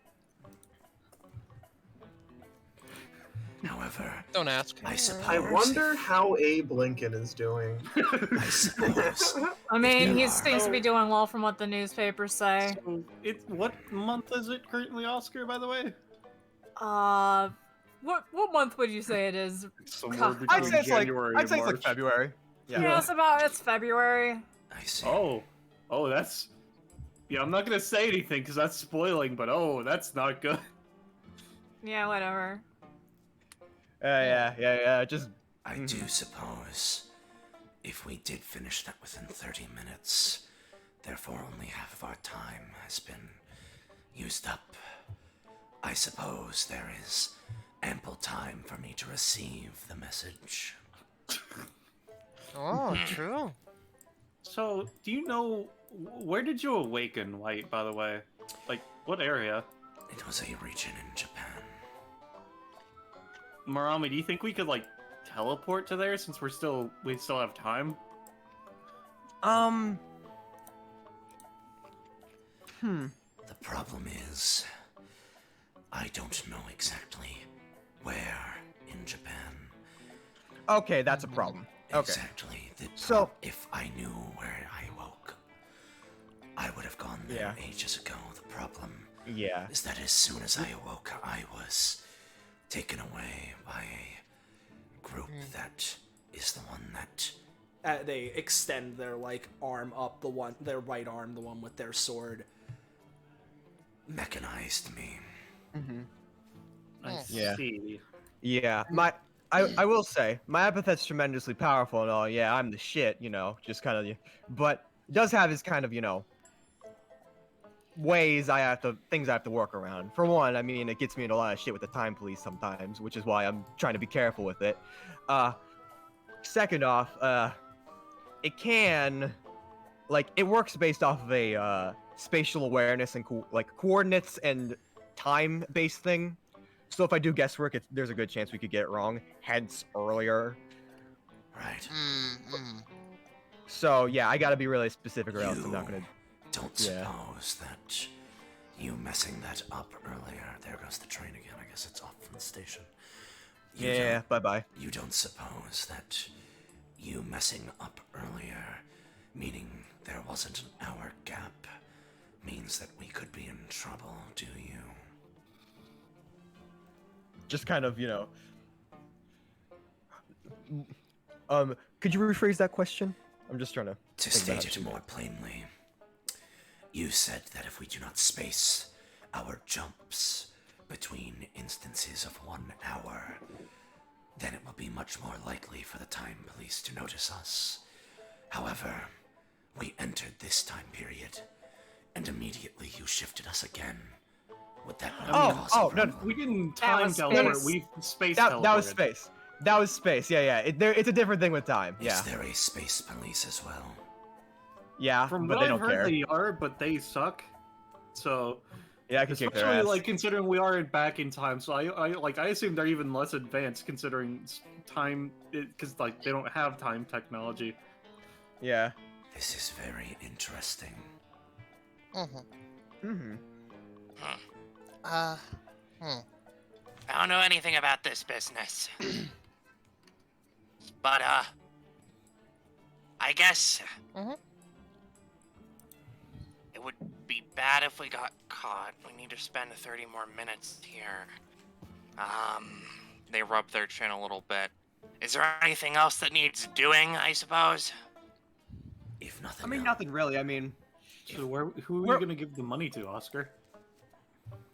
However, Don't ask. I suppose. I wonder how Abe Lincoln is doing. I suppose. I mean, he you seems to be doing well from what the newspapers say. So, what month is it currently, Oscar? By the way, What month would you say it is? somewhere between I'd say it's like January I'd and say it's like March. February. Yeah, it's February. I see. Oh, that's. Yeah, I'm not gonna say anything because that's spoiling. But that's not good. Yeah, whatever. Yeah. Just I do suppose if we did finish that within 30 minutes, therefore only half of our time has been used up, I suppose there is ample time for me to receive the message. Oh, true. So, do you know where did you awaken, White? By the way, like what area? It was a region in Japan. Marami, do you think we could like teleport to there since we still have time? The problem is, I don't know exactly where in Japan. okay, that's a problem. Okay. Exactly. So- if I knew where I woke, I would have gone there ages ago. The problem Yeah. is that as soon as I awoke, I was taken away by a group that is the one that They extend their arm up, their right arm, the one with their sword. mechanized me. I Yeah. see. Yeah. I will say, my epithet's tremendously powerful and all. Yeah, I'm the shit, just kind of. But it does have his kind of, things I have to work around. For one, I mean, it gets me in a lot of shit with the time police sometimes, which is why I'm trying to be careful with it. Second off, it can, it works based off of a spatial awareness and coordinates and time-based thing. So if I do guesswork, there's a good chance we could get it wrong. Hence earlier. Right. So yeah, I gotta be really specific, or else I'm not gonna. Don't suppose that you messing that up earlier. There goes the train again. I guess it's off from the station. Yeah. Bye bye. You don't suppose that you messing up earlier, meaning there wasn't an hour gap, means that we could be in trouble, do you? Just kind of, could you rephrase that question? I'm just trying to. To state it more plainly, you said that if we do not space our jumps between instances of 1 hour, then it will be much more likely for the time police to notice us. However, we entered this time period, and immediately you shifted us again. Would that not cause a problem? We didn't time teleport. We space teleported. That was space. That was space. Yeah. It's a different thing with time. Yeah. Is there a space police as well? Yeah, From but what they I've don't heard, care. they are, but they suck. So Yeah, I can kick their especially ass. considering we are back in time, so I assume they're even less advanced considering time, because they don't have time technology. Yeah. This is very interesting. I I don't know anything about this business. But, I guess it would be bad if we got caught. We need to spend 30 more minutes here. They rub their chin a little bit. Is there anything else that needs doing, I suppose? If nothing I mean, else. nothing really. I mean, So who are you gonna give the money to, Oscar?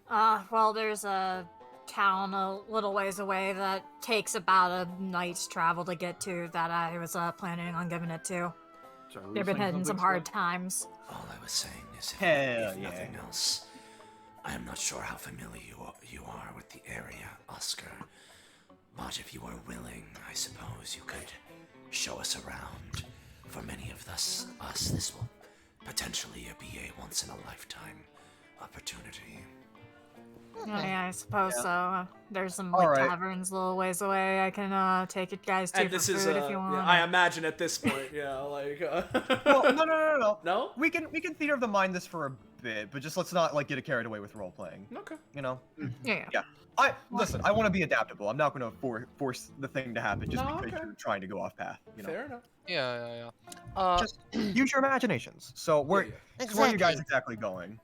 Well, there's a town a little ways away that takes about a night's travel to get to that I was planning on giving it to. Sorry, were you They've been saying hitting some something, hard Scott? times. All I was saying is, Hell if yeah. nothing else, I am not sure how familiar you are with the area, Oscar. But if you are willing, I suppose you could show us around. For many of us, this will potentially be a once-in-a-lifetime opportunity. Yeah, I suppose so. There's some All like right. taverns a little ways away. I can take it guys to And for this food is if you want. yeah, I imagine at this point, yeah, like Well, no. No? We can theater of the mind this for a bit, but just let's not like get carried away with role playing. Okay. You know? Yeah. Listen. I want to be adaptable. I'm not going to force the thing to happen just No, because okay. you're trying to go off path. You know? Fair enough. Yeah. Just use your imaginations. So where Yeah. so where are you guys exactly going?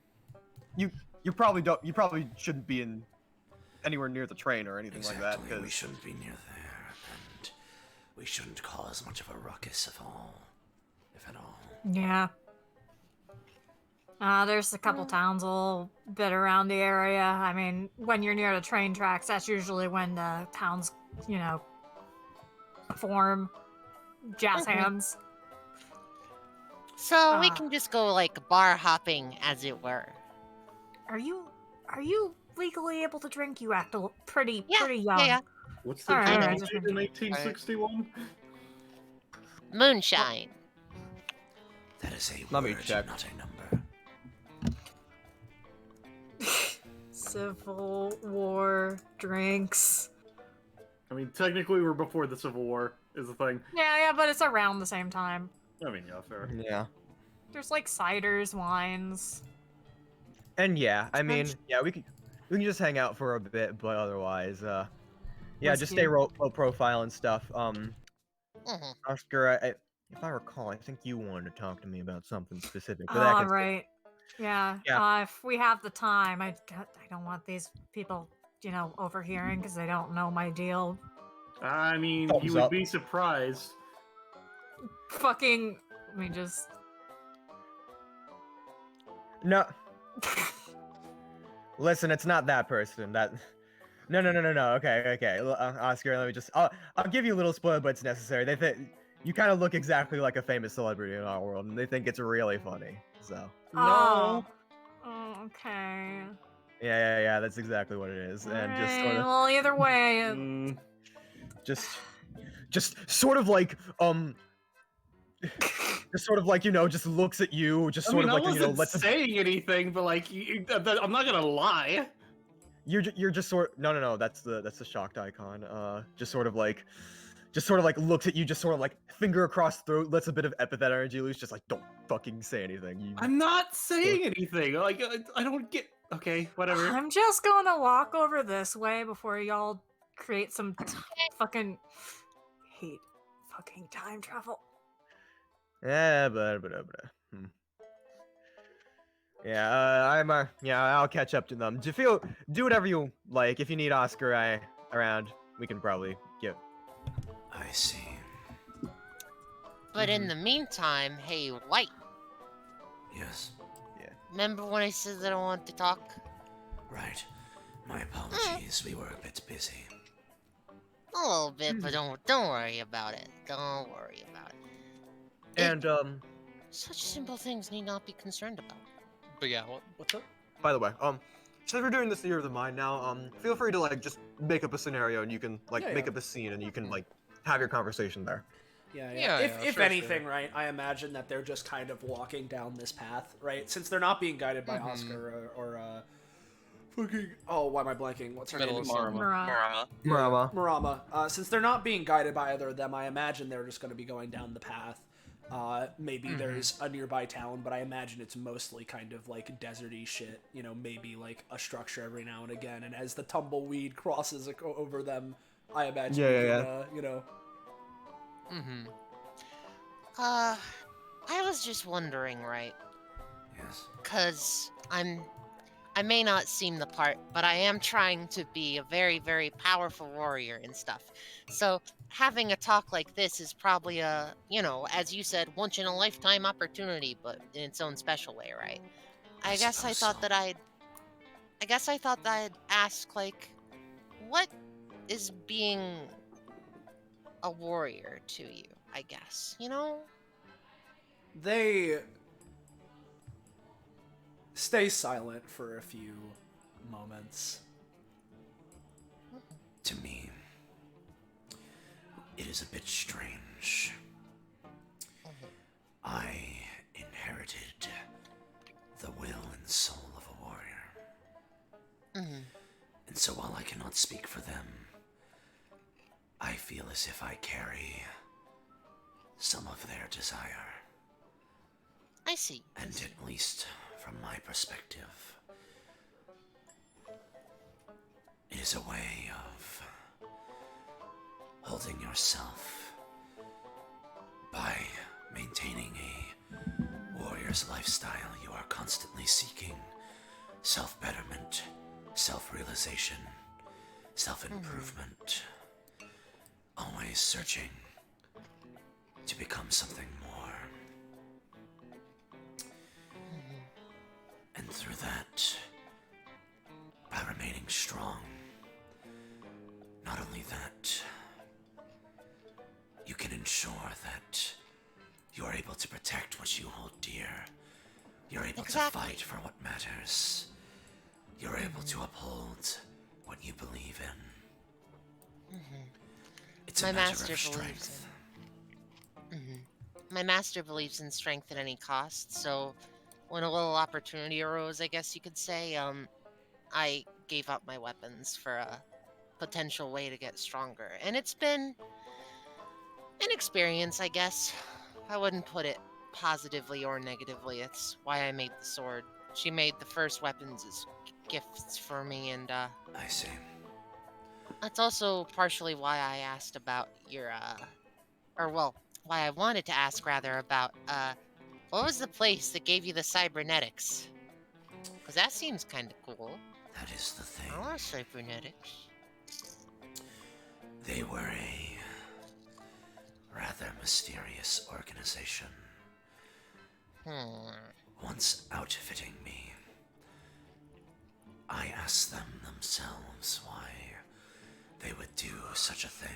You probably shouldn't be in anywhere near the train or anything like that. Exactly, we shouldn't be near there, and we shouldn't cause much of a ruckus if at all. Yeah. There's a couple towns a little bit around the area. I mean, when you're near the train tracks, that's usually when the towns, form jazz hands. So we can just go like bar hopping, as it were. Are you legally able to drink? You act pretty young. Yeah. What's the All drink right. made in 1861? Moonshine. That is a Let me word, check. not a number. Civil War drinks. I mean, technically we're before the Civil War, is the thing. Yeah, but it's around the same time. I mean, yeah, fair. Yeah. There's like ciders, wines. And yeah, I mean, yeah, we can just hang out for a bit, but otherwise, yeah, Let's just do- stay low profile and stuff. Mhm. Oscar, if I recall, I think you wanted to talk to me about something specific. But All right. Yeah. Yeah. If we have the time, I don't want these people, overhearing because they don't know my deal. I mean, Thumbs you would up. be surprised. Fucking. Let me just. No. Listen, it's not that person. No. Okay. Oscar, let me just. I'll give you a little spoiler, but it's necessary. They think you kind of look exactly like a famous celebrity in our world, and they think it's really funny. So. Oh. Okay. Yeah. That's exactly what it is, and just sort Alright, of. well, either way. Just sort of like just sort of like just looks at you, just sort I mean, of like I wasn't lets saying anything, but like, I'm not gonna lie. you're just sort no that's the shocked icon, just sort of like looks at you, just sort of like finger across throat, lets a bit of epithet energy loose, just like don't fucking say anything. I'm not saying anything. Like, I don't get. Okay, whatever. I'm just gonna walk over this way before y'all create some fucking hate fucking time travel. Yeah, yeah, I'll catch up to them. Do whatever you like. If you need Oscar around, we can probably get. I see. But in the meantime, hey, White. Yes. Remember when I said that I wanted to talk? Right. My apologies. We were a bit busy. A little bit, but don't worry about it. Don't worry about it. And Such simple things need not be concerned about. But yeah, what's up? by the way, since we're doing this Year of the Mind now, feel free to like just make up a scenario, and you can like make up a scene, and you can like have your conversation there. Yeah. If anything, right, I imagine that they're just kind of walking down this path, right? Since they're not being guided by Oscar or fucking why am I blanking? What's her name? Murama. Since they're not being guided by either of them, I imagine they're just going to be going down the path. Maybe there's a nearby town, but I imagine it's mostly kind of like deserty shit. Maybe like a structure every now and again. And as the tumbleweed crosses over them, I imagine, I was just wondering, right? Yes. Cause I may not seem the part, but I am trying to be a very, very powerful warrior and stuff. So having a talk like this is probably a, as you said, once in a lifetime opportunity, but in its own special way, right? I guess I thought that I'd ask, like, what is being a warrior to you, I guess, They stay silent for a few moments. To me, it is a bit strange. I inherited the will and soul of a warrior. so while I cannot speak for them, I feel as if I carry some of their desire. I see. And at least from my perspective, it is a way of holding yourself by maintaining a warrior's lifestyle. You are constantly seeking self-betterment, self-realization, self-improvement, always searching to become something more. And through that, by remaining strong, not only that, you can ensure that you are able to protect what you hold dear. You're able to fight for what matters. You're able to uphold what you believe in. It's a matter of strength. My master believes in strength at any cost, so when a little opportunity arose, I guess you could say, I gave up my weapons for a potential way to get stronger. And it's been an experience, I guess. I wouldn't put it positively or negatively. It's why I made the sword. She made the first weapons as gifts for me, and I see. that's also partially why I asked about your, why I wanted to ask, rather, about, what was the place that gave you the cybernetics? Because that seems kind of cool. That is the thing. I want cybernetics. They were a rather mysterious organization. Once outfitting me, I asked them themselves why they would do such a thing.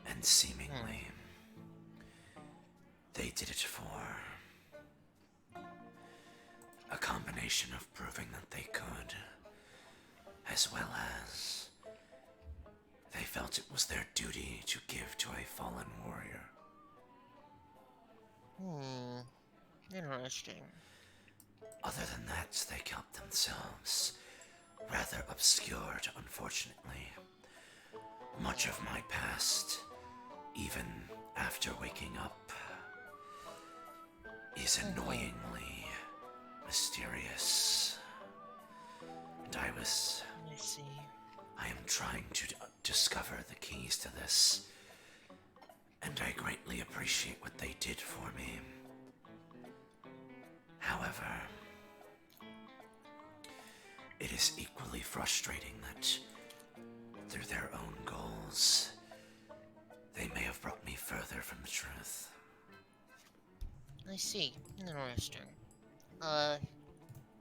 And seemingly, they did it for a combination of proving that they could, as well as they felt it was their duty to give to a fallen warrior. Interesting. Other than that, they kept themselves rather obscured, unfortunately. Much of my past, even after waking up, is annoyingly mysterious. And I see. I am trying to discover the keys to this, and I greatly appreciate what they did for me. However, it is equally frustrating that through their own goals, they may have brought me further from the truth. I see. Interesting.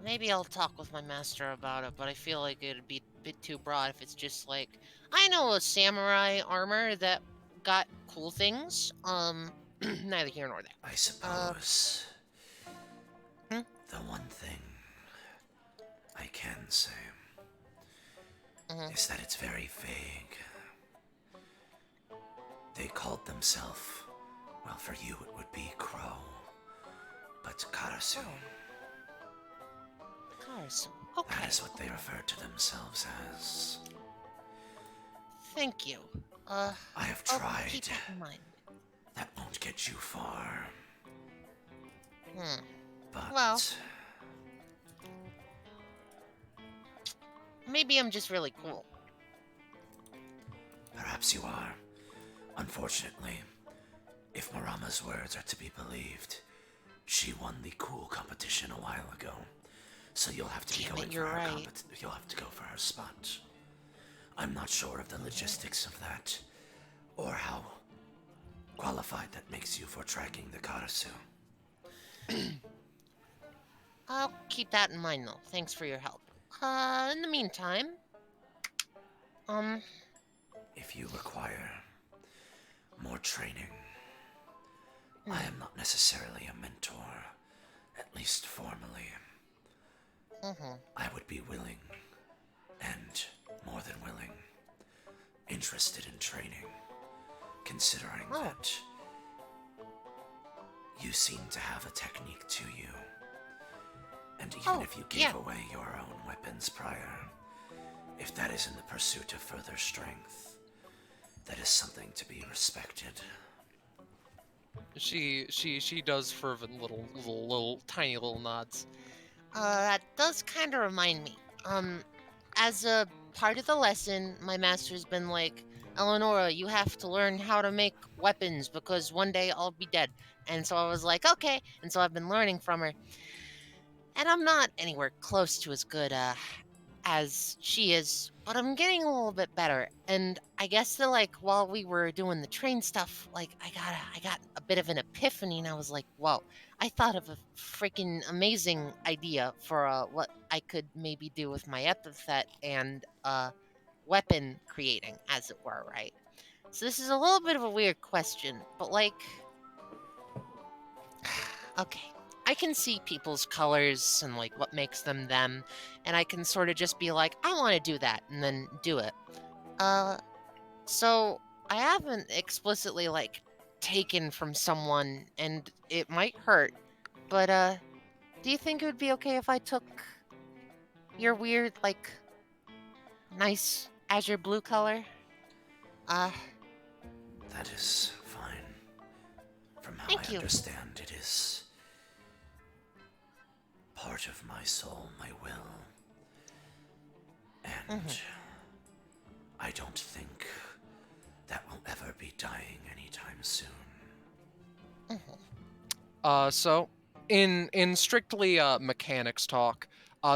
Maybe I'll talk with my master about it, but I feel like it'd be a bit too broad if it's just like, I know a samurai armor that got cool things. Neither here nor there. I suppose the one thing I can say is that it's very vague. They called themselves, well, for you it would be Crow, but Karasu. Karasu. Okay. That is what they referred to themselves as. Thank you. I have tried. I'll keep that in mind. That won't get you far. But well, maybe I'm just really cool. Perhaps you are. Unfortunately, if Marama's words are to be believed, she won the cool competition a while ago. So you'll have to go in for her you'll have to go for her spot. I'm not sure of the logistics of that, or how qualified that makes you for tracking the Karasu. I'll keep that in mind, though. Thanks for your help. In the meantime, if you require more training, I am not necessarily a mentor, at least formally. I would be willing, and more than willing, interested in training, considering that you seem to have a technique to you, And even if you gave away your own weapons prior, if that is in the pursuit of further strength, that is something to be respected. She does fervent little tiny little nods. That does kind of remind me. As a part of the lesson, my master's been like, Eleonora, you have to learn how to make weapons because one day I'll be dead. And so I was like, okay. And so I've been learning from her. And I'm not anywhere close to as good as she is, but I'm getting a little bit better. And I guess that like while we were doing the train stuff, like I got a bit of an epiphany, and I was like, whoa, I thought of a freaking amazing idea for what I could maybe do with my epithet and weapon creating, as it were, right? So this is a little bit of a weird question, but like, okay. I can see people's colors and like what makes them them, and I can sort of just be like, I want to do that, and then do it. So I haven't explicitly like taken from someone, and it might hurt, but do you think it would be okay if I took your weird like nice azure blue color? That is fine. From how I understand, it is part of my soul, my will. And I don't think that will ever be dying anytime soon. So in strictly mechanics talk,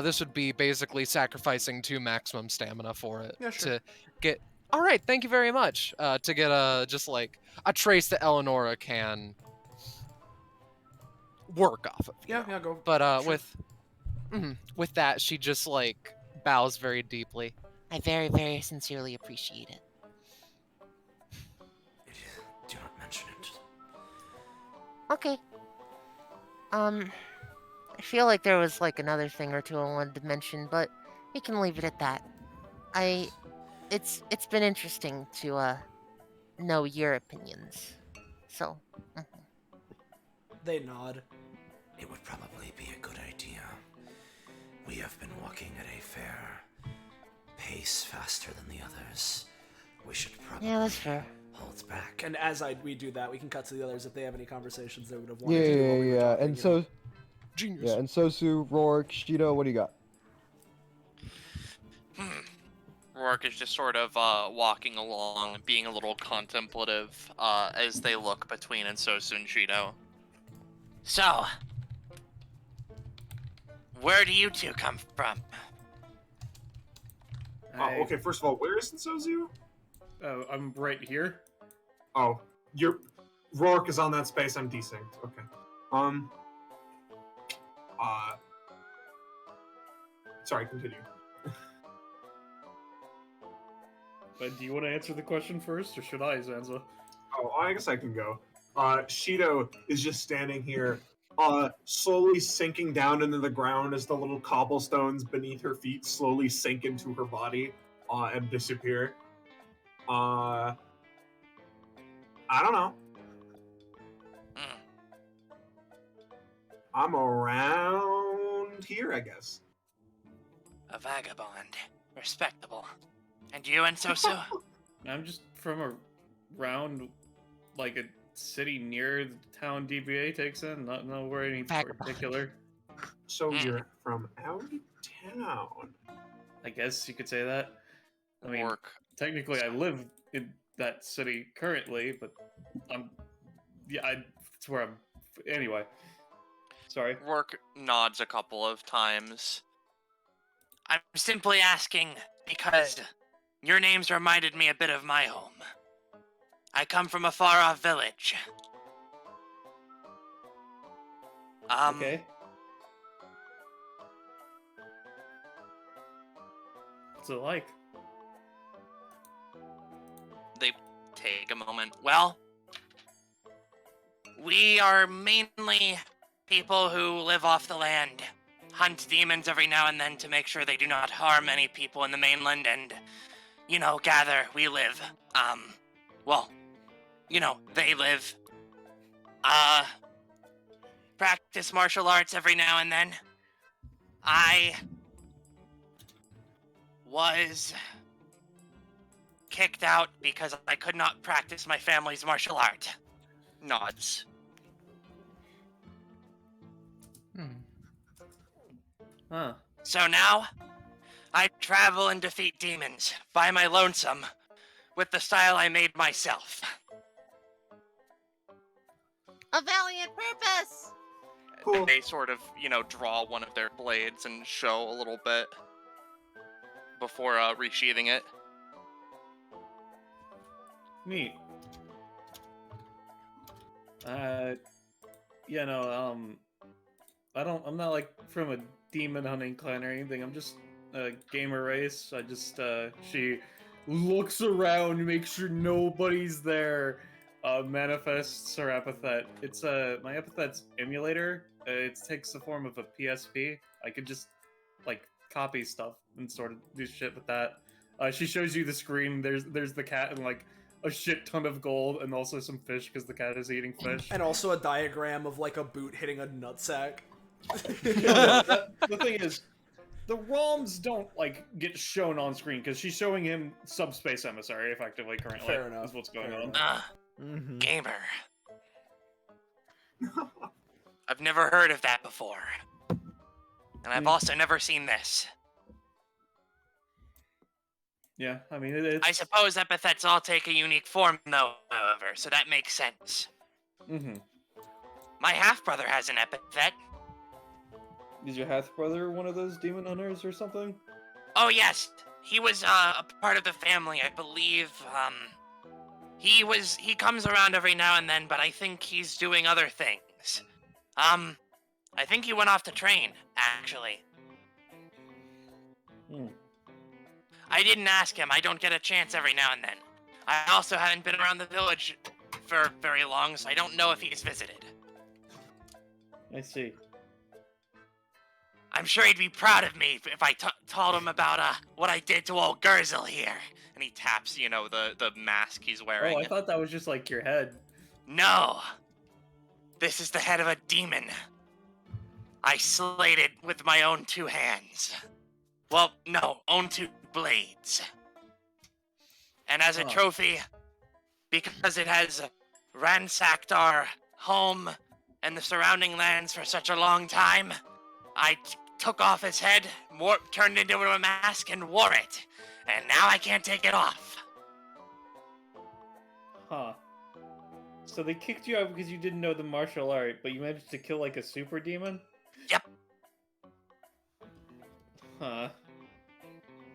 this would be basically sacrificing 2 maximum stamina for it to get. All right, thank you very much. To get just like a trace that Eleonora can work off of. Yeah, go. But with that, she just like bows very deeply. I very, very sincerely appreciate it. Do not mention it. Okay. I feel like there was like another thing or two I wanted to mention, but we can leave it at that. It's been interesting to know your opinions. So. They nod. It would probably be a good idea. We have been walking at a fair pace, faster than the others. We should probably that's fair. Hold back. And as we do that, we can cut to the others if they have any conversations they would have wanted to do while we were talking, And so, Genius. yeah, and Sosu, Rourke, Shido, what do you got? Rourke is just sort of walking along, being a little contemplative as they look between Ensosu and Shido. So, where do you two come from? Okay, first of all, where is Ensosu? I'm right here. Oh, Rourke is on that space. I'm desynced. Okay. Sorry, continue. But do you want to answer the question first, or should I, Zanza? Oh, I guess I can go. Shido is just standing here, slowly sinking down into the ground as the little cobblestones beneath her feet slowly sink into her body, and disappear. I don't know. I'm around here, I guess. A vagabond. Respectable. And you, Ensosu? I'm just from around, like, a city near the town DBA takes in, not nowhere any particular. So you're from out of town? I guess you could say that. I mean, Work. technically I live in that city currently, but it's where I'm, anyway. Sorry. Work nods a couple of times. I'm simply asking because your names reminded me a bit of my home. I come from a far-off village. Okay. What's it like? They take a moment. Well, we are mainly people who live off the land, hunt demons every now and then to make sure they do not harm any people in the mainland, and, gather. We live. They live. Practice martial arts every now and then. I was kicked out because I could not practice my family's martial art. Nods. Huh. So now, I travel and defeat demons by my lonesome with the style I made myself. A valiant purpose! Cool. They sort of, draw one of their blades and show a little bit before resheathing it. Neat. I'm not like from a demon hunting clan or anything. I'm just a gamer race. She looks around, makes sure nobody's there, manifests her epithet. It's my epithet's emulator. It takes the form of a PSP. I could just copy stuff and sort of do shit with that. She shows you the screen. There's the cat and a shit ton of gold and also some fish because the cat is eating fish. And also a diagram of a boot hitting a nutsack. The thing is, the ROMs don't get shown on screen because she's showing him Subspace Emissary effectively currently. Fair enough. Is what's going on. Gamer. I've never heard of that before. And I've also never seen this. Yeah, I mean, it's... I suppose epithets all take a unique form, though, however, so that makes sense. My half-brother has an epithet. Is your half-brother one of those demon hunters or something? Oh, yes. He was, a part of the family, I believe, he comes around every now and then, but I think he's doing other things. I think he went off to train, actually. I didn't ask him. I don't get a chance every now and then. I also haven't been around the village for very long, so I don't know if he's visited. I see. I'm sure he'd be proud of me if I told him about what I did to old Gerzel here. And he taps, the mask he's wearing. Oh, I thought that was just your head. No. This is the head of a demon. I slayed it with my own 2 hands. Well, no, own 2 blades. And as a trophy, because it has ransacked our home and the surrounding lands for such a long time, I took off his head, turned it into a mask, and wore it. And now I can't take it off. Huh. So they kicked you out because you didn't know the martial art, but you managed to kill a super demon? Yep. Huh.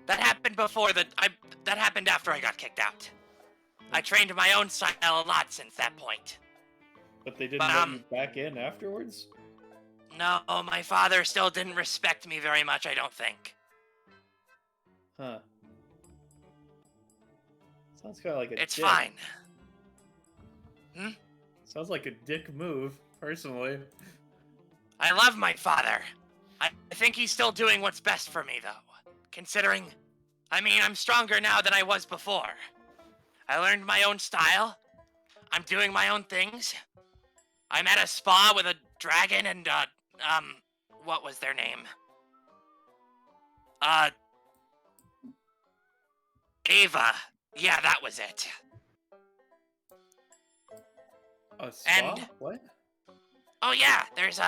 That happened that happened after I got kicked out. I trained my own style a lot since that point. But they didn't let you back in afterwards? No, my father still didn't respect me very much, I don't think. Huh. Sounds kind of like a It's dick. fine. Sounds like a dick move, personally. I love my father. I think he's still doing what's best for me, though. Considering, I'm stronger now than I was before. I learned my own style. I'm doing my own things. I'm at a spa with a dragon and, what was their name? Ava. Yeah, that was it. A spa? And... What? Oh yeah, there's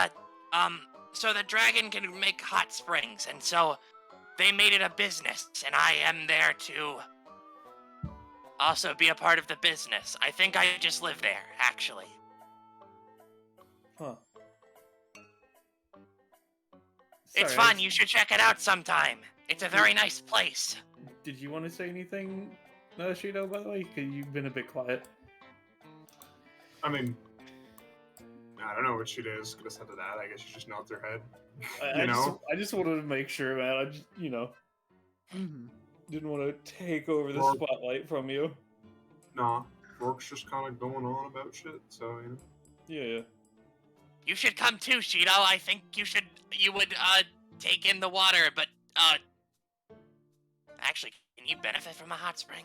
so the dragon can make hot springs, and so they made it a business, and I am there to also be a part of the business. I think I just live there, actually. Huh. It's Sorry, fun, you should check it out sometime. It's a very nice place. Did you want to say anything, Shido, by the way? Because you've been a bit quiet. I don't know what she is gonna say to that. I guess she just nods her head. I just wanted to make sure, man. I just, didn't want to take over the spotlight from you. Nah, Rourke's just kind of going on about shit, so, Yeah. You should come too, Shido. I think you would, take in the water, but, actually, can you benefit from a hot spring?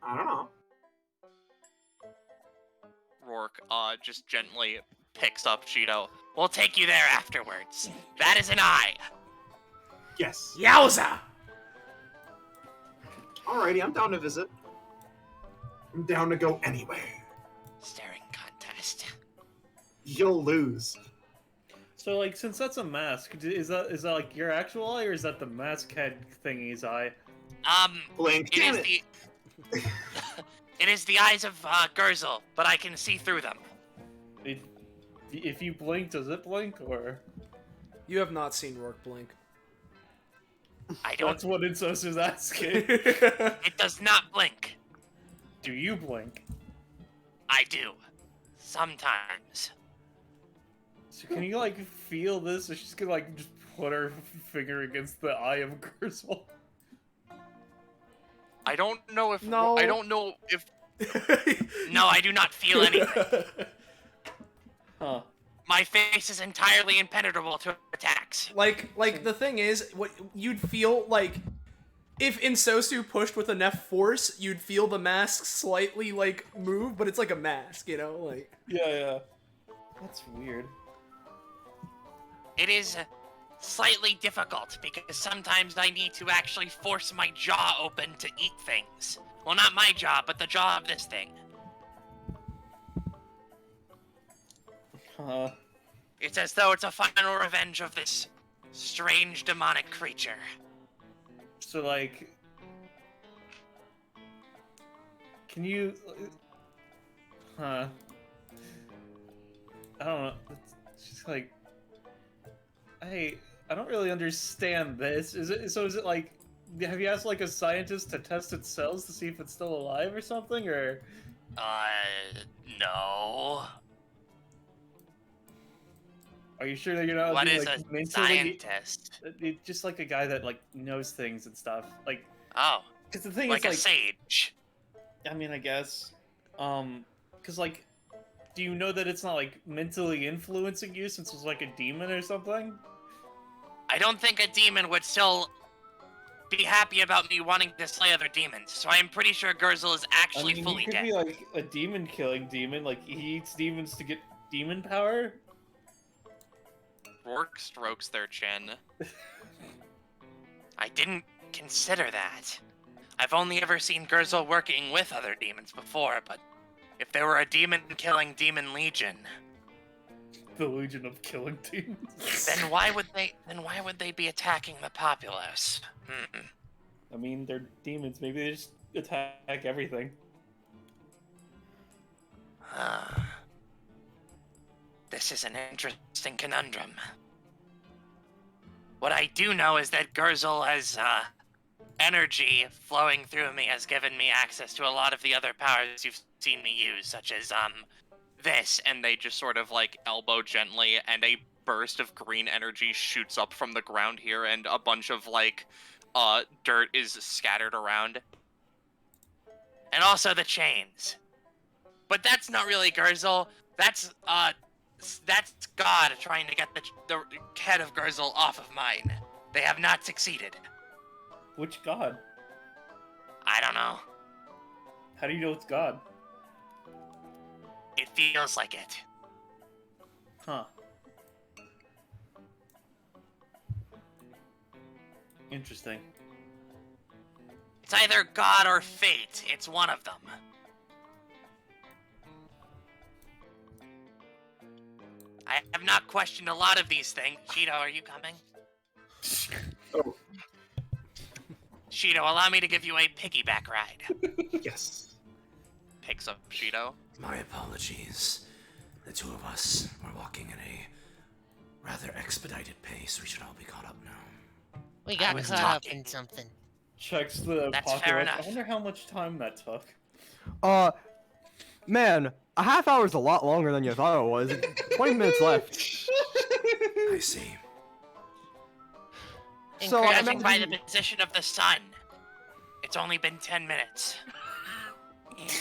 I don't know. Rourke, just gently picks up Shido, We'll take you there afterwards. That is an eye. Yes. Yowza! Alrighty, I'm down to visit. I'm down to go anywhere. Staring contest. You'll lose. So, like, since that's a mask, is that like your actual eye, or is that the mask head thingy's eye? Blink, It damn is the... It is the eyes of Gurzel, but I can see through them. If you blink, does it blink, or? You have not seen Rourke blink. I don't... That's what Insos is asking. It does not blink. Do you blink? I do. Sometimes. So can you, like, feel this? Or she's gonna, like, just put her finger against the eye of Gurzel? I don't know if... No. I don't know if... No, I do not feel anything. Huh. My face is entirely impenetrable to attacks. Like the thing is, what you'd feel like if Insosu pushed with enough force, you'd feel the mask slightly like move, but it's like a mask, you know, like. Yeah. That's weird. It is slightly difficult because sometimes I need to actually force my jaw open to eat things. Well, not my jaw, but the jaw of this thing. It's as though it's a final revenge of this strange demonic creature. So, like... Can you... I don't know. It's just like... Hey, I don't really understand this. Is it like... Have you asked, like, a scientist to test its cells to see if it's still alive or something, or...? No. Are you sure that you're not What being, is like, a mentally... scientist? Just like a guy that, like, knows things and stuff. Like... Oh. Because the thing like is, a sage. I mean, I guess. Because, like, do you know that it's not, like, mentally influencing you since it's, like, a demon or something? I don't think a demon would still be happy about me wanting to slay other demons, so I am pretty sure Gurzel is actually fully he could dead. be, like, a demon-killing demon. Like, he eats demons to get demon power? Rourke strokes their chin. I didn't consider that. I've only ever seen Gurzel working with other demons before, but if there were a demon-killing demon legion... The legion of killing demons. Then why would they be attacking the populace? I mean, they're demons. Maybe they just attack everything. This is an interesting conundrum. What I do know is that Gurzel has, energy flowing through me has given me access to a lot of the other powers you've seen me use, such as, this, and they just sort of, like, elbow gently, and a burst of green energy shoots up from the ground here, and a bunch of, like, dirt is scattered around. And also the chains. But that's not really Gurzel. That's God trying to get the head of Gurzel off of mine. They have not succeeded. Which god? I don't know. How do you know it's God? It feels like it. Huh. Interesting. It's either God or fate. It's one of them. I have not questioned a lot of these things. Shido, are you coming? Oh. Shido, allow me to give you a piggyback ride. Yes. Picks up Shido. My apologies. The two of us were walking at a rather expedited pace. We should all be caught up now. We got was caught up talking. in something. Checks the That's pocket fair watch. enough. I wonder how much time that took. Man, a half hour is a lot longer than you thought it was. 20 minutes left. I see. So, I Judging by the imagine- position of the sun, it's only been 10 minutes.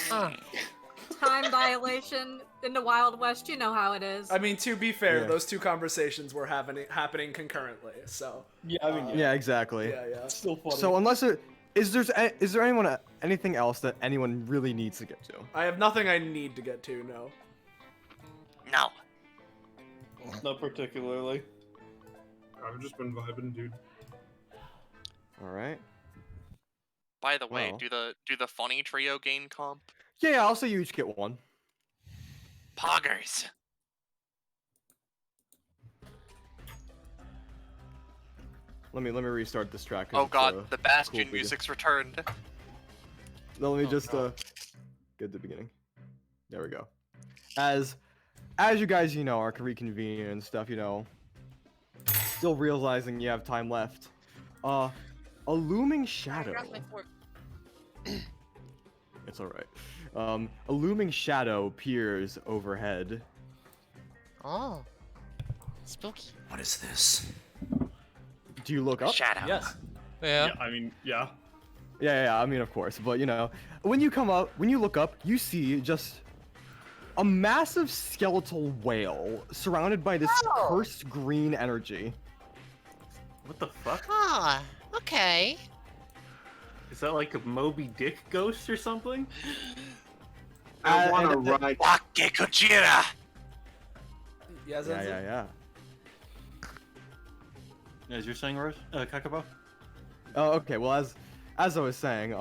Time dilation in the Wild West, you know how it is. I mean, to be fair, Yeah. those two conversations were happening concurrently, so. Yeah, I mean, Yeah, exactly. Yeah. it's still funny. So unless is there anything else that anyone really needs to get to? I have nothing I need to get to, no. No. Not particularly. I've just been vibing, dude. All right. By the way, Well. do the funny trio gain comp? Yeah, I'll say you each get one. Poggers. Let me restart this track. Oh god, the Bastion music's returned. No, let me just get the beginning. There we go. As you guys, are reconvening and stuff, still realizing you have time left. A looming shadow. It's all right. A looming shadow appears overhead. Oh, spooky. What is this? Do you look up? Shadow. Yes. Yeah. I mean, yeah. Yeah, I mean, of course. But, when you look up, you see just a massive skeletal whale surrounded by this cursed green energy. What the fuck? Ah, okay. Is that like a Moby Dick ghost or something? I want to ride. Wake Kujira! Yes, Yeah. As you're saying, Kakapo? Oh, okay. Well, as I was saying,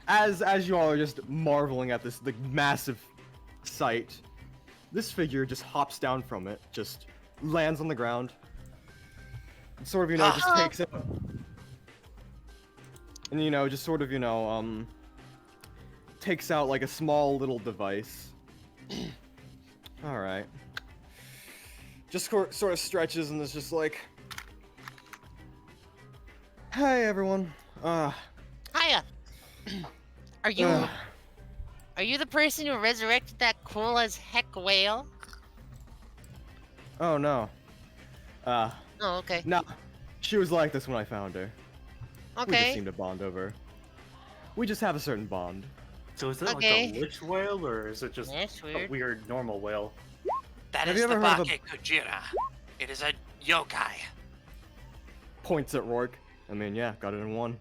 as you all are just marveling at this massive sight, this figure just hops down from it, just lands on the ground, sort of, just takes it, and just sort of, takes out like a small little device. All right. Just sort of stretches and is just like, "Hey everyone. Hiya. Are you the person who resurrected that cool as heck whale? Oh no. Oh, okay. No. She was like this when I found her. We just Okay. seem to bond over. We just have a certain bond. So is it Okay. like a lich whale, or is it just That's a weird. weird normal whale? That Have is you the ever heard of Bake Kujira. It is a yokai. Points at Rourke. I mean, yeah, got it in one.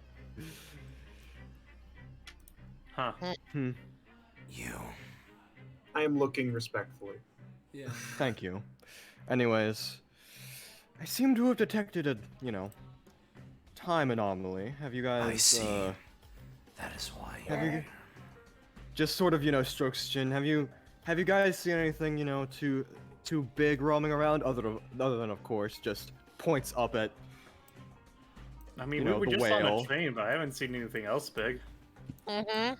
Huh. Hmm. You. I am looking respectfully. Yeah. Thank you. Anyways, I seem to have detected a, time anomaly. Have you guys, I see. That is why have you're you just sort of, strokes chin. Have you guys seen anything, too big roaming around other than, of course, just points up at, I mean, You know, we were the just on whale. a train, but I haven't seen anything else big. Mm-hmm.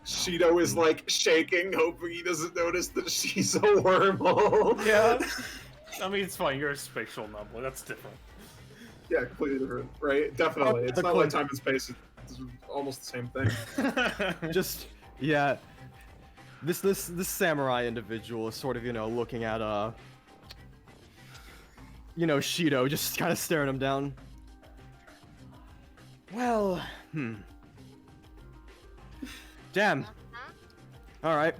Shido is like shaking, hoping he doesn't notice that she's a wormhole. Yeah. I mean, it's fine. You're a spatial anomaly. That's different. Yeah, completely different, right? Definitely. It's the not like coin- time and space. It's almost the same thing. just, yeah. This samurai individual is sort of, looking at, Shido, just kind of staring him down. Well, Damn. Alright.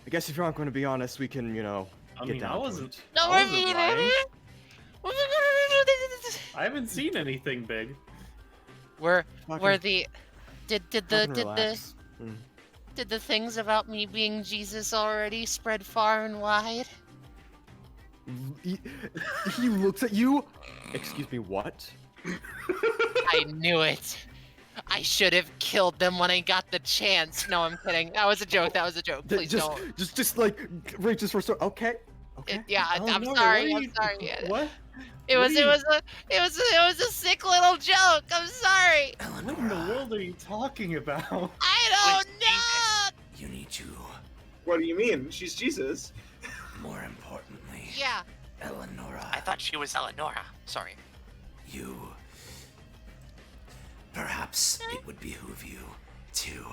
I guess if you aren't going to be honest, we can, I get mean, down I to wasn't. it. No, I wasn't lying. I haven't seen anything big. Were Fucking- the did fucking relax. the things about me being Jesus already spread far and wide? He looks at you. Excuse me, what? I knew it. I should have killed them when I got the chance. No, I'm kidding. That was a joke. Please don't. Just like, right, just restore. Okay. Okay. I'm no, sorry. what are I'm you- sorry. What? It What was are you- a sick little joke. I'm sorry. What in the world are you talking about? I don't know. You need to, What do you mean? She's Jesus. more importantly, Yeah. Eleonora, I thought she was Eleonora. Sorry. you. Perhaps it would behoove you to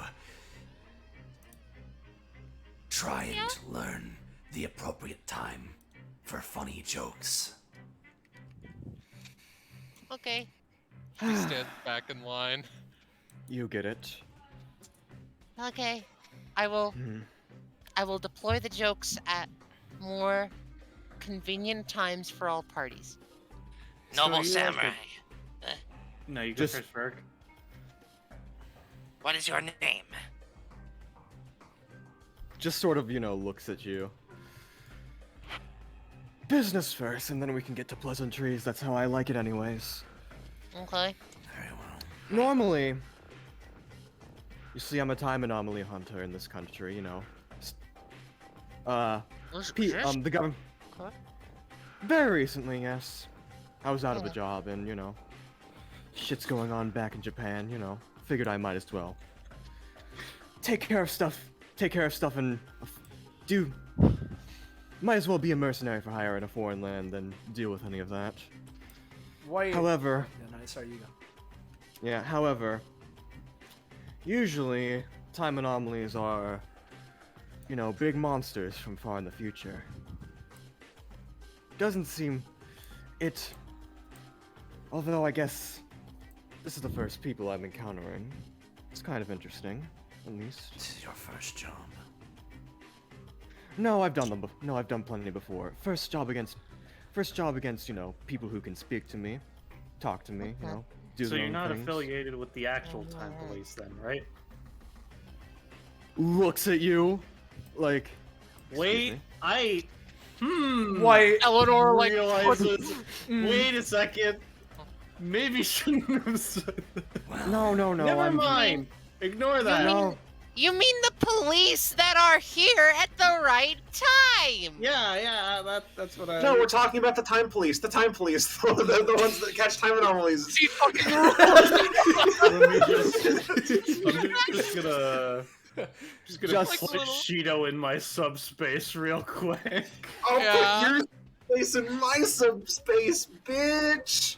try and learn the appropriate time for funny jokes. Okay. He stands back in line. You get it. Okay. I will deploy the jokes at more convenient times for all parties. Noble you like samurai. No, you Just- go first, Berg. What is your name? Just sort of, looks at you. business first, and then we can get to pleasantries. That's how I like it anyways. Okay. Very well. Normally, you see, I'm a time anomaly hunter in this country, you know. The government... Okay. Very recently, yes. I was out of a job, and, you know, shit's going on back in Japan, you know. Figured I might as well take care of stuff, and might as well be a mercenary for hire in a foreign land than deal with any of that. Why? However... Yeah, nice. Sorry, you go. Yeah, however, usually, time anomalies are, you know, big monsters from far in the future. Doesn't seem... Although I guess this is the first people I'm encountering. It's kind of interesting, at least. This is your first job. No, I've done them. No, I've done plenty before. First job against, you know, people who can speak to me, talk to me, you know, do So their you're own not things. affiliated with the actual time police then, right? Looks at you, like. Wait, me? Why? Eleanor, like, realizes. Wait a second. Maybe shouldn't have said that. No. Never mind. Ignore that. No. You mean the police that are here at the right time? Yeah, that's what I. No, we're talking about the time police. The time police, the ones that catch time anomalies. She fucking Let me just gonna Just put little- Shido in my subspace real quick. I'll Yeah. put your space in my subspace, bitch.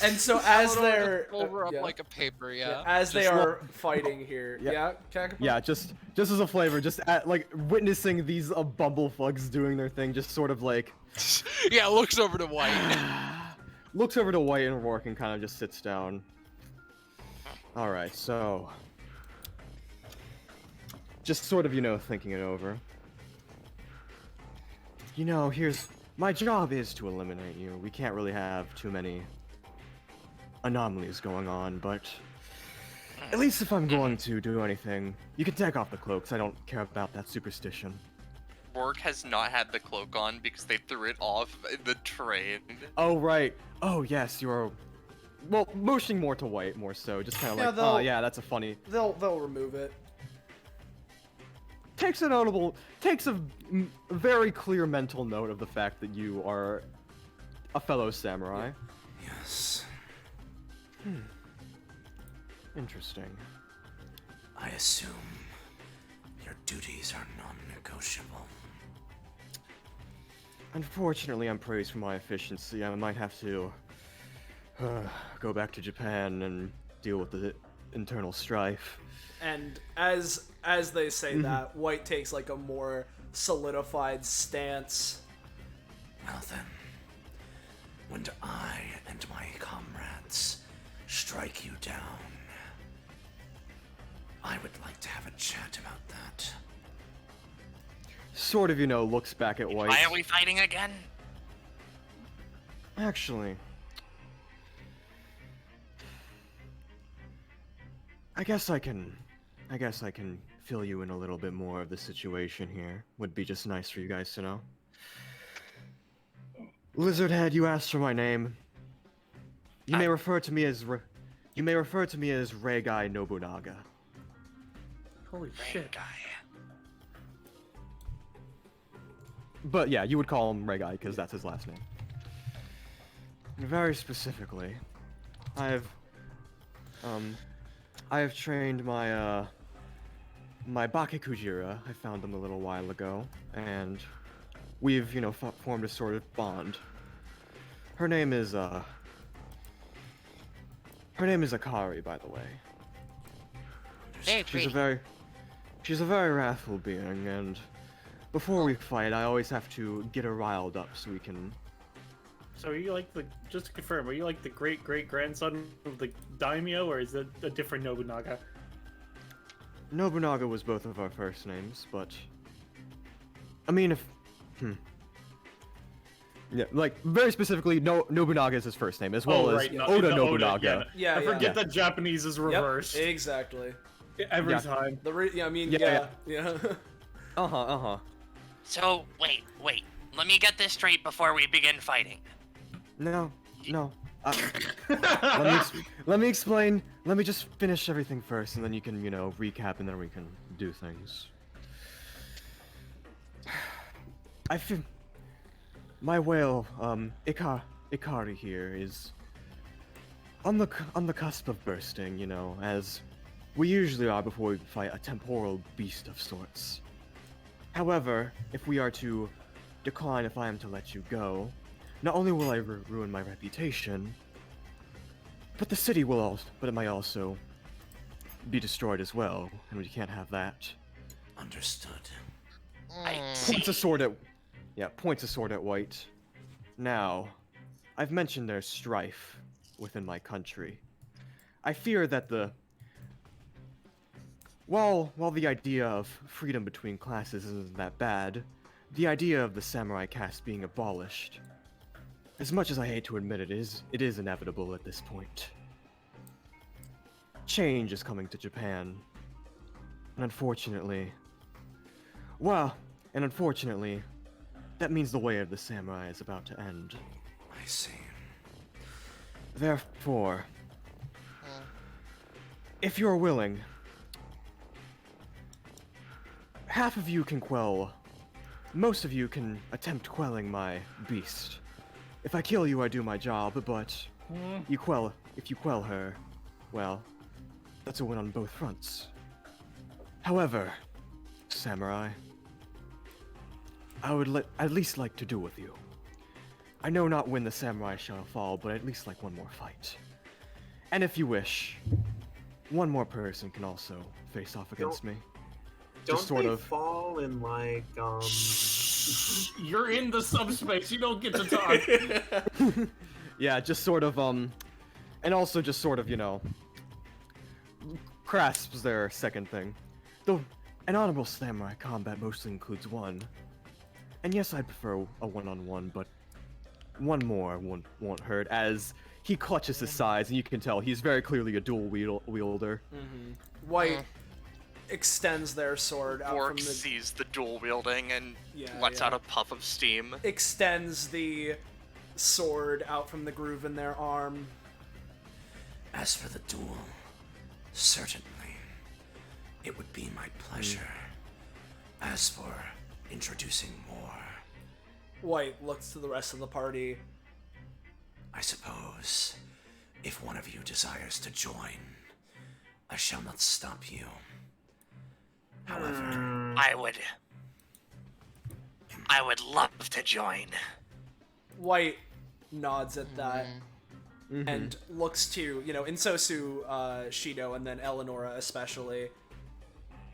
And so as Eleanor they're just roll her up yeah. like a paper, Yeah, as they Just are fighting here. Yeah. Yeah, Kakapo? Yeah, just as a flavor, just at, like witnessing these bumblefugs doing their thing, just sort of like yeah, looks over to White. looks over to White and Rourke and kind of just sits down. All right, so just sort of, you know, thinking it over. You know, here's my job is to eliminate you. We can't really have too many anomalies going on, but at least if I'm going to do anything, you can take off the cloaks. I don't care about that superstition. Rourke has not had the cloak on because they threw it off the train. Oh, right. Oh, yes, you're... Well, motioning more to White, more so. Just kind of Yeah, like, oh, yeah, that's a funny... They'll remove it. Takes a very clear mental note of the fact that you are a fellow samurai. Yes. Interesting. I assume your duties are non-negotiable. Unfortunately, I'm praised for my efficiency. I might have to go back to Japan and deal with the internal strife. And as they say that, White takes like a more solidified stance. Well then, when I and my comrades strike you down, I would like to have a chat about that. Sort of, you know, looks back at White. Why are we fighting again? Actually, I guess I can fill you in a little bit more of the situation here. Would be just nice for you guys to know. Lizardhead, you asked for my name. You may refer to me as Reigai Nobunaga. Holy shit. Guy. But yeah, you would call him Reigai because that's his last name. Very specifically, I have trained my my Bakekujira. I found them a little while ago, and we've, you know, formed a sort of bond. Her name is Akari, by the way. Very pretty. She's a very wrathful being, and before we fight, I always have to get her riled up so we can... So are you like just to confirm, are you like the great-great-grandson of the daimyo, or is it a different Nobunaga? Nobunaga was both of our first names, but... I mean, if... Yeah, like, very specifically, Nobunaga is his first name, as well as Oda Nobunaga. Yeah, I forget that Japanese is reversed. Yep, exactly. Every time. Yeah, I mean, Yeah. yeah. Uh-huh. So, wait. let me get this straight before we begin fighting. No. Let me explain. Let me just finish everything first, and then you can, recap, and then we can do things. I feel my whale, Ikari here is on the cusp of bursting, as we usually are before we fight a temporal beast of sorts. However, if we are to decline, if I am to let you go, not only will I ruin my reputation, but the city will also, but it might also be destroyed as well, and we can't have that. Understood. Points a sword at White. Now, I've mentioned there's strife within my country. I fear that while the idea of freedom between classes isn't that bad, the idea of the samurai caste being abolished, as much as I hate to admit it is inevitable at this point. Change is coming to Japan. And unfortunately, that means the way of the samurai is about to end. I see. Therefore, if you're willing, half of you can most of you can attempt quelling my beast. If I kill you, I do my job, but if you quell her, well, that's a win on both fronts. However, samurai, I would at least like to duel with you. I know not when the samurai shall fall, but at least like one more fight. And if you wish, one more person can also face off against me. Don't they fall in like You're in the subspace. You don't get to talk. Yeah, just sort of and also just sort of grasps their second thing. Though an honorable samurai combat mostly includes one. And yes, I prefer a one-on-one, but one more won't hurt, as he clutches his sides, and you can tell he's very clearly a dual wielder. Mm-hmm. White extends their sword out Rourke from the... sees the dual wielding and lets out a puff of steam. Extends the sword out from the groove in their arm. As for the duel, certainly, it would be my pleasure. As for introducing more, White looks to the rest of the party. I suppose, if one of you desires to join, I shall not stop you. However, I would love to join. White nods at that and looks to, Insosu, Shido, and then Eleonora especially.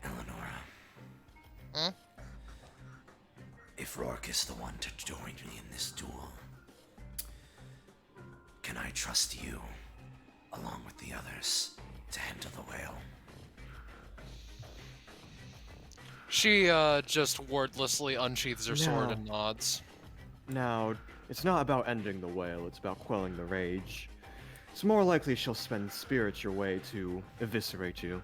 Eleonora. If Rourke is the one to join me in this duel, can I trust you, along with the others, to handle the whale? She just wordlessly unsheathes her sword and nods. Now, it's not about ending the whale, it's about quelling the rage. It's more likely she'll spend spirits your way to eviscerate you.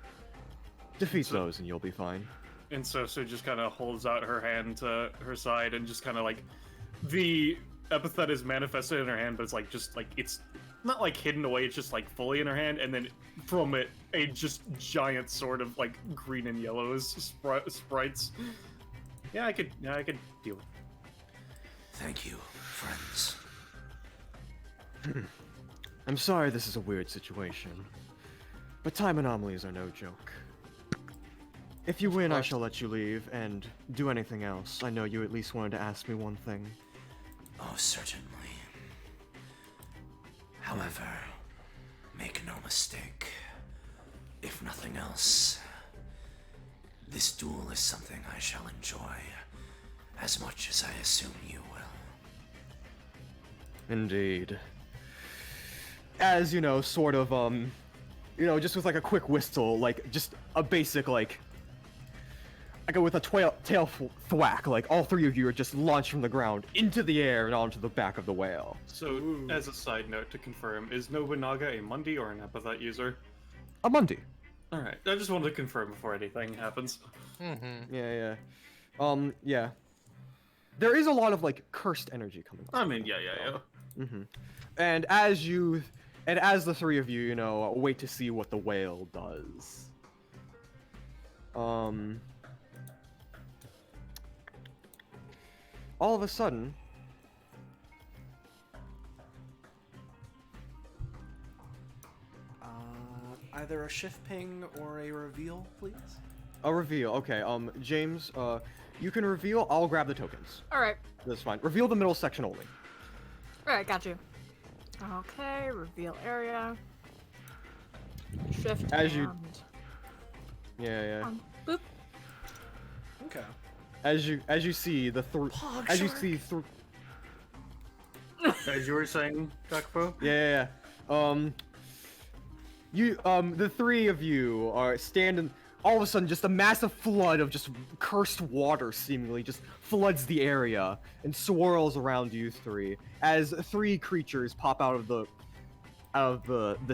Defeat those and you'll be fine. And so just kind of holds out her hand to her side and just kind of like the epithet is manifested in her hand, but it's like it's not like hidden away, it's just like fully in her hand, and then from it a just giant sword of like green and yellow sprites. Yeah, I could deal with it. Thank you, friends. I'm sorry this is a weird situation, but time anomalies are no joke. If you win, I shall let you leave and do anything else. I know you at least wanted to ask me one thing. Oh, certainly. However, make no mistake. If nothing else, this duel is something I shall enjoy as much as I assume you will. Indeed. As, sort of, just with like a quick whistle, like just a basic I go with a tail thwack, like all three of you are just launched from the ground into the air and onto the back of the whale. So, as a side note to confirm, is Nobunaga a Mundi or an epithet user? A Mundi. Alright, I just wanted to confirm before anything happens. Yeah. Yeah. there is a lot of like cursed energy coming. I mean, yeah. Mm-hmm. And as the three of you, you know, wait to see what the whale does. All of a sudden, either a shift ping or a reveal, please. a reveal. Okay. James, you can reveal. I'll grab the tokens. All right. That's fine. Reveal the middle section only. All right, got you. Okay, reveal area. Shift As you- and... Yeah. Boop. Okay. As you see the three. Pog As you shark. see through. As you were saying, Kakapo? Yeah. The three of you are standing. All of a sudden, just a massive flood of just cursed water seemingly just floods the area and swirls around you three as three creatures pop out of the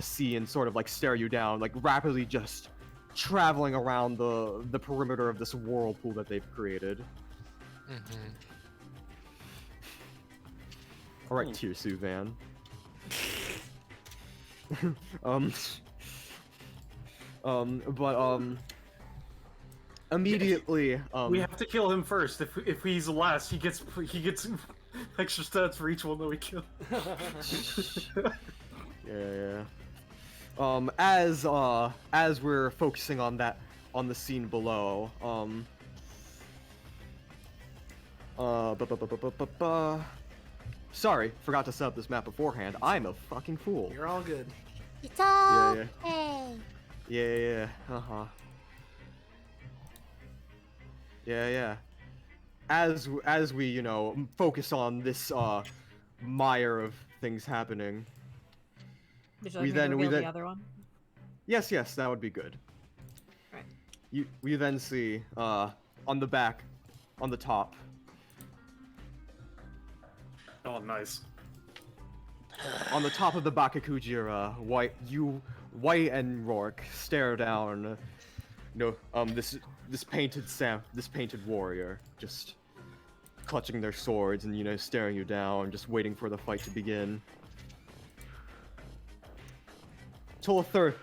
sea and sort of like stare you down, like rapidly just traveling around the perimeter of this whirlpool that they've created. All right, Tirsu Van. Immediately, We have to kill him first. If he's last, he gets extra stats for each one that we kill. Yeah. As we're focusing on the scene below, sorry, forgot to set up this map beforehand. I'm a fucking fool. You're all good. It's Yeah. okay. Yeah. Yeah. As we, you know, focus on this mire of things happening. Would you like me to reveal the other one? Yes, that would be good. Right. We then see on the back, on the top. Oh, nice. On the top of the Bakakujira, White and Rourke stare down. This painted warrior just clutching their swords and, you know, staring you down, just waiting for the fight to begin. Till a third.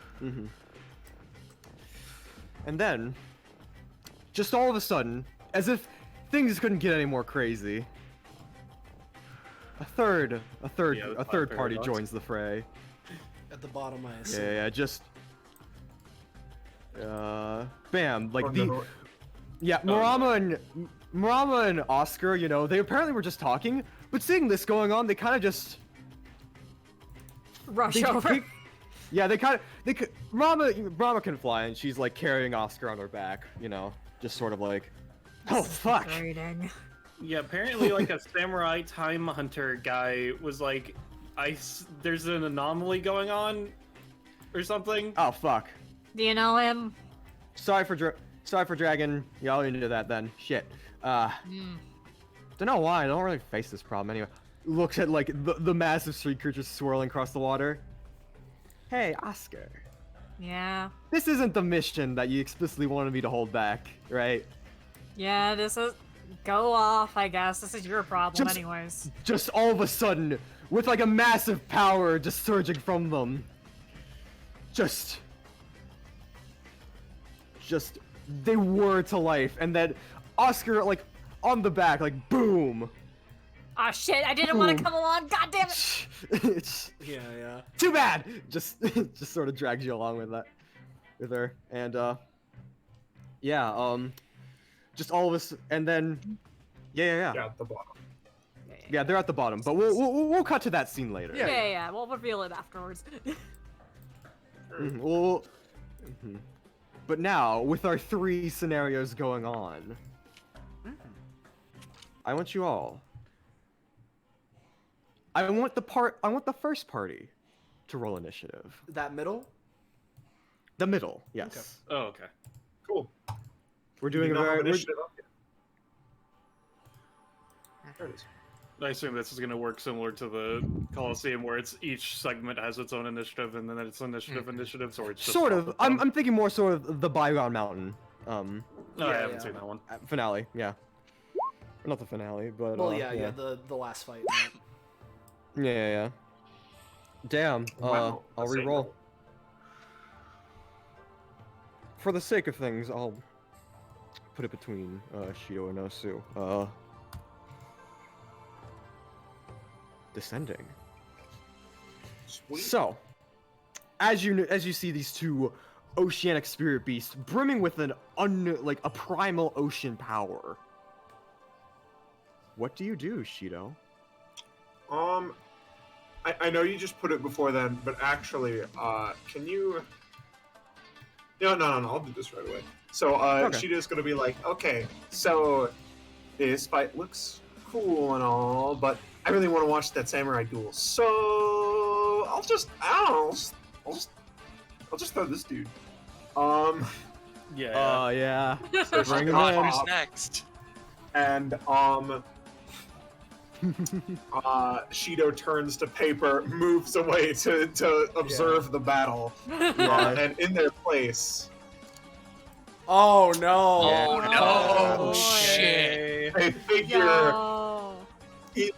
And then, just all of a sudden, as if things couldn't get any more crazy, a third party paradox. joins the fray. At the bottom, I assume. Yeah, just bam, like no. Murama and Oscar, you know, they apparently were just talking, but seeing this going on, they kind of just Rush over. Murama can fly, and she's like carrying Oscar on her back, you know, just sort of like, oh fuck. Degrading. Yeah, apparently, like a samurai time hunter guy was like, there's an anomaly going on, or something. Oh fuck. Do you know him? Sorry for dragging y'all into that then. Shit. Don't know why. I don't really face this problem anyway. Looks at like the massive street creatures swirling across the water. Hey, Oscar. Yeah. This isn't the mission that you explicitly wanted me to hold back, right? Yeah, this is... Go off, I guess. This is your problem Just- anyways. Just all of a sudden, with like a massive power just surging from them. Just they whir to life, and then Oscar, like, on the back, like, boom! Ah, shit, I didn't want to come along, god damn it! It's Yeah. too bad! Just sort of drags you along with her, and, just all of us, and then, yeah. Yeah, at the bottom. Yeah, they're at the bottom, but we'll cut to that scene later. Yeah, we'll reveal it afterwards. But now, with our 3 scenarios going on, I want you all. I want the first party to roll initiative. That middle? The middle, yes. Oh, okay. Cool. We're doing You a don't have very. initiative up yet. There it is. I assume this is going to work similar to the Coliseum, where it's each segment has its own initiative, and then it's initiatives, or it's just Sort top of. to bottom? I'm thinking more sort of the Bygone Mountain No, I haven't seen that one. finale. Yeah. not the finale, but Well, yeah, the last fight. Yeah. Damn. Wow, I'll a single. re-roll. For the sake of things, I'll put it between Shido and Ensue. Descending. Sweet. So, as you see these two oceanic spirit beasts brimming with a primal ocean power. What do you do, Shido? I know you just put it before then, but actually, can you? No, I'll do this right away. So, Okay. Shido's gonna be like, okay, so this fight looks cool and all, but I really want to watch that samurai duel. So I'll just throw this dude. Yeah. Yeah. So Bring him God, in. who's next? And Shido turns to paper, moves away to observe the battle, and in their place, Oh no! Oh no! Oh, Shit! a figure Yo. in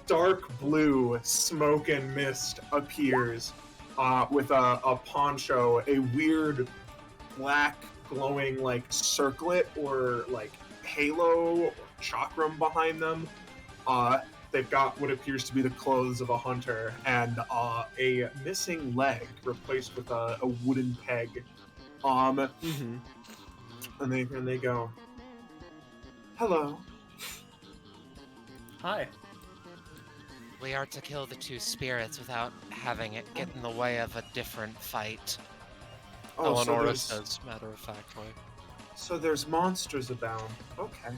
dark blue smoke and mist appears, with a poncho, a weird black glowing like circlet or like halo or chakram behind them. They've got what appears to be the clothes of a hunter and a missing leg replaced with a wooden peg. And they go, "Hello." Hi. We are to kill the two spirits without having it get in the way of a different fight. Oh, so Eleonora there's, says matter-of-factly. so there's monsters abound. Okay.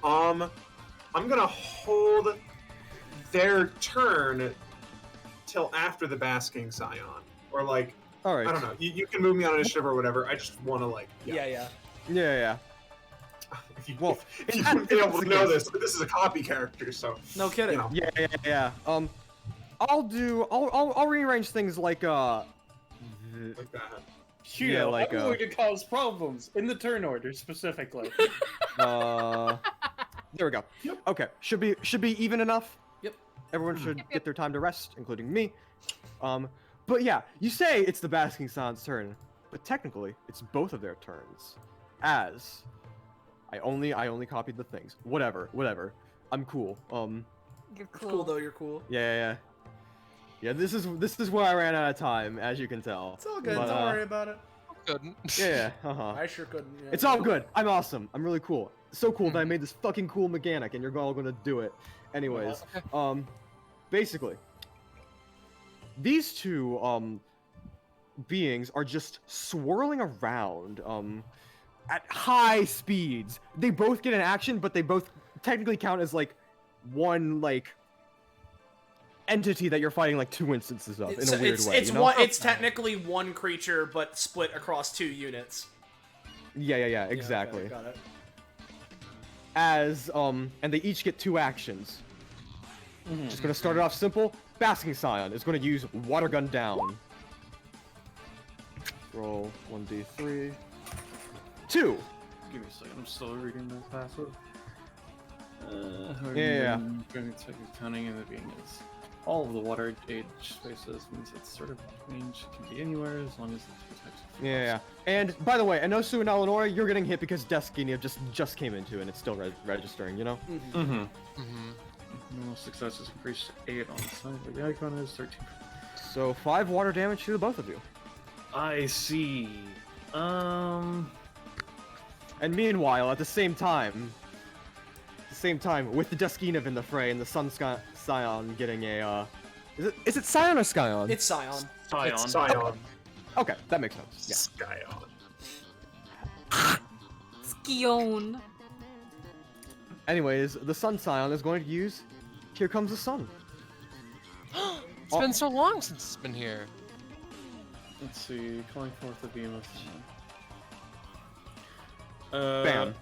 I'm gonna hold their turn till after the basking scion, or like, All right. I don't know. You can move me on initiative or whatever. I just want to like, Yeah. Yeah. If you, Well, if you if wouldn't be that's able to the know case- this, but this is a copy character, so No kidding. you know. Yeah. I'll rearrange things like Like that. Yeah, like, I'm going to cause problems in the turn order specifically. there we go. Yep. Okay, should be even enough. Yep. Everyone should get their time to rest, including me. But yeah, you say it's the Basking Sans turn, but technically it's both of their turns. As I only copied the things. Whatever. I'm cool. You're Cool cool. though. You're cool. Yeah. This is where I ran out of time, as you can tell. It's all good. But, Don't worry about it. Couldn't. Yeah. I sure couldn't. Yeah. It's all good. I'm awesome. I'm really cool. So cool that I made this fucking cool mechanic, and you're all gonna do it. Anyways, basically, these two beings are just swirling around at high speeds. They both get an action, but they both technically count as like one like entity that you're fighting like two instances of in a weird way. It's you know? one. It's technically one creature, but split across 2 units. Yeah, Yeah, exactly. got it. As and they each get 2 actions. Just gonna start it off simple. Basking Scion is gonna use Water Gun Down. Roll 1d3. 2. Give me a second. I'm still reading the passive. Yeah. Counting in the being is all of the water age spaces means it's sort of range. It can be anywhere as long as it's protected. Yeah. And by the way, Ensue and Eleonora, you're getting hit because Destiny just came into it and it's still registering, you know? Normal success is increased 8 on the side, but the icon is 13. So 5 water damage to the both of you. I see. And meanwhile, at the same time, with the Deskinav in the fray and the Sun Scion getting a, is it Scion or Skyon? It's Scion. It's Scion. Okay, that makes sense. Yeah. Scion. Skion. Anyways, the Sun Scion is going to use Here Comes the Sun. It's been so long since it's been here. Let's see, calling forth the beam of Bam.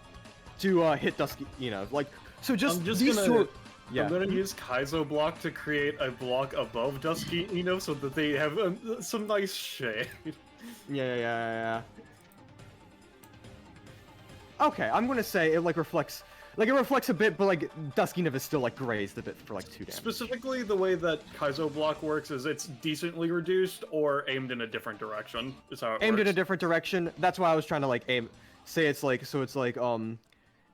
To hit Dusky, like, so just, I'm just these gonna, two are, yeah. I'm gonna use Kaizo block to create a block above Dusky, so that they have some nice shade. Yeah. Okay, I'm gonna say it like reflects Like, it reflects a bit, but, like, Dusky Niv is still, like, grazed a bit for, like, 2 damage. Specifically, the way that Kaizo block works is it's decently reduced or aimed in a different direction, is how it Aimed in works. a different direction. That's why I was trying to, like, say it's, like, so it's, like,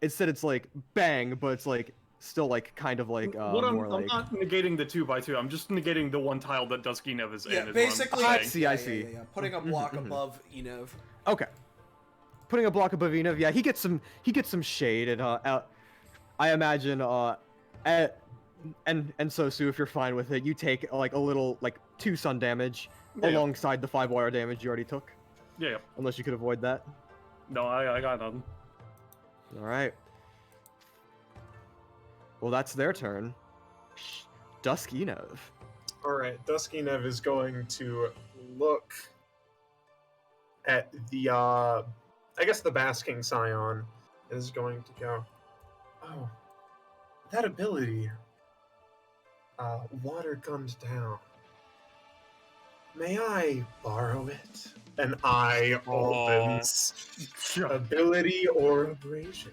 instead it's, like, bang, but it's, like, still, like, kind of, like, I'm like... not negating the 2x2, I'm just negating the one tile that Dusky Nev is in. Yeah, is basically. what I'm I saying. see, I see. Yeah. Putting a block above Enev. Okay. Putting a block above Enev, yeah, he gets some shade, and, I imagine, and Sosu, if you're fine with it, you take, like, a little, like, 2 sun damage alongside the 5 water damage you already took. Yeah. Unless you could avoid that. No, I got nothing. Alright. Well, that's their turn. Dusky Enev. Alright, Dusky Nev is going to look at the, I guess the Basking Scion is going to go, oh, that ability, water comes down. May I borrow it? An eye opens. Ability or abrasion.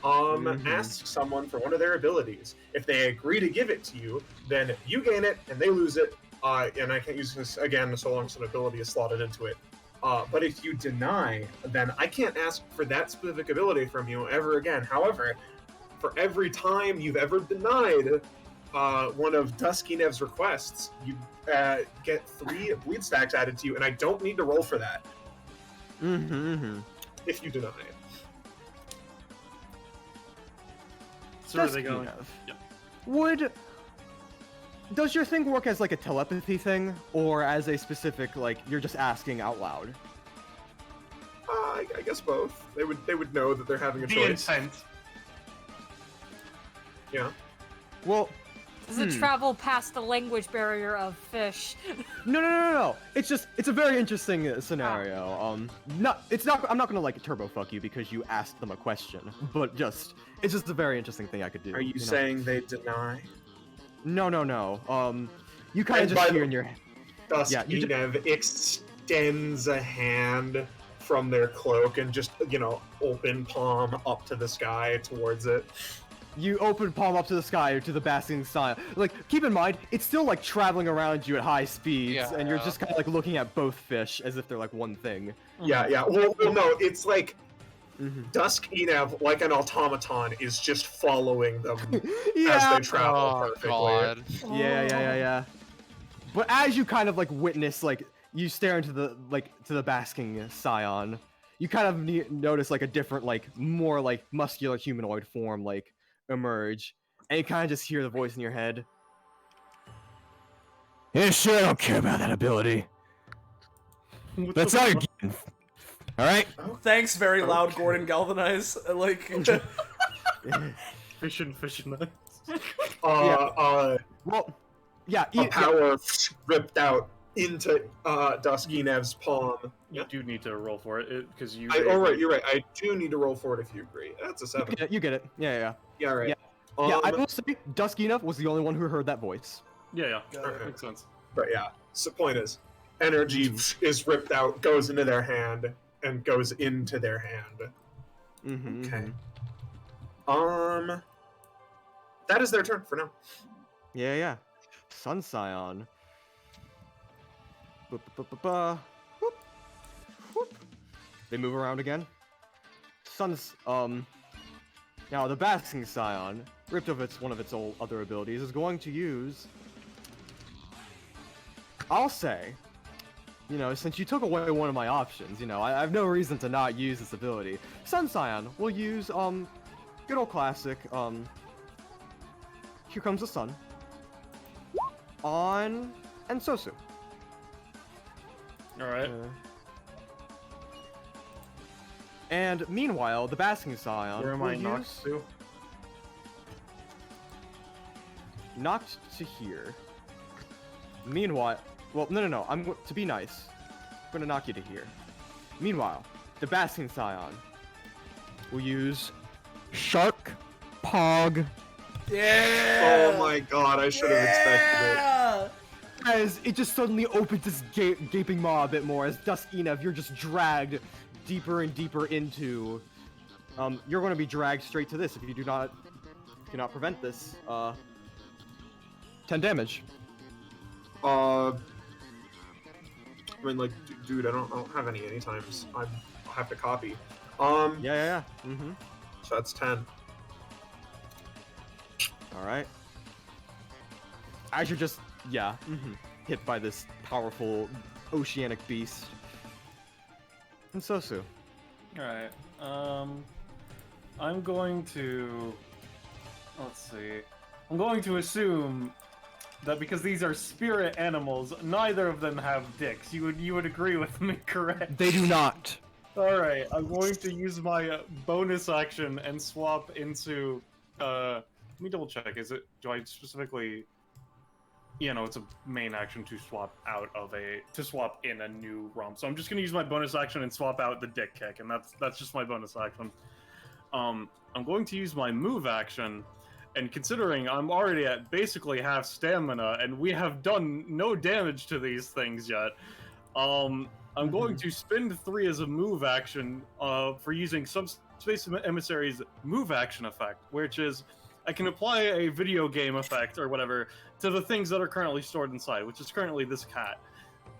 Ask someone for one of their abilities. If they agree to give it to you, then you gain it and they lose it. And I can't use this again so long as an ability is slotted into it. But if you deny, then I can't ask for that specific ability from you ever again. However, for every time you've ever denied one of Dusky Nev's requests, you get 3 bleed stacks added to you, and I don't need to roll for that. If you deny it. So are they going? Yep. Does your thing work as, like, a telepathy thing, or as a specific, like, you're just asking out loud? I guess both. They would know that they're having a The choice. intent. Yeah. Well, Does it travel past the language barrier of fish? No. It's a very interesting scenario. I'm not gonna, like, turbo fuck you because you asked them a question, but it's just a very interesting thing I could do. Are you know? saying they deny? No. You kind of just hear in your head. Dusky Nev extends a hand from their cloak and just, open palm up to the sky towards it. You open palm up to the sky or to the basking sun. Like, keep in mind, it's still, like, traveling around you at high speeds, and you're just kind of, like, looking at both fish as if they're, like, one thing. Yeah. Well, no, it's like Dusky Nev, like an automaton, is just following them as they travel perfectly. God. Yeah. But as you kind of, like, witness, like, you stare into the basking scion, you kind of notice, like, a different, like, more, like, muscular humanoid form, like, emerge, and you kind of just hear the voice in your head. Yeah, sure, I don't care about that ability. That's all you're getting. Alright? Thanks, very loud Gordon Galvanize. Like... Fishin'. Well, yeah. A power ripped out into Dusky Nev's palm. You do need to roll for it, because you... You're right. I do need to roll for it if you agree. That's a 7. You get it. Yeah. Yeah, right. Yeah, I will say, Dusky Nev was the only one who heard that voice. Yeah. Okay. Makes sense. But yeah, so point is, energy is ripped out, goes into their hand, and goes into their hand. Okay. That is their turn for now. Yeah. Sun Scion. They move around again. Now the Basking Scion, ripped of one of its other abilities, is going to use... I'll say, since you took away one of my options, I have no reason to not use this ability. Sun Scion will use, good old classic, Here Comes the Sun, on Ensosu. Alright. And meanwhile, the Basking Scion Where am will I knocked to? Knocked to here. Meanwhile, well, no. To be nice, I'm gonna knock you to here. Meanwhile, the Basking Scion will use Shark Pog. Yeah! Oh my god, I should have expected it. As it just suddenly opens this gaping maw a bit more, as Dusky Nev, you're just dragged deeper and deeper into you're going to be dragged straight to this if you cannot prevent this. 10 damage. I mean, like, dude, I don't have any times. I'll have to copy. Yeah. Mm-hmm. So that's 10. All right. As you're just, hit by this powerful oceanic beast. And Sosu. Alright, I'm going to... Let's see. I'm going to assume that because these are spirit animals, neither of them have dicks. You would agree with me, correct? They do not. Alright, I'm going to use my bonus action and swap into... let me double check. Do I specifically... Yeah, no, it's a main action to swap in a new ROM. So I'm just gonna use my bonus action and swap out the dick kick, and that's just my bonus action. I'm going to use my move action, and considering I'm already at basically half stamina, and we have done no damage to these things yet, I'm going to spend 3 as a move action for using Subspace Emissary's move action effect, which is I can apply a video game effect or whatever to the things that are currently stored inside, which is currently this cat.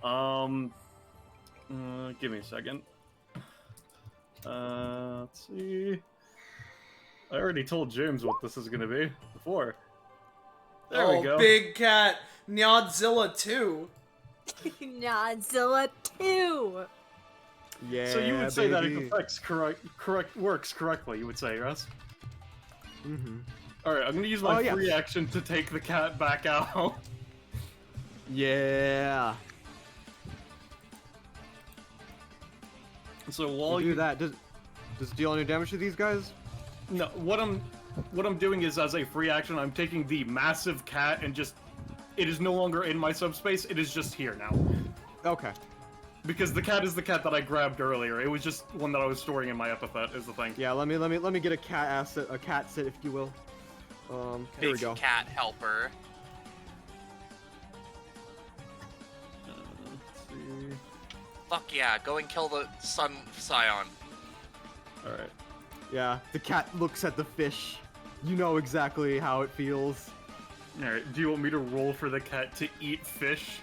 Give me a second. Let's see. I already told James what this is gonna be before. There we go. Big cat. Nyodzilla 2. Nyodzilla 2. Yeah. So you would say that it affects works correctly, you would say, Russ? Mm-hmm. Alright, I'm gonna use my free action to take the cat back out. Yeah. So while you do that, does it deal any damage to these guys? No, what I'm doing is, as a free action, I'm taking the massive cat and just... It is no longer in my subspace, it is just here now. Okay. Because the cat is the cat that I grabbed earlier. It was just one that I was storing in my epithet, is the thing. Yeah, let me get a cat sit, if you will. Here we go. Big cat helper. Let's see. Fuck yeah, go and kill the sun scion. Alright. Yeah, the cat looks at the fish. You know exactly how it feels. Alright, do you want me to roll for the cat to eat fish?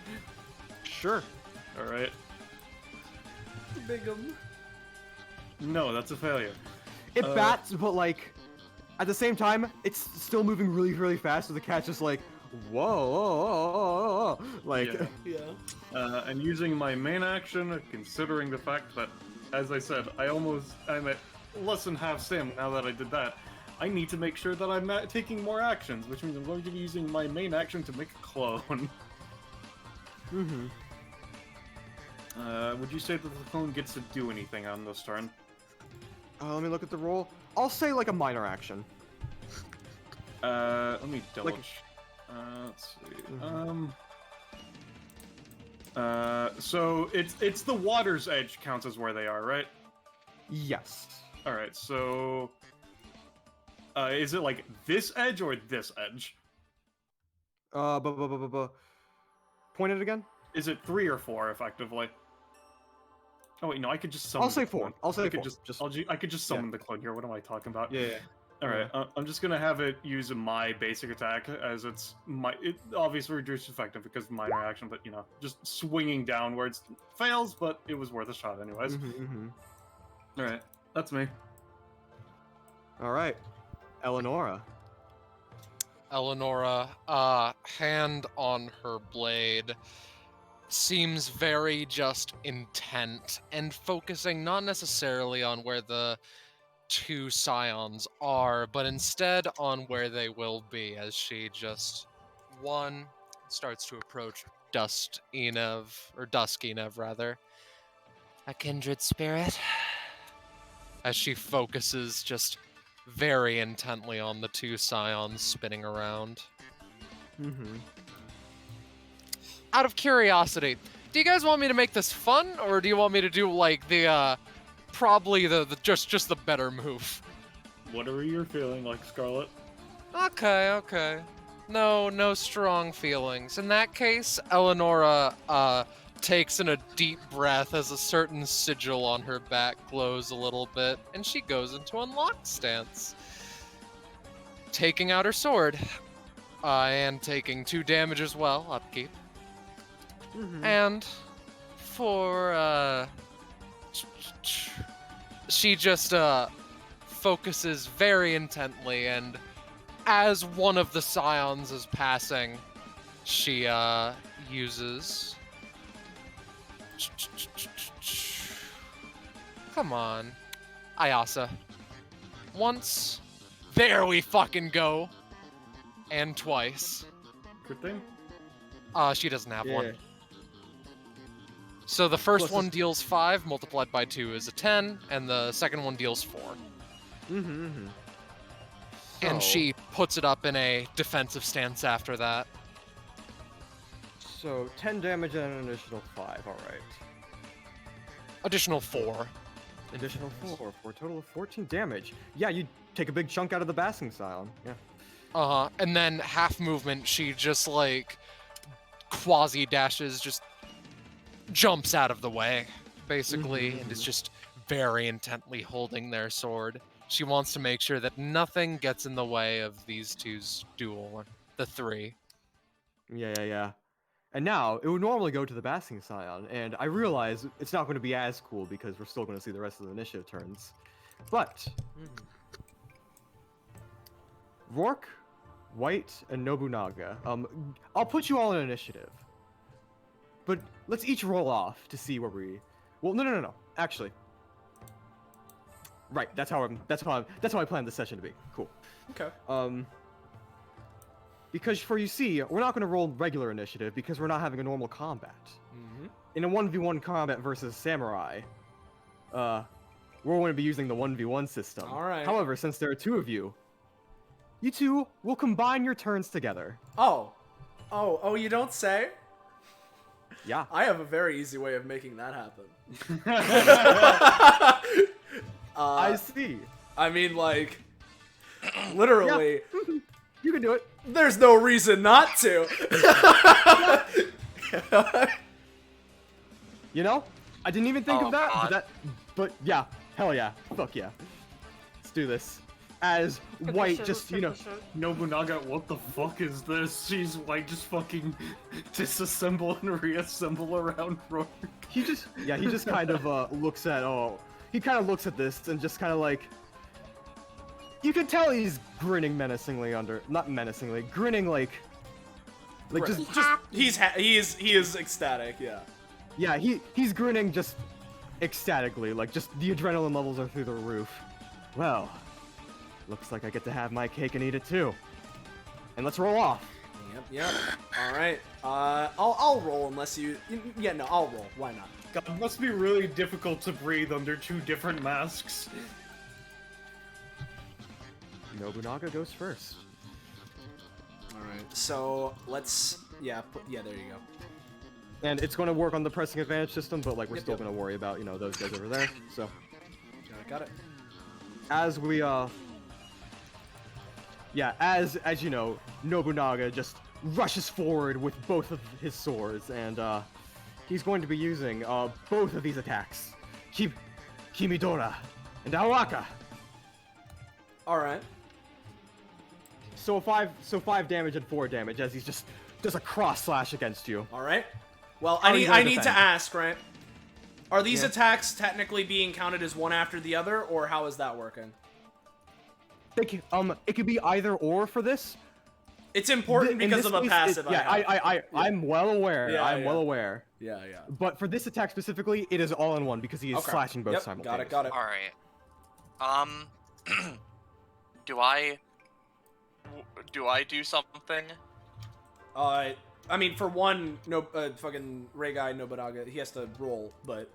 Sure. Alright. Bigum. No, that's a failure. It bats, but like, at the same time, it's still moving really, really fast, so the cat's just like, whoa, like... Yeah. And using my main action, considering the fact that, as I said, I'm at less than half stamina now that I did that, I need to make sure that I'm taking more actions, which means I'm going to be using my main action to make a clone. Mm-hmm. Would you say that the clone gets to do anything on this turn? Let me look at the roll. I'll say like a minor action. Let me double check. Let's see. So it's the water's edge counts as where they are, right? Yes. Alright, so... is it like this edge or this edge? Point it again? Is it 3 or 4, effectively? Oh wait, no, I could just summon. I'll say 4. I'll say 4. I could just summon the clone here. What am I talking about? Yeah. Alright, I'm just gonna have it use my basic attack, as it obviously reduced effective because of minor action, but you know, just swinging downwards. Fails, but it was worth a shot anyways. Alright, that's me. Alright. Eleonora. Eleonora, hand on her blade, seems very just intent and focusing not necessarily on where the 2 scions are, but instead on where they will be as she just, starts to approach Duskinev, rather. A kindred spirit? As she focuses just very intently on the 2 scions spinning around. Out of curiosity, do you guys want me to make this fun, or do you want me to do like the probably the just the better move? Whatever you're feeling like, Scarlet. Okay. No strong feelings. In that case, Eleonora takes in a deep breath as a certain sigil on her back glows a little bit, and she goes into unlock stance. Taking out her sword, and taking 2 damage as well, upkeep. And for, she just, focuses very intently, and as one of the scions is passing, she, uses... Come on. Ayasa. Once. There we fucking go. And twice. Good thing. She doesn't have one. So the first one deals 5, multiplied by 2 is a 10, and the second one deals 4. And she puts it up in a defensive stance after that. So 10 damage and an additional 5. All right. Additional 4. Additional 4 for a total of 14 damage. Yeah, you take a big chunk out of the basking scion. Yeah. And then half movement, she just like quasi dashes, just jumps out of the way, basically, and is just very intently holding their sword. She wants to make sure that nothing gets in the way of these two's duel, the 3. Yeah. And now, it would normally go to the basking scion, and I realize it's not going to be as cool because we're still going to see the rest of the initiative turns. But Rourke, White, and Nobunaga, I'll put you all in initiative. But let's each roll off to see where we... Well, no. Actually. Right, that's how I planned this session to be. Cool. Okay. Because for you see, we're not going to roll regular initiative because we're not having a normal combat. In a 1v1 combat versus samurai, we're going to be using the 1v1 system. All right. However, since there are 2 of you, you two will combine your turns together. Oh, you don't say? Yeah. I have a very easy way of making that happen. I see. I mean, like, literally. Yeah. You can do it. There's no reason not to. You know, I didn't even think of that. But yeah, hell yeah, fuck yeah. Let's do this. As White just, you know... Nobunaga, what the fuck is this? She's White just fucking disassemble and reassemble around Rourke. He just kind of looks at, he kind of looks at this and just kind of like... You can tell he's grinning menacingly not menacingly, grinning like he is ecstatic, yeah. Yeah, he's grinning just ecstatically, like just the adrenaline levels are through the roof. Well, looks like I get to have my cake and eat it too. And let's roll off. Yep. All right. I'll roll unless you. Yeah, no, I'll roll. Why not? God, it must be really difficult to breathe under 2 different masks. Nobunaga goes first. Alright, so let's... Yeah, there you go. And it's going to work on the pressing advantage system, but like we're still going to worry about, you know, those guys over there, so... Got it. As we, Yeah, as you know, Nobunaga just rushes forward with both of his swords, and, he's going to be using, both of these attacks. Kimidora and Awaka! Alright. So 5 damage and 4 damage as he's just does a cross slash against you. All right. Well, I need to ask, right? Are these attacks technically being counted as one after the other, or how is that working? It could be either or for this. It's important because of a passive. I'm well aware. Yeah, I'm well aware. Yeah. But for this attack specifically, it is all in one because he is slashing both simultaneously. Got it. All right. Do I do something? I mean, for one, fucking Ray Guy Nobunaga, he has to roll, but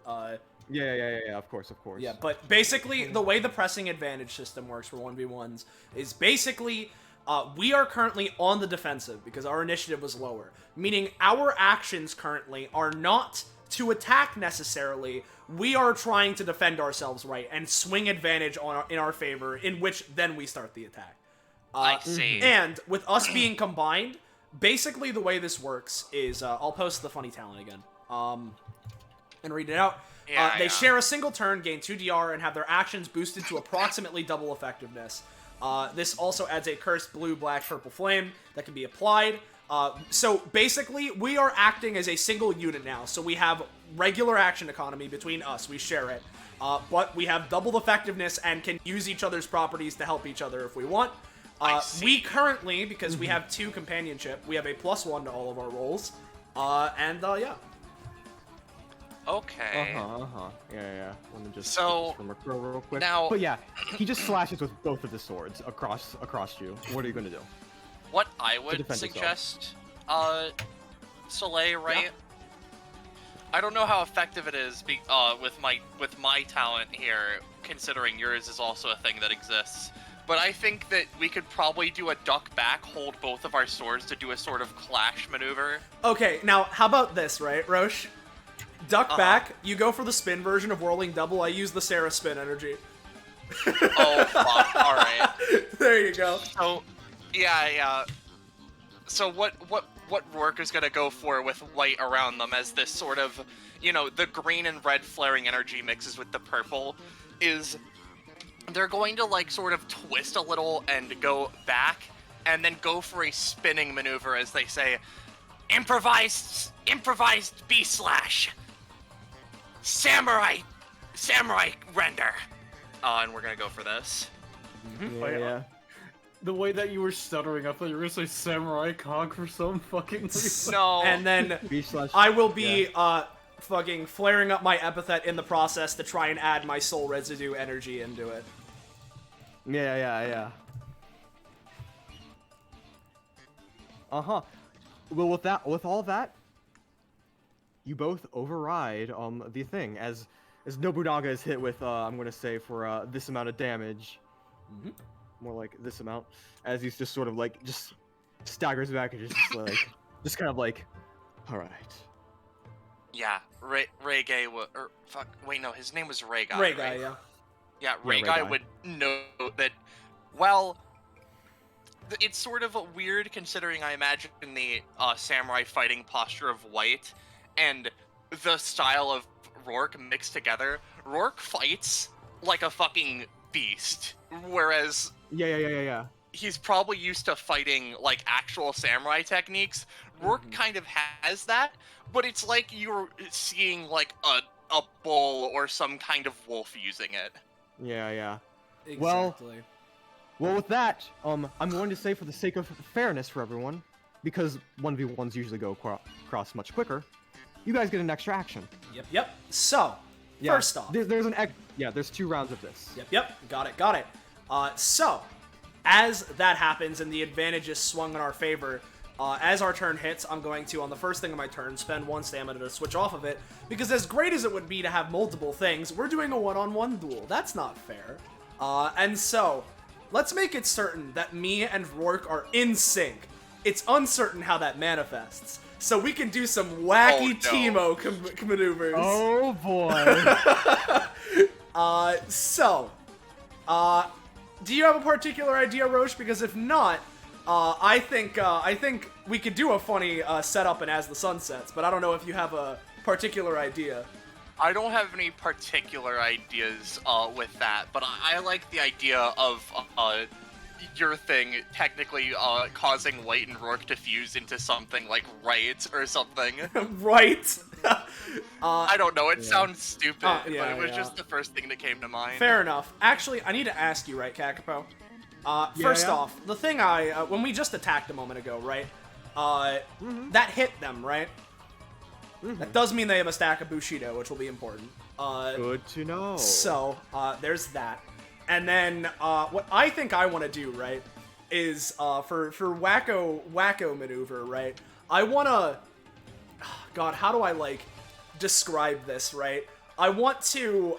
Yeah, of course. Yeah, but basically, the way the pressing advantage system works for 1v1s is basically, we are currently on the defensive because our initiative was lower, meaning our actions currently are not to attack necessarily. We are trying to defend ourselves, right, and swing advantage in our favor, in which then we start the attack. I see. And with us being combined, basically the way this works is, I'll post the funny talent again. and read it out. They share a single turn, gain 2 DR, and have their actions boosted to approximately double effectiveness. This also adds a cursed blue, black, purple flame that can be applied. So basically, we are acting as a single unit now. So we have regular action economy between us. We share it. But we have doubled effectiveness and can use each other's properties to help each other if we want. We currently, because we have 2 companionship, we have a +1 to all of our rolls. Yeah. Okay. Yeah. Let me just So, from real quick. now- But yeah, he just slashes with both of the swords across you. What are you gonna do? What I would defend suggest, Soleil, right? Yeah. I don't know how effective it is with my talent here, considering yours is also a thing that exists. But I think that we could probably do a duck back, hold both of our swords to do a sort of clash maneuver. Okay, now, how about this, right, Roche? Duck back, you go for the spin version of Whirling Double, I use the Sarah spin energy. Oh, fuck, alright. There you go. So, yeah. So what Rourke is gonna go for with white around them as this sort of, the green and red flaring energy mixes with the purple, is they're going to, like, sort of twist a little and go back, and then go for a spinning maneuver, as they say, improvised B/, samurai render. And we're gonna go for this. Yeah. The way that you were stuttering, I thought you were gonna say samurai cock for some fucking reason. No. And then I will be fucking flaring up my epithet in the process to try and add my soul residue energy into it. Yeah. Well, with all that, you both override the thing as Nobunaga is hit with I'm gonna say for this amount of damage, more like this amount, as he's just sort of like just staggers back and just kind of like, all right. Yeah, Ray-Guy his name was Ray-Guy, Ray-Guy, right? yeah. Yeah, Ray-Guy would know that, well, it's sort of weird considering I imagine the samurai fighting posture of white and the style of Rourke mixed together. Rourke fights like a fucking beast, whereas Yeah. he's probably used to fighting like actual samurai techniques. Rourke kind of has that, but it's like you're seeing like a bull or some kind of wolf using it. Yeah. Exactly. Well, with that, I'm going to say for the sake of fairness for everyone, because 1v1s usually go across much quicker, you guys get an extra action. Yep. So, first off, there's 2 rounds of this. Yep. Got it. So, as that happens and the advantage is swung in our favor, as our turn hits, I'm going to, on the first thing of my turn, spend 1 stamina to switch off of it, because as great as it would be to have multiple things, we're doing a one-on-one duel. That's not fair. And so, let's make it certain that me and Rourke are in sync. It's uncertain how that manifests. So we can do some wacky Teemo maneuvers. Oh boy. Do you have a particular idea, Roche? Because if not, I think we could do a funny setup in As the Sun Sets, but I don't know if you have a particular idea. I don't have any particular ideas with that, but I like the idea of your thing technically causing White and Rourke to fuse into something like Right or something. Right? I don't know, it sounds stupid, but yeah, it was just the first thing that came to mind. Fair enough. Actually, I need to ask you, right, Kakapo? First off, the thing when we just attacked a moment ago, right? That hit them, right? That does mean they have a stack of Bushido, which will be important. Good to know. So, there's that. And then, what I think I want to do, right, is, for wacko maneuver, right, I want to, God, how do I, like, describe this, right? I want to,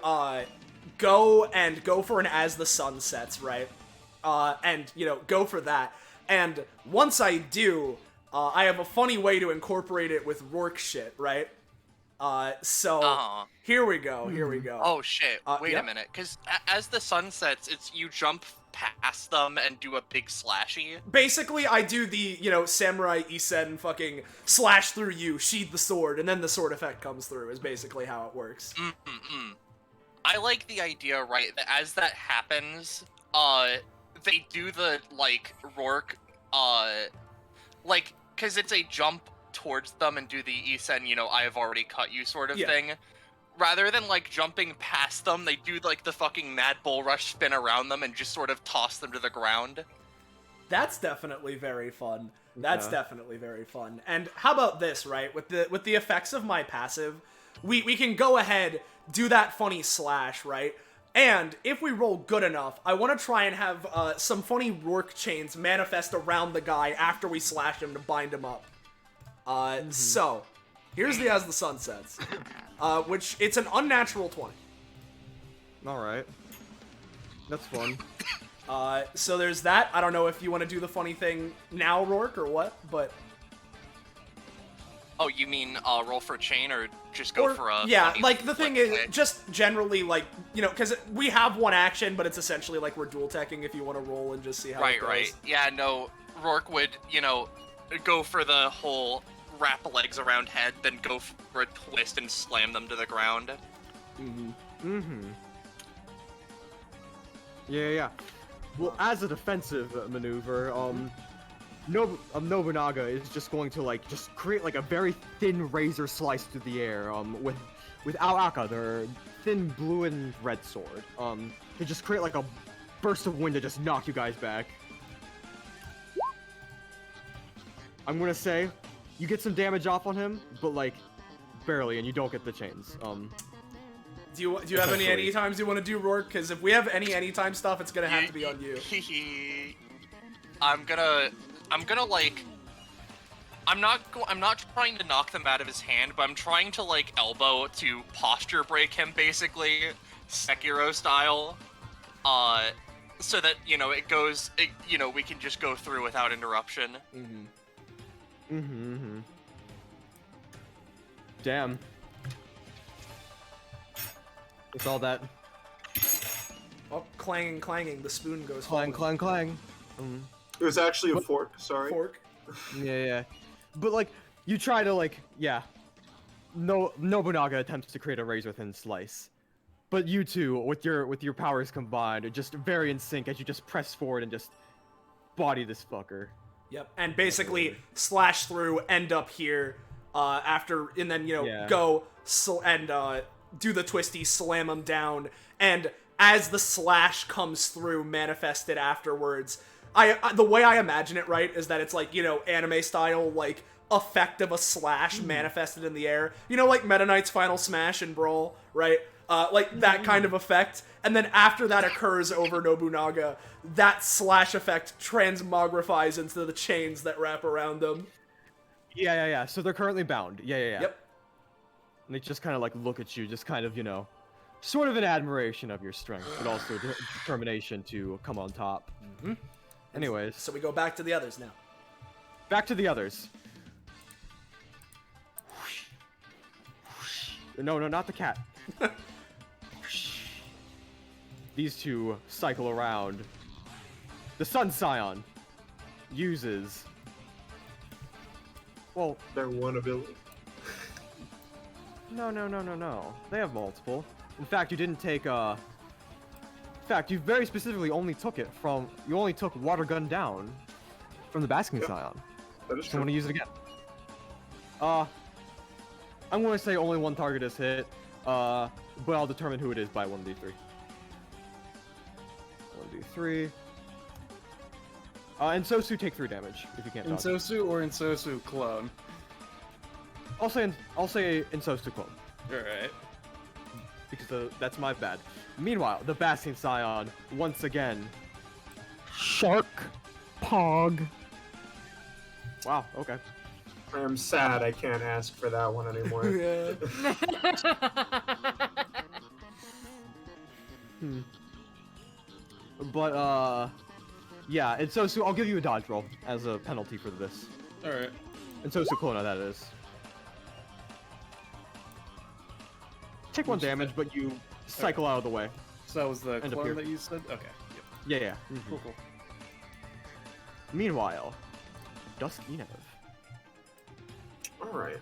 go for an As the Sun Sets, right? And, go for that. And once I do, I have a funny way to incorporate it with Rourke shit, right? Here we go. Oh shit! Wait a minute, because as the sun sets, it's you jump past them and do a big slashy. Basically, I do the, Samurai Isen fucking slash through you, sheathe the sword, and then the sword effect comes through, is basically how it works. I like the idea, right, that as that happens, they do the, Rourke, because it's a jump towards them and do the Isen, I have already cut you sort of thing. Rather than, jumping past them, they do, the fucking Mad Bull Rush spin around them and just sort of toss them to the ground. That's definitely very fun. That's definitely very fun. And how about this, right? With the effects of my passive, we can go ahead, do that funny slash, right? And if we roll good enough, I want to try and have some funny Rourke chains manifest around the guy after we slash him to bind him up. So, here's the As the Sun Sets, which it's an unnatural 20. Alright. That's fun. So there's that. I don't know if you want to do the funny thing now, Rourke, or what, but... Oh, you mean roll for a chain, or just go for a... Yeah, funny the thing is, just generally, because we have one action, but it's essentially we're dual-teching if you want to roll and just see how it goes. Right. Yeah, no, Rourke would, go for the whole wrap legs around head, then go for a twist and slam them to the ground. Yeah. Well, as a defensive maneuver, Nobunaga is just going to just create a very thin razor slice through the air with Aoaka, their thin blue and red sword. To just create a burst of wind to just knock you guys back. I'm gonna say you get some damage off on him, but barely, and you don't get the chains. Do you have any anytimes you want to do, Rourke? Because if we have any anytime stuff, it's gonna have to be on you. I'm not trying to knock them out of his hand, but I'm trying to elbow to posture break him, basically, Sekiro style, so that we can just go through without interruption. Damn. It's all that. Oh, clanging, the spoon goes clang. It was actually a fork, sorry. Fork. Yeah. But you try to Nobunaga attempts to create a razor thin slice. But you two, with your powers combined, are just very in sync as you just press forward and just body this fucker. Yep, and basically slash through, end up here, after, and then, go, and, do the twisty, slam him down, and as the slash comes through, manifested afterwards, the way I imagine it, right, is that it's anime style, effect of a slash manifested in the air. Meta Knight's Final Smash and Brawl, right? That kind of effect. And then after that occurs over Nobunaga, that slash effect transmogrifies into the chains that wrap around them. Yeah. So they're currently bound. Yeah. Yep. And they just kind of look at you, just kind of, sort of an admiration of your strength, but also determination to come on top. Anyways. So we go back to the others now. Back to the others. No, not the cat. These two cycle around. The Sun Scion uses... Well... Their one ability. No. They have multiple. In fact, you didn't take, In fact, you very specifically only took it from... You only took Water Gun down from the Basking Scion. That is true. So I'm gonna use it again. I'm gonna say only one target is hit, but I'll determine who it is by 1d3. 1d3. Ensue take 3 damage if you can't dodge. Ensue or Ensue clone? I'll say Ensue clone. Alright. Because that's my bad. Meanwhile, the Basking Scion, once again... Shark Pog. Wow, okay. I am sad I can't ask for that one anymore. But, yeah, Ensue, I'll give you a dodge roll as a penalty for this. Alright. Ensue Clona, that is. Take 1 damage, but you cycle out of the way. So that was the End up clone here. that you said? Okay. Yeah. Cool, cool. Meanwhile, Duskinov. Alright.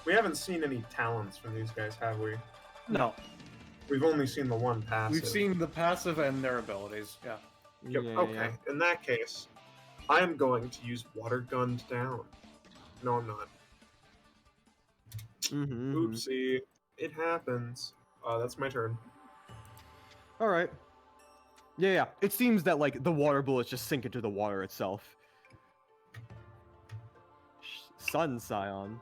We haven't seen any talents from these guys, have we? No. We've only seen the one passive. We've seen the passive and their abilities. Yeah. Yep. Okay. In that case, I am going to use water guns down. No, I'm not. Oopsie. It happens. That's my turn. All right. Yeah. It seems that like the water bullets just sink into the water itself. Sun Scion.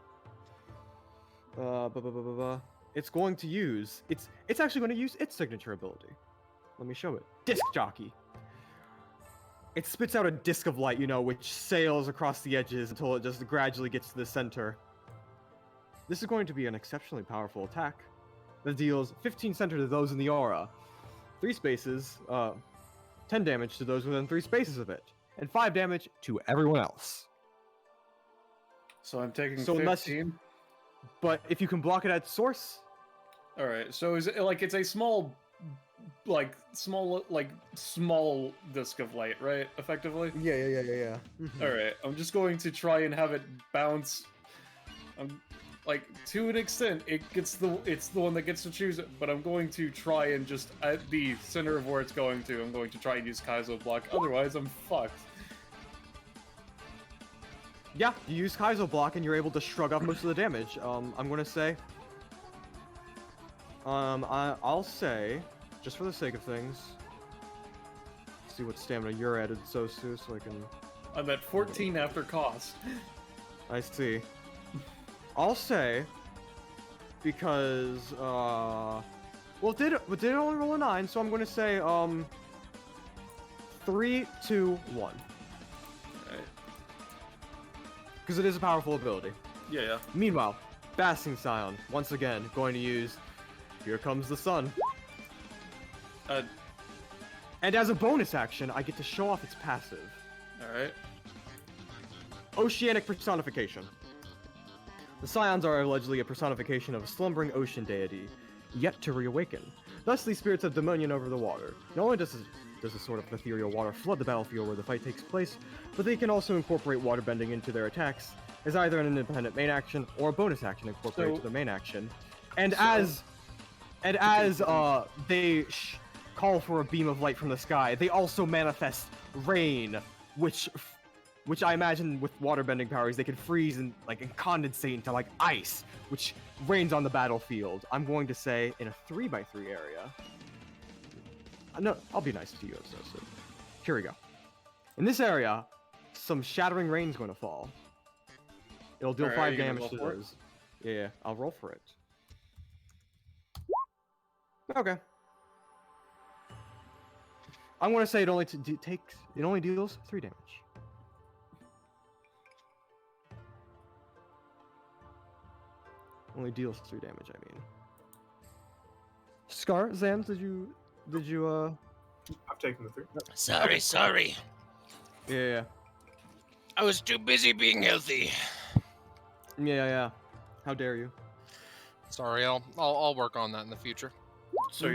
It's going to use it's actually going to use its signature ability. Let me show it. Disc Jockey. It spits out a disc of light, which sails across the edges until it just gradually gets to the center. This is going to be an exceptionally powerful attack that deals 15 center to those in the aura, 3 spaces, 10 damage to those within 3 spaces of it, and 5 damage to everyone else. So I'm taking So 15. But if you can block it at source. All right. So is it like it's a small disc of light, right? Effectively. Yeah. All right. I'm just going to try and have it bounce. To an extent, it's the one that gets to choose it. But I'm going to try and just at the center of where it's going to. I'm going to try and use Kaizo block. Otherwise, I'm fucked. Yeah, you use Kaizo block and you're able to shrug off most of the damage. I'm gonna say. I'll say, just for the sake of things. See what stamina you're at, Sosu, so I can. I'm at 14 after cost. I see. I'll say, because well, it did only roll a 9, so I'm gonna say 3, 2, 1. Because it is a powerful ability. Yeah. Meanwhile, Basking Scion, once again, going to use Here Comes the Sun. And as a bonus action, I get to show off its passive. Alright. Oceanic Personification. The Scions are allegedly a personification of a slumbering ocean deity, yet to reawaken. Thus, these spirits have dominion over the water. Not only does a sort of ethereal water flood the battlefield where the fight takes place, but they can also incorporate waterbending into their attacks as either an independent main action or a bonus action incorporated to the main action. And as they call for a beam of light from the sky, they also manifest rain, which I imagine with waterbending powers they can freeze and condensate into ice, which rains on the battlefield. I'm going to say in a 3x3 area. No, I'll be nice to you, so here we go. In this area, some shattering rain's going to fall. It'll deal 5 damage to those. Yeah, I'll roll for it. Okay. I'm going to say it only deals 3 damage. Only deals 3 damage, I mean. Scar, Zams, did you I've taken the 3. Sorry. Yeah. I was too busy being healthy. Yeah. How dare you? Sorry, I'll work on that in the future. So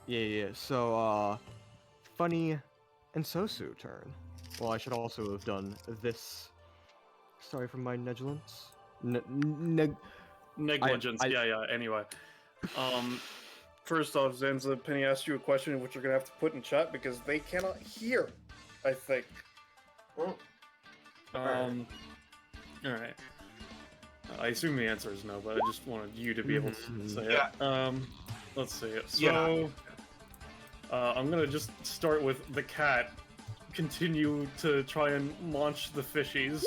Yeah. So, Funny and Sosu turn. Well, I should also have done this. Sorry for my negligence. Negligence. Yeah. Anyway, first off, Zenza, Penny asked you a question which you're gonna have to put in chat because they cannot hear. I think. Well, all right. I assume the answer is no, but I just wanted you to be able to say it. Let's see. So, I'm gonna just start with the cat. Continue to try and launch the fishies.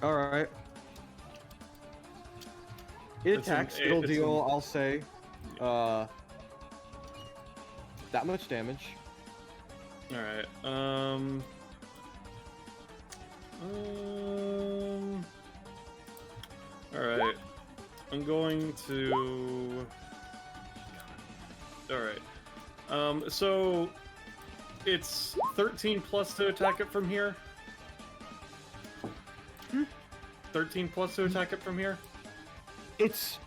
Alright. It attacks, it'll deal, I'll say, that much damage. Alright, alright. I'm going to... Alright. So... It's 13 plus to attack it from here? 13 plus to attack it from here? It's...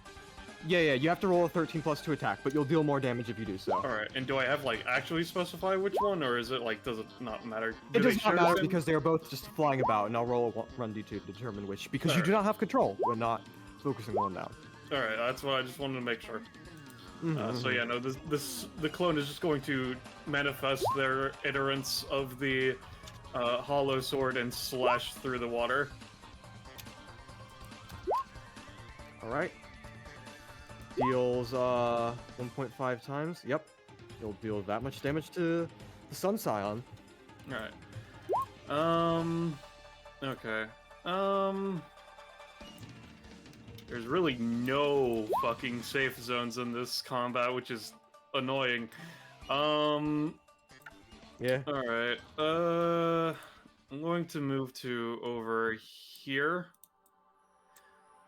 Yeah, you have to roll a 13 plus to attack, but you'll deal more damage if you do so. Alright, and do I have, like, actually specify which one, or is it, like, does it not matter? It Do does they not share the matter same- because they are both just flying about, and I'll roll a run d2 to determine which, because you do not have control. We're not focusing one now. Alright, that's what I just wanted to make sure. So yeah, no, the clone is just going to manifest their iterance of the hollow sword and slash through the water. Alright. Deals 1.5 times. Yep. You'll deal that much damage to the Sun Scion. Alright. Okay. There's really no fucking safe zones in this combat, which is annoying. Yeah. Alright. I'm going to move to over here.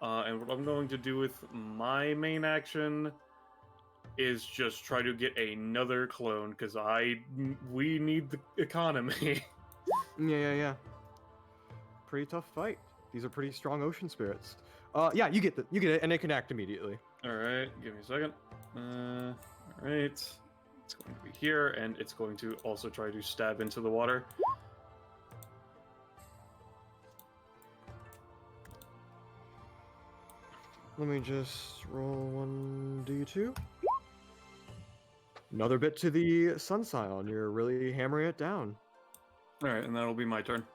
And what I'm going to do with my main action is just try to get another clone, because we need the economy. Yeah. Pretty tough fight. These are pretty strong ocean spirits. Yeah, you get it, and it can act immediately. Alright, give me a second. Alright. It's going to be here, and it's going to also try to stab into the water. Let me just roll 1d2. Another bit to the Sun Scion. You're really hammering it down. Alright, and that'll be my turn.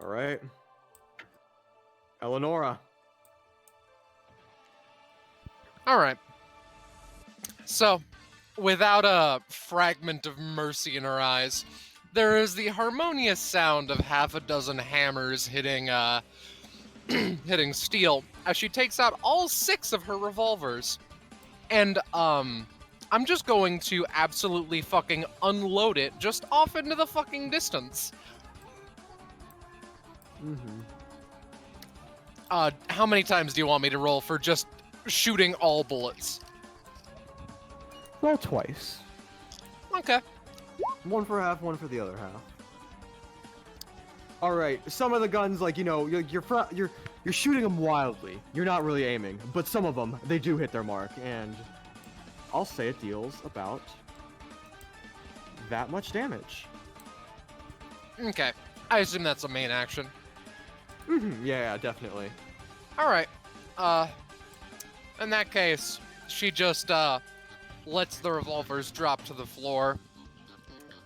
Alright. Eleonora. Alright. So, without a fragment of mercy in her eyes, there is the harmonious sound of half a dozen hammers hitting, hitting steel as she takes out all 6 of her revolvers. And, I'm just going to absolutely fucking unload it just off into the fucking distance. How many times do you want me to roll for just shooting all bullets? Roll twice. Okay. One for half, one for the other half. All right. Some of the guns, like, you know, you're shooting them wildly. You're not really aiming, but some of them, they do hit their mark, and I'll say it deals about that much damage. Okay. I assume that's a main action. Yeah, definitely. Alright. In that case, she just, lets the revolvers drop to the floor.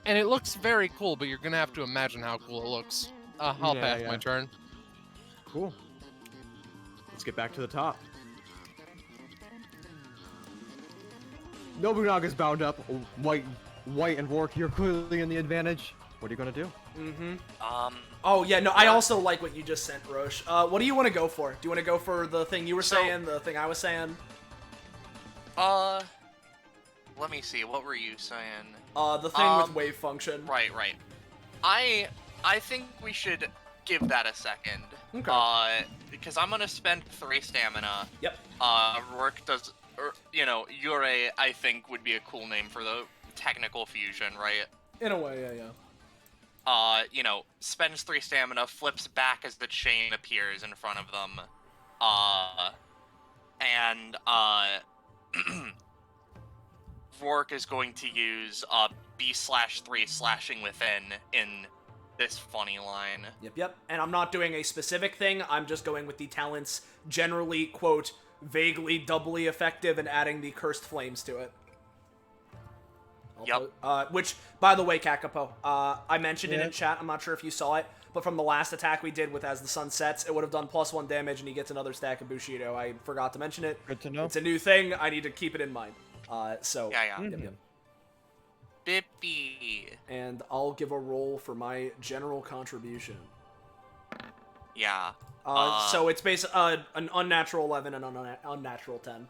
And it looks very cool, but you're gonna have to imagine how cool it looks. I'll pass my turn. Cool. Let's get back to the top. Nobunaga's bound up. White and Rourke, you're clearly in the advantage. What are you gonna do? Oh, yeah, no, I also like what you just sent, Roche. What do you want to go for? Do you want to go for the thing you were saying, the thing I was saying? Let me see, what were you saying? The thing with wave function. Right. I think we should give that a second. Okay. Because I'm gonna spend 3 stamina. Yep. Rourke does, Yurei, I think, would be a cool name for the technical fusion, right? In a way, yeah. Spends 3 stamina, flips back as the chain appears in front of them. Rourke is going to use B/3 slashing within in this funny line. Yep. And I'm not doing a specific thing, I'm just going with the talents generally, quote, vaguely doubly effective and adding the cursed flames to it. Which, by the way, Kakapo, I mentioned it in chat, I'm not sure if you saw it, but from the last attack we did with As the Sun Sets, it would have done +1 damage and he gets another stack of Bushido. I forgot to mention it. Good to know. It's a new thing, I need to keep it in mind. Yeah. Bippy. And I'll give a roll for my general contribution. Yeah. So it's basically an unnatural 11 and an unnatural 10.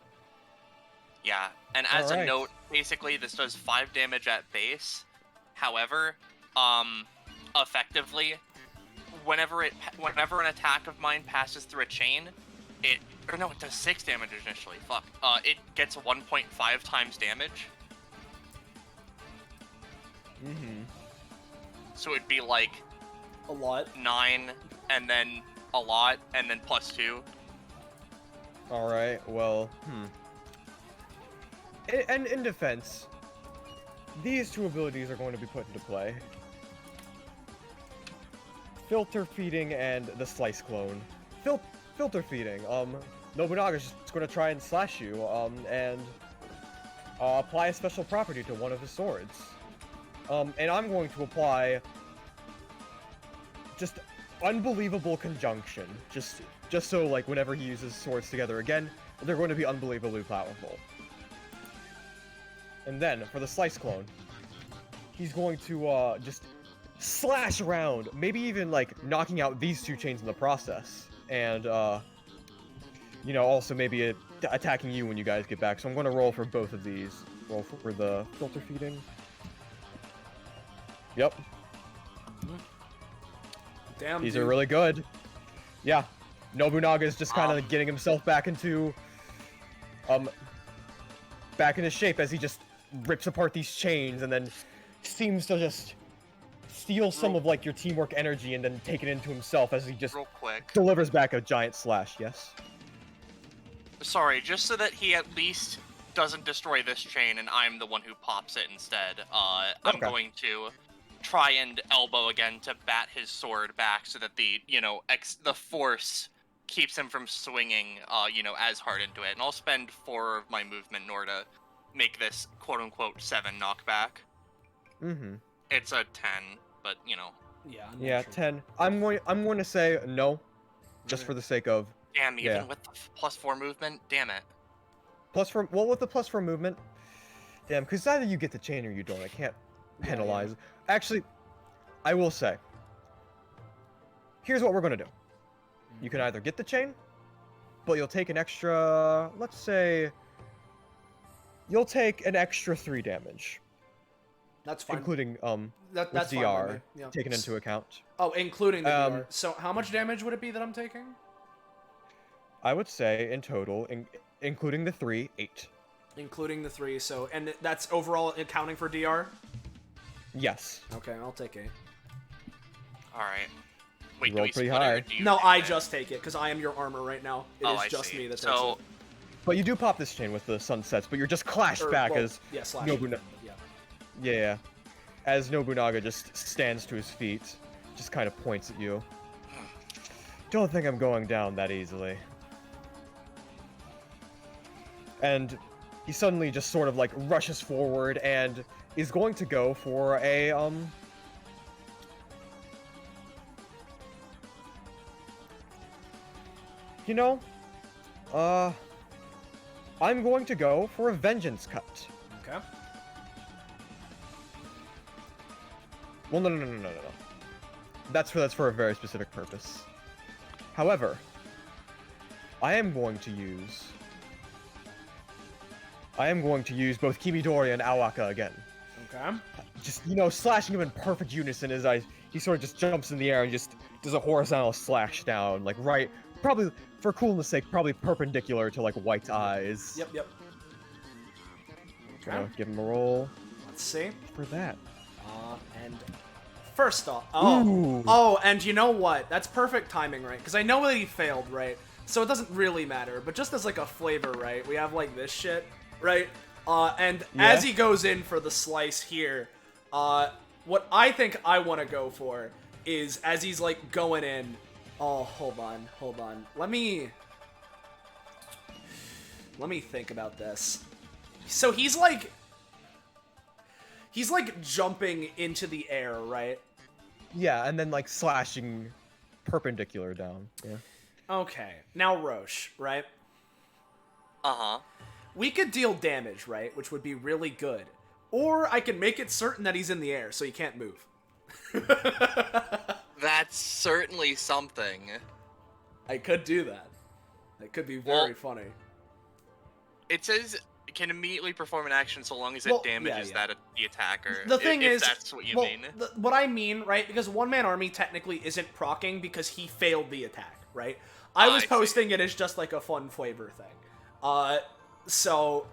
Yeah, and as a note, basically this does 5 damage at base. However, effectively, whenever an attack of mine passes through a chain, it does 6 damage initially. Fuck. It gets 1.5 times damage. Mm-hmm. So it'd be like a lot. 9, and then a lot, and then +2. Alright, well, And in defense, these two abilities are going to be put into play. Filter feeding and the slice clone. Filter feeding, Nobunaga's just gonna try and slash you, and apply a special property to one of his swords. And I'm going to apply just unbelievable conjunction, just so, like, whenever he uses swords together again, they're going to be unbelievably powerful. And then, for the slice clone, he's going to, just slash around, maybe even, like, knocking out these two chains in the process. And, you know, also maybe attacking you when you guys get back. So I'm going to roll for both of these. Roll for the filter feeding. Yep. Damn, These dude. are really good. Yeah. Nobunaga's just kind of getting himself back into shape as he just rips apart these chains and then seems to just steal some of, like, your teamwork energy and then take it into himself as he just Real quick. delivers back a giant slash. Yes? Sorry, just so that he at least doesn't destroy this chain and I'm the one who pops it instead, I'm Okay. going to try and elbow again to bat his sword back so that the, you know, the force keeps him from swinging, you know, as hard into it. And I'll spend 4 of my movement in order to make this quote-unquote 7 knockback. Mm-hmm. It's a 10, but, you know. Yeah. Yeah, 10. I'm going to say no, just for the sake of Damn, even Yeah. with the +4 movement? Damn it. with the +4 movement. Damn, because either you get the chain or you don't. I can't penalize. Actually, I will say. Here's what we're gonna do. You can either get the chain, but you'll take an extra. Let's say. You'll take an extra 3 damage, That's fine. including That's with fine DR with me, yeah. taken into account. Oh, including the Um, DR. So how much damage would it be that I'm taking? I would say in total, including the 3, 8. Including the 3, so... And that's overall accounting for DR? Yes. Okay, I'll take 8. Alright. Wait, do Roll we pretty split it, or high. do you No, take I it? just take it, because I am your armor right now. It Oh, is I just see. me that takes So, it. But you do pop this chain with the sunsets, but you're just clashed Or, back well, as yeah, slash. Nobunaga. Yeah. Yeah, as Nobunaga just stands to his feet, just kind of points at you. Don't think I'm going down that easily. And he suddenly just sort of like rushes forward and is going to go for a you know, I'm going to go for a vengeance cut. Okay. Well, no. That's for a very specific purpose. However, I am going to use both Kimidori and Awaka again. Okay. Just, you know, slashing him in perfect unison as he sort of just jumps in the air and just does a horizontal slash down, like right, probably for coolness sake, probably perpendicular to like White's eyes. Yep. Okay. Gonna give him a roll Let's see. for that. And first off, Ooh. and you know what? That's perfect timing, right? Because I know that he failed, right? So it doesn't really matter. But just as like a flavor, right? We have like this shit, right? And as he goes in for the slice here, what I think I want to go for is as he's like going in. Oh, hold on. Let me think about this. So he's like jumping into the air, right? Yeah, and then like slashing perpendicular down. Yeah. Okay. Now Roche, right? Uh-huh. We could deal damage, right? Which would be really good. Or I can make it certain that he's in the air, so he can't move. That's certainly something. I could do that. That could be very funny. It says it can immediately perform an action so long as it Well, damages yeah. the attacker. The thing if is, that's what you well, mean. What I mean, right? Because one-man army technically isn't proccing because he failed the attack, right? I was posting it as just like a fun flavor thing. So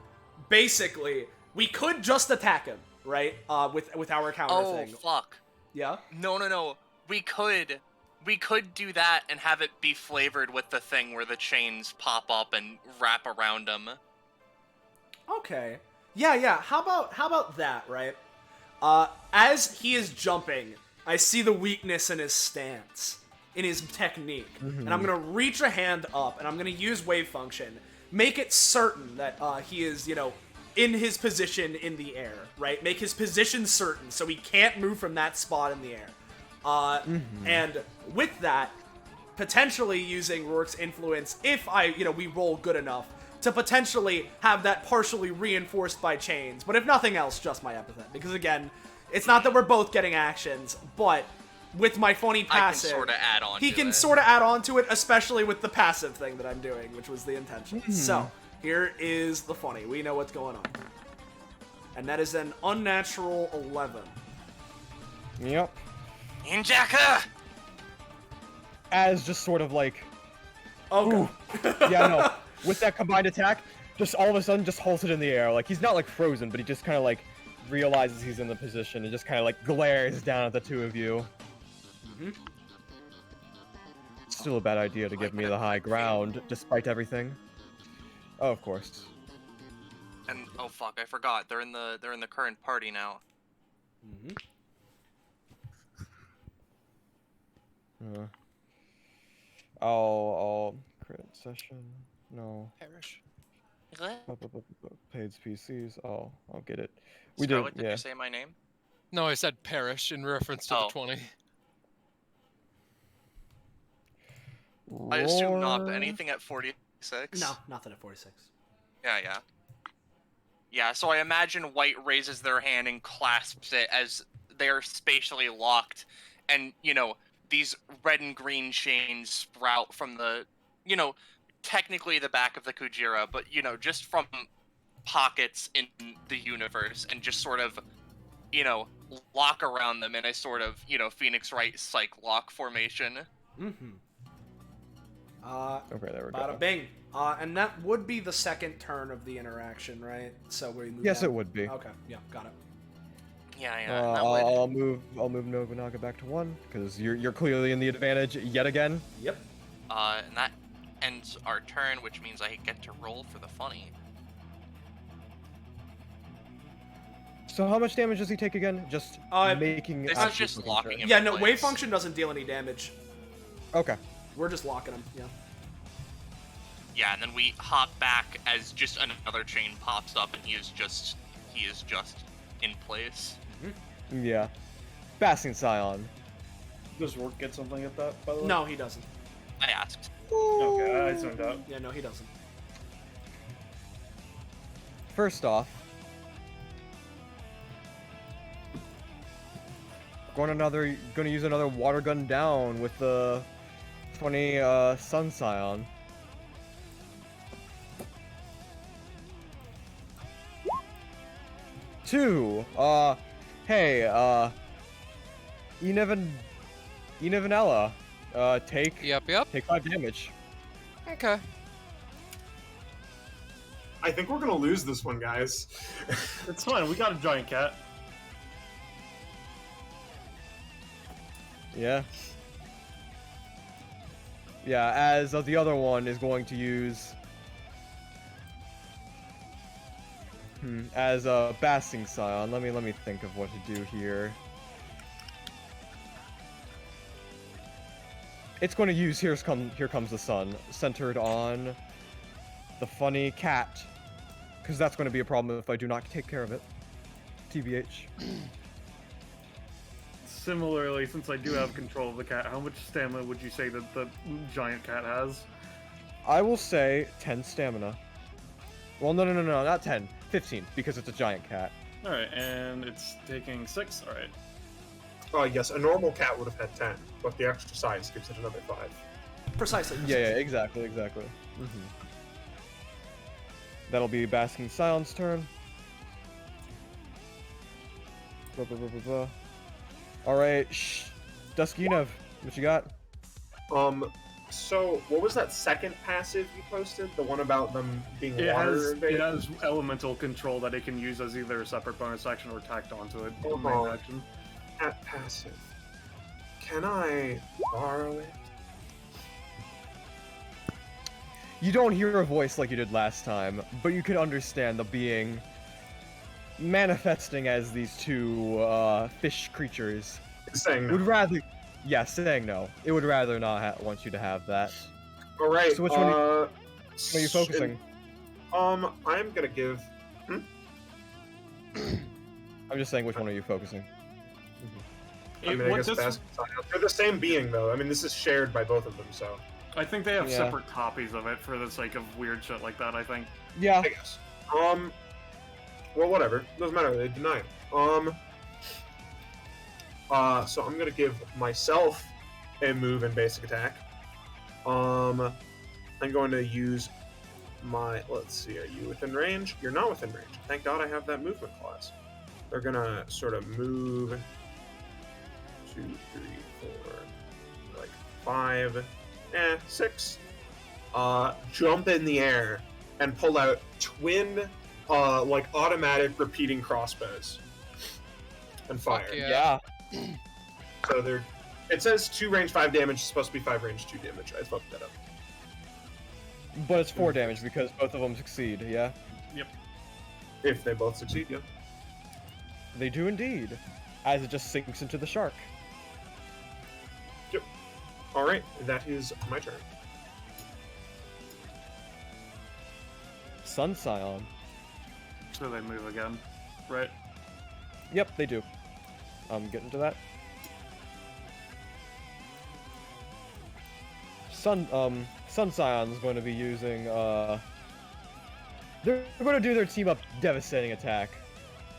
basically, we could just attack him, right? With our counter thing. Oh, fuck. Yeah? No. We could we could do that and have it be flavored with the thing where the chains pop up and wrap around him. Okay. Yeah. How about that, right? As he is jumping, I see the weakness in his stance, in his technique. And I'm going to reach a hand up, and I'm going to use wave function. Make it certain that he is, in his position in the air, right? Make his position certain so he can't move from that spot in the air. And with that, potentially using Rourke's influence, if we roll good enough, to potentially have that partially reinforced by chains. But if nothing else, just my epithet. Because again, it's not that we're both getting actions, but with my funny passive, I can sort of add on he can sort of add on to it, especially with the passive thing that I'm doing, which was the intention. So, here is the funny. We know what's going on. And that is an unnatural 11. Yep. Injaka! As just sort of like... Oh, yeah, no. With that combined attack, just all of a sudden just holds it in the air. Like, he's not like frozen, but he just kind of like realizes he's in the position and just kind of like glares down at the two of you. Still a bad idea to give me the high ground, despite everything. Oh, of course. And oh fuck, I forgot. They're in the current party now. I'll crit session. No. Perish. Paid PCs. I'll get it. Scarlet, did you say my name? No, I said perish in reference to the 20. I assume not, but anything at 46? No, nothing at 46. Yeah. Yeah, so I imagine White raises their hand and clasps it as they are spatially locked, and, these red and green chains sprout from the, technically the back of the Kujira, but, just from pockets in the universe, and just sort of, lock around them in a sort of, Phoenix Wright psych lock formation. Okay, there we go. Bada bing. And that would be the second turn of the interaction, right? So we move Yes, on. it would be. Okay, yeah, got it. Yeah. I'll move Nobunaga back to 1 because you're clearly in the advantage yet again. Yep. And that ends our turn, which means I get to roll for the funny. So how much damage does he take again? Just making. This is just locking him. Yeah, in no, place. wave function doesn't deal any damage. Okay. We're just locking him. Yeah. Yeah, and then we hop back as just another chain pops up, and he is just in place. Yeah. Basking Scion. Does Rourke get something at that, by the way? No, he doesn't. I asked. Okay, I zoned out. Yeah, no, he doesn't. First off, gonna use another water gun down with the 20 Sun Scion. Two. Hey, Enevanella, take. Yep. Take 5 damage. Okay. I think we're gonna lose this one, guys. It's fine, we got a giant cat. Yeah. Yeah, as the other one is going to use as a Basking Scion. Let me think of what to do here. It's going to use Here Comes the Sun, centered on the funny cat, because that's going to be a problem if I do not take care of it. TBH. Similarly, since I do have control of the cat, how much stamina would you say that the giant cat has? I will say 10 stamina. Well, no, not 10. 15, because it's a giant cat. Alright, and it's taking 6, alright. Yes, a normal cat would have had 10, but the extra size gives it another 5. Precisely. Yeah, exactly. That'll be Basking Scion's turn. Alright, Duskinev, what you got? So, what was that second passive you posted? The one about them being It water has elemental control that it can use as either a separate bonus action or tacked onto it. Main action. At passive. Can I borrow it? You don't hear a voice like you did last time, but you can understand the being manifesting as these two fish creatures. Saying no. Would rather, yeah, saying no. It would rather not want you to have that. All right. So which one are you focusing? I'm gonna give. I'm just saying, which one are you focusing? I mean, I guess they're the same being, though. I mean, this is shared by both of them, so. I think they have separate copies of it for the sake of weird shit like that, I think. Yeah. I guess. Well, whatever. Doesn't matter. They deny it. So I'm gonna give myself a move and basic attack. I'm going to use my. Let's see. Are you within range? You're not within range. Thank God I have that movement clause. They're gonna sort of move 2, 3, 4, like 5, 6. Jump in the air and pull out twin, like automatic repeating crossbows and fire. Yeah. So they're. It says 2 range 5 damage. It's supposed to be 5 range 2 damage. I fucked that up. But it's 4 damage because both of them succeed. Yeah. Yep. If they both succeed, yeah. They do indeed, as it just sinks into the shark. Yep. All right, that is my turn. Sun Scion. So they move again, right? Yep, they do. I'm getting to that. Sun Scion's going to be using, they're going to do their team up devastating attack.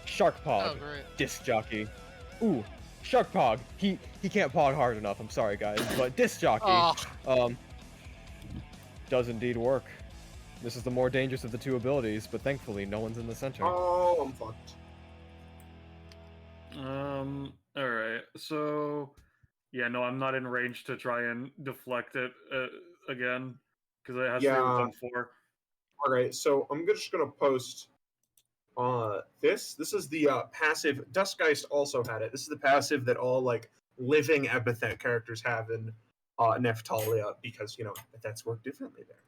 Shark Pog. Oh, great. Disc Jockey. Ooh, Shark Pog. He can't pog hard enough, I'm sorry guys, but Disc Jockey, does indeed work. This is the more dangerous of the two abilities, but thankfully no one's in the center. Oh, I'm fucked. Alright, so... Yeah, no, I'm not in range to try and deflect it again, because it has to be within 4. Alright, so I'm just gonna post this. This is the passive. Duskgeist also had it. This is the passive that all, like, living epithet characters have in Nephtalia, because, you know, epithets work differently there.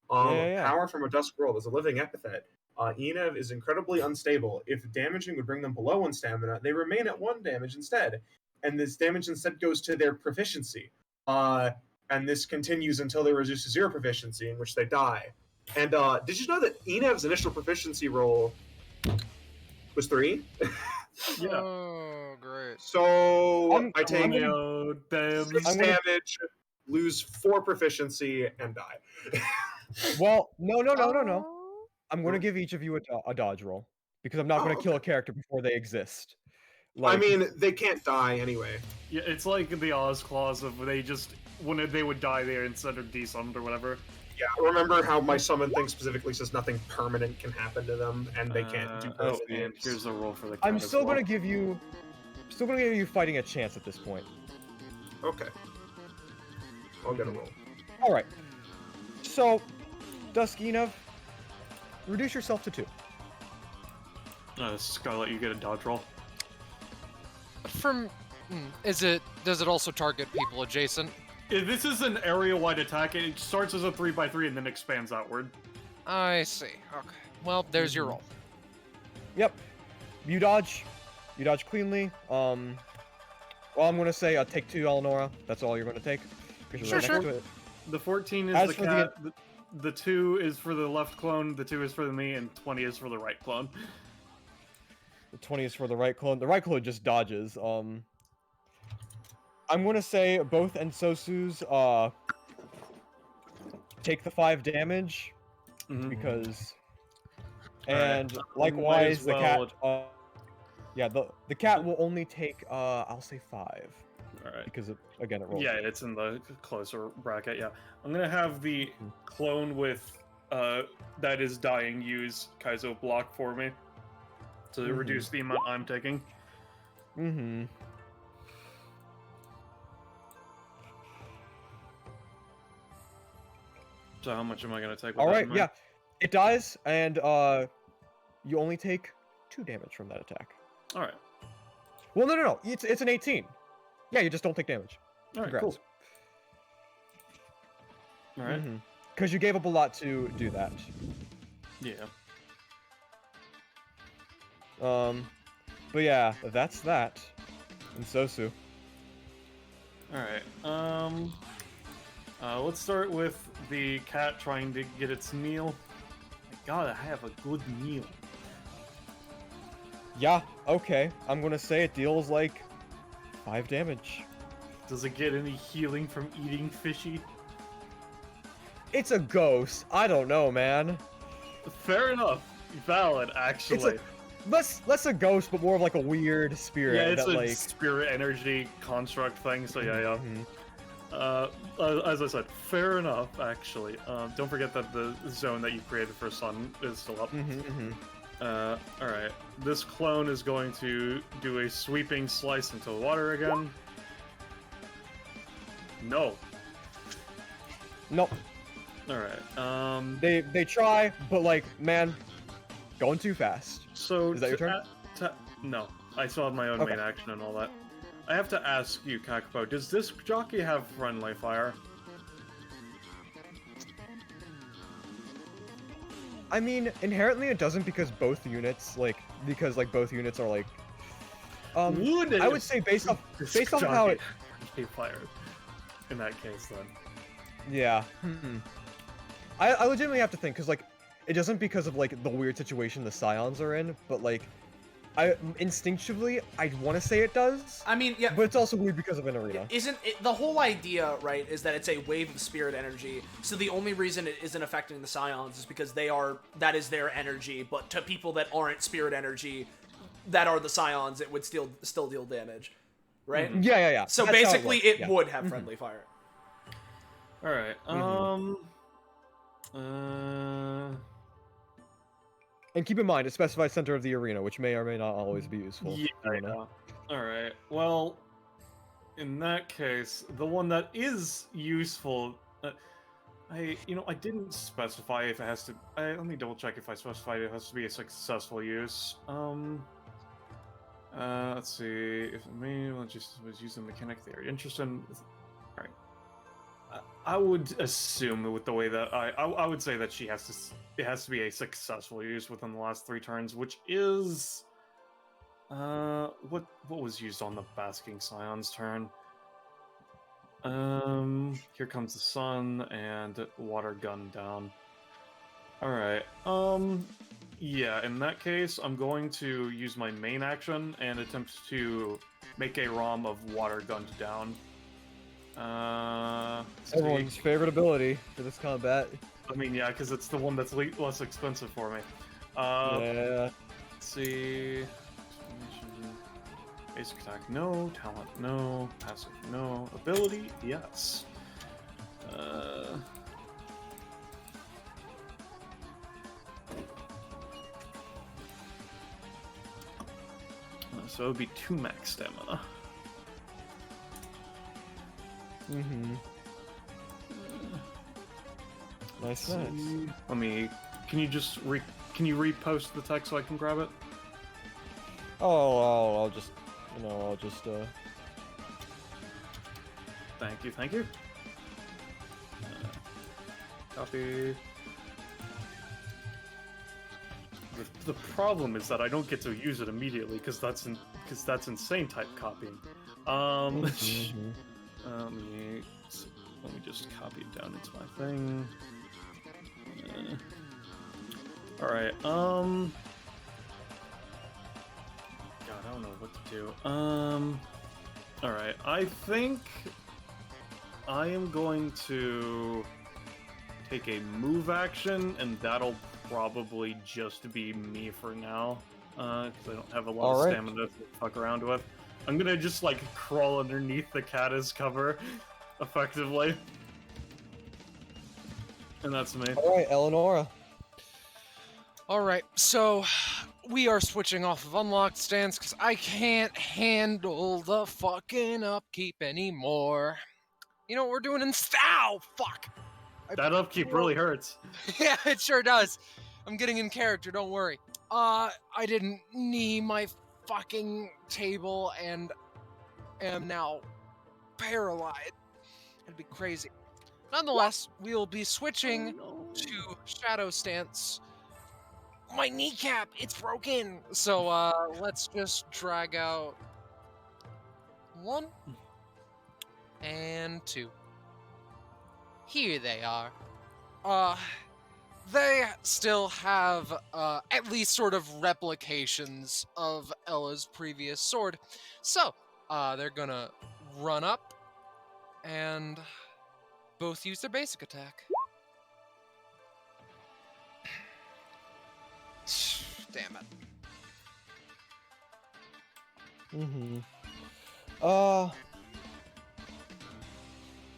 Power from a Dusk World as a living epithet. Enev is incredibly unstable. If damaging would bring them below 1 stamina, they remain at 1 damage instead. And this damage instead goes to their proficiency. And this continues until they reduce to 0 proficiency, in which they die. And did you know that Enev's initial proficiency roll was 3? Yeah. Oh, great. So I take 6 damn. damage, lose 4 proficiency, and die. Well, no. I'm going to give each of you a dodge roll, because I'm not going to kill a character before they exist. I mean, they can't die anyway. Yeah, it's like the Oz clause of they just when they would die there instead of desummoned or whatever. Yeah, remember how my summon thing specifically says nothing permanent can happen to them, and they can't do Oh, permanent and here's the roll for the. I'm still going to give you fighting a chance at this point. Okay. I'll get a roll. All right. So, Duskinov, reduce yourself to 2. Scarlet, you get a dodge roll. Does it also target people adjacent? This is an area-wide attack. It starts as a 3x3 and then expands outward. I see. Okay. Well, there's your roll. Yep. You dodge cleanly. Well, I'm gonna say take 2, Eleonora. That's all you're gonna take. Sure. The 14 is the cat. The 2 is for the left clone. The 2 is for me, and 20 is for the right clone. The 20 is for the right clone. The right clone just dodges. I'm gonna say both Ensosu's take the 5 damage because, and likewise the cat. Yeah, the cat will only take I'll say 5. All right. Because again it rolls. Yeah, it's in the closer bracket. Yeah, I'm gonna have the clone with that is dying use Kaizo block for me to reduce the amount I'm taking. So how much am I gonna take? All right, yeah, it dies, and you only take 2 damage from that attack. All right. Well, no, it's an 18. Yeah, you just don't take damage. All right, Congrats. cool. All right. Because you gave up a lot to do that. Yeah. But yeah, that's that. And Sosu. All right. Let's start with the cat trying to get its meal. I gotta have a good meal. Yeah, okay. I'm gonna say it deals like 5 damage. Does it get any healing from eating fishy? It's a ghost. I don't know, man. Fair enough. Valid, actually. Less a ghost, but more of like a weird spirit. Yeah, it's that, a like... spirit energy construct thing, so yeah. Mm-hmm. As I said, fair enough, actually. Don't forget that the zone that you created for Sun is still up. Alright. This clone is going to do a sweeping slice into the water again. No. Nope. Alright, They try, but like, man, going too fast. So is that your turn? No, I still have my own main action and all that. I have to ask you, Kakapo, does this jockey have friendly fire? I mean, inherently it doesn't because both units, both units are like... I would say based off how it... Friendly fire. In that case, then. Yeah. I legitimately have to think, because, like, it doesn't because of, like, the weird situation the Scions are in, but, like, instinctively, I'd want to say it does. I mean, yeah. But it's also weird because of an arena. Isn't it, the whole idea, right, is that it's a wave of spirit energy, so the only reason it isn't affecting the Scions is because that is their energy, but to people that aren't spirit energy, that are the Scions, it would still deal damage, right? Yeah. So that's basically, it would have friendly fire. Alright, And keep in mind, it specifies center of the arena, which may or may not always be useful. Yeah, Alright, well, in that case, the one that is useful, I didn't specify if it has to, let me double check if I specified it has to be a successful use. Let's see, if me just was using the mechanic theory. Interesting. Alright. I would assume with the way that I would say that it has to be a successful use within the last 3 turns, which is what was used on the Basking Scion's turn. Here comes the sun and water gun down. Alright, yeah, in that case, I'm going to use my main action and attempt to make a ROM of water gunned down. Everyone's favorite ability for this combat. I mean, yeah, because it's the one that's less expensive for me. Yeah. Let's see. Basic attack, no. Talent, no. Passive, no. Ability, yes. So it would be 2 max stamina. Nice. Let me. Can you just can you repost the text so I can grab it? Oh, I'll just. Thank you. Copy. The problem is that I don't get to use it immediately because that's insane type copying. Let me just copy it down into my thing. Alright, God, I don't know what to do. Alright, I think I am going to take a move action, and that'll probably just be me for now, because I don't have a lot of stamina to fuck around with. I'm gonna just, like, crawl underneath the cat as cover, effectively. And that's me. Alright, Eleonora. Alright, so we are switching off of unlocked stance because I can't handle the fucking upkeep anymore. You know what we're doing in Ow! Fuck! That upkeep really hurts. Yeah, it sure does. I'm getting in character, don't worry. I didn't knee my fucking table, and am now paralyzed. It'd be crazy. Nonetheless, we'll be switching to shadow stance. My kneecap, it's broken. So let's just drag out 1 and 2. Here they are. They still have at least sort of replications of Ella's previous sword. So they're gonna run up and both use their basic attack. Damn it.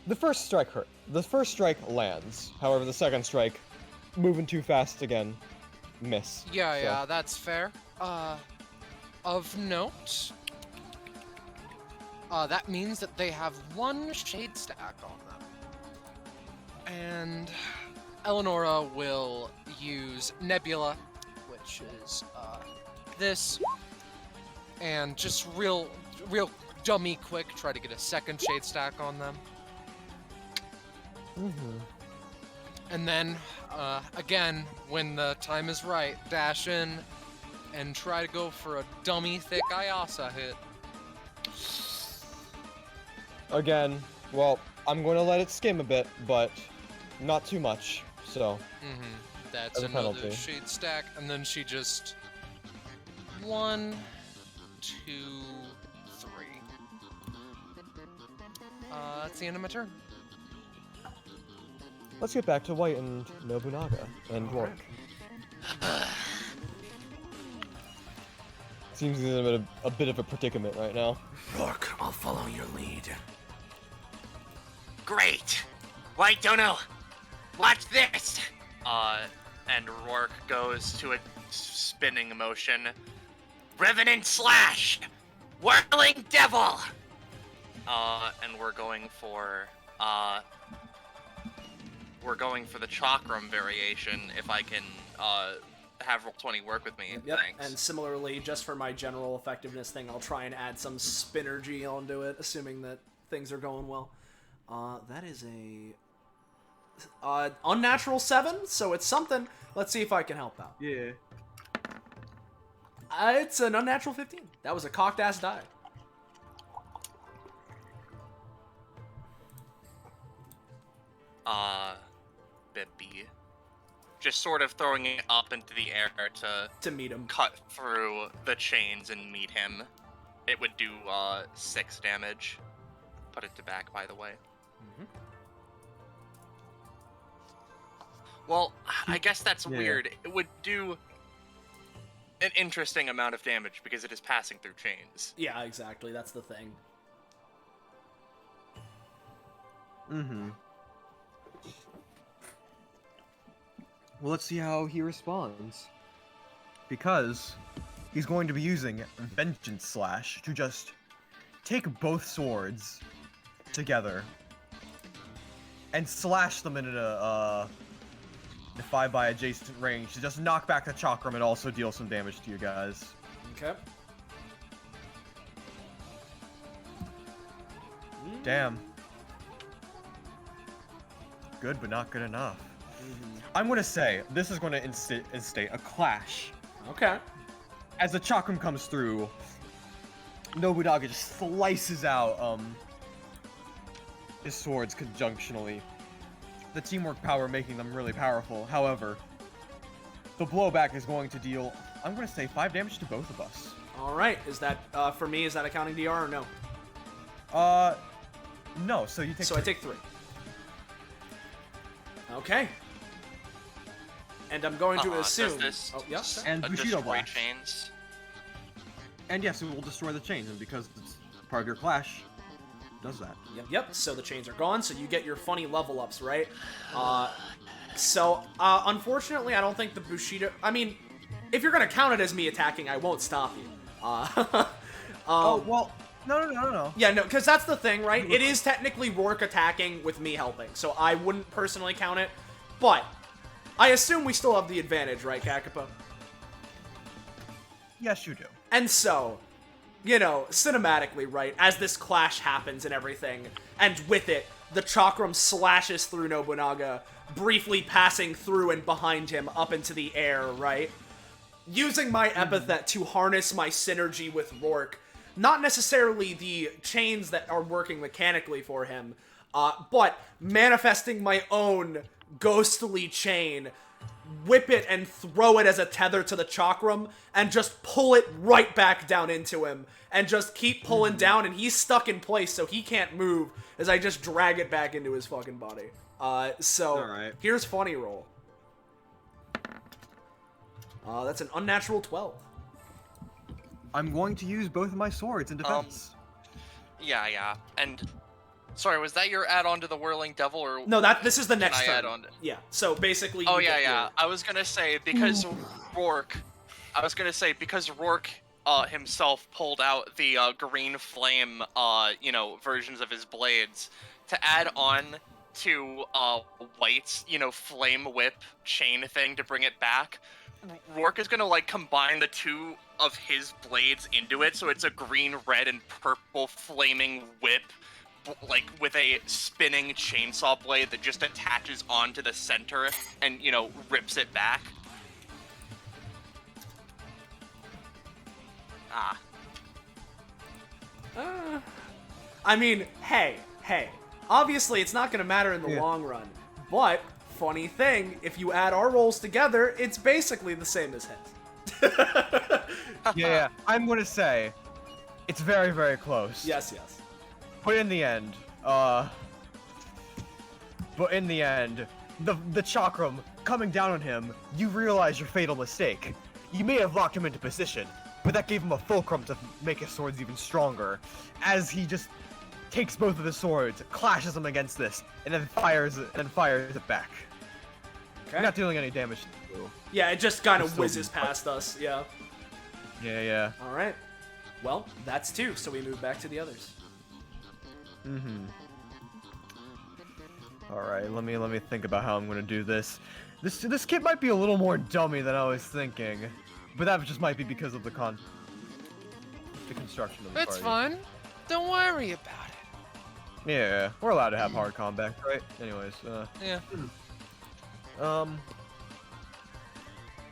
The first strike hurt. The first strike lands. However, the second strike, moving too fast again, miss. Yeah, that's fair. Of note, that means that they have 1 shade stack on them. And Eleonora will use Nebula, which is this, and just real dummy quick try to get a second shade stack on them. And then, again, when the time is right, dash in and try to go for a dummy thick Ayasa hit. Again, well, I'm going to let it skim a bit, but not too much, so. That's as a another penalty. shade stack, and then she just 1, 2, 3. That's the end of my turn. Let's get back to White and Nobunaga and Rourke. Seems he's in a bit of a predicament right now. Rourke, I'll follow your lead. Great! White, don't know. Watch this! And Rourke goes to a spinning motion. Revenant Slash! Whirling Devil! And we're going for the Chakram variation, if I can, have Roll20 work with me. Yep, Thanks. and similarly, just for my general effectiveness thing, I'll try and add some Spinergy onto it, assuming that things are going well. That is a unnatural 7, so it's something. Let's see if I can help out. Yeah. It's an unnatural 15. That was a cocked ass die. Bibby. Just sort of throwing it up into the air to meet him. Cut through the chains and meet him. It would do 6 damage. Put it to back, by the way. Well, I guess that's weird. It would do an interesting amount of damage because it is passing through chains. Yeah, exactly. That's the thing. Well, let's see how he responds. Because he's going to be using Vengeance Slash to just take both swords together and slash them in a defy by adjacent range to just knock back the Chakram and also deal some damage to you guys. Okay. Damn. Good, but not good enough. I'm gonna say this is gonna instate a clash. Okay. As the Chakram comes through, Nobunaga just slices out his swords conjunctionally. The teamwork power making them really powerful. However, the blowback is going to deal, I'm gonna say, 5 damage to both of us. All right. Is that for me? Is that accounting DR or no? No. So you take. So 3. I take 3. Okay. And I'm going to assume. Does this and Bushido destroy Blast. chains? And yes, it will destroy the chains, and because it's part of your clash, it does that. Yep. So the chains are gone. So you get your funny level ups, right? Unfortunately, I don't think the Bushido. I mean, if you're gonna count it as me attacking, I won't stop you. Oh well. No. Yeah, no, because that's the thing, right? It is technically Rourke attacking with me helping, so I wouldn't personally count it. But I assume we still have the advantage, right, Kakapo? Yes, you do. And so, you know, cinematically, right, as this clash happens and everything, and with it, the chakram slashes through Nobunaga, briefly passing through and behind him up into the air, right? Using my epithet to harness my synergy with Rourke, not necessarily the chains that are working mechanically for him, but manifesting my own ghostly chain, whip it and throw it as a tether to the chakram, and just pull it right back down into him, and just keep pulling down, and he's stuck in place, so he can't move, as I just drag it back into his fucking body. Alright. Here's funny roll. That's an unnatural 12. I'm going to use both of my swords in defense. Yeah. And sorry, was that your add-on to the Whirling Devil, or No, this is the next turn. add on to... Yeah. So basically. Oh yeah. I was gonna say because Rourke himself pulled out the green flame, versions of his blades to add on to White's, flame whip chain thing to bring it back. Rourke is gonna like combine the two of his blades into it, so it's a green, red, and purple flaming whip, like with a spinning chainsaw blade that just attaches onto the center and rips it back. I mean, hey. Obviously, it's not gonna matter in the long run, but funny thing, if you add our rolls together, it's basically the same as his. Yeah, I'm gonna say, it's very, very close. Yes. But in the end, the chakram coming down on him, you realize your fatal mistake. You may have locked him into position, but that gave him a fulcrum to make his swords even stronger, as he just takes both of his swords, clashes them against this, and then fires it back. Okay. Not dealing any damage to you. Yeah, it just kind of whizzes past us, yeah. Yeah. Alright. Well, that's 2, so we move back to the others. Alright, let me think about how I'm gonna do this. This kit might be a little more dummy than I was thinking, but that just might be because of the construction of the It's party. fine. Don't worry about it. Yeah, we're allowed to have hard combat, right? Anyways, Yeah.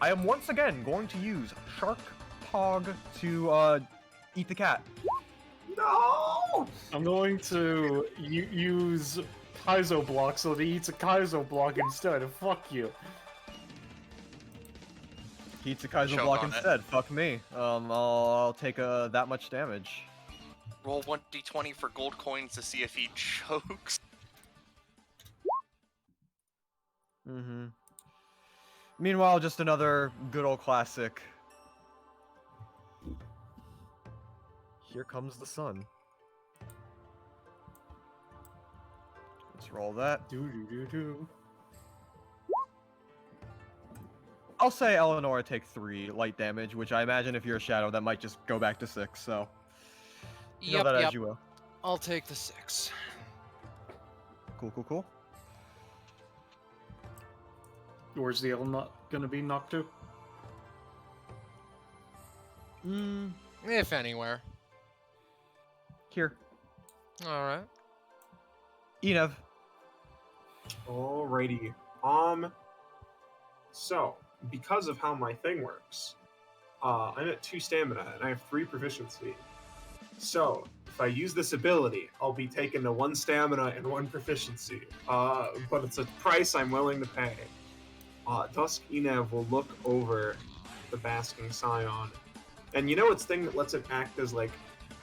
I am once again going to use Shark Pog to eat the cat. No! I'm going to use Kaizo block so that he eats a Kaizo block instead. Fuck you. He eats a Kaizo Choke block on it. instead. Fuck me. I'll take that much damage. Roll 1d20 for gold coins to see if he chokes. Meanwhile, just another good old classic. Here comes the sun. Let's roll that. I'll say Eleanor take 3 light damage, which I imagine if you're a shadow, that might just go back to 6, so... You know that as you will. I'll take the 6. Cool. Where's the L not gonna be knocked to? If anywhere. Here. Alright. Enev. Alrighty. So, because of how my thing works, I'm at 2 stamina, and I have 3 proficiency. So, if I use this ability, I'll be taken to 1 stamina and 1 proficiency. But it's a price I'm willing to pay. Dusk Enev will look over the Basking Scion. And its thing that lets it act as, like,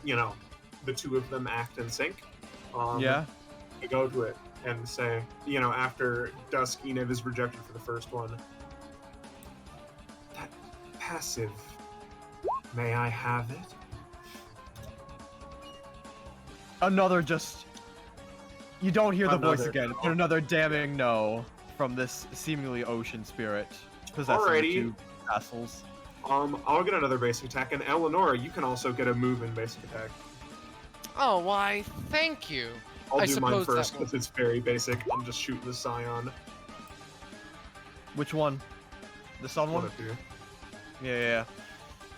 the 2 of them act in sync? Yeah. I go to it and say, after Dusk Enev is rejected for the first one, that passive, may I have it? Another just... You don't hear the voice Another again, no. but another damning no from this seemingly ocean spirit possessing Alrighty. the 2 castles. I'll get another basic attack, and Eleonora, you can also get a move in basic attack. Oh, why, thank you. I'll I do mine suppose that first will- because it's very basic. I'm just shooting the Scion. Which one? The sun one? One of you. Yeah.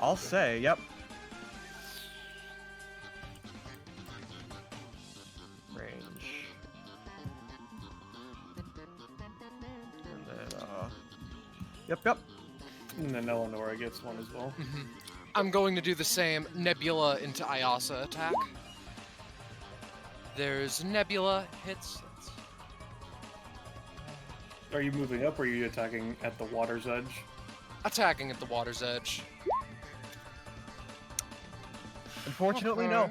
I'll say, yep. Yep. And then Eleonora gets one as well. I'm going to do the same Nebula into Ayasa attack. There's Nebula hits. Are you moving up or are you attacking at the water's edge? Attacking at the water's edge. Unfortunately, no.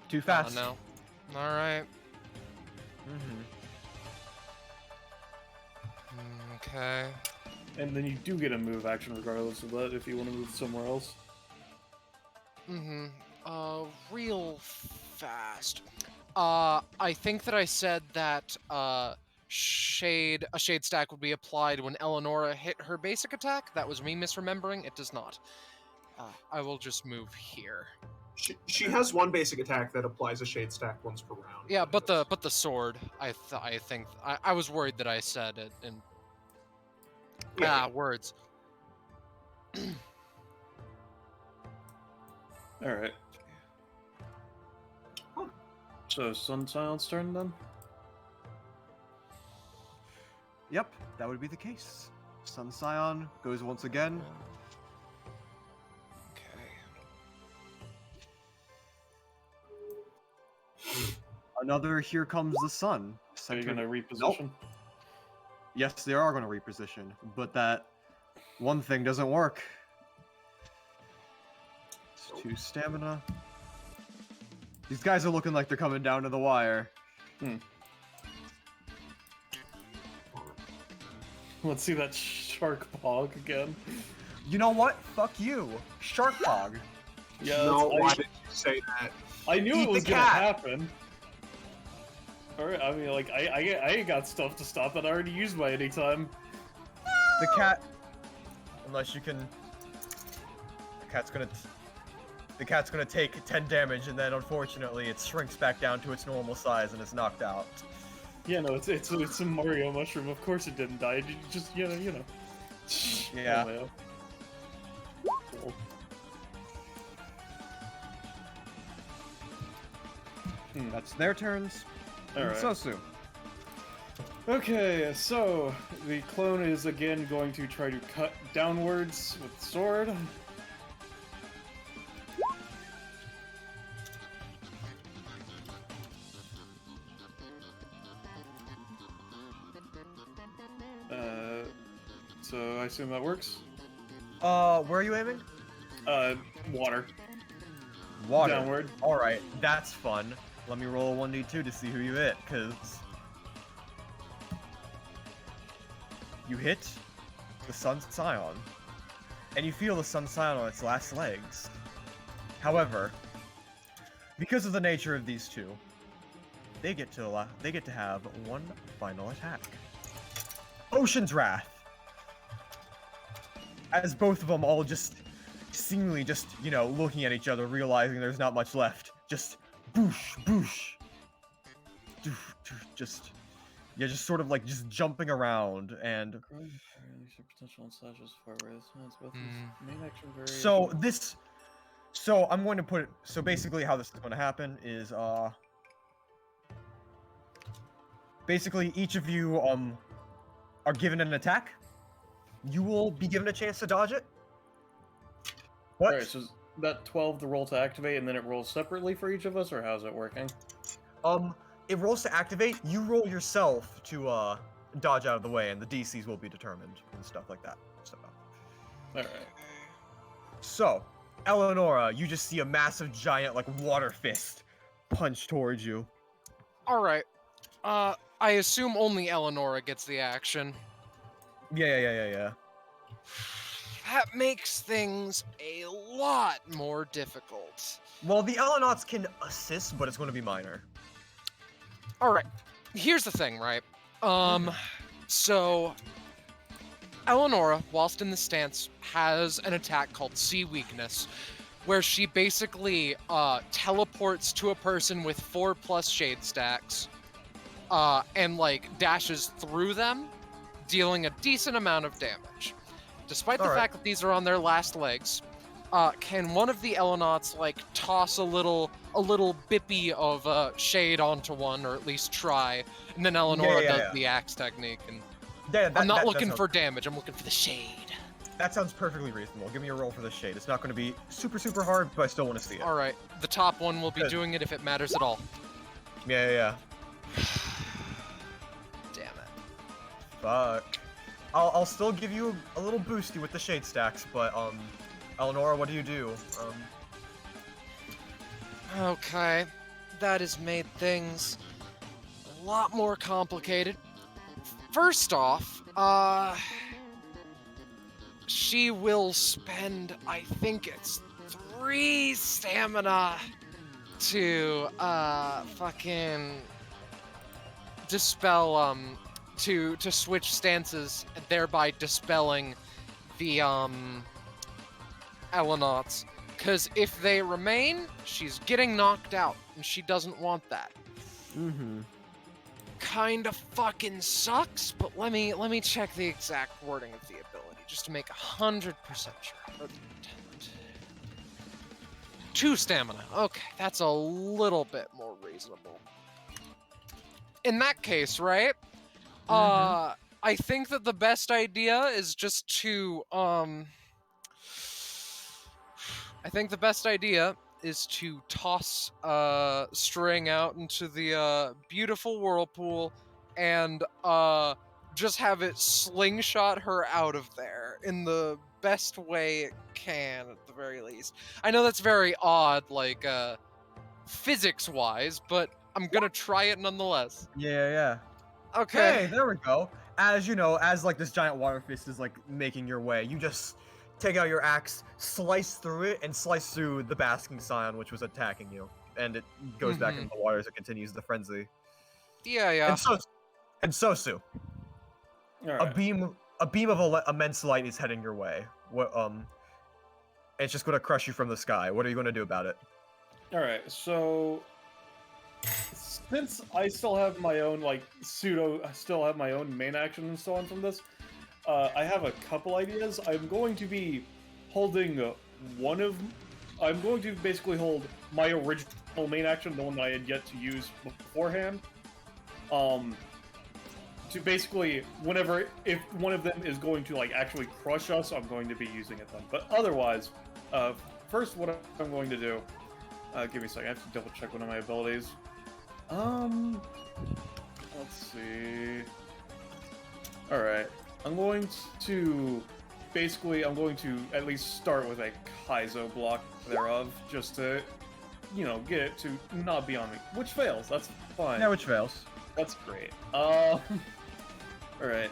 Too fast. No. Alright. Okay. And then you do get a move action regardless of that if you want to move somewhere else. Real fast. I think that I said that, a shade stack would be applied when Eleonora hit her basic attack. That was me misremembering. It does not. I will just move here. She has one basic attack that applies a shade stack once per round. Yeah, but the sword, I think I was worried that I said it in words. All right. So Sun Silence turn then. Yep, that would be the case. Sun Scion goes once again. Another Here Comes the Sun. Are you going to reposition? Nope. Yes, they are going to reposition, but that one thing doesn't work. It's 2 stamina. These guys are looking like they're coming down to the wire. Let's see that shark pog again. You know what? Fuck you. Shark Pog. Yeah. No, why did you say that? I knew Eat it was the gonna cat. happen. Alright, I mean, like, I ain't got stuff to stop that I already used by any time. The cat. Unless you can. The cat's gonna take 10 damage, and then unfortunately it shrinks back down to its normal size and is knocked out. Yeah, no, it's a Mario mushroom. Of course it didn't die. It just you know. Yeah. Oh, cool. That's their turns. Alright. Sosu. Okay, so the clone is again going to try to cut downwards with the sword. So I assume that works? Where are you aiming? Water. Water. Downward. Alright, that's fun. Let me roll a 1d2 to see who you hit, because... You hit the Sun Scion, and you feel the Sun Scion on its last legs. However, because of the nature of these two, they get to have one final attack. Ocean's Wrath! As both of them all just seemingly just, you know, looking at each other, realizing there's not much left. Just boosh, boosh. Just sort of like just jumping around and so I'm going to put it, so basically how this is going to happen is basically each of you are given an attack. You will be given a chance to dodge it. What? Alright, so that 12 to roll to activate, and then it rolls separately for each of us, or how's it working? It rolls to activate. You roll yourself to dodge out of the way, and the DCs will be determined and stuff like that. So. Alright. So, Eleonora, you just see a massive, giant, like water fist punch towards you. All right. I assume only Eleonora gets the action. Yeah. That makes things a lot more difficult. Well, the Elenauts can assist, but it's going to be minor. Alright, here's the thing, right? So... Eleonora, whilst in the stance, has an attack called Sea Weakness, where she basically, teleports to a person with 4+ shade stacks, and, like, dashes through them, dealing a decent amount of damage. Despite the fact that these are on their last legs, can one of the Elenauts, like, toss a little bippy of shade onto one, or at least try, and then Eleonora does the axe technique, and... Yeah, I'm not looking for damage. I'm looking for the shade. That sounds perfectly reasonable. Give me a roll for the shade. It's not going to be super hard, but I still want to see it. All right, the top one will be doing it if it matters at all. Yeah. Damn it. Fuck. I'll still give you a little boosty with the shade stacks, but Eleonora, what do you do? Okay, that has made things a lot more complicated. First off, she will spend, I think it's 3 stamina to fucking dispel to switch stances, thereby dispelling the Elenauts. Because if they remain, she's getting knocked out, and she doesn't want that. Kinda fucking sucks, but let me check the exact wording of the ability, just to make 100% sure. 2 stamina. Okay, that's a little bit more reasonable. In that case, right? I think that the best idea is just to toss String out into the beautiful whirlpool and just have it slingshot her out of there in the best way it can, at the very least. I know that's very odd, like physics-wise, but I'm gonna try it nonetheless. Yeah. Okay. Hey, there we go. As you know, as like this giant water fist is like making your way, you just take out your axe, slice through it, and slice through the basking scion which was attacking you, and it goes back into the water as it continues the frenzy. Yeah. And Sosu, Right. a beam of immense light is heading your way. It's just going to crush you from the sky. What are you going to do about it? All right, so since I still have my own I still have my own main action and so on from this. I have a couple ideas. I'm going to be holding I'm going to basically hold my original main action, the one that I had yet to use beforehand. To basically, if one of them is going to actually crush us, I'm going to be using it then. But otherwise, first what I'm going to do, give me a second, I have to double check one of my abilities. Let's see. Alright, I'm going to at least start with a Kaizo block thereof, just to, get it to not be on me. Which fails, that's fine. Yeah, which fails. That's great. Alright.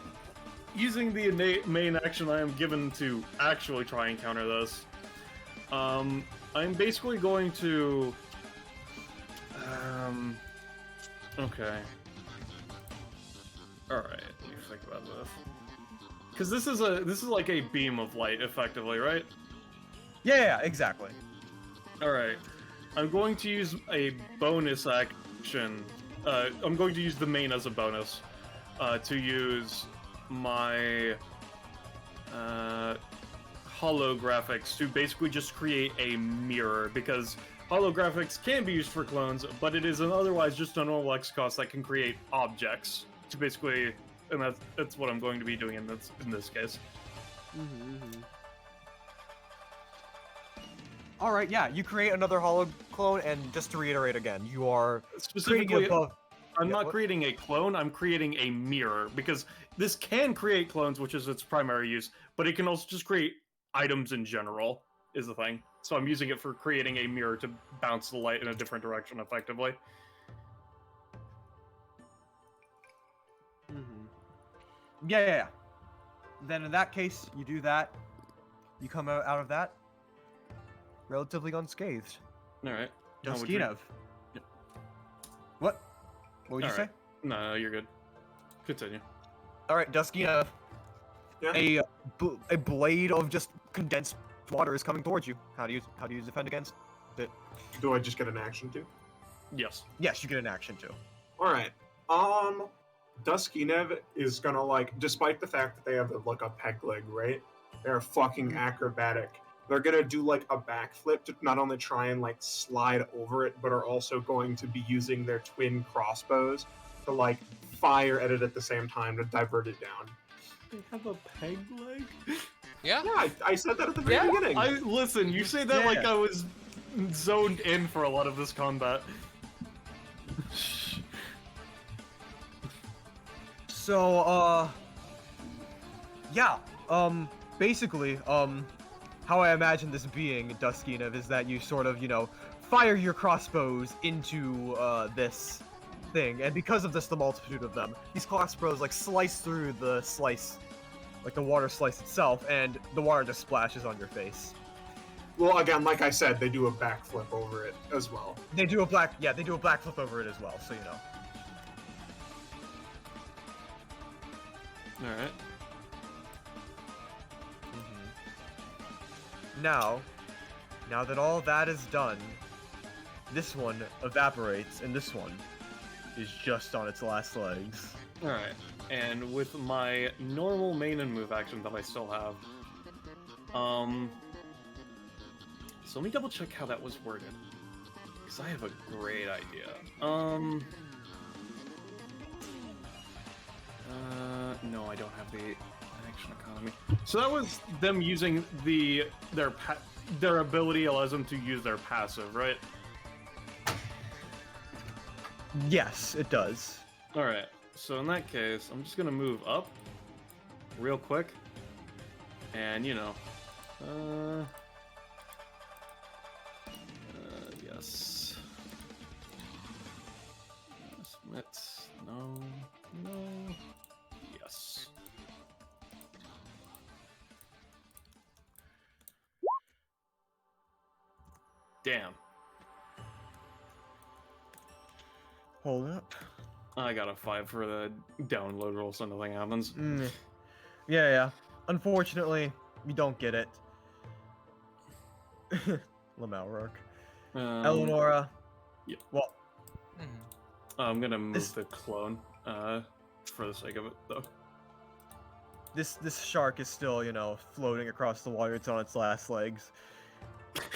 Using the innate main action I am given to actually try and counter this, I'm basically going to... Okay. Alright, let me think about this. Because this is like a beam of light, effectively, right? Yeah, exactly. Alright. I'm going to use a bonus action. I'm going to use the main as a bonus. To use my holographics to basically just create a mirror, because holographics can be used for clones, but it is otherwise just a normal X cost that can create objects to basically, and that's what I'm going to be doing in this case. All right, yeah, you create another holo clone, and just to reiterate again, you are Specifically, above. I'm not creating a clone, I'm creating a mirror, because this can create clones, which is its primary use, but it can also just create items in general, is the thing. So I'm using it for creating a mirror to bounce the light in a different direction, effectively. Yeah. Then in that case, you do that. You come out of that relatively unscathed. Alright. Duskinov. What? What would you say? No, you're good. Continue. Alright, Duskinov. Yeah. A blade of just condensed water is coming towards you. How do you defend against it? Do I just get an action too? Yes. Yes, you get an action too. Alright. Duskinov is gonna despite the fact that they have a peg leg, right? They're fucking acrobatic. They're gonna do a backflip to not only try and slide over it, but are also going to be using their twin crossbows to fire at it at the same time to divert it down. They have a peg leg? Yeah. Yeah, I said that at the very beginning. Listen, you say that like I was zoned in for a lot of this combat. So, yeah, basically, how I imagine this being, Duskinav, is that you sort of, fire your crossbows into, this thing, and because of this, the multitude of them, these crossbows, like, slice through the slice, like the water slice itself, and the water just splashes on your face. Well, again, like I said, they do a backflip over it as well. They do a backflip over it as well, so you know. Alright. Now that all that is done, this one evaporates, and this one is just on its last legs. Alright, and with my normal main and move action that I still have, so let me double check how that was worded, because I have a great idea. No, I don't have the action economy. So that was them using their ability allows them to use their passive, right? Yes, it does. Alright, so in that case, I'm just gonna move up real quick. And, yes. Submit. No. Yes. Damn. Hold up. I got a 5 for the download roll so nothing happens. Yeah. Unfortunately, you don't get it. Lamalrook. Eleonora. Yeah. Well, I'm gonna move the clone, for the sake of it, though. This shark is still, floating across the water. It's on its last legs.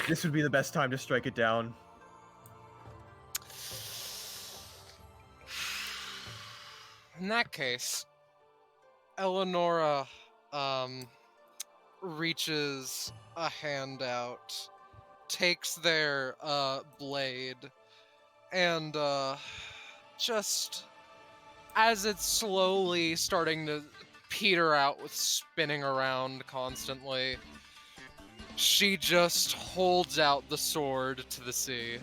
This would be the best time to strike it down. In that case, Eleonora, reaches a hand out, takes their, blade, and, just as it's slowly starting to peter out with spinning around constantly, she just holds out the sword to the sea.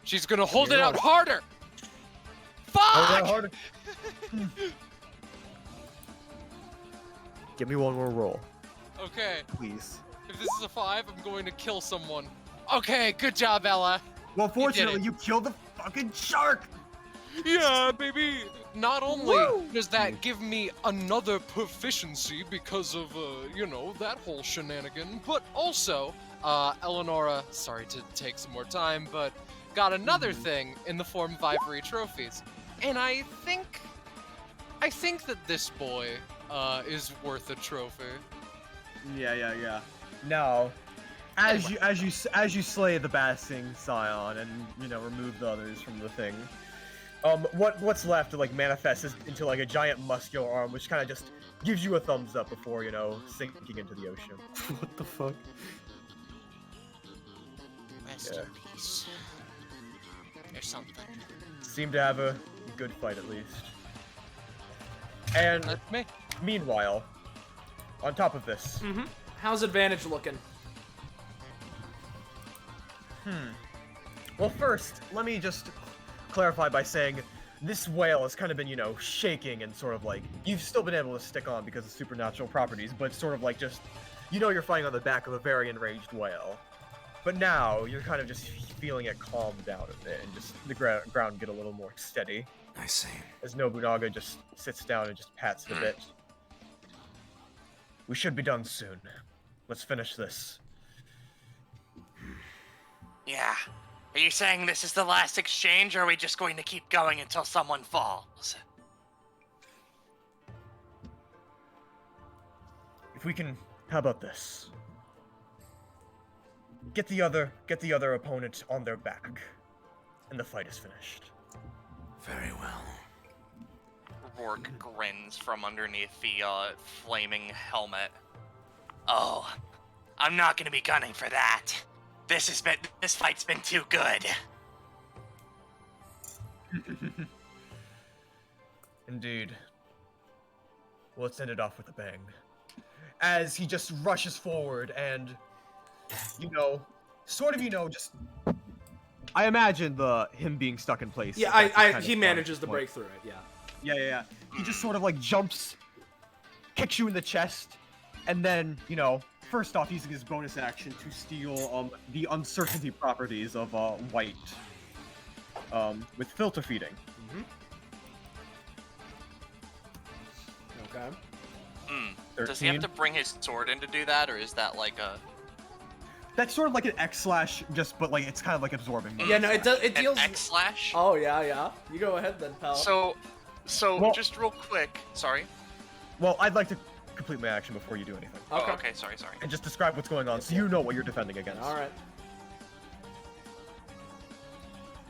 She's gonna hold it out harder! Fuck! Hold it out harder. Give me one more roll. Okay. Please. If this is a 5, I'm going to kill someone. Okay, good job, Ella. Well, fortunately, you killed the fucking shark! Yeah, baby! Not only does that give me another proficiency because of, that whole shenanigan, but also, Eleonora, sorry to take some more time, but got another thing in the form of ivory trophies. And I think that this boy, is worth a trophy. Yeah. Now, as you slay the Basing Scion and remove the others from the thing, what's left manifests into a giant muscular arm, which kind of just gives you a thumbs up before sinking into the ocean. What the fuck? Rest in peace. There's something. Seemed to have a good fight at least. And That's me. Meanwhile, on top of this, How's advantage looking? Well, first, let me just clarify by saying this whale has kind of been, shaking and sort of you've still been able to stick on because of supernatural properties, but sort of just, you're fighting on the back of a very enraged whale. But now, you're kind of just feeling it calm down a bit and just the ground get a little more steady. I see. As Nobunaga just sits down and just pats it a bit. We should be done soon. Let's finish this. Yeah. Are you saying this is the last exchange, or are we just going to keep going until someone falls? If we can, how about this? Get the other opponent on their back, and the fight is finished. Very well. Rourke grins from underneath the flaming helmet. Oh, I'm not gonna be gunning for that. This fight's been too good. Indeed. Well, let's end it off with a bang. As he just rushes forward and, just... I imagine him being stuck in place. Yeah, he manages to break through it, yeah. Yeah. He just sort of like jumps, kicks you in the chest, and then, first off, using his bonus action to steal the uncertainty properties of white with filter feeding. Okay. 13. Does he have to bring his sword in to do that, or is that like a... That's sort of like an X/, but like it's kind of like absorbing. Yeah, no, it deals... An X/? Oh, yeah. You go ahead then, pal. So Well- just real quick, sorry. Well, I'd like to complete my action before you do anything. Okay. Oh, okay, sorry. And just describe what's going on so you know what you're defending against. Alright.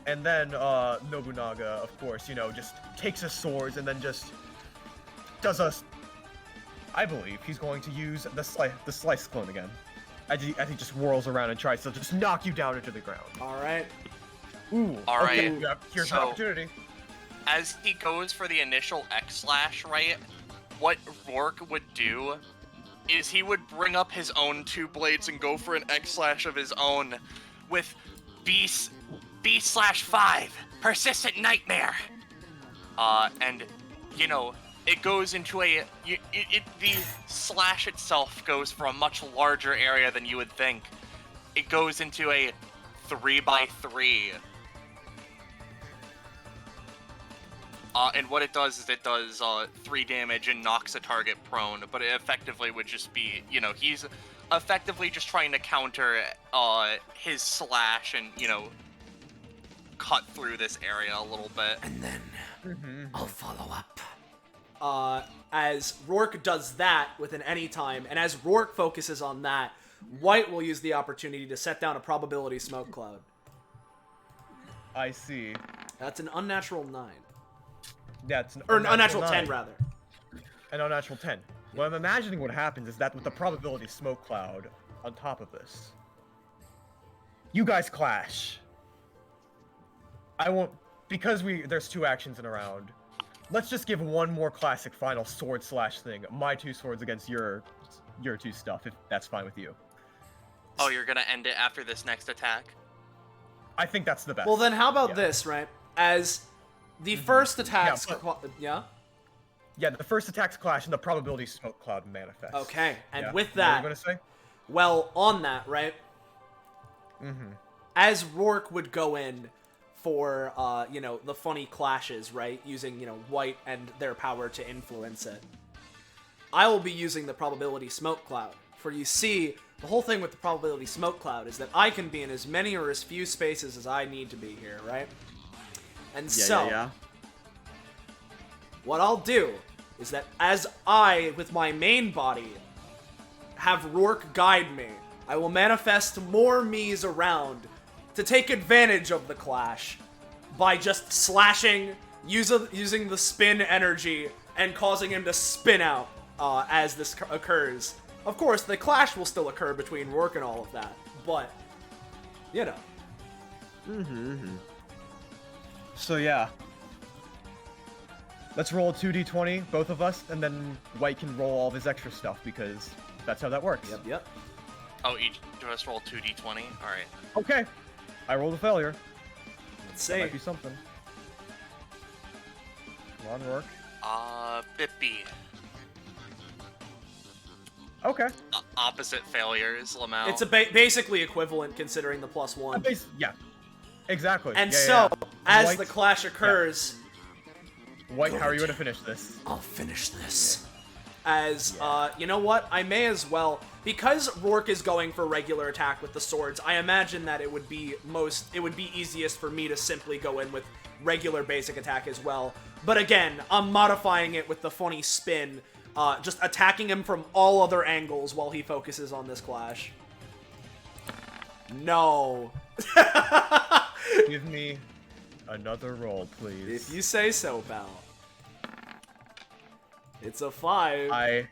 And then Nobunaga, of course, just takes his swords and then just does I believe he's going to use the slice clone again. As he just whirls around and tries to just knock you down into the ground. Alright. Ooh. Alright. Okay, yeah, here's an opportunity. As he goes for the initial X/, right, what Rourke would do is he would bring up his own 2 blades and go for an X/ of his own with B/5, Persistent Nightmare. And, it goes into the slash itself goes for a much larger area than you would think. It goes into a 3x3. And what it does is it does 3 damage and knocks a target prone, but it effectively would just be, he's effectively just trying to counter his slash and, cut through this area a little bit. And then I'll follow up. As Rourke does that with an anytime, and as Rourke focuses on that, White will use the opportunity to set down a probability smoke cloud. I see. That's an unnatural 9. Yeah, it's an unnatural 10, 9. rather. An unnatural 10. What I'm imagining what happens is that with the probability smoke cloud on top of this, you guys clash. I won't... Because there's 2 actions in a round, let's just give one more classic final sword slash thing. My 2 swords against your 2 stuff, if that's fine with you. Oh, you're gonna end it after this next attack? I think that's the best. Well, then how about this, right? As the first attacks... Yeah, the first attacks clash and the probability smoke cloud manifests. Okay, and Yeah. with What that... were you gonna say? Well, on that, right? As Rourke would go in for, the funny clashes, right? Using, White and their power to influence it. I will be using the probability smoke cloud. For you see, the whole thing with the probability smoke cloud is that I can be in as many or as few spaces as I need to be here, right? And what I'll do is that as I, with my main body, have Rourke guide me, I will manifest more me's around to take advantage of the clash by just slashing, using the spin energy, and causing him to spin out as this occurs. Of course, the clash will still occur between Rourke and all of that, but, So yeah. Let's roll 2d20, both of us, and then White can roll all of his extra stuff, because that's how that works. Yep. Oh, each of us roll 2d20? Alright. Okay. I rolled a failure. Let's That see. might be something. Come on, Rourke. Bippy. Okay. Opposite failures, Lamau. It's basically equivalent considering the +1. Yeah. Exactly. And Yeah. as White- the clash occurs... White, how are you going to finish this? I'll finish this. As, you know what? I may as well... Because Rourke is going for regular attack with the swords, I imagine that it would be easiest for me to simply go in with regular basic attack as well. But again, I'm modifying it with the funny spin, just attacking him from all other angles while he focuses on this clash. No. Give me another roll, please. If you say so, pal. It's a 5.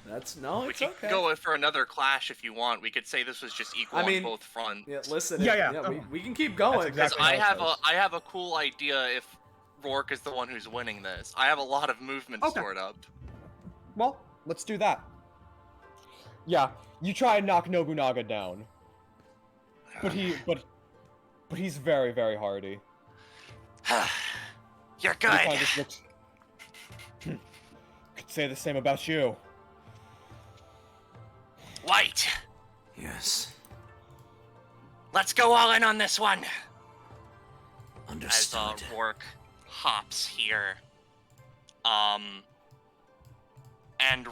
It's We okay. could go for another clash if you want. We could say this was just equal on both fronts. Yeah, listen. Yeah. We can keep going. Because I have a cool idea if Rourke is the one who's winning this. I have a lot of movement stored up. Well, let's do that. Yeah, you try and knock Nobunaga down. But he's very, very hardy. You're good. He kinda just looks... Could say the same about you. White. Yes. Let's go all in on this one. Understood. As Rourke hops here. And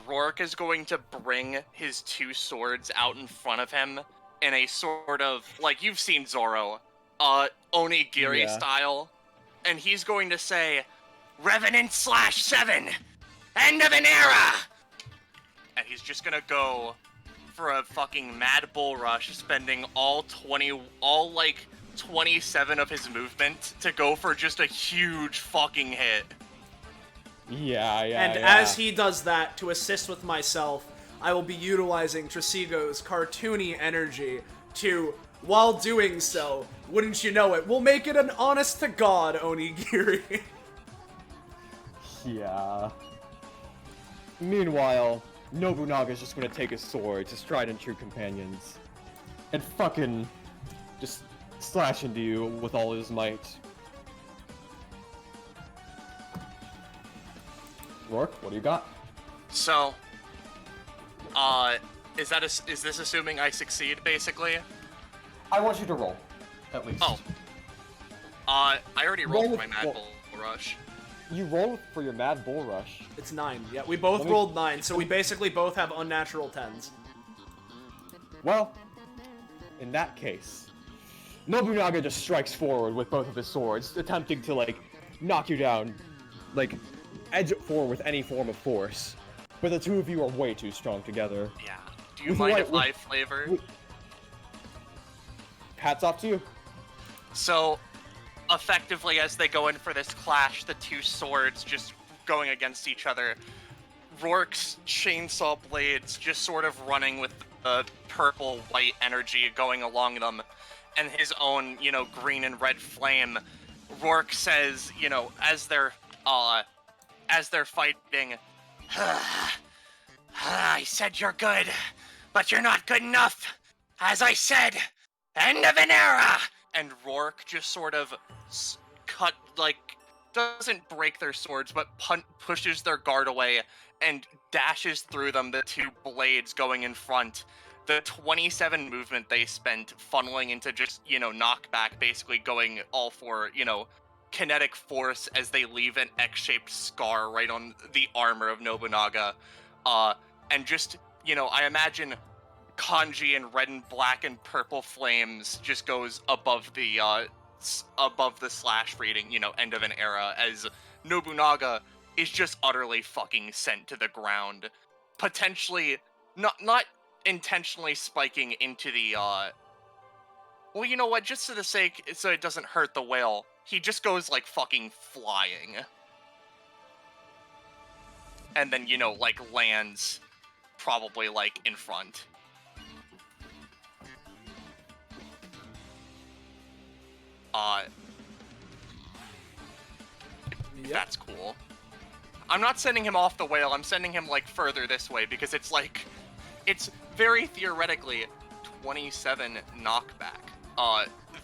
Rourke is going to bring his 2 swords out in front of him in a sort of, like, you've seen Zoro, Onigiri style. And he's going to say, Revenant/7! End of an era! And he's just gonna go for a fucking mad bull rush, spending all 27 of his movement to go for just a huge fucking hit. Yeah. And as he does that, to assist with myself, I will be utilizing Trasigo's cartoony energy to, while doing so, wouldn't you know it, we'll make it an honest-to-God onigiri. Yeah. Meanwhile, Nobunaga's just gonna take his sword, his tried and true companions, and fucking just slash into you with all his might. Rourke, what do you got? So, is this assuming I succeed, basically? I want you to roll, at least. Oh. I already rolled for my Mad Bull Rush. You rolled for your Mad Bull Rush. It's 9. Yeah, we both rolled 9, so we basically both have unnatural 10s. Well, in that case, Nobunaga just strikes forward with both of his swords, attempting to, like, knock you down, like, edge it forward with any form of force. But the two of you are way too strong together. Yeah. Do you mind if I flavor? Hats off to you. So, effectively, as they go in for this clash, the 2 swords just going against each other, Rourke's chainsaw blades just sort of running with the purple-white energy going along them, and his own, green and red flame. Rourke says, as they're fighting, I said you're good, but you're not good enough. As I said, end of an era! And Rourke just sort of doesn't break their swords, but pushes their guard away and dashes through them, the 2 blades going in front. The 27 movement they spent funneling into just, knockback, basically going all for, kinetic force as they leave an X-shaped scar right on the armor of Nobunaga. And just, I imagine kanji and red and black and purple flames just goes above the slash reading, end of an era, as Nobunaga is just utterly fucking sent to the ground. Potentially, not intentionally spiking into the, well, you know what, just for the sake, so it doesn't hurt the whale, he just goes, like, fucking flying. And then, lands probably, in front. Yep. That's cool. I'm not sending him off the whale, I'm sending him, further this way, because it's, it's very theoretically 27 knockback,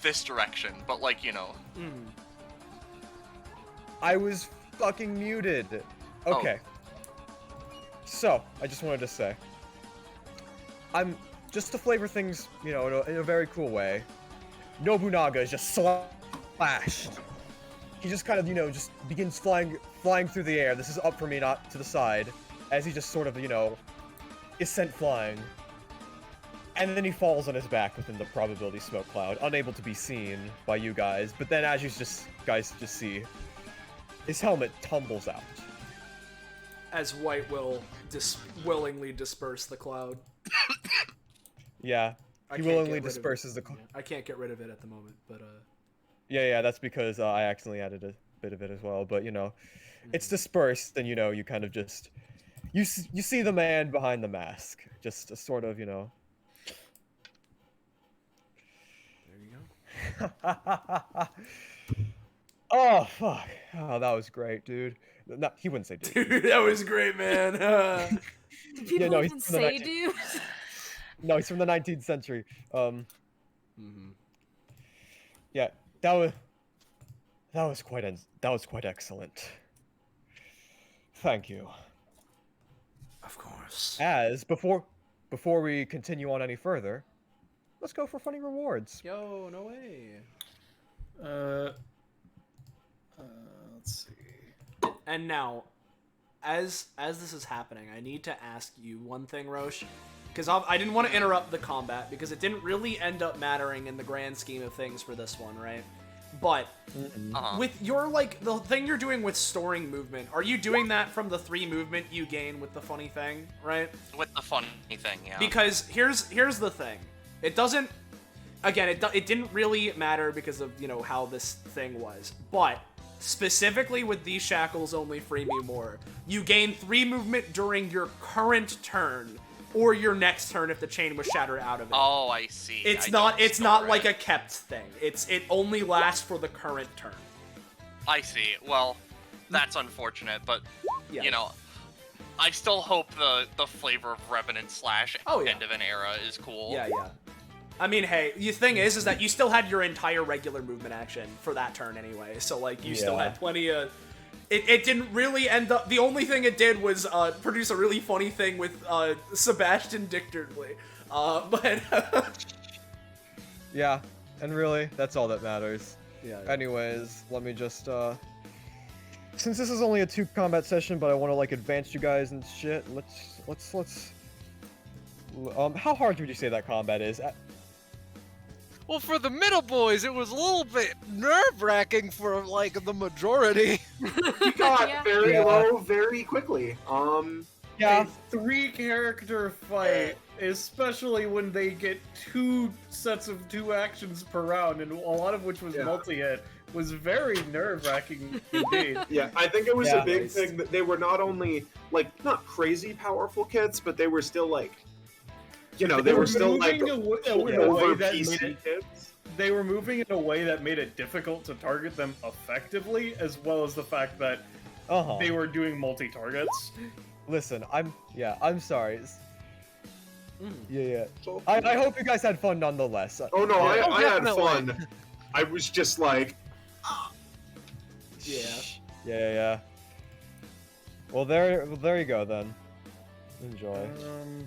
this direction, but, I was fucking muted. Okay. So, I just wanted to say, just to flavor things, in a very cool way, Nobunaga is just slashed. He just kind of, just begins flying through the air. This is up for me, not to the side, as he just sort of, is sent flying. And then he falls on his back within the probability smoke cloud, unable to be seen by you guys. But then, as you guys just see, his helmet tumbles out. As White will willingly disperse the cloud. Yeah, he willingly disperses the cloud. I can't get rid of it at the moment, but Yeah, that's because I accidentally added bit of it as well, but you know, it's dispersed, and you know, you kind of just you see the man behind the mask, just a sort of, you know. There you go. Oh fuck! Oh, that was great, dude. No, he wouldn't say dude. Dude, that was great, man. Do people no, even say dude? No, he's from the 19th century. Mhm. Yeah, that was quite excellent. Thank you. Of course. As before we continue on any further, let's go for funny rewards. Yo, no way. Let's see. And now, as this is happening, I need to ask you one thing, Roche, because I didn't want to interrupt the combat because it didn't really end up mattering in the grand scheme of things for this one, right? But with your the thing you're doing with storing movement, are you doing that from the 3 movement you gain with the funny thing, right? With the funny thing, yeah. Because here's the thing, it doesn't. Again, it didn't really matter because of, you know, how this thing was, but specifically with these shackles only free me more, you gain 3 movement during your current turn or your next turn if the chain was shattered out of it. Oh, I see. It's not like a kept thing. It only lasts for the current turn. I see. Well, that's unfortunate, but Yeah. you know, I still hope the flavor of Revenant slash Oh, yeah. end of an era is cool. Yeah. I mean, hey, the thing is that you still had your entire regular movement action for that turn anyway, so, like, you still had plenty of... It didn't really end up... The only thing it did was produce a really funny thing with Sebastian Dictardly. But... Yeah, and really, that's all that matters. Yeah. Anyways, let me just, since this is only a 2 combat session, but I want to, like, advance you guys and shit, let's... how hard would you say that combat is? Well, for the middle boys, it was a little bit nerve-wracking for, like, the majority. He got very low very quickly. A 3-character fight, especially when they get 2 sets of 2 actions per round, and a lot of which was multi-hit, was very nerve-wracking indeed. Yeah, I think it was a big thing that they were not only, like, not crazy powerful kits, but they were still, like, you know, they were still, like, over PC kits. They were moving in a way that made it difficult to target them effectively, as well as the fact that they were doing multi-targets. Listen, I'm sorry. Yeah. I hope you guys had fun nonetheless. Oh no, I had fun. I was just like... Yeah. Well, there you go then. Enjoy.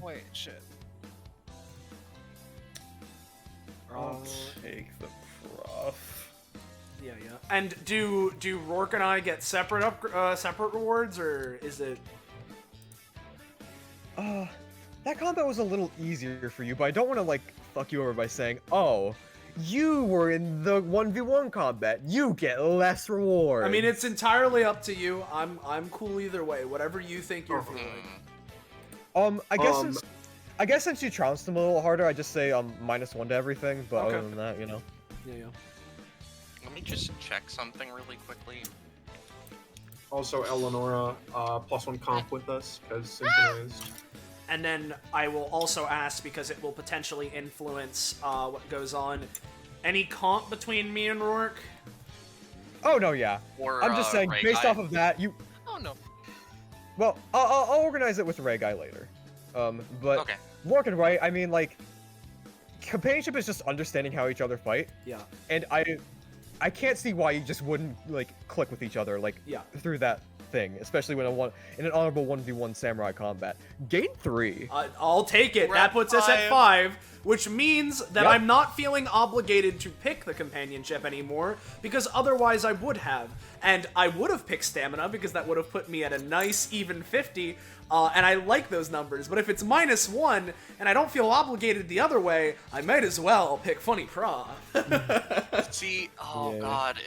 Wait, shit. I'll take the prof. Yeah. And do Rourke and I get separate rewards, or is it... That combat was a little easier for you, but I don't want to, like, fuck you over by saying, oh, you were in the 1v1 combat. You get less reward. I mean, it's entirely up to you. I'm cool either way. Whatever you think you're feeling. I guess since you trounced them a little harder, I just say -1 to everything. But other than that, you know. Yeah. Let me just check something really quickly. Also, Eleonora, +1 comp with us, because synchronized. And then I will also ask, because it will potentially influence what goes on, any comp between me and Rourke? Oh, no, yeah. Or, I'm just saying, based off of that, you... Oh, no. Well, I'll organize it with Ray Guy later. But Okay. Rourke and Ray, I mean, like, companionship is just understanding how each other fight. Yeah. And I can't see why you just wouldn't, like, click with each other, like, through that thing, especially when in an honorable 1v1 samurai combat. Gain 3. I'll take it. That puts us at 5, which means that I'm not feeling obligated to pick the companionship anymore, because otherwise I would have. And I would have picked stamina, because that would have put me at a nice even 50, and I like those numbers. But if it's -1, and I don't feel obligated the other way, I might as well pick funny prof. See, god.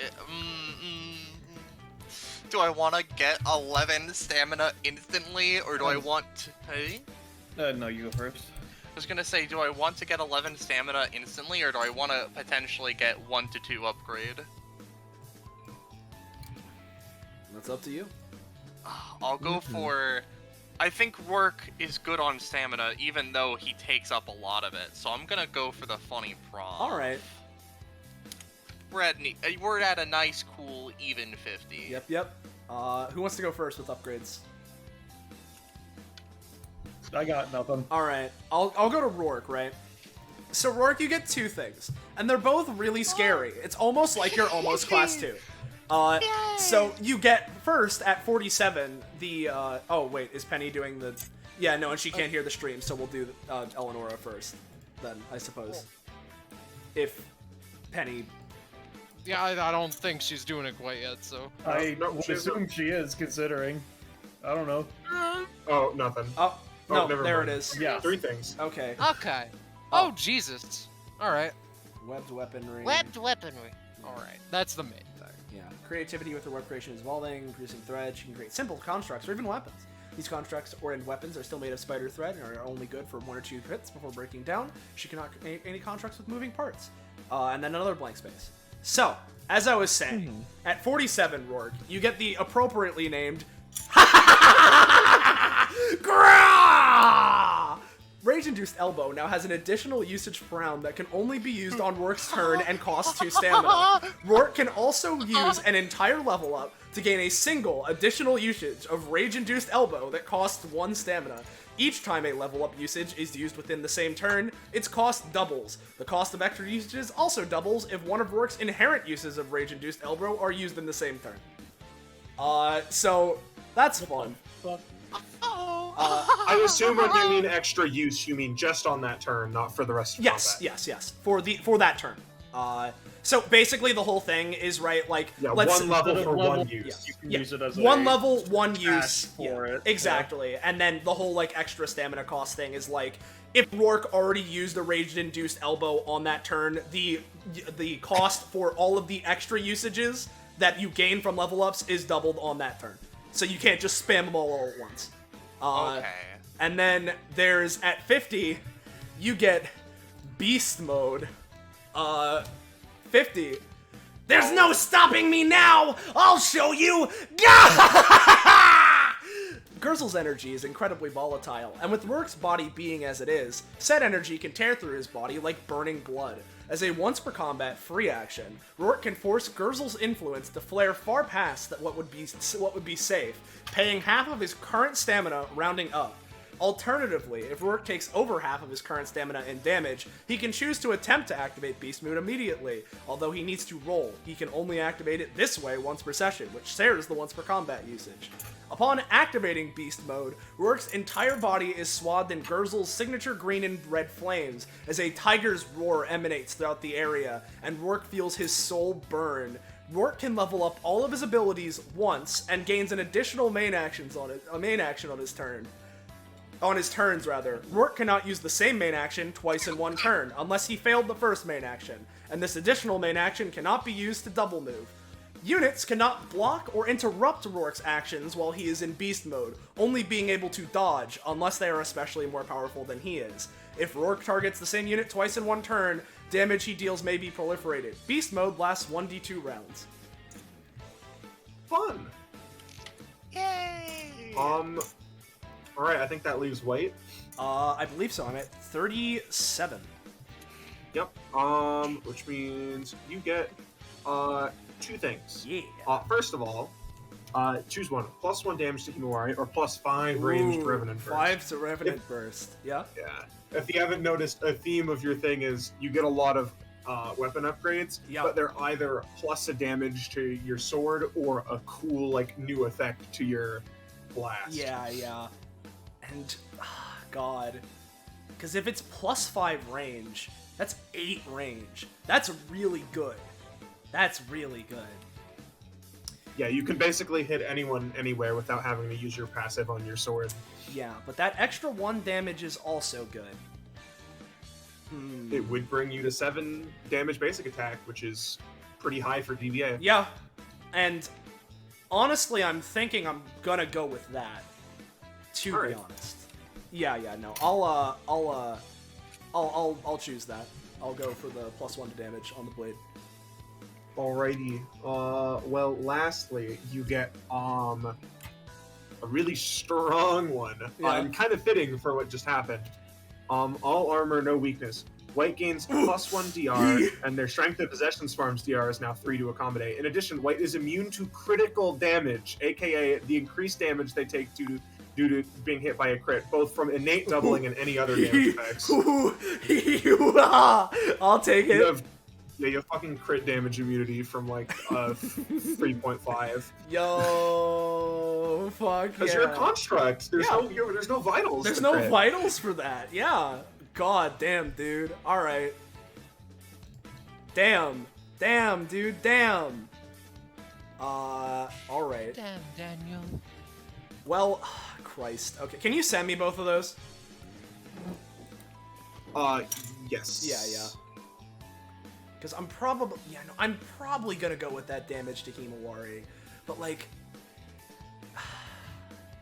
Do I want to get 11 stamina instantly, or do I want to... Hey? No, you go first. I was gonna say, do I want to get 11 stamina instantly, or do I want to potentially get 1 to 2 upgrade? That's up to you. I'll go for... I think Rourke is good on stamina, even though he takes up a lot of it. So I'm gonna go for the funny prompt. All right. We're at a nice, cool, even 50. Yep. Who wants to go first with upgrades? I got nothing. All right. I'll go to Rourke, right? So Rourke, you get 2 things, and they're both really scary. It's almost like you're almost class 2. So you get first at 47 the oh wait, is Penny doing the? Yeah, no, and she can't hear the stream, so we'll do Eleonora first, then I suppose. If Penny. Yeah, I don't think she's doing it quite yet, so. I would assume she is, considering. I don't know. Oh, nothing. Oh, no, never there mind. it is. Yeah. 3 things. Okay. Okay. Oh, Jesus. Alright. Webbed weaponry. Webbed weaponry. Alright, that's the main thing. Yeah. Creativity with the web creation is evolving, producing threads. You can create simple constructs or even weapons. These constructs and weapons are still made of spider thread and are only good for 1 or 2 hits before breaking down. She cannot create any constructs with moving parts. And then another blank space. So, as I was saying, at 47, Rourke, you get the appropriately named Rage-induced elbow now has an additional usage per round that can only be used on Rourke's turn and costs 2 stamina. Rourke can also use an entire level up to gain a single additional usage of Rage-induced elbow that costs 1 stamina. Each time a level up usage is used within the same turn, its cost doubles. The cost of extra usages also doubles if one of Rourke's inherent uses of Rage-induced elbow are used in the same turn. So that's fun. I assume when you mean extra use, you mean just on that turn, not for the rest of combat. Yes. For that turn. So basically the whole thing is, right, like, Yeah, let's... 1 level for 1 use. Yes. You can use it as 1 a level, 1 use. for it. Exactly. Yeah. And then the whole, like, extra stamina cost thing is, like, if Rourke already used a rage-induced elbow on that turn, the cost for all of the extra usages that you gain from level ups is doubled on that turn. So you can't just spam them all at once. Okay. And then there's, at 50, you get Beast Mode. 50. There's no stopping me now! I'll show you! Gurzel's energy is incredibly volatile, and with Rourke's body being as it is, said energy can tear through his body like burning blood. As a once per combat free action, Rourke can force Gurzel's influence to flare far past what would be safe, paying half of his current stamina rounding up. Alternatively, if Rourke takes over half of his current stamina in damage, he can choose to attempt to activate Beast Mode immediately. Although he needs to roll, he can only activate it this way once per session, which shares the once per combat usage. Upon activating Beast Mode, Rourke's entire body is swathed in Gurzel's signature green and red flames, as a tiger's roar emanates throughout the area, and Rourke feels his soul burn. Rourke can level up all of his abilities once, and gains an additional main action on his turn. On his turns, rather. Rourke cannot use the same main action twice in 1 turn, unless he failed the first main action, and this additional main action cannot be used to double move. Units cannot block or interrupt Rourke's actions while he is in Beast Mode, only being able to dodge, unless they are especially more powerful than he is. If Rourke targets the same unit twice in 1 turn, damage he deals may be proliferated. Beast Mode lasts 1d2 rounds. Fun! Yay! Alright, I think that leaves White. I believe so. I'm at 37. Yep. Which means you get, 2 things. Yeah. First of all, choose one. +1 damage to Himawari, or +5 ranged Revenant Burst. 5 to Revenant Burst. Yeah? Yeah. If you haven't noticed, a theme of your thing is you get a lot of weapon upgrades, but they're either plus a damage to your sword or a cool, like, new effect to your blast. Yeah. And, God. Because if it's +5 range, that's 8 range. That's really good. That's really good. Yeah, you can basically hit anyone anywhere without having to use your passive on your sword. Yeah, but that extra 1 damage is also good. It would bring you to 7 damage basic attack, which is pretty high for DBA. Yeah, and honestly, I'm thinking I'm gonna go with that. To be honest. Yeah, no. I'll choose that. I'll go for the +1 to damage on the blade. Alrighty. Well, lastly, you get a really strong one, and kind of fitting for what just happened. All armor, no weakness. White gains +1 DR, and their strength of possessions farms DR is now 3 to accommodate. In addition, White is immune to critical damage, aka the increased damage they take due to being hit by a crit, both from innate doubling and any other damage effects. I'll take it. You have fucking crit damage immunity from like 3.5. Yo, fuck yeah. Because you're a construct. There's no vitals. There's to no crit. vitals for that. Yeah. God damn, dude. All right. Damn, dude. Damn. All right. Damn, Daniel. Well, Christ. Okay, can you send me both of those? Yes. Yeah. Because I'm probably gonna go with that damage to Himawari, but like.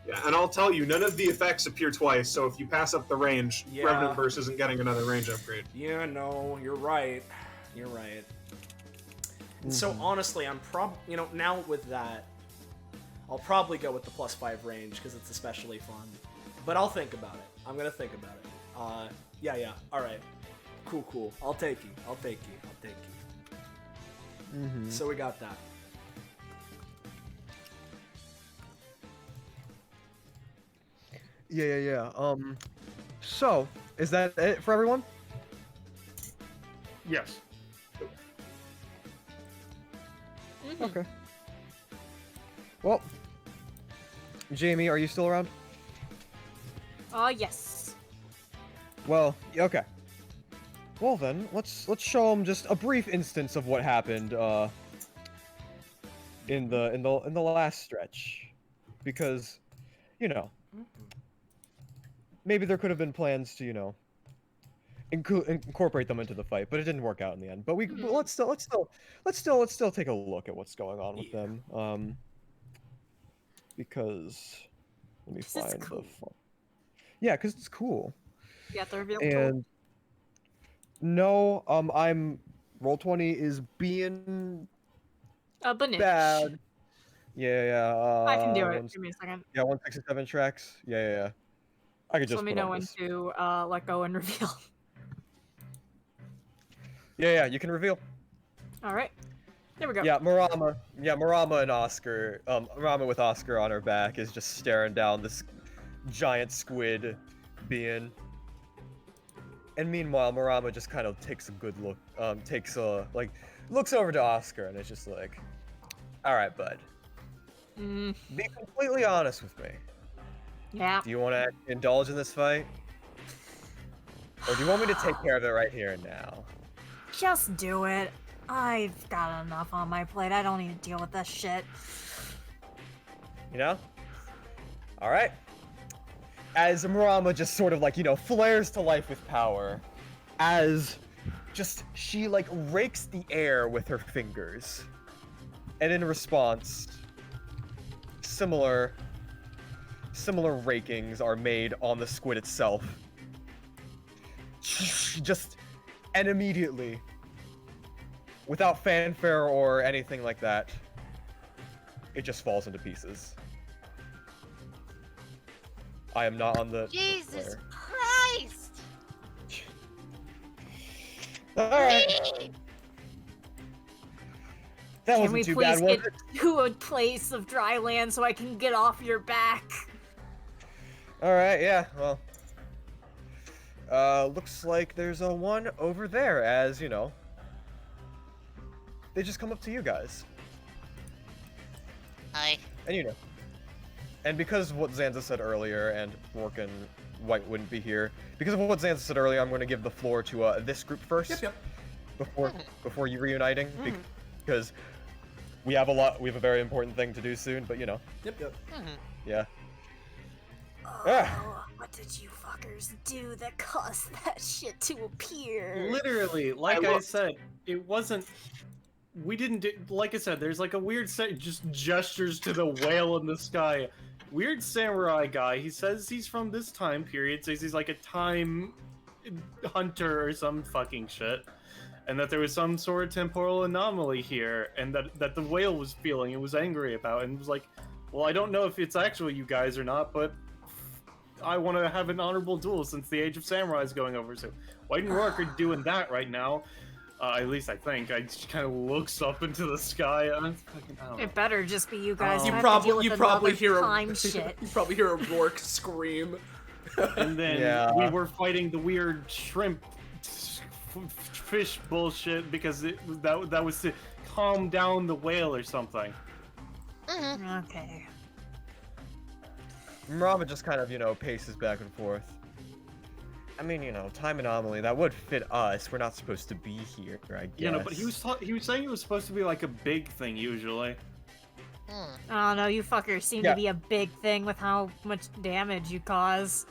Yeah, and I'll tell you, none of the effects appear twice, so if you pass up the range, Revenant Burst isn't getting another range upgrade. Yeah, no, you're right. You're right. So honestly, I'm now with that, I'll probably go with the +5 range because it's especially fun. But I'll think about it. I'm gonna think about it. Yeah. All right. Cool. I'll take you. So we got that. Yeah. So, is that it for everyone? Yes. Okay. Well, Jamie, are you still around? Yes. Well, okay. Well then, let's show them just a brief instance of what happened in the last stretch, because maybe there could have been plans to incorporate them into the fight, but it didn't work out in the end. But let's still take a look at what's going on with them, because let me find the because it's cool. Yeah, the reveal and no, I'm Roll20 is being bad. Yeah. I can do it. Give me a second. Yeah, 167 tracks. Yeah. I could just let me know when to let go and reveal. Yeah, you can reveal. All right. There we go. Yeah, Murama and Oscar. Murama with Oscar on her back is just staring down this giant squid being. And meanwhile, Murama just kind of takes a good look. Looks over to Oscar and is just like, "All right, bud. Be completely honest with me. Yeah. Do you want to indulge in this fight, or do you want me to take care of it right here and now?" Just do it. I've got enough on my plate. I don't need to deal with this shit. All right. As Murama just sort of flares to life with power, as she rakes the air with her fingers, and in response, similar rakings are made on the squid itself. And immediately, without fanfare or anything like that, it just falls into pieces. I am not on the. Jesus Christ! Alright. That wasn't too bad, was it? Can we please get to a place of dry land so I can get off your back? Alright, yeah, well. Looks like there's a one over there, as, they just come up to you guys. Hi. And and because of what Zanza said earlier, and Rourke and White wouldn't be here, because of what Zanza said earlier, I'm going to give the floor to this group first. Yep. Before you reuniting, because we have a very important thing to do soon, but Yep. Yeah. What did you fuckers do that caused that shit to appear? Literally, like I said, it wasn't. We didn't do. Like I said, there's a weird set, just gestures to the whale in the sky. Weird samurai guy. He says he's from this time period. Says he's like a time hunter or some fucking shit. and that there was some sort of temporal anomaly here, and that the whale was feeling and was angry about, and was like, well, I don't know if it's actually you guys or not, but I want to have an honorable duel since the Age of Samurai is going over. So White and Rourke are doing that right now. At least I think. I just kind of looks up into the sky. And I don't know. It better just be you guys. You I have to probably deal with you probably another hear time a shit. you probably hear a Rourke scream. And then Yeah. we were fighting the weird shrimp fish bullshit because that was to calm down the whale or something. Okay. Rama just kind of, you know, paces back and forth. I mean, you know, time anomaly, that would fit us. We're not supposed to be here, I guess. You know, but he was saying it was supposed to be like a big thing usually. Oh no, you fuckers seem to be a big thing with how much damage you cause.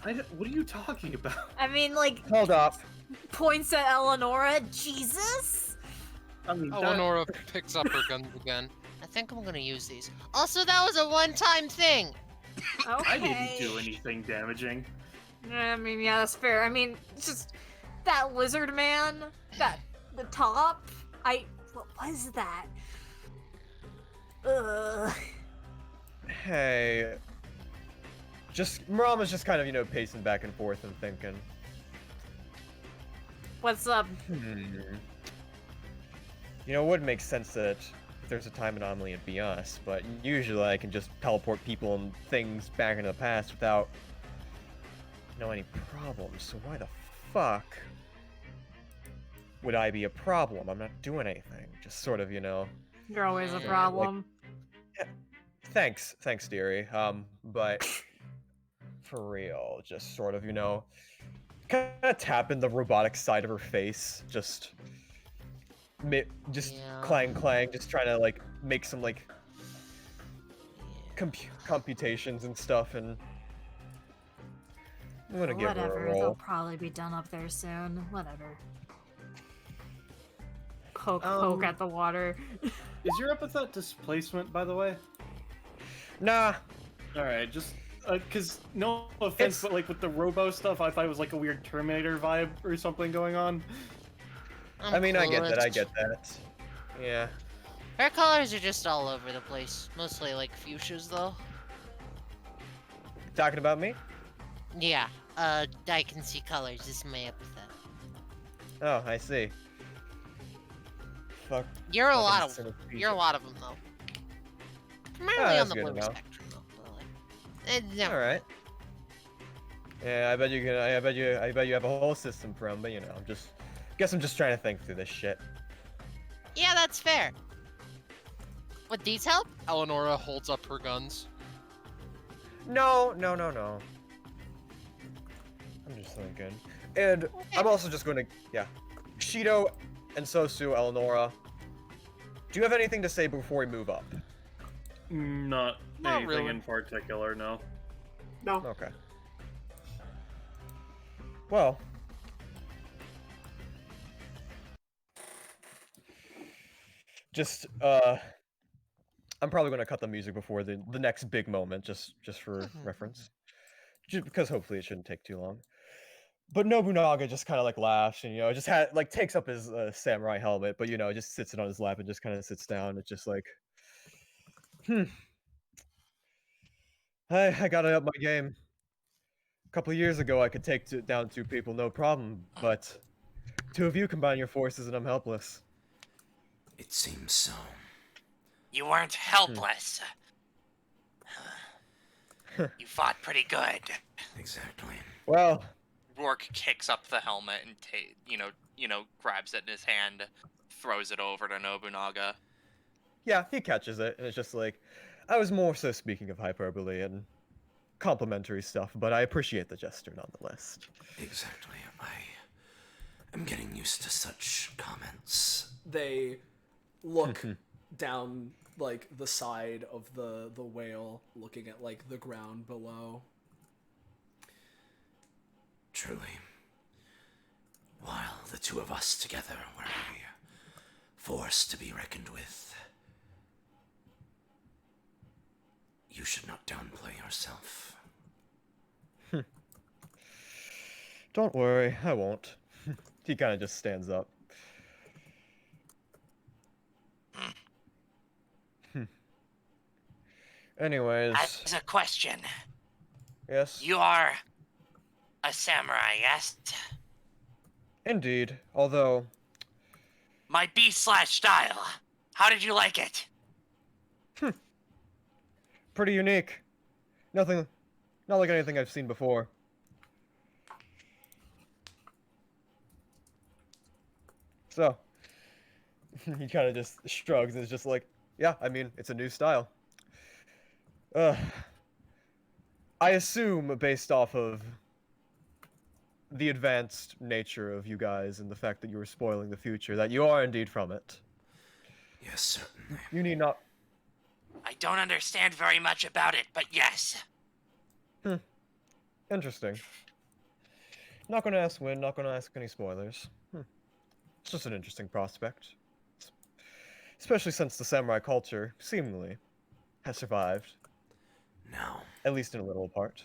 What are you talking about? I mean, like, Hold up. points at Eleonora. Jesus. I mean, Eleonora picks up her guns again. I think I'm gonna use these. Also, that was a one-time thing. Okay. I didn't do anything damaging. I mean, yeah, that's fair. I mean, it's just that lizard man, the top. What was that? Ugh. Hey. Rama's just kind of, you know, pacing back and forth and thinking. What's up? You know, it would make sense that if there's a time anomaly it'd be us, but usually I can just teleport people and things back into the past without, you know, any problems. So why the fuck would I be a problem? I'm not doing anything. Just sort of, you know. You're always a problem. Thanks, dearie. But for real, just sort of, you know, kind of tapping the robotic side of her face, just clang, just trying to like make some like computations and stuff, and I'm gonna give her a Whatever, roll. they'll probably be done up there soon. Whatever. Poke at the water. Is your epithet displacement, by the way? Nah. Alright, just because no offense, but like with the robo stuff, I thought it was like a weird Terminator vibe or something going on. I mean, I get that. Yeah. Her colors are just all over the place. Mostly like fuchsias, though. Talking about me? Yeah. I can see colors. This is my epithet. Oh, I see. Fuck. You're a fucking lot of synesthesia. You're a lot of them, though. Primarily on that's the good blue to know. spectrum, though. But, like, no. All right. Yeah, I bet you can. I bet you have a whole system for 'em, but you know, guess I'm just trying to think through this shit. Yeah, that's fair. Would these help? Eleonora holds up her guns. No. I'm just thinking. And I'm also just going to, Shido and Sosu, Eleonora, do you have anything to say before we move up? Not anything really. in particular, no. No. Okay. Well. Just, I'm probably going to cut the music before the next big moment, just for reference. Just because hopefully it shouldn't take too long. But Nobunaga just kind of like laughs and, you know, just takes up his samurai helmet, but, you know, just sits it on his lap and just kind of sits down. It's just like, I gotta up my game. A couple of years ago, I could take down 2 people, no problem, but 2 of you combine your forces and I'm helpless. It seems so. You weren't helpless. You fought pretty good. Exactly. Well, Rourke kicks up the helmet and grabs it in his hand, throws it over to Nobunaga. yeah, he catches it, and it's just like, I was more so speaking of hyperbole and complimentary stuff, but I appreciate the gesture nonetheless. Exactly. I'm getting used to such comments. They look down like the side of the whale, looking at like the ground below. Truly. While the 2 of us together were a force to be reckoned with, you should not downplay yourself. Don't worry, I won't. He kind of just stands up. Anyways, As a question, yes, you are a samurai, yes? indeed. Although, My B/style. How did you like it? pretty unique. Nothing, not like anything I've seen before. So, he kind of just shrugs and is just like, yeah, I mean, it's a new style. I assume, based off of the advanced nature of you guys and the fact that you were spoiling the future, that you are indeed from it. Yes, certainly. You need not... I don't understand very much about it, but yes. Interesting. Not gonna ask when, not gonna ask any spoilers. It's just an interesting prospect. Especially since the samurai culture, seemingly, has survived. Now, At least in a little part.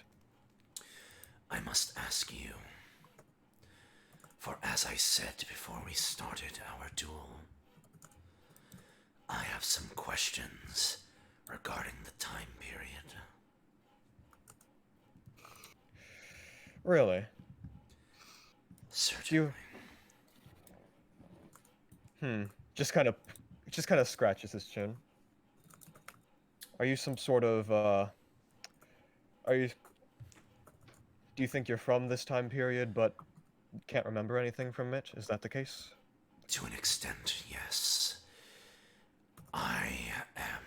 I must ask you, for as I said before we started our duel, I have some questions regarding the time period. Really? Certainly. Just kind of scratches his chin. Are you some sort of, do you think you're from this time period, but can't remember anything from it? Is that the case? To an extent, yes. I am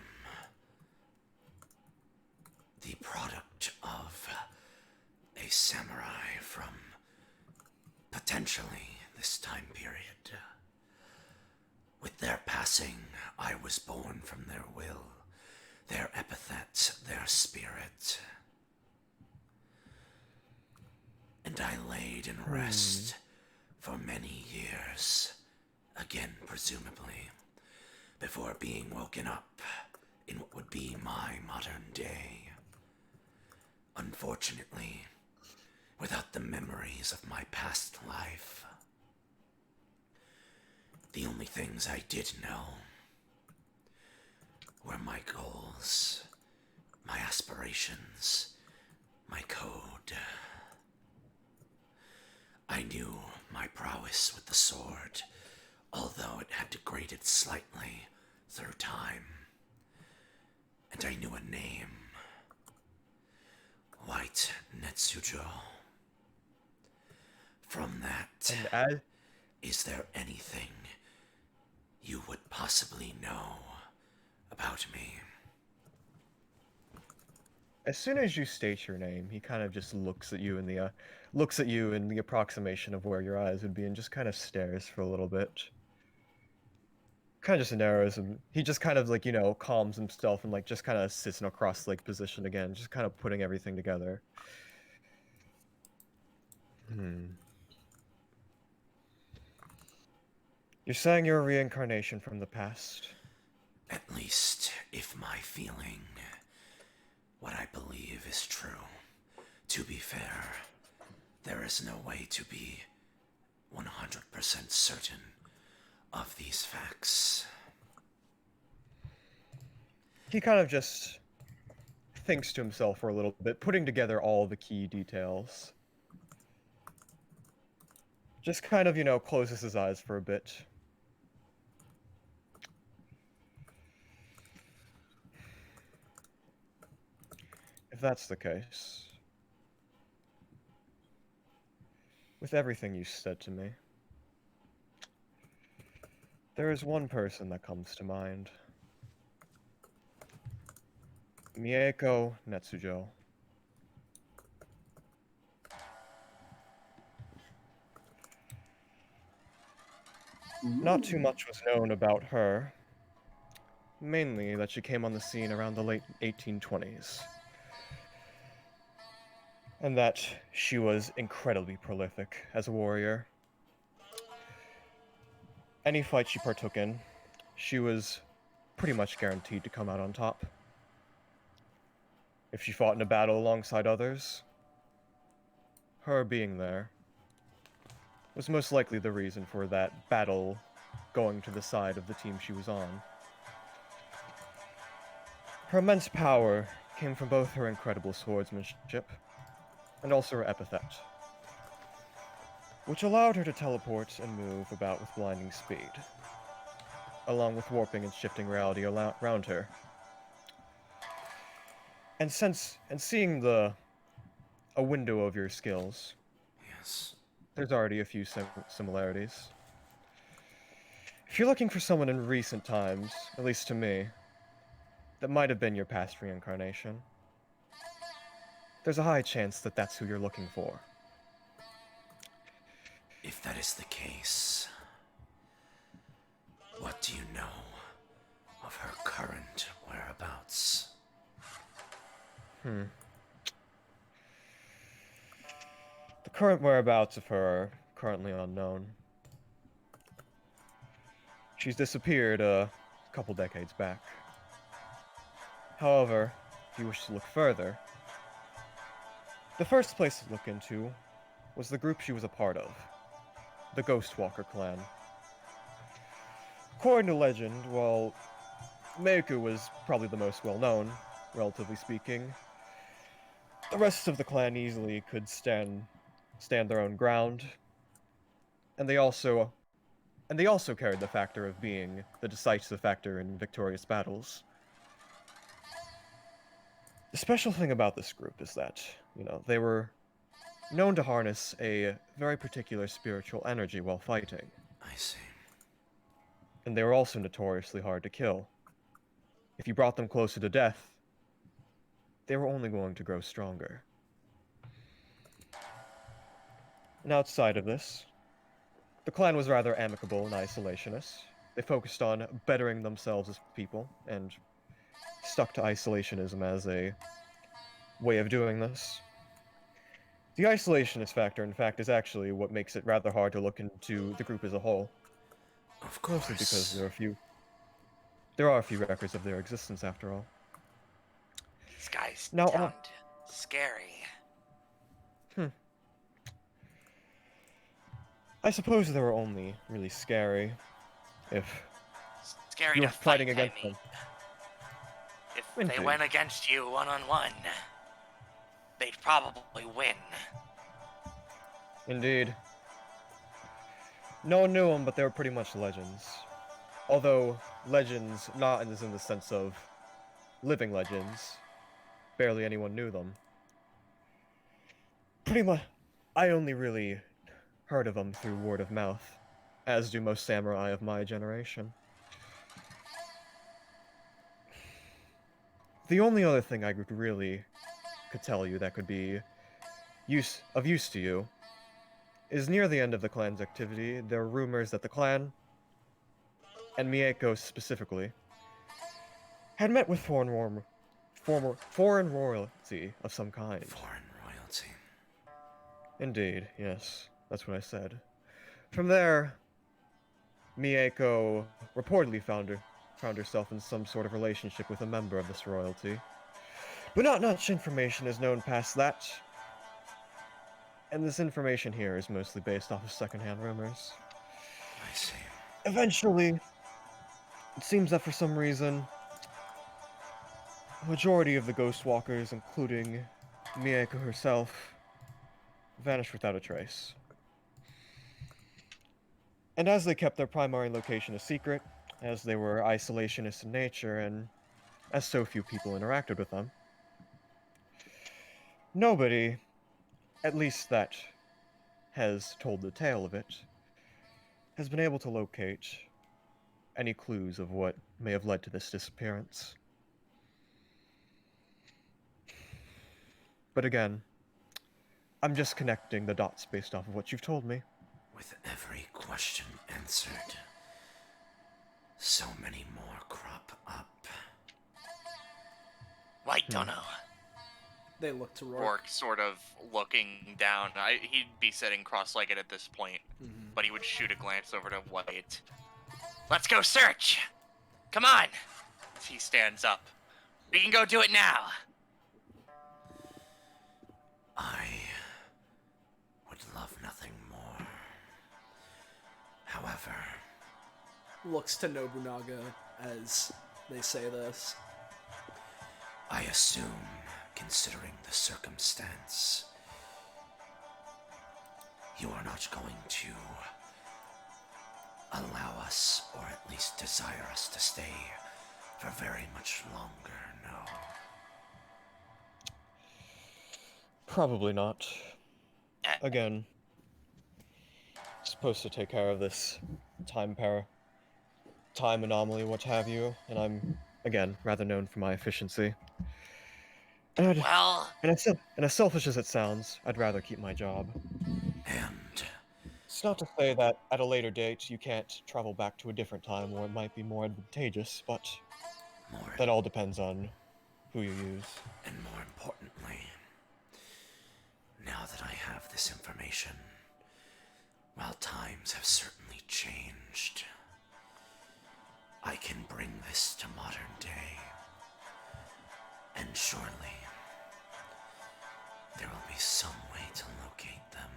the product of a samurai from potentially this time period. With their passing, I was born from their will, their epithet, their spirit. And I laid in rest for many years, again presumably, before being woken up in what would be my modern day. Unfortunately, without the memories of my past life. The only things I did know were my goals, my aspirations, my code. I knew my prowess with the sword, although it had degraded slightly through time. And I knew a name. White Netsujo. From that, is there anything you would possibly know about me? As soon as you state your name, he kind of just looks at you in the approximation of where your eyes would be and just kind of stares for a little bit. Kind of just narrows him. He just kind of like, calms himself and like just kind of sits in a cross-legged position again, just kind of putting everything together. You're saying you're a reincarnation from the past? At least, if my feeling, what I believe is true. To be fair, there is no way to be 100% certain of these facts. He kind of just thinks to himself for a little bit, putting together all the key details. Just kind of, closes his eyes for a bit. If that's the case, with everything you said to me, there is one person that comes to mind. Mieko Netsujo. Not too much was known about her. Mainly that she came on the scene around the late 1820s. And that she was incredibly prolific as a warrior. Any fight she partook in, she was pretty much guaranteed to come out on top. If she fought in a battle alongside others, her being there was most likely the reason for that battle going to the side of the team she was on. Her immense power came from both her incredible swordsmanship and also her epithet, which allowed her to teleport and move about with blinding speed, along with warping and shifting reality around her. And seeing a window of your skills, Yes. there's already a few similarities. If you're looking for someone in recent times, at least to me, that might have been your past reincarnation, there's a high chance that that's who you're looking for. If that is the case, what do you know of her current whereabouts? The current whereabouts of her are currently unknown. She's disappeared a couple decades back. However, if you wish to look further, the first place to look into was the group she was a part of, the Ghostwalker clan. According to legend, while Meiko was probably the most well-known, relatively speaking, the rest of the clan easily could stand their own ground, and they also carried the factor of being the decisive factor in victorious battles. The special thing about this group is that, they were known to harness a very particular spiritual energy while fighting. I see. And they were also notoriously hard to kill. If you brought them closer to death, they were only going to grow stronger. And outside of this, the clan was rather amicable and isolationist. They focused on bettering themselves as people, and stuck to isolationism as a way of doing this. The isolationist factor, in fact, is actually what makes it rather hard to look into the group as a whole. Of course. Mostly because there are a few records of their existence, after all. These guys Now, sound scary. I suppose they were only really scary if Scary you were to fight, fighting against I mean. them. If Indeed. they went against you one-on-one, they'd probably win. Indeed. No one knew them, but they were pretty much legends. Although, legends not in the sense of living legends. Barely anyone knew them. Pretty much, I only really heard of them through word of mouth, as do most samurai of my generation. The only other thing I could tell you that could be of use to you is near the end of the clan's activity, there are rumors that the clan, and Mieko specifically, had met with foreign royalty of some kind. Foreign royalty. Indeed, yes. That's what I said. From there, Mieko reportedly found herself in some sort of relationship with a member of this royalty. But not much information is known past that. And this information here is mostly based off of secondhand rumors. I see. Eventually, it seems that for some reason, a majority of the Ghostwalkers, including Mieko herself, vanished without a trace. And as they kept their primary location a secret, as they were isolationist in nature, and as so few people interacted with them, nobody, at least that has told the tale of it, has been able to locate any clues of what may have led to this disappearance. But again, I'm just connecting the dots based off of what you've told me. With every question answered, so many more crop up. I don't know. They look to Rourke. Rourke sort of looking down. He'd be sitting cross-legged at this point, but he would shoot a glance over to White. Let's go search! Come on! He stands up. We can go do it now! I would love nothing more. However, Looks to Nobunaga as they say this. I assume, considering the circumstance, you are not going to allow us, or at least desire us to stay for very much longer, no? Probably not. Again, supposed to take care of this time anomaly, what have you, and I'm, again, rather known for my efficiency. And, Well, and as selfish as it sounds, I'd rather keep my job. And It's not to say that at a later date you can't travel back to a different time where it might be more advantageous, but that all depends on who you use. And more importantly, now that I have this information, while times have certainly changed, I can bring this to modern day. And surely, there will be some way to locate them.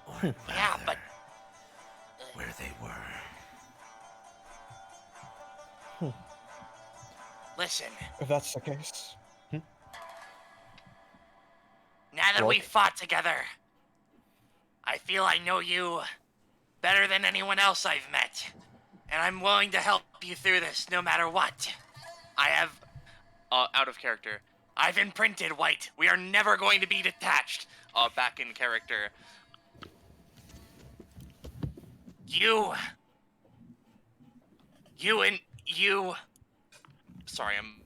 Or yeah, rather, but where they were. listen, If that's the case. now that we fought together, I feel I know you better than anyone else I've met. And I'm willing to help you through this no matter what. I have, out of character, I've imprinted White. We are never going to be detached. Back in character. You sorry, I'm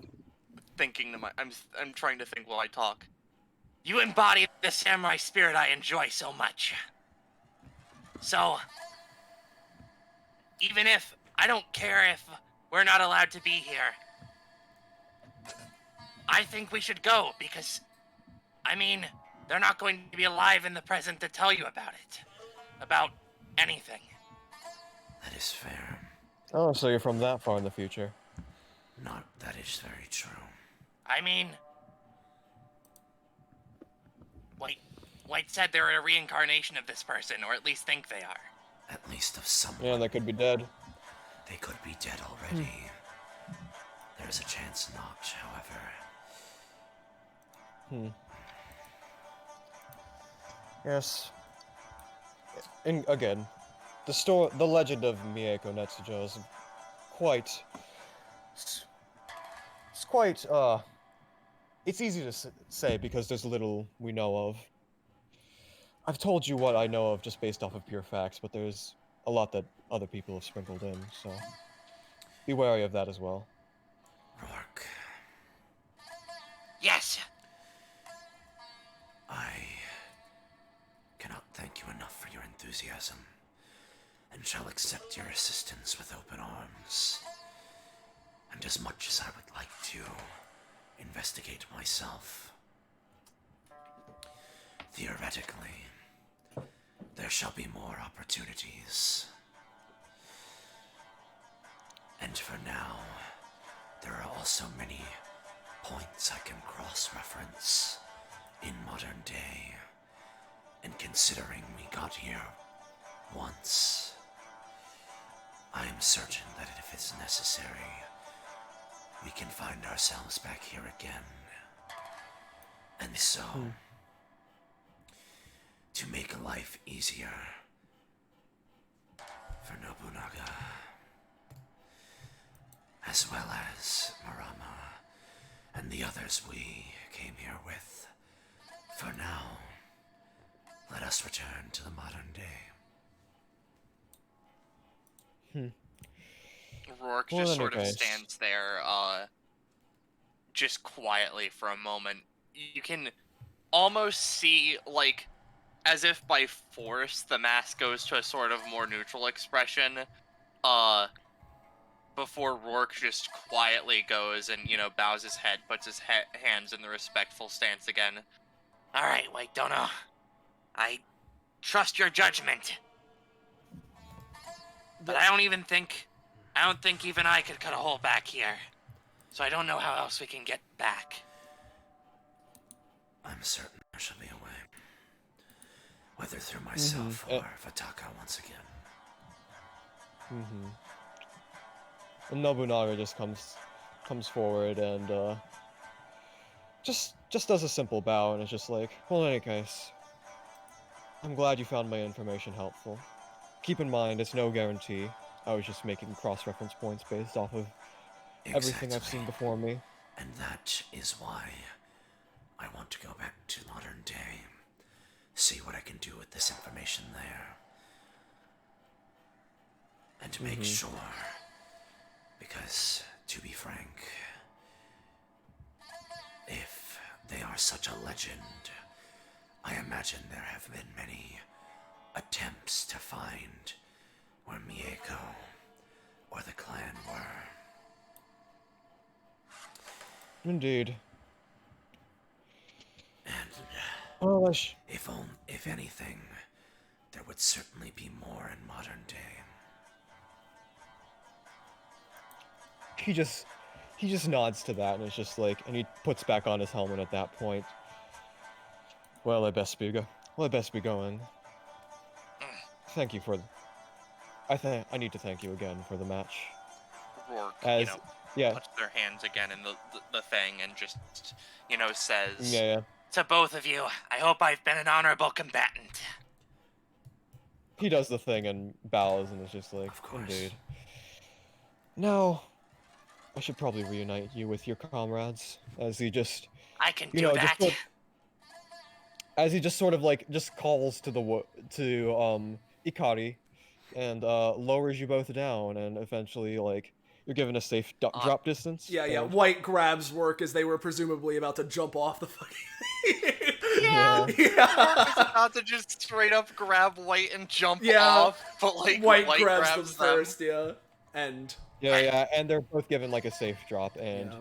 thinking to I'm trying to think while I talk. You embody the samurai spirit I enjoy so much. So, even if I don't care if we're not allowed to be here, I think we should go because, I mean, they're not going to be alive in the present to tell you about it. About anything. That is fair. Oh, so you're from that far in the future. Not that is very true. I mean, White said they're a reincarnation of this person, or at least think they are. At least of someone. Yeah, they could be dead. They could be dead already. There's a chance not, however. Yes. And again, the legend of Mieko Netsujo is quite... It's quite, it's easy to say because there's little we know of. I've told you what I know of just based off of pure facts, but there's a lot that other people have sprinkled in, so be wary of that as well. Rourke. Yes! I cannot thank you enough for your enthusiasm, and shall accept your assistance with open arms. And as much as I would like to investigate myself, theoretically, there shall be more opportunities. And for now, there are also many points I can cross-reference in modern day. And considering we got here once, I am certain that if it's necessary, we can find ourselves back here again. And so, to make life easier for Nobunaga, as well as Marama and the others we came here with, for now, let us return to the modern day. Rourke just sort of stands there, just quietly for a moment. You can almost see, like, as if by force, the mask goes to a sort of more neutral expression, before Rourke just quietly goes and, bows his head, puts his hands in the respectful stance again. Alright, White Dono. I trust your judgment. But I don't think even I could cut a hole back here. So I don't know how else we can get back. I'm certain I shall be away. Whether through myself or Vataka once again. And Nobunaga just comes comes forward and just does a simple bow, and it's just like, well, in any case, I'm glad you found my information helpful. Keep in mind, it's no guarantee. I was just making cross-reference points based off of everything I've seen before me. And that is why I want to go back to modern day, see what I can do with this information there, and make sure, because, to be frank, if they are such a legend, I imagine there have been many attempts to find where Mieko or the clan were. Indeed. And well, if anything, there would certainly be more in modern day. He just nods to that, and it's just like, and he puts back on his helmet at that point. Well, I best be going. Thank you for. I need to thank you again for the match. Rourke, yeah. puts their hands again in the thing and just, says, Yeah. To both of you, I hope I've been an honorable combatant. He does the thing and bows, and it's just like, indeed. Now, I should probably reunite you with your comrades, as he just, I can do that. As he just sort of like calls to Ikari, and lowers you both down, and eventually like you're given a safe drop distance. Yeah. White grabs Rourke as they were presumably about to jump off the fucking. Yeah. Rourke is about to just straight up grab White and jump off, but like White grabs them first, and Yeah, and they're both given like a safe drop, and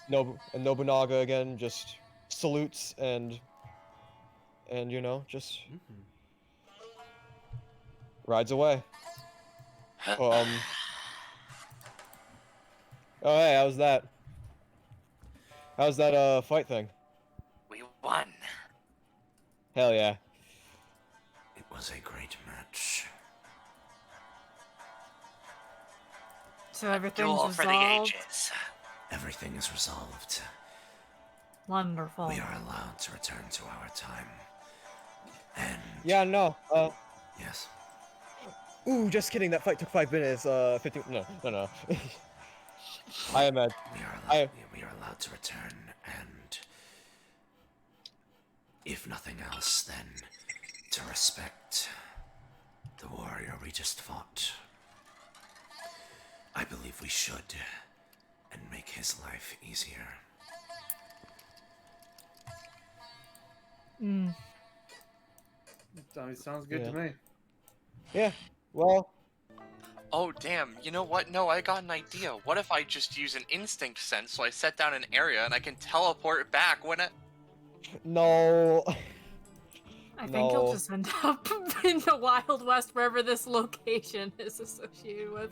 Nobunaga again just salutes and just rides away. Oh, hey, how's that? How's that fight thing? We won. Hell yeah. It was a great match. So everything's Duel resolved? for the ages. Everything is resolved. Wonderful. We are allowed to return to our time. And yeah, no. Yes. Ooh, just kidding. That fight took 5 minutes. 15. No. I am at. We are allowed to return, and if nothing else, then to respect the warrior we just fought. I believe we should, and make his life easier. Sounds good to me. Yeah, well. Oh, damn. You know what? No, I got an idea. What if I just use an instinct sense so I set down an area and I can teleport back when it... No. I think he'll just end up in the Wild West, wherever this location is associated with.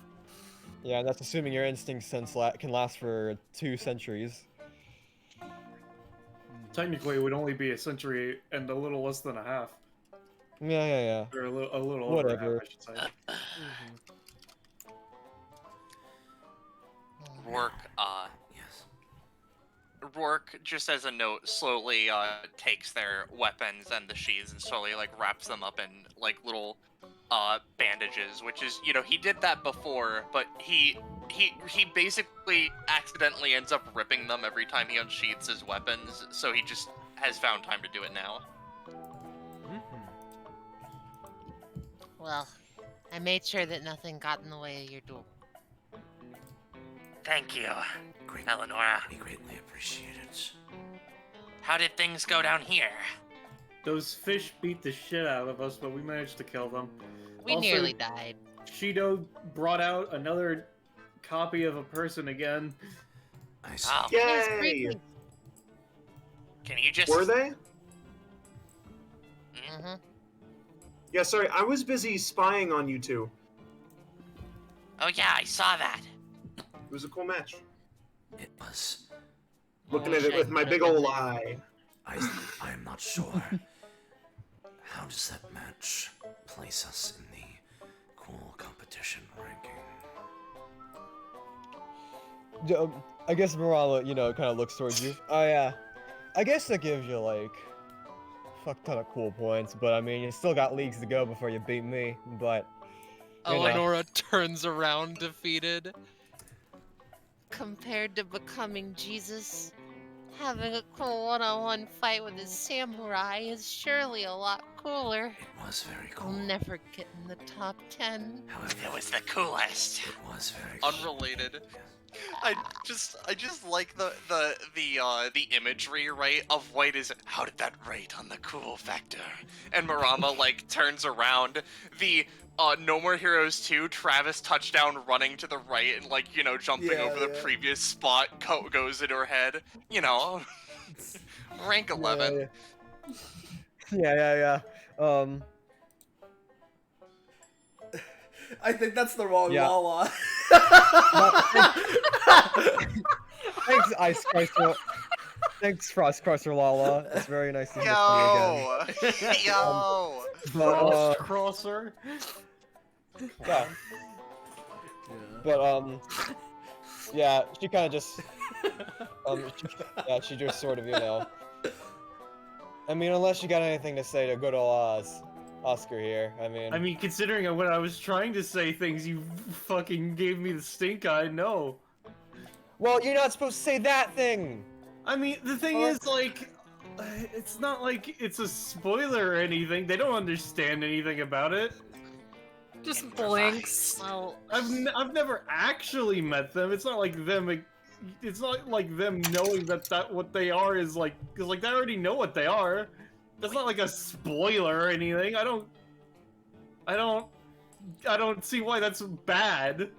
Yeah, that's assuming your instinct sense can last for 2 centuries. Technically, it would only be a century and a little less than a half. Yeah. Or a little Whatever. over a half, I should say. Rourke, yes. Rourke, just as a note, slowly takes their weapons and the sheaths and slowly wraps them up in little bandages, which is, he did that before, but he basically accidentally ends up ripping them every time he unsheathes his weapons, so he just has found time to do it now. Well, I made sure that nothing got in the way of your duel. Thank you, Eleonora. We greatly appreciate it. How did things go down here? Those fish beat the shit out of us, but we managed to kill them. We nearly died. Shido brought out another copy of a person again. I see. Oh. Yay! Can you just... Were they? Mm-hmm. Yeah, sorry, I was busy spying on you two. Oh yeah, I saw that. It was a cool match. It was. Looking at it with my big ol' eye. I'm not sure. How does that match place us in the cool competition ranking? I guess Morala, kind of looks towards you. Oh yeah, I guess that gives you like fuck ton of cool points, but I mean, you still got leagues to go before you beat me. But Eleonora turns around defeated. Compared to becoming Jesus, having a cool one-on-one fight with a samurai is surely a lot cooler. It was very cool. I'll never get in the top 10. It was the coolest. It was very cool. Unrelated. I just like the imagery, right, of White is how did that rate on the cool factor? And Marama like turns around. The No More Heroes 2 Travis touchdown running to the right and like, jumping over the previous spot goes in her head. Rank 11. Yeah. I think that's the wrong Lala. Thanks, Ice Crusher. Thanks, Frost Crusher Lala. It's very nice to hear from you again. Yo! Frost Crosser. Yeah. But yeah, she kind of just she just sort of I mean, unless you got anything to say to good old Oscar here, I mean, considering when I was trying to say things, you fucking gave me the stink eye. No. Well, you're not supposed to say that thing. I mean, the thing is, like, it's not like it's a spoiler or anything. They don't understand anything about it. Just blinks. Well, I've never actually met them. It's not like them. It's not like them knowing that what they are is like, because like they already know what they are. That's not like a spoiler or anything. I don't see why that's bad.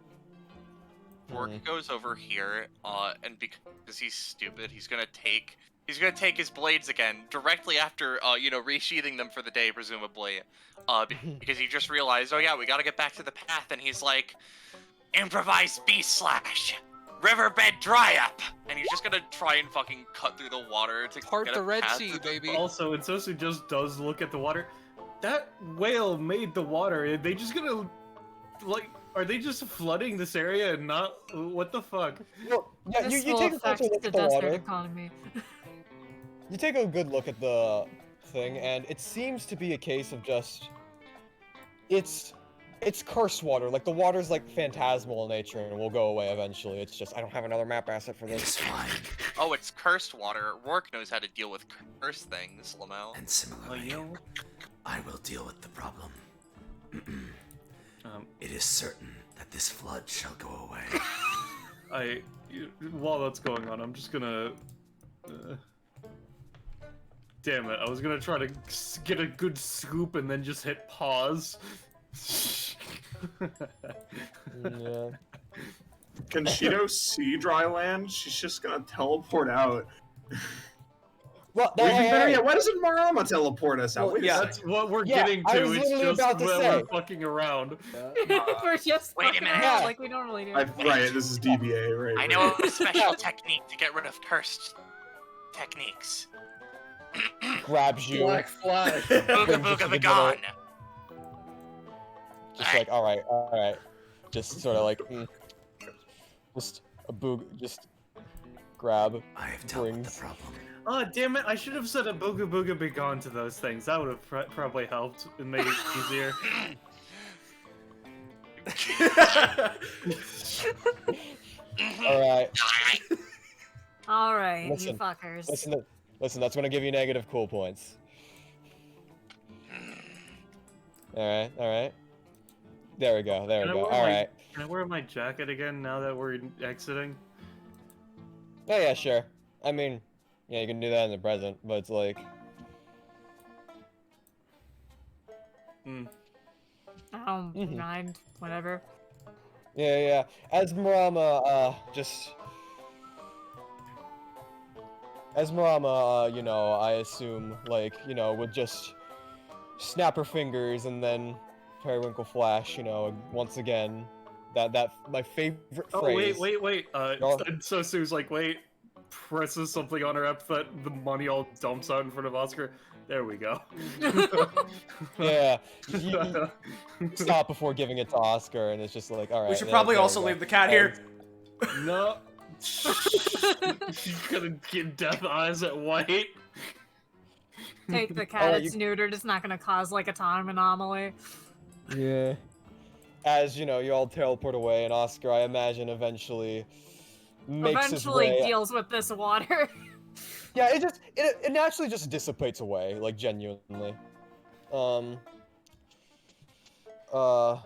Rourke goes over here, and because he's stupid, he's gonna take his blades again directly after resheathing them for the day, presumably, because he just realized, oh yeah, we gotta get back to the path, and he's like, Improvised beast slash. Riverbed dry up. and he's just gonna try and fucking cut through the water to Part get the a Red path Sea, to the- baby. Also, Ensue just does look at the water. That whale made the water. Are they just gonna, like, are they just flooding this area and not? What the fuck? Well, yeah, This you will take a affect closer look the at the desert water. economy. You take a good look at the thing, and it seems to be a case of just it's cursed water. Like the water's like phantasmal in nature and will go away eventually. It's just I don't have another map asset for this. It's fine. Oh, it's cursed water. Rourke knows how to deal with cursed things, Lamel. And similarly, I will deal with the problem. It is certain that this flood shall go away. While that's going on, I'm just gonna. Damn it! I was gonna try to get a good scoop and then just hit pause. Yeah. Can Shido see dry land? She's just gonna teleport out. Well, Better yet, why doesn't Marama teleport us out? Well, Wait a yeah, second. That's what we're Yeah, getting I to. was It's literally just about to when say. we're fucking around. We're just Wait a fucking minute. around like we normally do. Right, this is DBA, right? I know a special technique to get rid of cursed techniques. grabs you. Black flag. Booga Brings you booga to the begone. Just like, all right. Just sort of like, just a boog, just grab. I have dealt with Brings. the problem. Oh, damn it. I should have said a booga booga begone to those things. That would have probably helped and made it easier. All right. Alright, you Listen, fuckers. Listen, that's gonna give you negative cool points. All right. There we go. All right. Can I wear my jacket again now that we're exiting? Oh yeah, sure. I mean, yeah, you can do that in the present, but it's like, I don't mind, whatever. yeah. As Marama, I assume, like, would just snap her fingers and then Periwinkle flash, once again, that my favorite phrase. Oh, wait. Oh. So Sue's like, wait, presses something on her epithet, the money all dumps out in front of Oscar. There we go. Yeah, you stop before giving it to Oscar, and it's just like, all right. We should probably there also we go. leave the cat here. No, She's gonna get death eyes at White. Take the cat, Alright, it's neutered, it's not gonna cause like a time anomaly. Yeah. As, you know, you all teleport away, and Oscar, I imagine, eventually makes his Eventually way... deals with this water. Yeah, it naturally just dissipates away, like, genuinely. But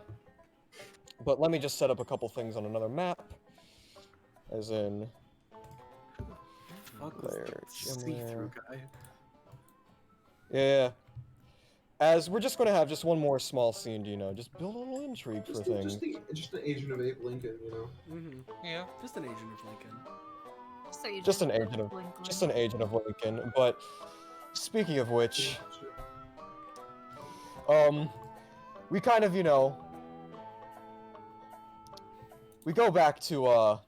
let me just set up a couple things on another map. As in... Layer, See-through guy. Yeah. As we're just gonna have just one more small scene, you know, just build a little intrigue for things. Just an Agent of Abe Lincoln, you know. Yeah. Just an Agent of Lincoln. Just an agent of Lincoln. But speaking of which, we kind of, you know, we go back to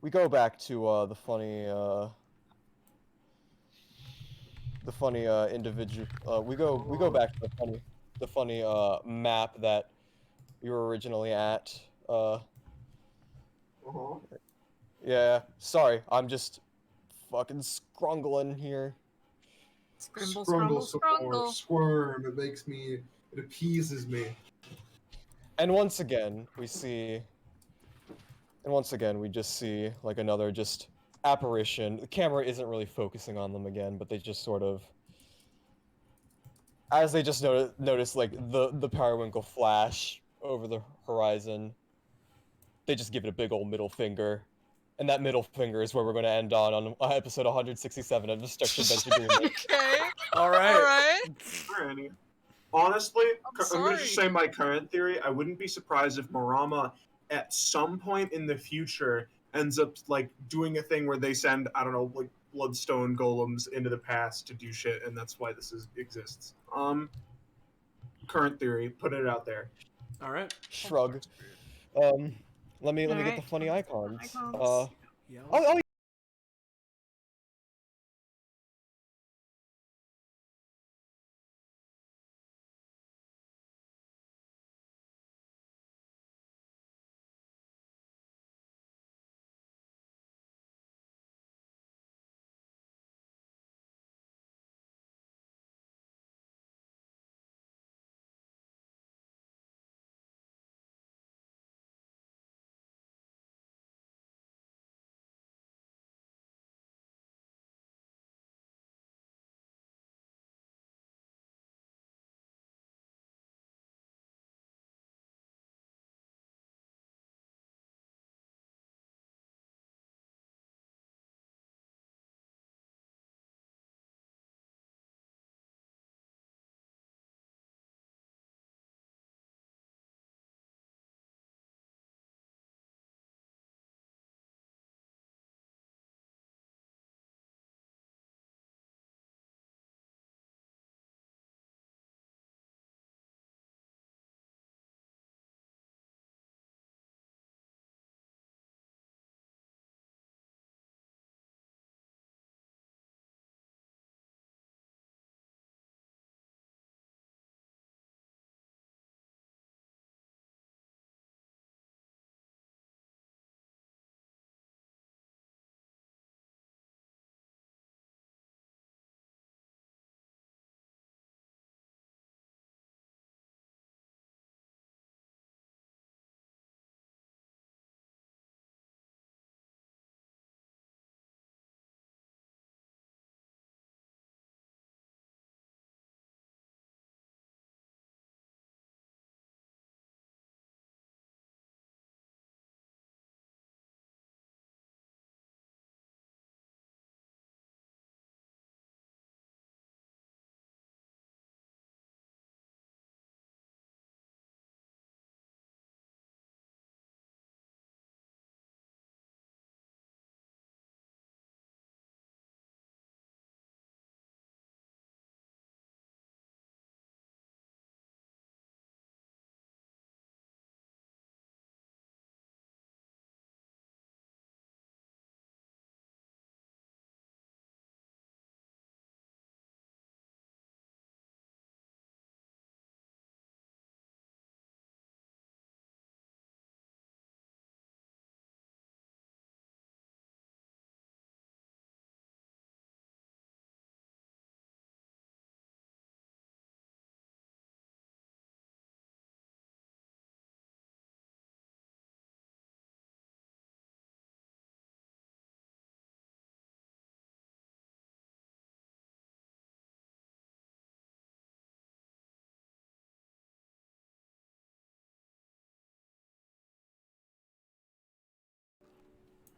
the funny individual. We go back to the funny map that we were originally at. Yeah. Sorry, I'm just fucking scrungling here. Scrumble, scrungle. Squirm. It appeases me. And once again, we just see like another just apparition. The camera isn't really focusing on them again, but they just sort of, as they just notice like the periwinkle flash over the horizon, they just give it a big old middle finger. And that middle finger is where we're going to end on episode 167 of Destruction Bench Agreement. Okay. All right. Alrighty. Honestly, I'm sorry. going to just say my current theory. I wouldn't be surprised if Marama, at some point in the future, ends up like doing a thing where they send, I don't know, like bloodstone golems into the past to do shit, and that's why this exists. Current theory. Put it out there. All right. Shrug. Let me get the funny icons. Yeah. Oh,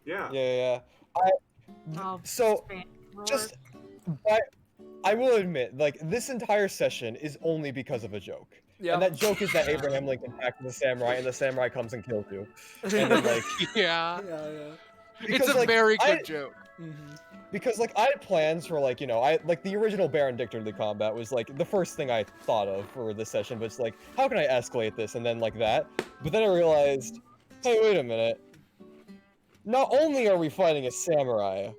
Yeah. Yeah. Oh, So, Spanish Rourke. just, I will admit, like, this entire session is only because of a joke. Yeah. And that joke is that Abraham Lincoln attacked the samurai, and the samurai comes and kills you. And then, like, Yeah. Yeah. It's a like, very good joke. because, like, I had plans for, like, you know, like, the original Baron Dictorly combat was, like, the first thing I thought of for this session, but it's like, how can I escalate this? And then, like, that. But then I realized, hey, wait a minute. Not only are we fighting a samurai,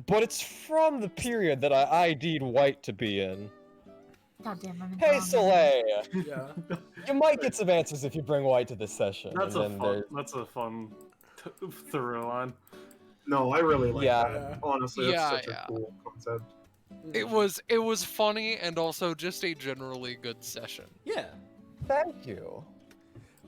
but it's from the period that I ID'd White to be in. Goddamn, I'm in Hey, the wrong Soleil! Yeah. You might get some answers if you bring White to this session. That's and a then fun. there's- That's a fun through line. No, I really like Yeah. that. Honestly, that's such Yeah. a cool concept. It was funny and also just a generally good session. Yeah. Thank you.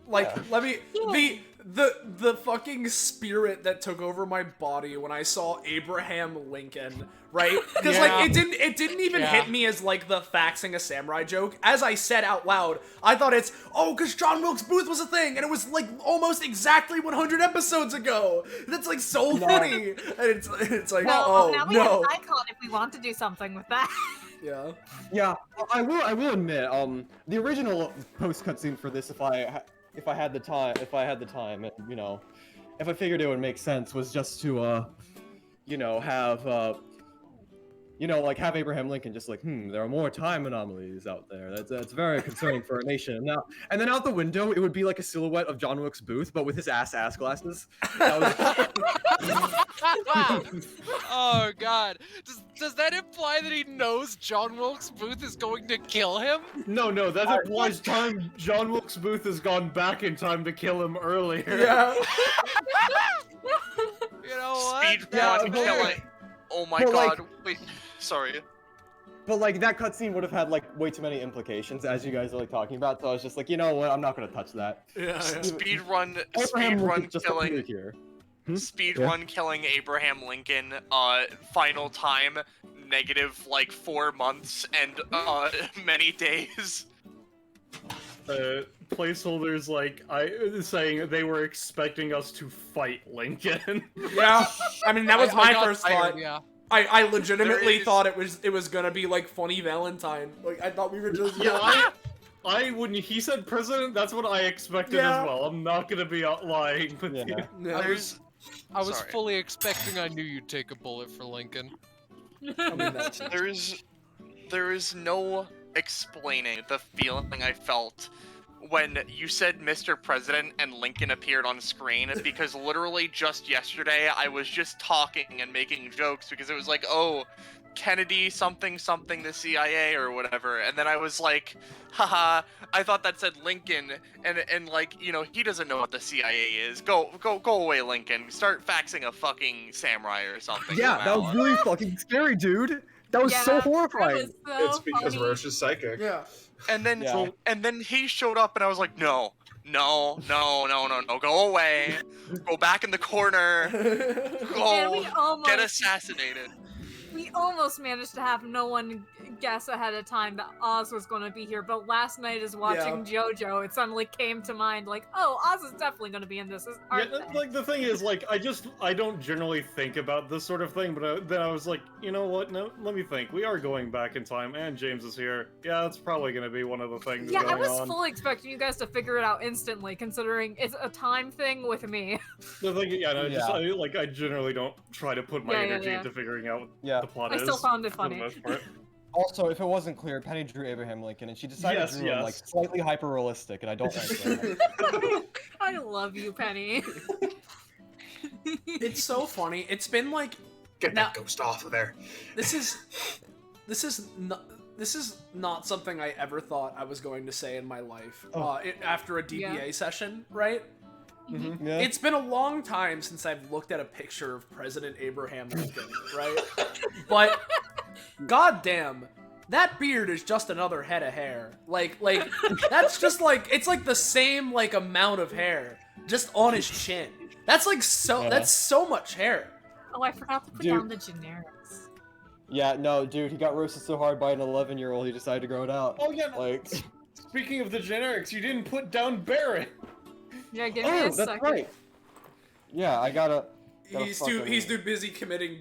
Like, Yeah. let me the fucking spirit that took over my body when I saw Abraham Lincoln, right? Because like it didn't even hit me as like the faxing a samurai joke. As I said out loud, I thought it's because John Wilkes Booth was a thing, and it was like almost exactly 100 episodes ago. That's like so funny, and it's like Well, now we have no. an icon if we want to do something with that. Yeah. Yeah, I will admit, the original post cutscene for this, if I had the time, and you know, if I figured it would make sense, was just to you know, have have Abraham Lincoln just like, there are more time anomalies out there. That's very concerning for a nation. And then out the window, it would be like a silhouette of John Wilkes Booth, but with his ass glasses. That was... Oh god. Does that imply that he knows John Wilkes Booth is going to kill him? No, that implies John Wilkes Booth has gone back in time to kill him earlier. Yeah. You know what? Speed That's run fair. killing. Oh my But, like- god. Wait. Sorry. But like that cutscene would have had like way too many implications, as you guys are like talking about. So I was just like, you know what, I'm not gonna touch that. Yeah. Speed run Abraham Lincoln just killing. appeared here. Speed Yeah. run killing Abraham Lincoln. Final time negative like 4 months and many days. Placeholders like saying they were expecting us to fight Lincoln. Yeah. I mean, that was I my got first tired, thought. Yeah. I legitimately There is- thought it was gonna be like funny Valentine. Like I thought we were just Yeah, when he said president, that's what I expected Yeah. as well. I'm not gonna be out lying with Yeah. you. Yeah. I was Sorry. fully expecting I knew you'd take a bullet for Lincoln. I mean, that's there is no explaining the feeling I felt when you said Mr. President and Lincoln appeared on screen, because literally just yesterday I was just talking and making jokes because it was like, oh, Kennedy something the CIA or whatever, and then I was like, haha, I thought that said Lincoln, and like, you know, he doesn't know what the CIA is. Go away, Lincoln. Start faxing a fucking samurai or something. Yeah, from that now was on. really fucking scary, dude. That was so Yeah, horrifying. It was so It's because funny. Roche is psychic. yeah. And then Yeah. and then he showed up and I was like, no, go away. Go back in the corner. And Go we almost, get assassinated. we almost managed to have no one guess ahead of time that Oz was going to be here, but last night as watching JoJo, it suddenly came to mind, like, oh, Oz is definitely going to be in this, Yeah, aren't they? like the thing is, like, I don't generally think about this sort of thing, but then I was like, you know what? No, let me think. We are going back in time, and James is here. Yeah, that's probably gonna be one of the things Yeah, I going was on. fully expecting you guys to figure it out instantly, considering it's a time thing with me. The thing, yeah, no, just Yeah. I generally don't try to put my Yeah, energy yeah. into figuring out what Yeah. the plot I is. still found it for the funny. most part. Also, if it wasn't clear, Penny drew Abraham Lincoln, and she decided Yes, to draw him like yes. slightly hyper realistic, and I don't like that. I love you, Penny. It's so funny. It's been like Get Now- that ghost off of there. this is not something I ever thought I was going to say in my life. Oh. After a DBA session, right? Yeah. It's been a long time since I've looked at a picture of President Abraham Lincoln, right? But goddamn, that beard is just another head of hair. Like that's just like it's like the same like amount of hair just on his chin. That's like so that's so much hair. Oh, I forgot to put Dude. down the generics. Yeah, no, dude, he got roasted so hard by an 11-year-old, he decided to grow it out. Oh yeah. Like, Speaking of the generics, you didn't put down Barrett. Yeah, give me oh, a that's second. right. Yeah, I gotta. He's too busy committing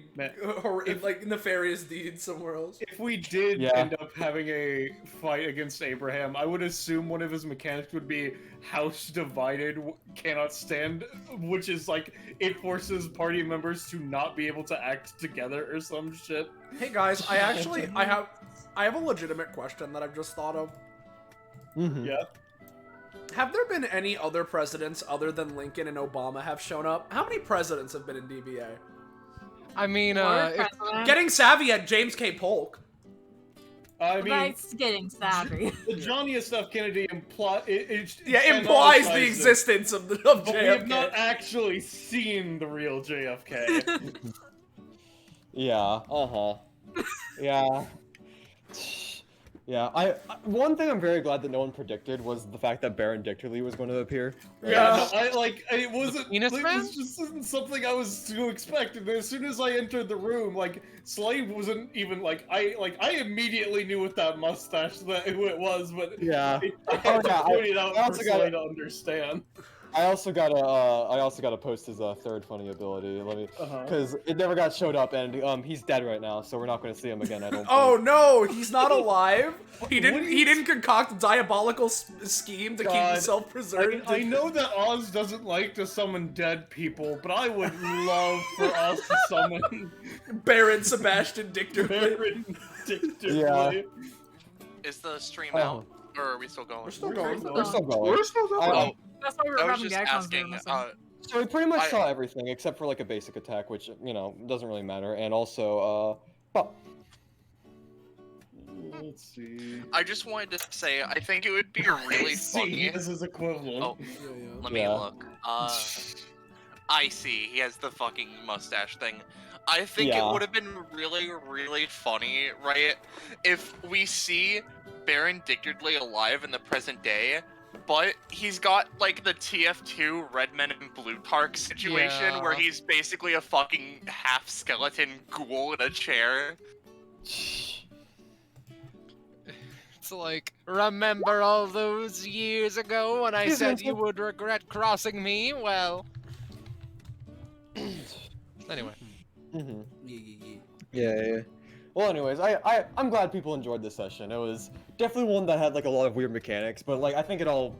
like nefarious deeds somewhere else. If we did end up having a fight against Abraham, I would assume one of his mechanics would be house divided, cannot stand, which is like it forces party members to not be able to act together or some shit. Hey guys, I have a legitimate question that I've just thought of. Yeah. Have there been any other presidents other than Lincoln and Obama have shown up? How many presidents have been in DBA? I mean, getting savvy at James K. Polk. I mean, that's getting savvy. The Johnny S. F. Kennedy implies the existence of JFK. But we have not actually seen the real JFK. Yeah. Yeah. Yeah, one thing I'm very glad that no one predicted was the fact that Baron Dicterly was going to appear. Yeah, it wasn't. Penis like, man? this just isn't something I was to expect. And as soon as I entered the room, like Slave wasn't even I immediately knew what that mustache who it was, but yeah, I had to point it out for Slave to understand. I also gotta post his third funny ability. Let me, because it never got showed up, and he's dead right now, so we're not going to see him again. I don't. Oh no, he's not alive. He didn't concoct a diabolical scheme to keep himself preserved. I know that Oz doesn't like to summon dead people, but I would love for Oz to summon Baron Sebastian Dicterly. Yeah. Is the stream out, or are we still going? We're still going. We're still going. That's why we were I was having just the icons asking. So we pretty much saw everything except for like a basic attack, which doesn't really matter, and also Let's see. I just wanted to say, I think it would be really funny. This is equivalent. Oh, let me look. I see. He has the fucking mustache thing. I think it would have been really, really funny, right, if we see Baron Dicterly alive in the present day, but he's got, like, the TF2 Red Men and Plutarch situation where he's basically a fucking half-skeleton ghoul in a chair. It's like, remember all those years ago when I said you would regret crossing me? Well... Anyway. Yeah. Well, anyways, I'm glad people enjoyed this session. It was definitely one that had like a lot of weird mechanics, but like I think it all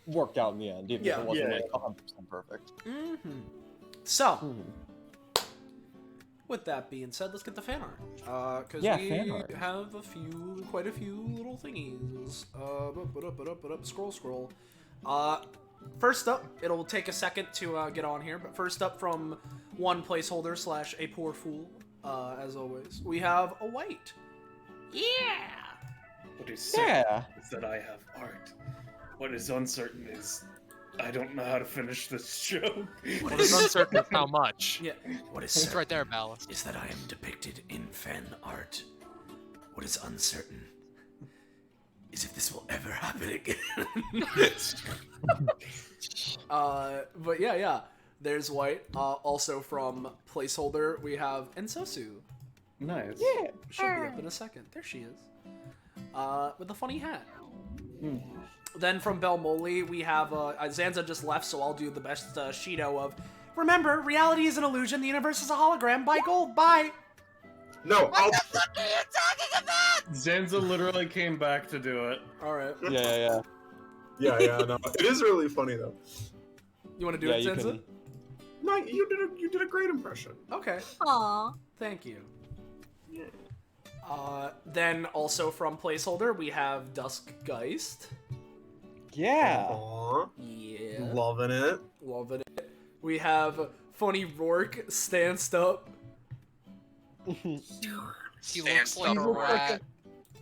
worked out in the end, even if it wasn't like 100% perfect. So, with that being said, let's get the fan art. Because fan art. have quite a few little thingies. Scroll. First up, it'll take a second to get on here, but first up from one placeholder / a poor fool, as always, we have a white. Yeah! What is certain is that I have art. What is uncertain is I don't know how to finish this joke. What is uncertain is how much. Yeah. What is It's certain right there, Ballast. is that I am depicted in fan art. What is uncertain is if this will ever happen again. But yeah. There's white. Also from placeholder, we have ensue. Nice. Yeah. She'll be up in a second. There she is. With a funny hat. Then from Belmoli, we have Zanza just left, so I'll do the best Shido of. Remember, reality is an illusion. The universe is a hologram. Bye, gold. Bye. No. What the fuck are you talking about? Zanza literally came back to do it. All right. Yeah. Yeah. No, it is really funny though. You want to do it, you Zanza? can. No, you did a great impression. Okay. Aww. Thank you. Then also from placeholder, we have Duskgeist. Yeah. Aww. Yeah. Loving it. We have Funny Rourke stanced up. He looks like a rat.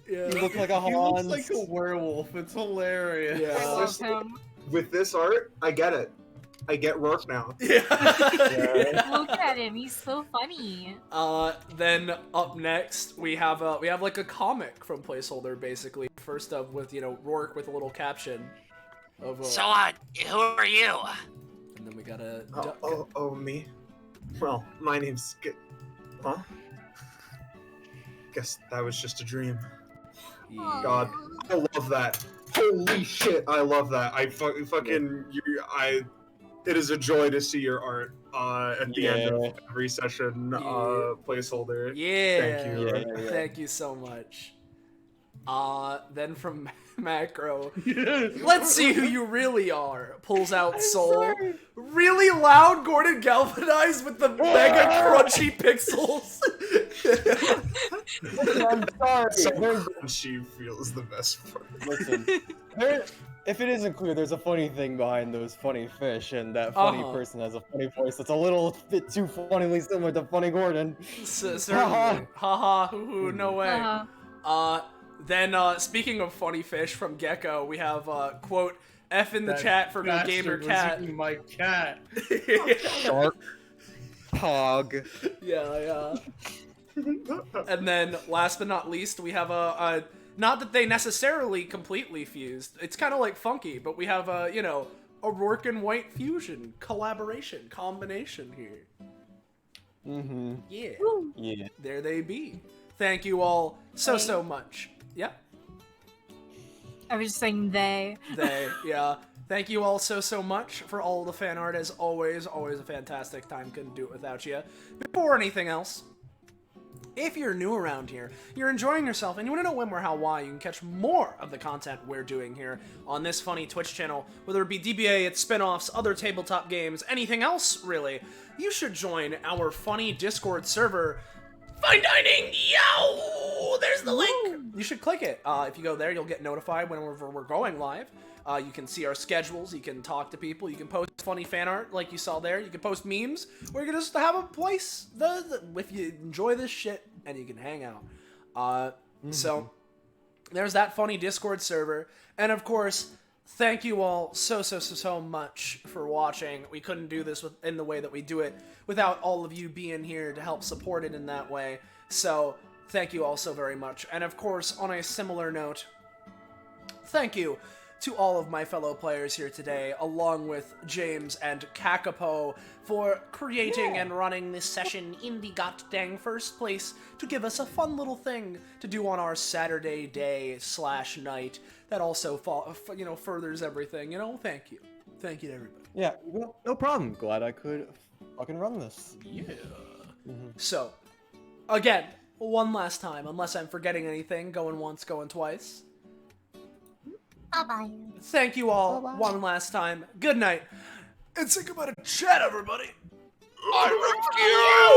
Yeah. You look like a He Hans. looks like a werewolf. It's hilarious. Yeah. I love him. With this art, I get it. I get Rourke now. Yeah. Look at him. He's so funny. Then up next we have like a comic from placeholder basically. First up with Rourke with a little caption of So, who are you? and then we got a Me. Well, my name's huh? Guess that was just a dream. God, I love that. Holy shit, I love that. it is a joy to see your art at the end of every session placeholder. Yeah. Thank you. Thank you so much. Then from Macro, let's see who you really are. Pulls out Soul. Really loud Gordon Galvanized with the mega crunchy pixels. I'm sorry. So crunchy feels the best part. Listen, if it isn't clear, there's a funny thing behind those funny fish, and that funny person has a funny voice that's a little bit too funnily similar to Funny Gordon. Certainly. Haha, hoo-hoo, no way. Then, speaking of funny fish from Gecko, we have, quote, F in the chat for No Gamer Cat. My cat. Shark. Hog. Yeah. And then, last but not least, we have a not that they necessarily completely fused. It's kind of like funky, but we have a, you know, a Rourke and White fusion, combination here. Mm-hmm. Yeah. Yeah. There they be. Thank you all so much. Yeah. I was just saying they. They, yeah. Thank you all so much for all the fan art. As always a fantastic time. Couldn't do it without you. Before anything else, if you're new around here, you're enjoying yourself, and you want to know when, where, how, why, you can catch more of the content we're doing here on this funny Twitch channel, whether it be DBA, its spin-offs, other tabletop games, anything else, really. You should join our funny Discord server, Fine Dining, yo! There's the link! You should click it. If you go there, you'll get notified whenever we're going live. You can see our schedules, you can talk to people, you can post funny fan art like you saw there, you can post memes, or you can just have a place if you enjoy this shit and you can hang out. So, there's that funny Discord server. And of course, thank you all so much for watching. We couldn't do this in the way that we do it without all of you being here to help support it in that way. So, thank you all so very much. And of course, on a similar note, thank you to all of my fellow players here today, along with James and Kakapo, for creating and running this session in the god-dang first place to give us a fun little thing to do on our Saturday day/night that also, furthers everything, Thank you. Thank you to everybody. Yeah, well, no problem. Glad I could fucking run this. Yeah. So, again, one last time, unless I'm forgetting anything, going once, going twice. Bye-bye. Thank you all one last time. Good night. And say goodbye to chat, everybody. I love you!